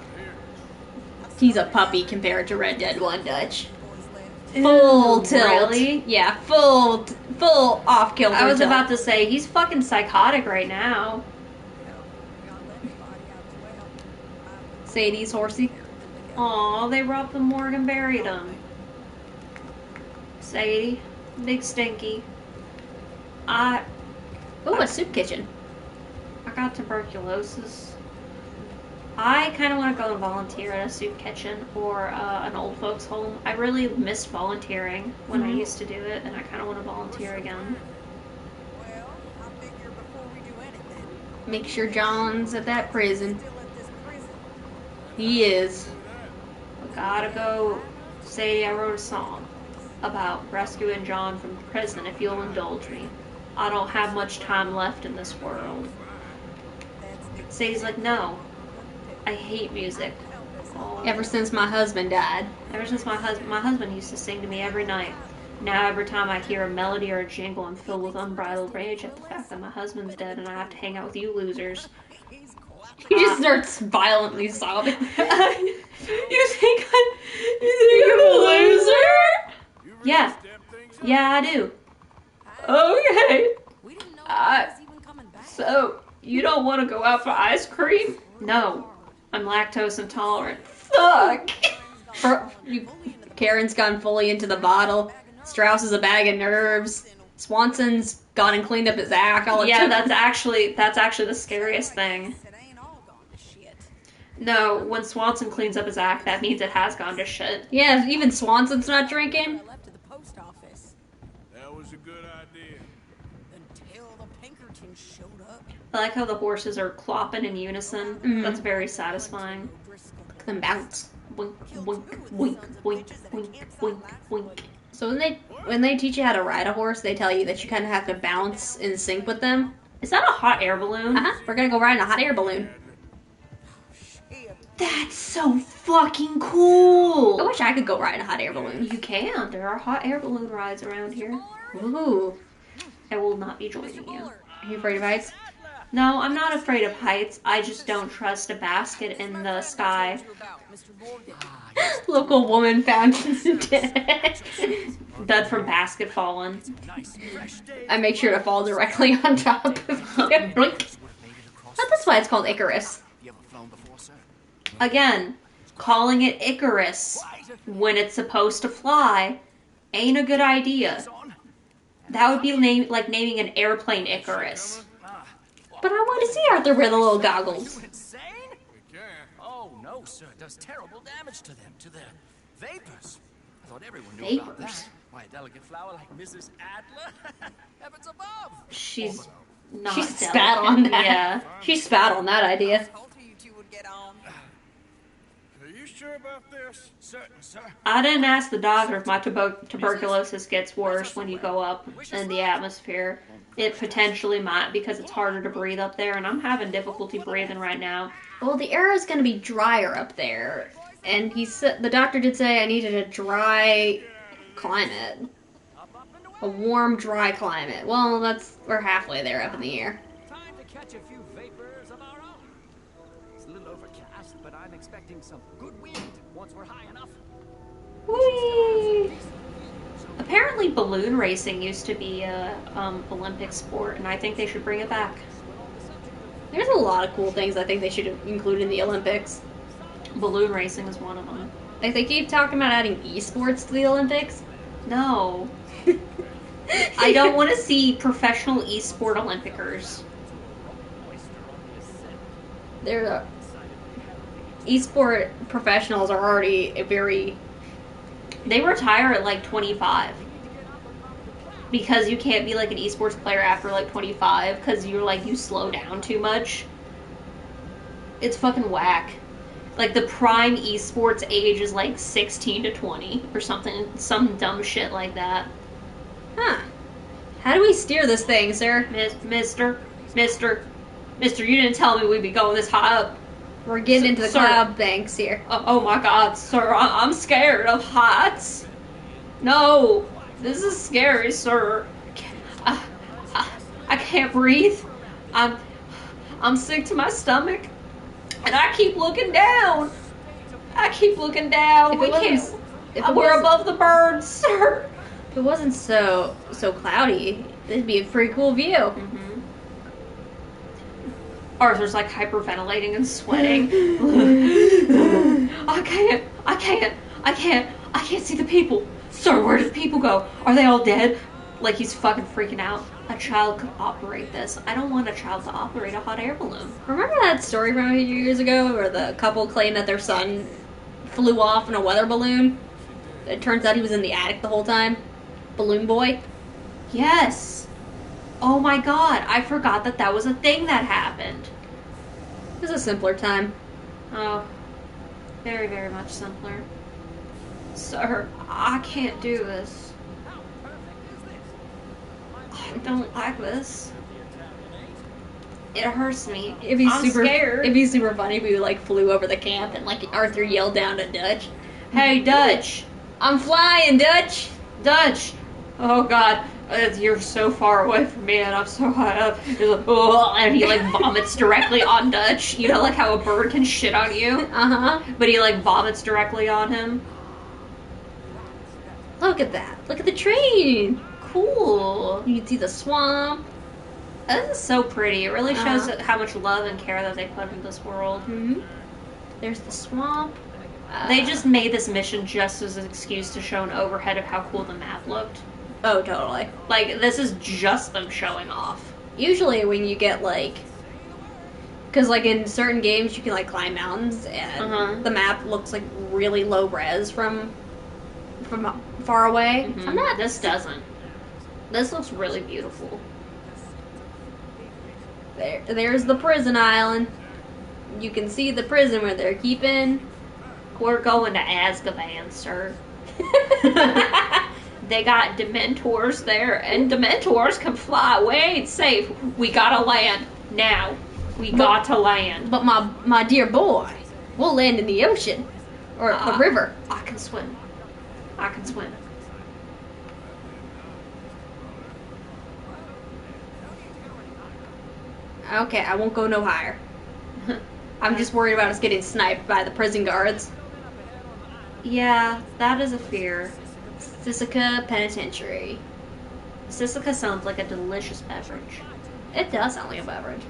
F: he's a puppy compared to Red Dead 1 Dutch. Full tilt.
B: Really?
F: Yeah, full off kilter.
B: I was about to say, he's fucking psychotic right now.
F: Sadie's horsey.
B: Aw, they robbed the morgue and buried him. Sadie, big stinky.
F: Ooh, a soup kitchen.
B: I got tuberculosis. I kind of want to go and volunteer at a soup kitchen or an old folks home. I really missed volunteering when I used to do it, and I kind of want to volunteer again.
J: Well, I figure before we do anything,
F: Make sure John's at that prison.
J: still at this prison.
F: He is.
B: Gotta go. Sadie, I wrote a song about rescuing John from prison, if you'll indulge me. I don't have much time left in this world. Sadie's like, no. I hate music. Oh.
F: Ever since my husband died.
B: Ever since my husband used to sing to me every night. Now every time I hear a melody or a jingle, I'm filled with unbridled rage at the fact that my husband's dead and I have to hang out with you losers.
F: He just starts violently sobbing.
B: You think I'm a loser? Yeah. Yeah, I do. Okay.
J: We didn't know he was even coming back.
B: So, you don't want to go out for ice cream? No. I'm lactose intolerant. Fuck!
F: Karen's gone fully into the bottle. Strauss is a bag of nerves. Swanson's gone and cleaned up his act.
B: Yeah, that's actually the scariest thing.
J: It ain't all gone to shit.
B: No, when Swanson cleans up his act, that means it has gone to shit.
F: Yeah, even Swanson's not drinking.
J: I left to the post office
C: That was a good idea.
J: until the Pinkertons showed up.
B: I like how the horses are clopping in unison.
F: Mhm.
B: That's very satisfying.
F: Look at them bounce.
B: Wink, wink, wink, wink, wink, wink, wink.
F: So when they teach you how to ride a horse, they tell you that you kind of have to bounce in sync with them.
B: Is that a hot air balloon?
F: We're gonna go ride in a hot air balloon.
B: That's so fucking cool!
F: I wish I could go ride in a hot air balloon.
B: You can. There are hot air balloon rides around here.
F: Ooh.
B: I will not be joining you.
F: Are you afraid of heights?
B: No, I'm not afraid of heights. I just don't trust a basket in the sky.
F: Local woman found dead.
B: Dead from basket falling.
F: I make sure to fall directly on top of you. Blink. Oh, that's why it's called Icarus.
B: Again, calling it Icarus when it's supposed to fly ain't a good idea. That would be like naming an airplane Icarus.
F: But I want to see Arthur wear the little goggles.
E: Insane? Oh, no, sir. It does terrible damage to them, to their vapors. I thought everyone knew about
F: Vapors?
E: that. Why, a delicate flower like Mrs. Adler? Ever
B: she's not.
F: She
B: delicate.
F: spat on that.
B: Yeah.
F: She spat on that idea.
C: Are you sure about this? Certain, sir.
B: I didn't ask the doctor if my tuberculosis gets worse when you go up in the atmosphere. It potentially might because it's harder to breathe up there, and I'm having difficulty breathing right now.
F: Well, the air is going to be drier up there, and he said the doctor did say I needed a dry climate, a warm, dry climate. Well, we're halfway there up in the air.
K: Time to catch a few vapors of our own. It's a little overcast, but I'm expecting some good wind once we're high enough.
F: Whee!
B: Apparently, balloon racing used to be a Olympic sport, and I think they should bring it back.
F: There's a lot of cool things I think they should include in the Olympics.
B: Balloon racing is one of them.
F: Like, they keep talking about adding esports to the Olympics.
B: No. I don't want to see professional esport Olympickers.
F: Esport professionals are already
B: They retire at like 25. Because you can't be like an esports player after like 25 because you slow down too much. It's fucking whack. Like the prime esports age is like 16 to 20 or something, some dumb shit like that.
F: Huh. How do we steer this thing, sir?
B: Mister, you didn't tell me we'd be going this high up.
F: We're getting into the cloud banks here.
B: Oh my god, sir, I'm scared of heights. No, this is scary, sir. I can't breathe. I'm sick to my stomach, and I keep looking down. We're above the birds, sir.
F: If it wasn't so cloudy, it'd be a pretty cool view.
B: Mm-hmm. Arthur's like hyperventilating and sweating. I can't see the people. Sir, where did the people go? Are they all dead? Like he's fucking freaking out. A child could operate this. I don't want a child to operate a hot air balloon.
F: Remember that story from a few years ago where the couple claimed that their son flew off in a weather balloon? It turns out he was in the attic the whole time. Balloon boy?
B: Yes. Oh my god, I forgot that was a thing that happened.
F: It was a simpler time.
B: Oh, very, very much simpler. Sir, I can't do this. I don't like this. It hurts me. I'm scared.
F: It'd be super funny if we flew over the camp and Arthur yelled down to Dutch.
B: Hey, Dutch.
F: I'm flying, Dutch.
B: Dutch. Oh god. You're so far away from me and I'm so high up. He's like, oh, and he vomits directly on Dutch. You know how a bird can shit on you?
F: Uh-huh.
B: But he vomits directly on him.
F: Look at that. Look at the train.
B: Cool.
F: You can see the swamp.
B: This is so pretty. It really shows how much love and care that they put into this world.
F: Mm-hmm. There's the swamp.
B: They just made this mission just as an excuse to show an overhead of how cool the map looked.
F: Oh, totally.
B: This is just them showing off.
F: Usually when you get, because, in certain games you can, climb mountains, and the map looks, really low-res from far away.
B: Mm-hmm. This doesn't. This looks really beautiful.
F: There's the prison island. You can see the prison where they're keeping...
B: We're going to Azkaban, sir. They got Dementors there, and Dementors can fly. We ain't safe. We gotta land now. We got to land.
F: But my dear boy, we'll land in the ocean or the river.
B: I can swim.
F: Okay, I won't go no higher. I'm just worried about us getting sniped by the prison guards.
B: Yeah, that is a fear.
F: Sisika Penitentiary.
B: Sisika sounds like a delicious beverage.
F: It does sound like a beverage.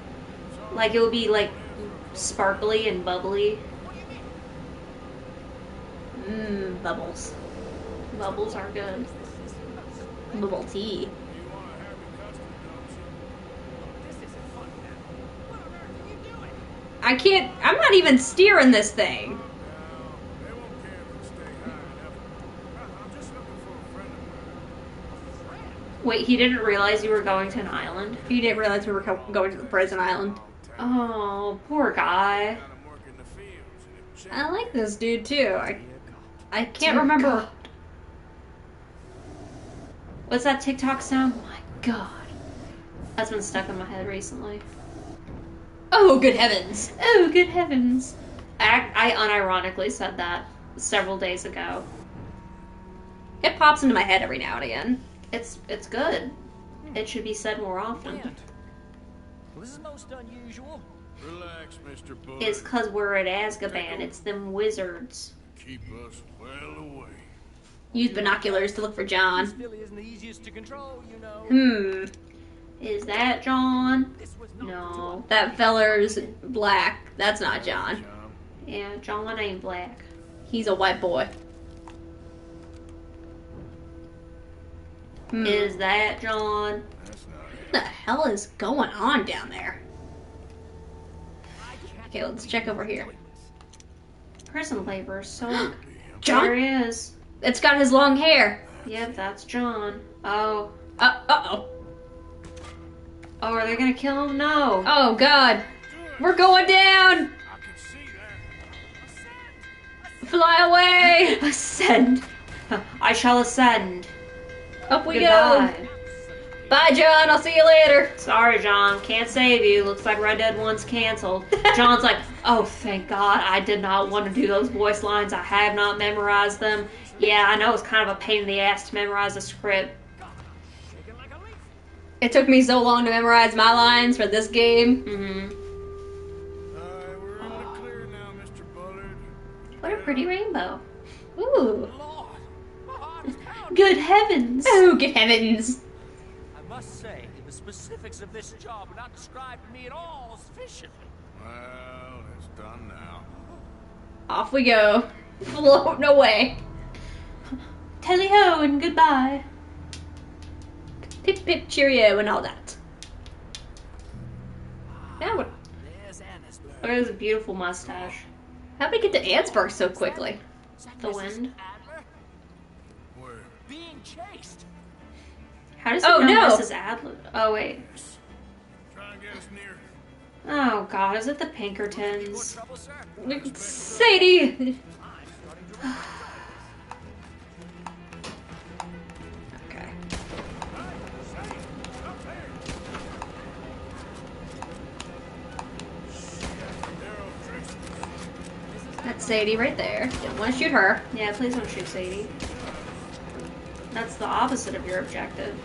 B: It would be, sparkly and bubbly.
F: Bubbles.
B: Bubbles are good.
F: Bubble tea. I'm not even steering this thing.
B: Wait, he didn't realize you were going to an island?
F: He didn't realize we were going to the prison island.
B: Oh, poor guy.
F: I like this dude too. I can't
B: Dear
F: remember.
B: God. What's that TikTok sound? Oh my God. That's been stuck in my head recently.
F: Oh, good heavens.
B: Oh, good heavens. I unironically said that several days ago.
F: It pops into my head every now and again.
B: It's good. It should be said more often.
K: Well, this is most unusual.
C: Relax, Mr. Bullard.
B: It's cause we're at Azkaban. It's them wizards.
C: Keep us well away.
F: Use binoculars to look for
K: This
F: John.
K: filly isn't the easiest to control, you know.
B: Is that John?
K: This was not
B: No.
F: That feller's black. That's not John.
B: Yeah, John ain't black.
F: He's a white boy.
B: Is that John?
C: That's not it.
F: What the hell is going on down there? Okay, let's check over here.
B: Prison labor. So
F: John?
B: there he is.
F: It's got his long hair.
B: Yep, that's John. Oh.
F: Uh-oh.
B: Oh, are they gonna kill him? No.
F: Oh, God. We're going down.
C: I can see that.
F: Fly away.
B: Ascend. I shall ascend.
F: Up we
B: Goodbye.
F: go. Bye, John. I'll see you later.
B: Sorry, John. Can't save you. Looks like Red Dead 1's canceled. John's like, oh, thank God. I did not want to do those voice lines. I have not memorized them. Yeah, I know it's kind of a pain in the ass to memorize a script.
F: It took me so long to memorize my lines for this game.
B: Mm-hmm.
C: Alright, we're in the clear now, Mr. Bullard.
B: What a pretty rainbow.
F: Ooh.
B: Good heavens.
F: Oh, good heavens.
K: I must say, the specifics of this job were not described to me at all sufficiently.
C: Well, it's done now.
F: Off we go. Floating away.
B: Tally-ho and goodbye.
F: Pip pip cheerio and all that. Now what?
K: There's Annisburg.
B: Oh, it was a beautiful mustache.
F: How'd we get to Ansburg so quickly?
B: The wind.
K: Adler
C: Where?
K: being chased.
B: How does he
F: Oh,
B: know
F: no.
B: Mrs. Adler? Oh, wait.
C: Try and get us near.
B: Oh, God. Is it the
K: More
B: Pinkertons?
K: trouble, sir?
F: Sadie! Okay. That's Sadie right there. Didn't want to shoot her.
B: Yeah, please don't shoot Sadie. That's the opposite of your objective.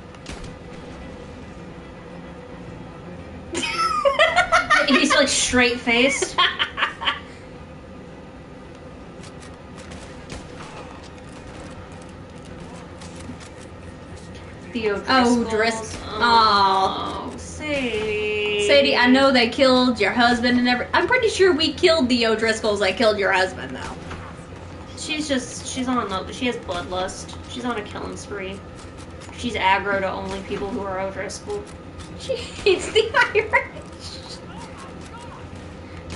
B: He's like straight faced. Theo
F: Oh,
B: Driscoll's.
F: Aw.
B: Oh, Sadie.
F: Sadie, I know they killed your husband and every. I'm pretty sure we killed the O'Driscolls that killed your husband, though.
B: She's she has bloodlust. She's on a killing spree. She's aggro to only people who are O'Driscoll.
F: She hates the Irish.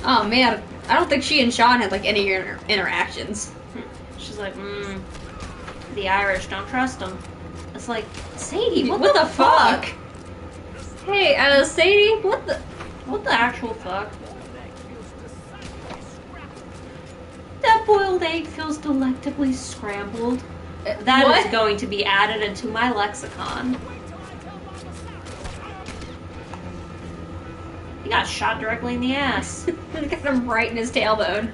F: Oh man, I don't think she and Sean had like any interactions.
B: She's like, the Irish, don't trust them. It's like, Sadie,
F: What the fuck? Hey, Sadie, what
B: What the actual fuck? That boiled egg feels delectably scrambled. That
F: What?
B: is going to be added into my lexicon. He got shot directly in the ass.
F: Got him right in his tailbone.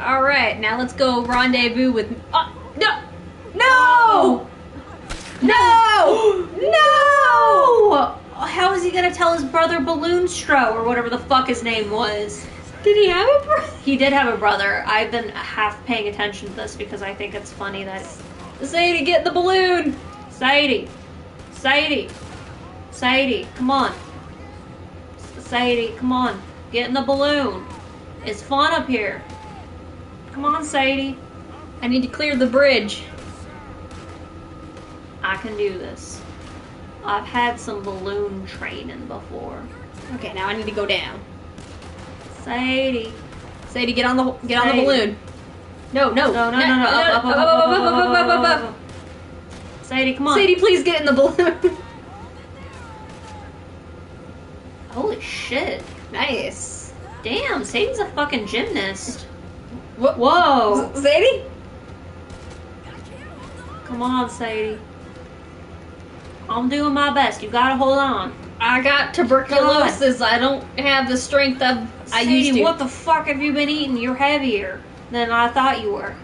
F: Alright, now let's go rendezvous with. No! No! No! No!
B: How is he gonna tell his brother Balloonstro or whatever the fuck his name was?
F: Did he have a brother?
B: He did have a brother. I've been half paying attention to this because I think it's funny that
F: Sadie, get the balloon!
B: Sadie, come on. Sadie, come on. Get in the balloon. It's fun up here. Come on, Sadie.
F: I need to clear the bridge.
B: I can do this. I've had some balloon training before.
F: Okay, now I need to go down.
B: Sadie.
F: Sadie, get on the
B: Sadie.
F: balloon. No.
B: No. Up. Sadie, come on.
F: Sadie, please get in the balloon.
B: Holy shit.
F: Nice.
B: Damn, Sadie's a fucking gymnast.
F: What?
B: Whoa.
F: Sadie?
B: Come on, Sadie. I'm doing my best. You gotta hold on.
F: I got tuberculosis. I don't have the strength I
B: Sadie,
F: used to.
B: what the fuck have you been eating? You're heavier than I thought you were.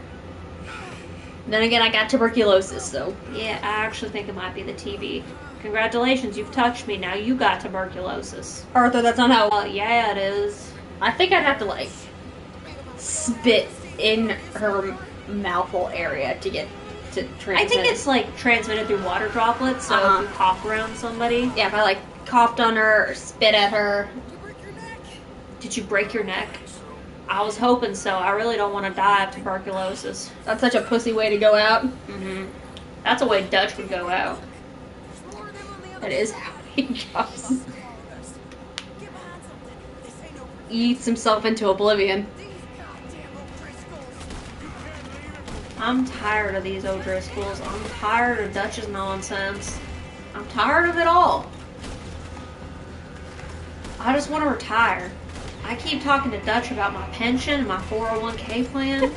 F: Then again, I got tuberculosis, so.
B: Yeah, I actually think it might be the TB. Congratulations, you've touched me. Now you got tuberculosis.
F: Arthur, that's not how.
B: Yeah, it is.
F: I think I'd have to, like, spit in her mouthful area to get to transmit.
B: I think it's, like, transmitted through water droplets, so if you cough around somebody.
F: Yeah, if I, like, coughed on her or spit at her.
B: Did you break your neck? I was hoping so. I really don't want to die of tuberculosis.
F: That's such a pussy way to go out.
B: Mm-hmm. That's a way Dutch would go out.
F: That is how he goes. He eats himself into oblivion.
B: I'm tired of these O'Driscolls. I'm tired of Dutch's nonsense. I'm tired of it all. I just want to retire. I keep talking to Dutch about my pension and my 401k plan.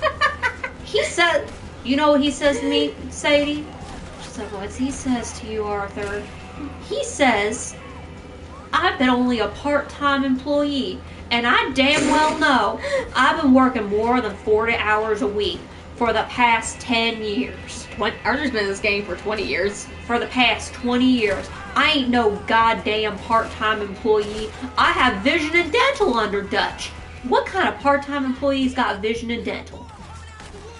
B: He said, you know what he says to me, Sadie? She's like, what's he says to you, Arthur? He says, I've been only a part-time employee, and I damn well know I've been working more than 40 hours a week for the past 10 years.
F: Arthur's been in this game for 20 years.
B: For the past 20 years. I ain't no goddamn part-time employee. I have vision and dental under Dutch. What kind of part-time employee's got vision and dental?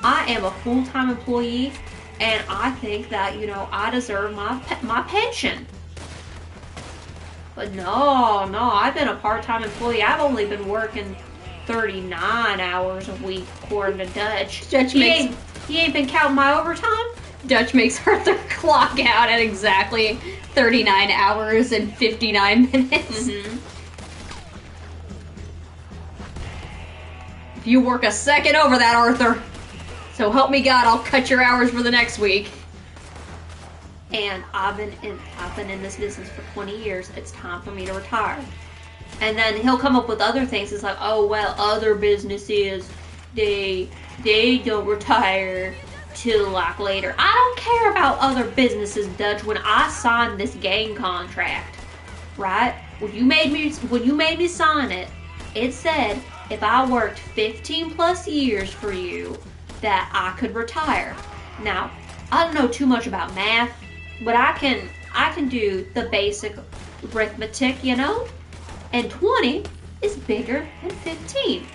B: I am a full-time employee, and I think that, you know, I deserve my pension. But no, I've been a part-time employee. I've only been working 39 hours a week, according to Dutch. He ain't been counting my overtime?
F: Dutch makes Arthur clock out at exactly 39 hours and 59 minutes.
B: Mm-hmm.
F: If you work a second over that, Arthur, so help me God, I'll cut your hours for the next week.
B: And I've been in this business for 20 years. It's time for me to retire. And then he'll come up with other things. It's like, oh well, other businesses, they don't retire till like later. I don't care about other businesses, Dutch. When I signed this gang contract, right? When you made me sign it, it said if I worked 15 plus years for you, that I could retire. Now, I don't know too much about math, but I can do the basic arithmetic, you know? And 20 is bigger than 15.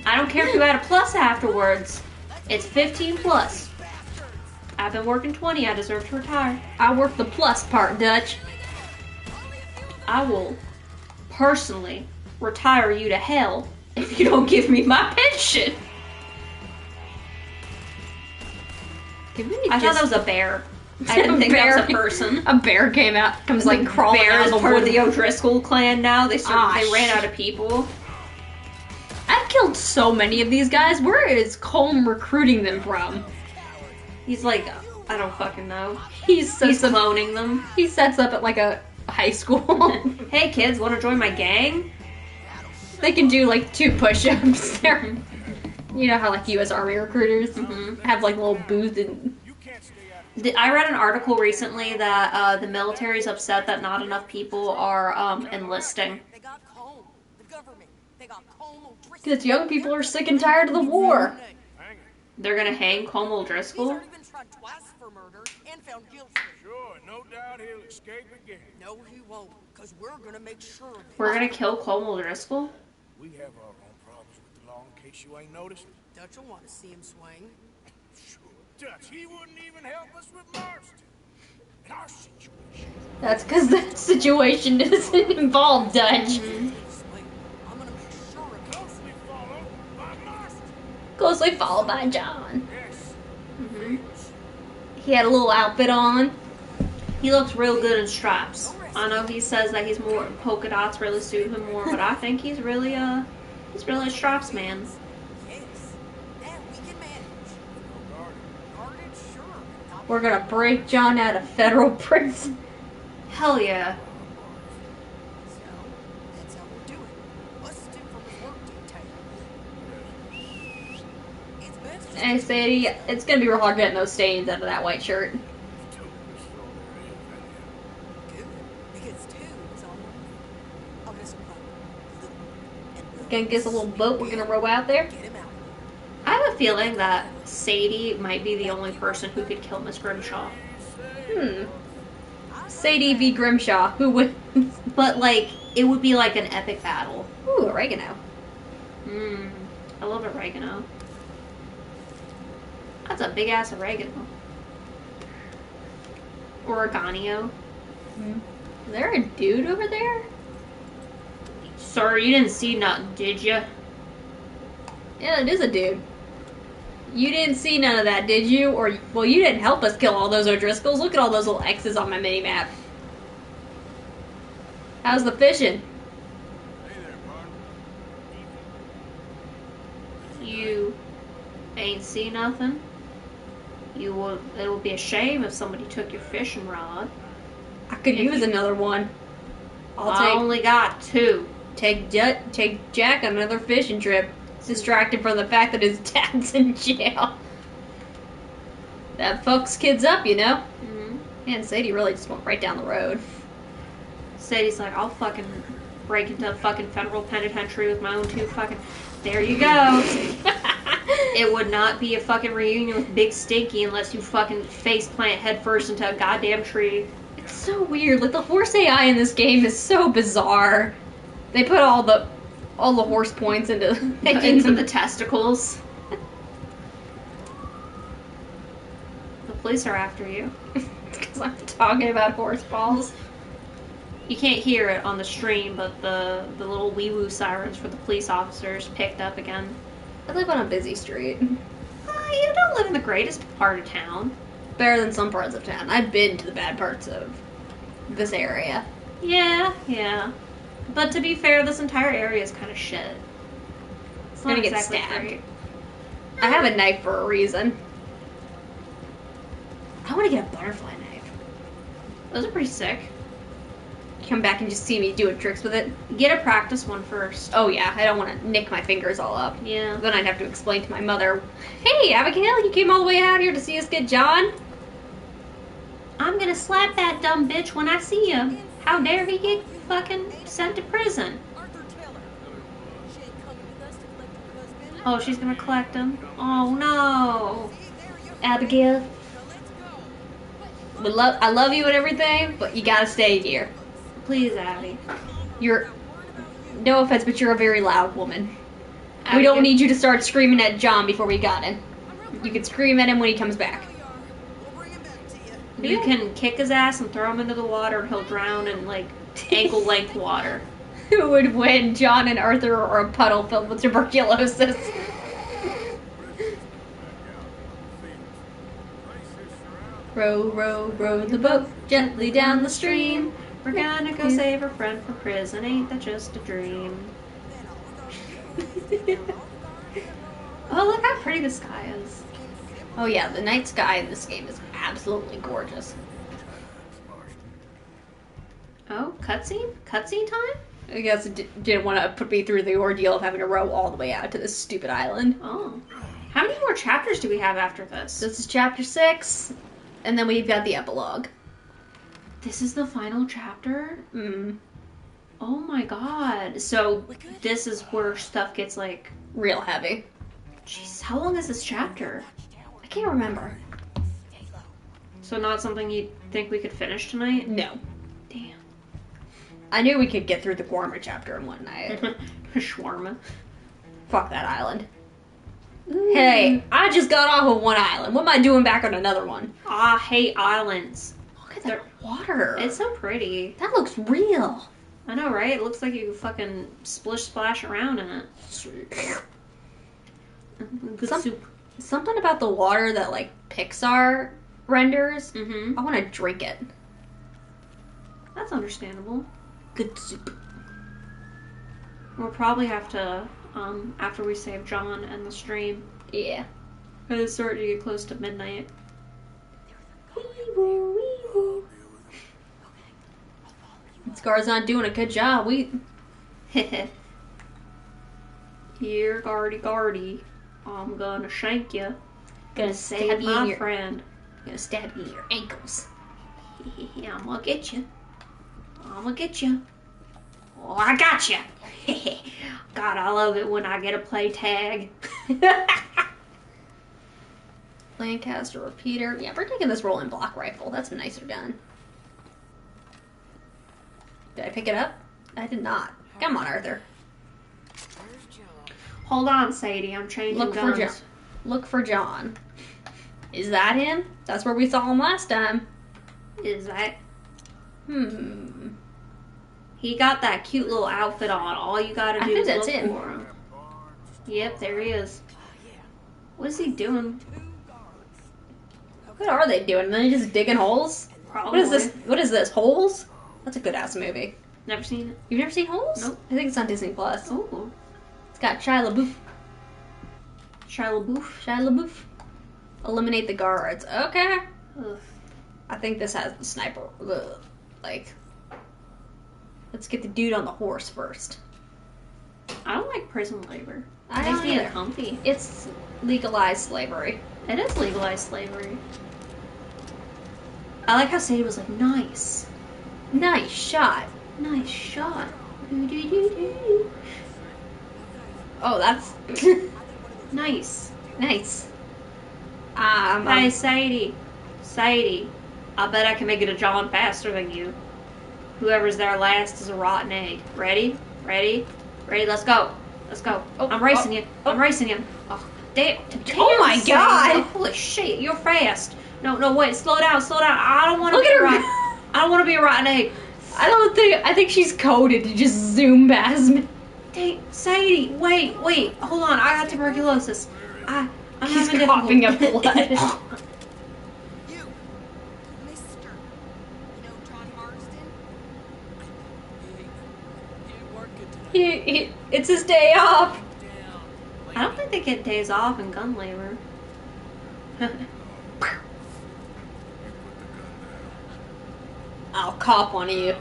B: I don't care if you add a plus afterwards. It's 15 plus. I've been working 20. I deserve to retire.
F: I work the plus part, Dutch.
B: I will personally retire you to hell if you don't give me my pension. I thought that was a bear. I didn't think that was a person.
F: A bear comes like crawling
B: bear
F: out
B: is
F: of the
B: part of
F: woods.
B: the O'Driscoll clan now. They ran out of people.
F: I've killed so many of these guys. Where is Colm recruiting them from?
B: He's like, I don't fucking know.
F: He's
B: cloning them.
F: He sets up at like a high school.
B: Hey kids, want to join my gang?
F: They can do like 2 push-ups. They're, you know how like U.S. Army recruiters have like little booths and.
B: I read an article recently that the military's upset that not enough people are enlisting.
F: Because young people are sick and tired of the war.
B: They're gonna hang Colm O'Driscoll?
C: Sure, no doubt he'll escape again. No, he won't, because we're gonna make sure of it.
B: We're gonna kill Colm O'Driscoll?
C: We have our own problems with the law, in case you ain't noticed.
J: Dutch will want to see him swing.
C: Sure, Dutch, he wouldn't even help us with Marston. In our situation.
F: That's because that situation doesn't involve Dutch. Closely followed by John. He had a little outfit on.
B: He looks real good in stripes. I know he says that he's more polka dots really suit him more, but I think he's really a stripes man.
J: Yes, that we can manage. Guarded, sure, not
F: We're gonna break John out of federal prison.
B: Hell yeah.
H: So, that's how we'll do it. Bust him from his work detail. It's best to
F: Hey, Sadie, it's gonna be real hard getting those stains out of that white shirt.
H: good. Because two is all right. I'll just
F: Gonna get us a little boat. We're gonna row out there.
H: get him out.
B: I have a feeling that Sadie might be the only person who could kill Miss Grimshaw.
F: Sadie v. Grimshaw. Who would?
B: But, like, it would be like an epic battle.
F: Ooh, oregano.
B: I love oregano. That's a big ass oregano. Oregano.
F: Is there a dude over there?
B: Sir, you didn't see nothing, did you?
F: Yeah, it is a dude. You didn't see none of that, did you? Or, well, you didn't help us kill all those O'Driscolls. Look at all those little X's on my mini-map. How's the fishing?
C: Hey there, partner.
B: You ain't see nothing? It would be a shame if somebody took your fishing rod.
F: I could use another one.
B: I only got 2.
F: Take Jack on another fishing trip. Distracted from the fact that his dad's in jail. That fucks kids up, you know? Man, Sadie really just went right down the road.
B: Sadie's like, I'll fucking break into a fucking federal penitentiary with my own 2 fucking... There you go. It would not be a fucking reunion with Big Stinky unless you fucking face plant headfirst into a goddamn tree.
F: It's so weird. Like, the horse AI in this game is so bizarre. They put all the horse points into
B: the testicles. The police are after you.
F: Because I'm talking about horse balls.
B: You can't hear it on the stream, but the little wee-woo sirens for the police officers picked up again.
F: I live on a busy street.
B: You don't live in the greatest part of town.
F: Better than some parts of town. I've been to the bad parts of this area.
B: Yeah. But to be fair, this entire area is kind of shit. It's not
F: Gonna get
B: exactly
F: stabbed.
B: great.
F: I have a knife for a reason. I want to get a butterfly knife.
B: Those are pretty sick.
F: Come back and just see me doing tricks with it.
B: Get a practice one first.
F: Oh yeah, I don't want to nick my fingers all up.
B: Yeah.
F: Then I'd have to explain to my mother, hey, Abigail, you came all the way out here to see us get John?
B: I'm gonna slap that dumb bitch when I see him. How dare he get fucking sent to prison?
H: Arthur Taylor. She ain't coming with us to collect her husband.
B: Oh, she's gonna collect him. Oh no.
H: See, there you
F: Abigail,
H: Now let's go.
F: I love you and everything, but you gotta stay here.
B: Please, Abby.
F: You're, no offense, but you're a very loud woman. We
B: Abigail.
F: don't need you to start screaming at John before we got him. You can scream at him when he comes back.
H: We'll bring him back to you.
B: You can kick his ass and throw him into the water and he'll drown in like ankle length water.
F: Who would win, John and Arthur, or a puddle filled with tuberculosis? Row, row, row the boat gently down the stream.
B: We're gonna go save our friend from prison. Ain't that just a dream? Oh, look how pretty the sky is.
F: Oh yeah, the night sky in this game is absolutely gorgeous.
B: Oh, cutscene? Cutscene time?
F: I guess it didn't want to put me through the ordeal of having to row all the way out to this stupid island.
B: Oh. How many more chapters do we have after this?
F: This is chapter 6, and then we've got the epilogue.
B: This is the final chapter?
F: Mm.
B: Oh my god. So this is where stuff gets like...
F: Real heavy.
B: Jeez, how long is this chapter?
F: I can't remember.
B: So not something you think we could finish tonight?
F: No.
B: Damn.
F: I knew we could get through the Guarma chapter in one night.
B: Shawarma.
F: Fuck that island. Hey, I just got off of one island. What am I doing back on another one?
B: I hate islands.
F: Look at that water.
B: It's so pretty.
F: That looks real.
B: I know, right? It looks like you fucking splish splash around in it. Good soup.
F: Something about the water that, like, Pixar renders.
B: Mm-hmm.
F: I want to drink it.
B: That's understandable.
F: Good soup.
B: We'll probably have to, after we save John and the stream.
F: Yeah.
B: It's starting to get close to midnight.
F: Scar's not doing a good job.
B: Here, guardy. I'm gonna shank you.
F: Gonna
B: Save my friend.
F: Gonna stab you in your ankles.
B: I'm gonna get you. Oh, I got you. God, I love it when I get to play tag.
F: Lancaster repeater. Yeah, we're taking this rolling block rifle. That's a nicer gun. Did I pick it up? I did not. Come on, Arthur.
B: Hold on, Sadie. I'm changing guns.
F: Look for John. Is that him? That's where we saw him last time.
B: Is that? He got that cute little outfit on. All you gotta do is look for him. Yep, there he is. What is he doing?
F: What are they doing? Are they just digging holes?
B: Probably.
F: What is this? Holes? That's a good ass movie.
B: Never seen it.
F: You've never seen Holes?
B: Nope.
F: I think it's on Disney Plus.
B: Ooh.
F: It's got Shia LaBeouf.
B: Shia
F: LaBeouf. Eliminate the guards. Okay.
B: Ugh.
F: I think this has the sniper. Ugh. Like, let's get the dude on the horse first.
B: I don't like prison labor.
F: I
B: It
F: don't
B: makes me
F: either.
B: uncomfy.
F: It's legalized slavery.
B: It is legalized slavery. I like how Sadie was like, nice.
F: Nice shot.
B: Nice shot.
F: Oh, that's
B: Nice.
F: nice.
B: Hey, Sadie. Sadie. I bet I can make it a John faster than you. Whoever's there last is a rotten egg. Ready? Let's go. I'm racing you. I'm racing you. Oh, damn.
F: Oh my
B: Sadie.
F: God.
B: Holy shit, you're fast. No, wait. Slow down. I don't want to
F: Look
B: be
F: at
B: a
F: her.
B: rotten. I don't want to be a rotten egg.
F: I think she's coded to just zoom past me.
B: Dang, Sadie, wait, hold on, I got tuberculosis. I'm
F: He's
B: having
F: coughing up
B: difficulty.
F: blood.
H: You, mister. You know John Marsden?
E: He ain't working today.
F: It's his day off.
E: Down.
B: I don't think they get days off in gun labor.
F: I'll cop one of you.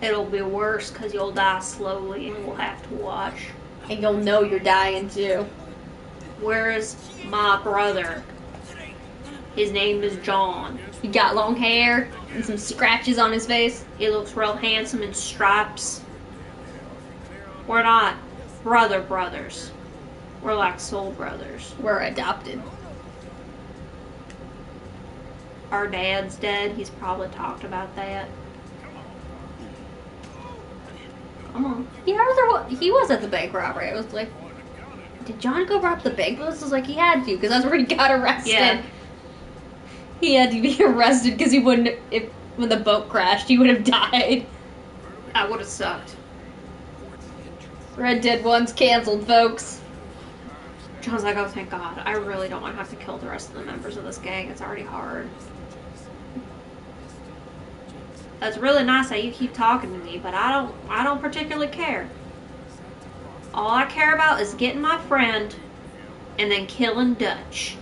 B: It'll be worse because you'll die slowly and we'll have to watch.
F: And you'll know you're dying too.
B: Where's my brother? His name is John.
F: He got long hair and some scratches on his face.
B: He looks real handsome in stripes. We're not brothers. We're like soul brothers.
F: We're adopted.
B: Our dad's dead. He's probably talked about that. Come on.
F: Yeah, he was at the bank robbery. I was like, did John go rob the bank? This was like he had to, because that's where he got arrested.
B: Yeah.
F: He had to be arrested because he wouldn't. When the boat crashed, he would have died.
B: That would have sucked.
F: Red Dead 1's canceled, folks.
B: John's like, oh, thank God. I really don't want to have to kill the rest of the members of this gang. It's already hard. That's really nice that you keep talking to me, but I don't particularly care. All I care about is getting my friend and then killing Dutch.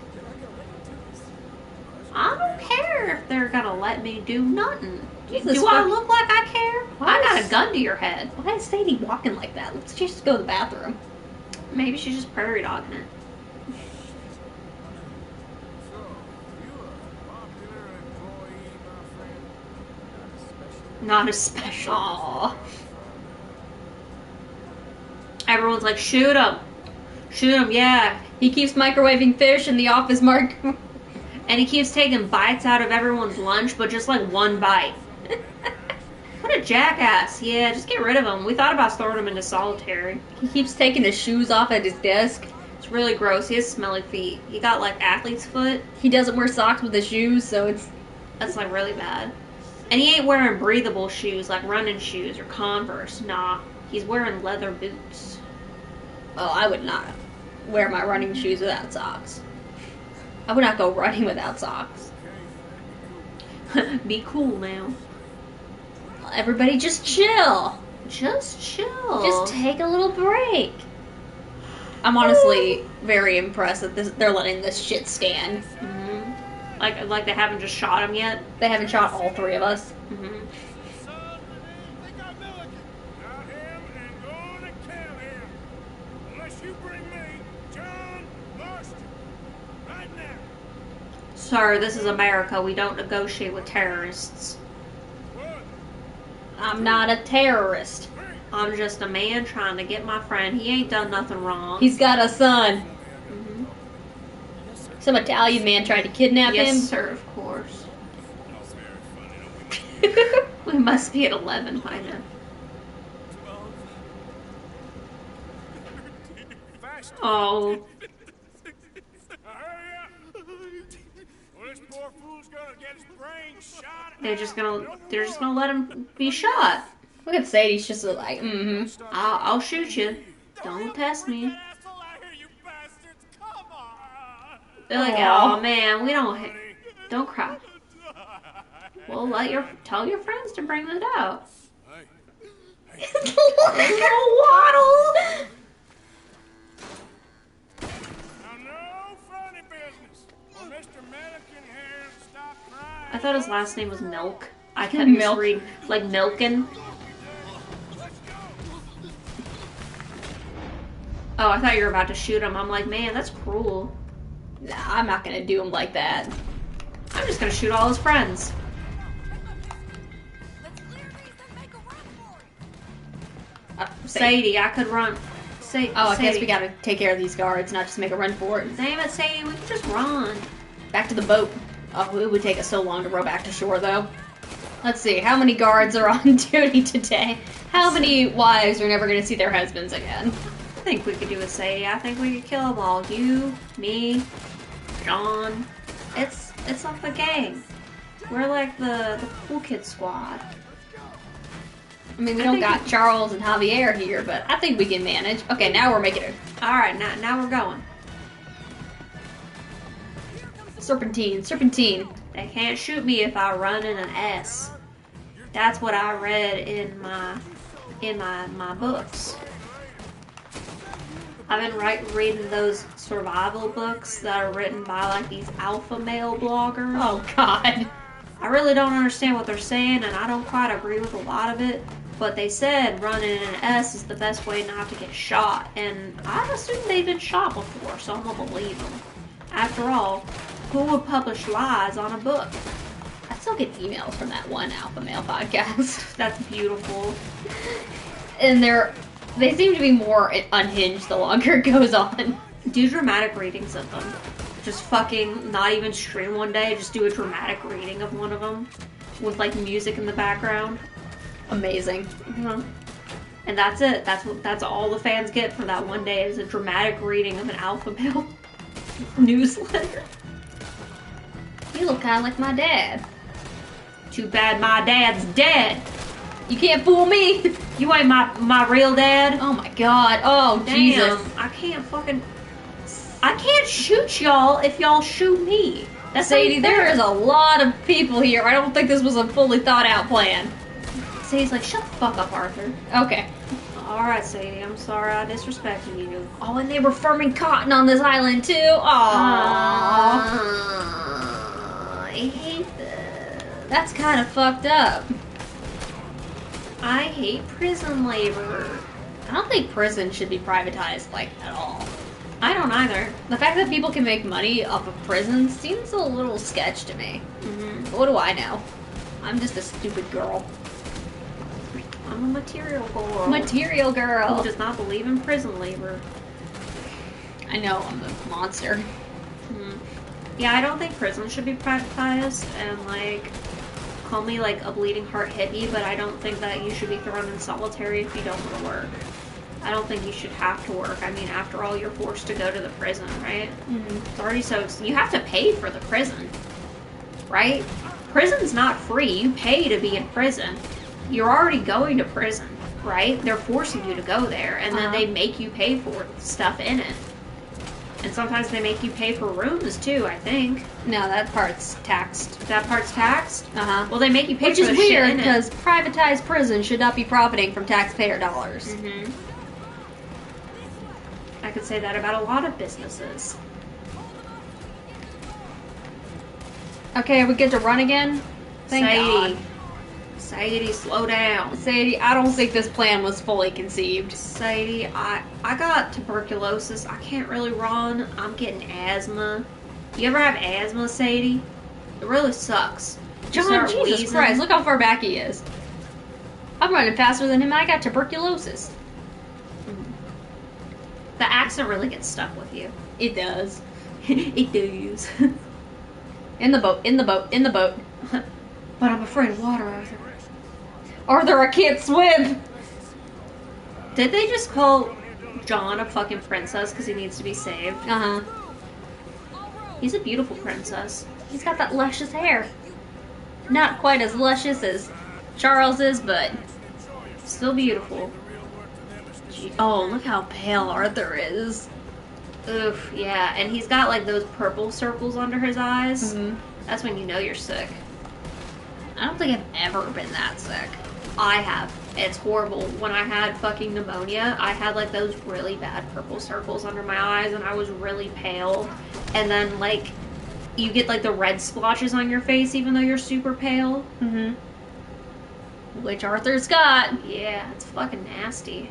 B: I don't care if they're gonna let me do nothing. Do I look like I care? I got a gun to your head.
F: Why is Sadie walking like that? Let's just go to the bathroom.
B: Maybe she's just prairie dogging it. Not as special.
F: Aww.
B: Everyone's like, shoot him. Shoot him, yeah.
F: He keeps microwaving fish in the office mark.
B: And he keeps taking bites out of everyone's lunch, but just like one bite. What a jackass. Yeah, just get rid of him. We thought about throwing him into solitary.
F: He keeps taking his shoes off at his desk.
B: It's really gross. He has smelly feet. He got like athlete's foot.
F: He doesn't wear socks with his shoes, so it's...
B: That's like really bad. And he ain't wearing breathable shoes like running shoes or Converse. Nah, he's wearing leather boots.
F: Oh, I would not wear my running shoes without socks. I would not go running without socks.
B: Be cool now.
F: Everybody just chill.
B: Just chill.
F: Just take a little break. I'm honestly very impressed that they're letting this shit stand.
B: Mm-hmm. Like they haven't just shot him yet?
F: They haven't shot all three of us.
B: Mm-hmm.
C: Think I'm Milligan. Got him and gonna kill him. Unless you bring me John Marston. Right now.
B: Sir, this is America. We don't negotiate with terrorists.
F: I'm not a terrorist.
B: I'm just a man trying to get my friend. He ain't done nothing wrong.
F: He's got a son.
B: Mm-hmm.
F: Some Italian man tried to kidnap him.
B: Yes, sir, of course. We must be at 11 by now. Oh.
C: Well, this poor fool's gonna get his brains shot.
B: They're just gonna let him be shot.
F: Look at Sadie's just like, mm-hmm.
B: I'll shoot you. Don't test me. They're like, oh man, we don't cry. Well, tell your friends to bring that out. Little waddle. I thought his last name was Milk. I kept misreading, like Milkin. Oh, I thought you were about to shoot him. I'm like, man, that's cruel.
F: Nah, I'm not gonna do him like that.
B: I'm just gonna shoot all his friends. Sadie, I could run.
F: I guess we gotta take care of these guards, not just make a run for it.
B: Damn it, Sadie, we can just run.
F: Back to the boat. Oh, it would take us so long to row back to shore, though. Let's see, how many guards are on duty today? How many wives are never gonna see their husbands again?
B: I think we could do a Sadie. I think we could kill them all. You, me, John. It's like the gang. We're like the cool kid squad.
F: I mean, we don't got Charles and Javier here, but I think we can manage. Okay, now we're making it.
B: Alright, now we're going.
F: Serpentine.
B: They can't shoot me if I run in an S. That's what I read in my books. I've been reading those survival books that are written by like these alpha male bloggers.
F: Oh God.
B: I really don't understand what they're saying, and I don't quite agree with a lot of it. But they said running in an S is the best way not to get shot, and I assume they've been shot before, so I'm gonna believe them. After all, who would publish lies on a book?
F: I still get emails from that one alpha male podcast.
B: That's beautiful.
F: And they seem to be more unhinged the longer it goes on.
B: Do dramatic readings of them. Just fucking not even stream one day, just do a dramatic reading of one of them with like music in the background.
F: Amazing.
B: Mm-hmm. And that's it. That's all the fans get for that one day is a dramatic reading of an alpha male newsletter.
F: You look kind of like my dad.
B: Too bad my dad's dead.
F: You can't fool me.
B: You ain't my real dad.
F: Oh my God. Oh,
B: damn.
F: Jesus.
B: I can't shoot y'all if y'all shoot me.
F: That's Sadie, there is a lot of people here. I don't think this was a fully thought out plan.
B: Sadie's like, shut the fuck up, Arthur.
F: Okay.
B: Alright, Sadie, I'm sorry I disrespected you.
F: Oh, and they were farming cotton on this island too? Aww.
B: I hate this.
F: That's kind of fucked up.
B: I hate prison labor.
F: I don't think prison should be privatized, like, at all.
B: I don't either.
F: The fact that people can make money off of prison seems a little sketch to me.
B: Mm-hmm.
F: But what do I know? I'm just a stupid girl.
B: I'm a material girl.
F: Material girl.
B: Who does not believe in prison labor.
F: I know, I'm the monster.
B: Mm-hmm. Yeah, I don't think prison should be privatized, and like, call me like a bleeding heart hippie, but I don't think that you should be thrown in solitary if you don't want to work. I don't think you should have to work. I mean, after all, you're forced to go to the prison, right?
F: Mm-hmm.
B: It's already so you have to pay for the prison, right? Prison's not free. You pay to be in prison. You're already going to prison, right? They're forcing you to go there, and then they make you pay for stuff in it. And sometimes they make you pay for rooms too, I think.
F: No, that part's taxed.
B: That part's taxed?
F: Uh-huh.
B: Well, they make you pay
F: Which
B: for
F: is
B: the
F: weird,
B: shit in it.
F: because privatized prison should not be profiting from taxpayer dollars.
B: Mm-hmm. I could say that about a lot of businesses.
F: Okay, we get to run again? Thank
B: Sadie.
F: God.
B: Sadie, slow down.
F: Sadie, I don't think this plan was fully conceived.
B: Sadie, I got tuberculosis. I can't really run. I'm getting asthma. You ever have asthma, Sadie? It really sucks. You
F: John,
B: start
F: Jesus
B: wheezing.
F: Christ, look how far back he is. I'm running faster than him. I got tuberculosis.
B: The accent really gets stuck with you.
F: It does.
B: It does.
F: In the boat, in the boat, in the boat.
B: But I'm afraid of water, Arthur.
F: Arthur, I can't swim!
B: Did they just call John a fucking princess because he needs to be saved?
F: Uh-huh.
B: He's a beautiful princess.
F: He's got that luscious hair. Not quite as luscious as Charles is, but
B: Still beautiful.
F: oh, look how pale Arthur is.
B: Oof, yeah. And he's got like those purple circles under his eyes.
F: Mhm.
B: That's when you know you're sick.
F: I don't think I've ever been that sick.
B: I have. It's horrible. When I had fucking pneumonia, I had like those really bad purple circles under my eyes and I was really pale. And then like you get like the red splotches on your face even though you're super pale.
F: Mm-hmm. Which Arthur's got.
B: Yeah, it's fucking nasty.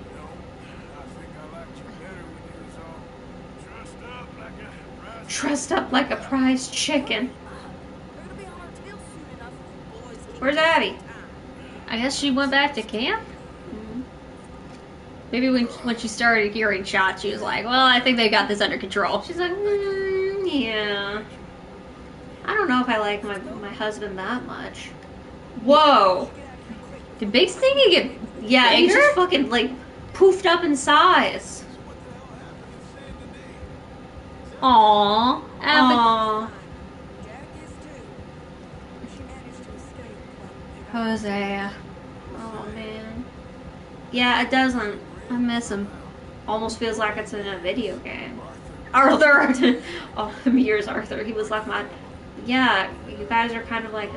B: Dressed up like a prize chicken. Where's Abby?
F: I guess she went back to camp? Maybe when she started hearing shots, she was like, well, I think they got this under control.
B: She's like, yeah. I don't know if I like my husband that much. Whoa.
F: Did Big Stinky get
B: Yeah,
F: bigger?
B: he just fucking, like, poofed up in size.
F: Aww.
B: Aww.
F: Hosea.
B: Oh, man. Yeah, it doesn't.
F: I miss him.
B: Almost feels like it's in a video game.
F: Arthur!
B: Oh, here's Arthur. He was like my... Yeah, you guys are kind of like...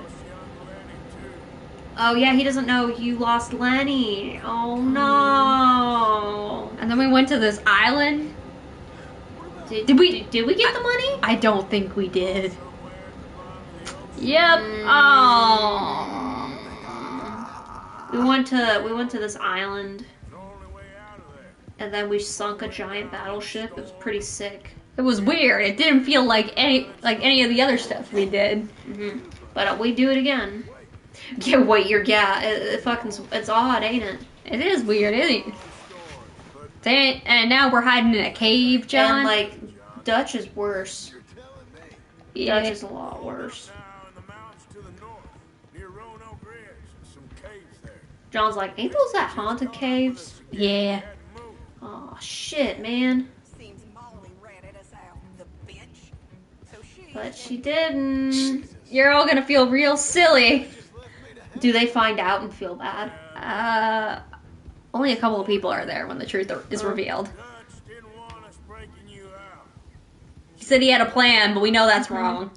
B: Oh, yeah, he doesn't know you lost Lenny. Oh, no.
F: And then we went to this island.
B: Did we get the money?
F: I don't think we did. Yep. Oh.
B: We went to this island. And then we sunk a giant battleship. It was pretty sick.
F: It was weird. It didn't feel like any of the other stuff we did.
B: But we do it again. Yeah, wait, it's odd, ain't it?
F: It is weird, isn't it? And now we're hiding in a cave, John.
B: And like, Dutch is worse.
F: Yeah.
B: Dutch is a lot worse. John's like, ain't those that haunted caves?
F: Yeah.
B: Oh shit, man. But she didn't.
F: You're all gonna feel real silly.
B: Do they find out and feel bad?
F: Only a couple of people are there when the truth is revealed. He said he had a plan, but we know that's wrong.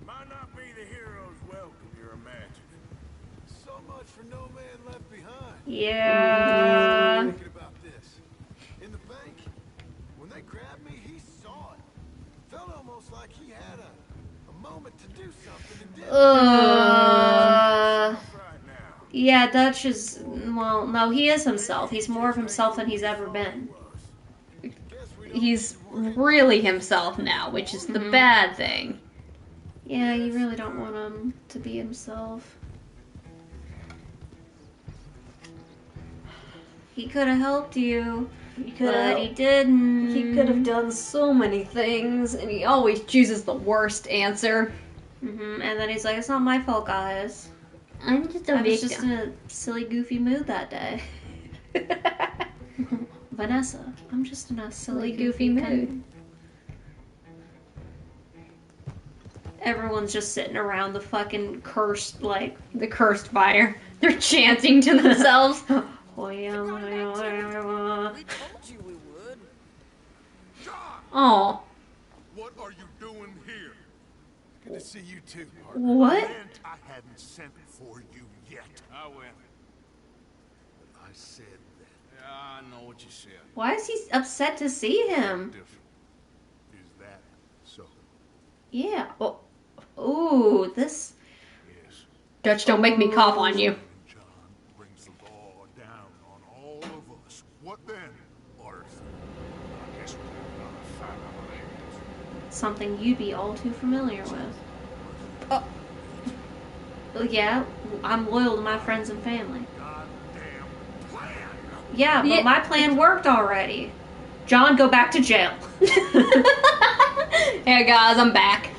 C: Might not be the hero's welcome you're imagining. So much for no man left behind.
B: Yeah.
C: Thinking about this. In the bank, when they grabbed me, he saw it. Felt almost like he had a moment to do something and did.
B: Yeah, Dutch is, well, no, he is himself. He's more of himself than he's ever been.
F: He's really himself now, which is the bad thing.
B: Yeah, you really don't want him to be himself. He could have helped you, but he didn't.
F: He could have done so many things, and he always chooses the worst answer.
B: And then he's like, it's not my fault, guys.
F: I'm just a
B: I was
F: victim.
B: just in a silly, goofy mood that day. Vanessa, I'm just in a silly, goofy mood. Everyone's just sitting around the fucking cursed, like...
F: The cursed fire. They're chanting to themselves.
C: We told you we would.
F: Oh.
C: What are you doing here? Good to see you too, Mark.
B: What?
C: I hadn't sent for you yet. I went. I said that. Yeah, I know what you said.
B: Why is he upset to see him?
C: Different. Is that so?
B: Yeah, well, Ooh, this.
C: Yes.
A: Dutch, don't make me cough on you.
C: John brings the law down on all of us. What then, Arthur? I guess we have another fight on our hands.
B: Something you'd be all too familiar with.
A: Oh.
B: Yeah, I'm loyal to my friends and family.
C: Goddamn plan.
B: Yeah, but
A: Yeah.
B: my plan worked already. John, go back to jail.
A: Hey guys, I'm back.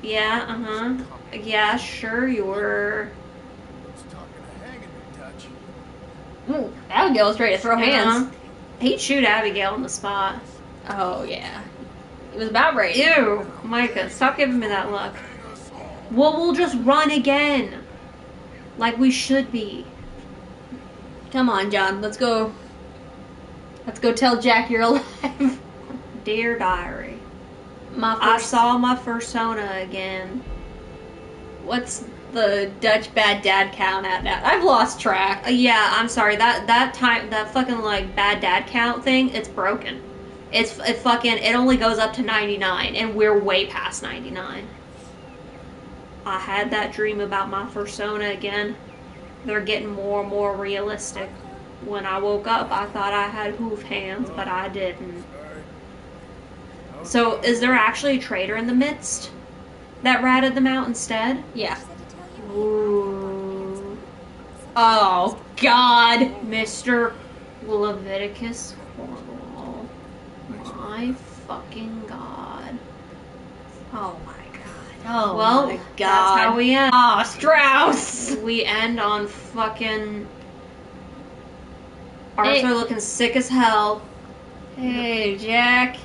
B: Yeah, uh-huh. Yeah, sure, you're...
E: Who's talking of hanging me, Dutch?
A: Ooh, Abigail's ready to throw hands.
B: He'd shoot Abigail on the spot.
A: Oh yeah. It was about ready.
B: Ew, Micah, stop giving me that look. Well, we'll just run again. Like we should be.
A: Come on, John. Let's go. Let's go tell Jack you're alive.
B: Dear diary.
A: My
B: I
A: first.
B: saw my fursona again.
A: What's the Dutch bad dad count at now? I've lost track.
B: Yeah, I'm sorry. That fucking like bad dad count thing, it's broken. It only goes up to 99, and we're way past 99. I had that dream about my fursona again. They're getting more and more realistic. When I woke up, I thought I had hoof hands, but I didn't. So, is there actually a traitor in the midst that ratted them out instead?
A: Yeah.
G: Said to tell you
B: Ooh.
A: Oh God.
B: Mr. Leviticus Cornwall. My fucking God.
A: Oh my God. Oh
B: Well,
A: my God.
B: that's how we end.
A: Oh, Strauss.
B: We end on fucking Arthur
A: Hey.
B: looking sick as hell.
A: Hey, Jack.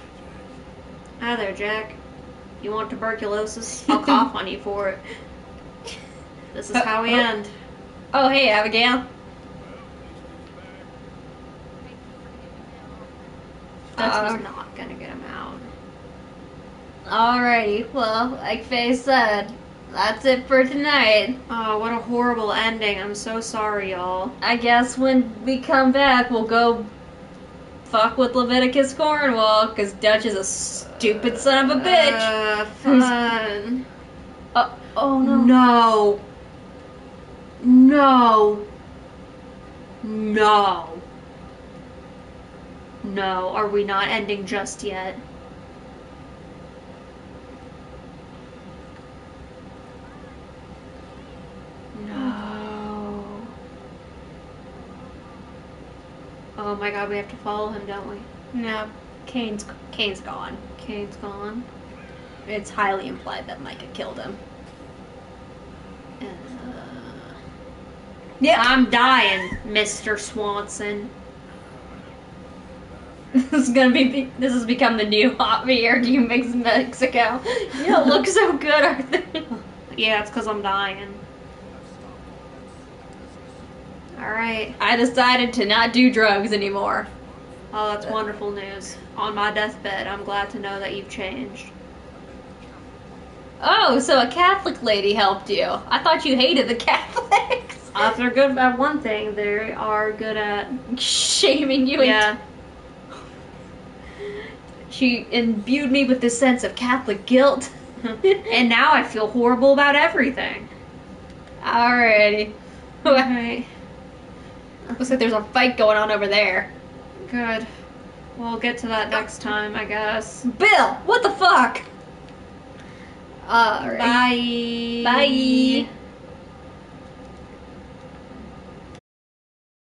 B: Hi there, Jack. You want tuberculosis? I'll cough on you for it. This is how we end.
A: Oh, hey, Abigail.
B: Dutch was not gonna get him out.
A: Alrighty. Well, like Faye said, that's it for tonight.
B: Oh, what a horrible ending. I'm so sorry, y'all.
A: I guess when we come back, we'll go fuck with Leviticus Cornwall, because Dutch is a stupid son of a bitch.
B: Fun.
A: Oh no.
B: No. No. No. No. Are we not ending just yet? No. Oh my God, we have to follow him, don't we?
A: No. Kane's gone.
B: Kane's gone.
A: It's highly implied that Micah killed him.
B: Yeah. I'm dying, Mr. Swanson.
A: This has become the new Hot Beer Do You Mix Mexico. You don't look so good, Arthur.
B: Yeah, it's because I'm dying. Alright.
A: I decided to not do drugs anymore.
B: Oh, that's wonderful news. On my deathbed, I'm glad to know that you've changed.
A: Oh, so a Catholic lady helped you. I thought you hated the Catholics.
B: If they're good at one thing, they are good at...
A: Shaming you.
B: Yeah.
A: She imbued me with this sense of Catholic guilt.
B: And now I feel horrible about everything.
A: Alrighty.
B: Alright.
A: Looks like there's a fight going on over there.
B: Good. We'll get to that next time, I guess.
A: Bill, what the fuck? Alright.
B: Bye.
A: Bye.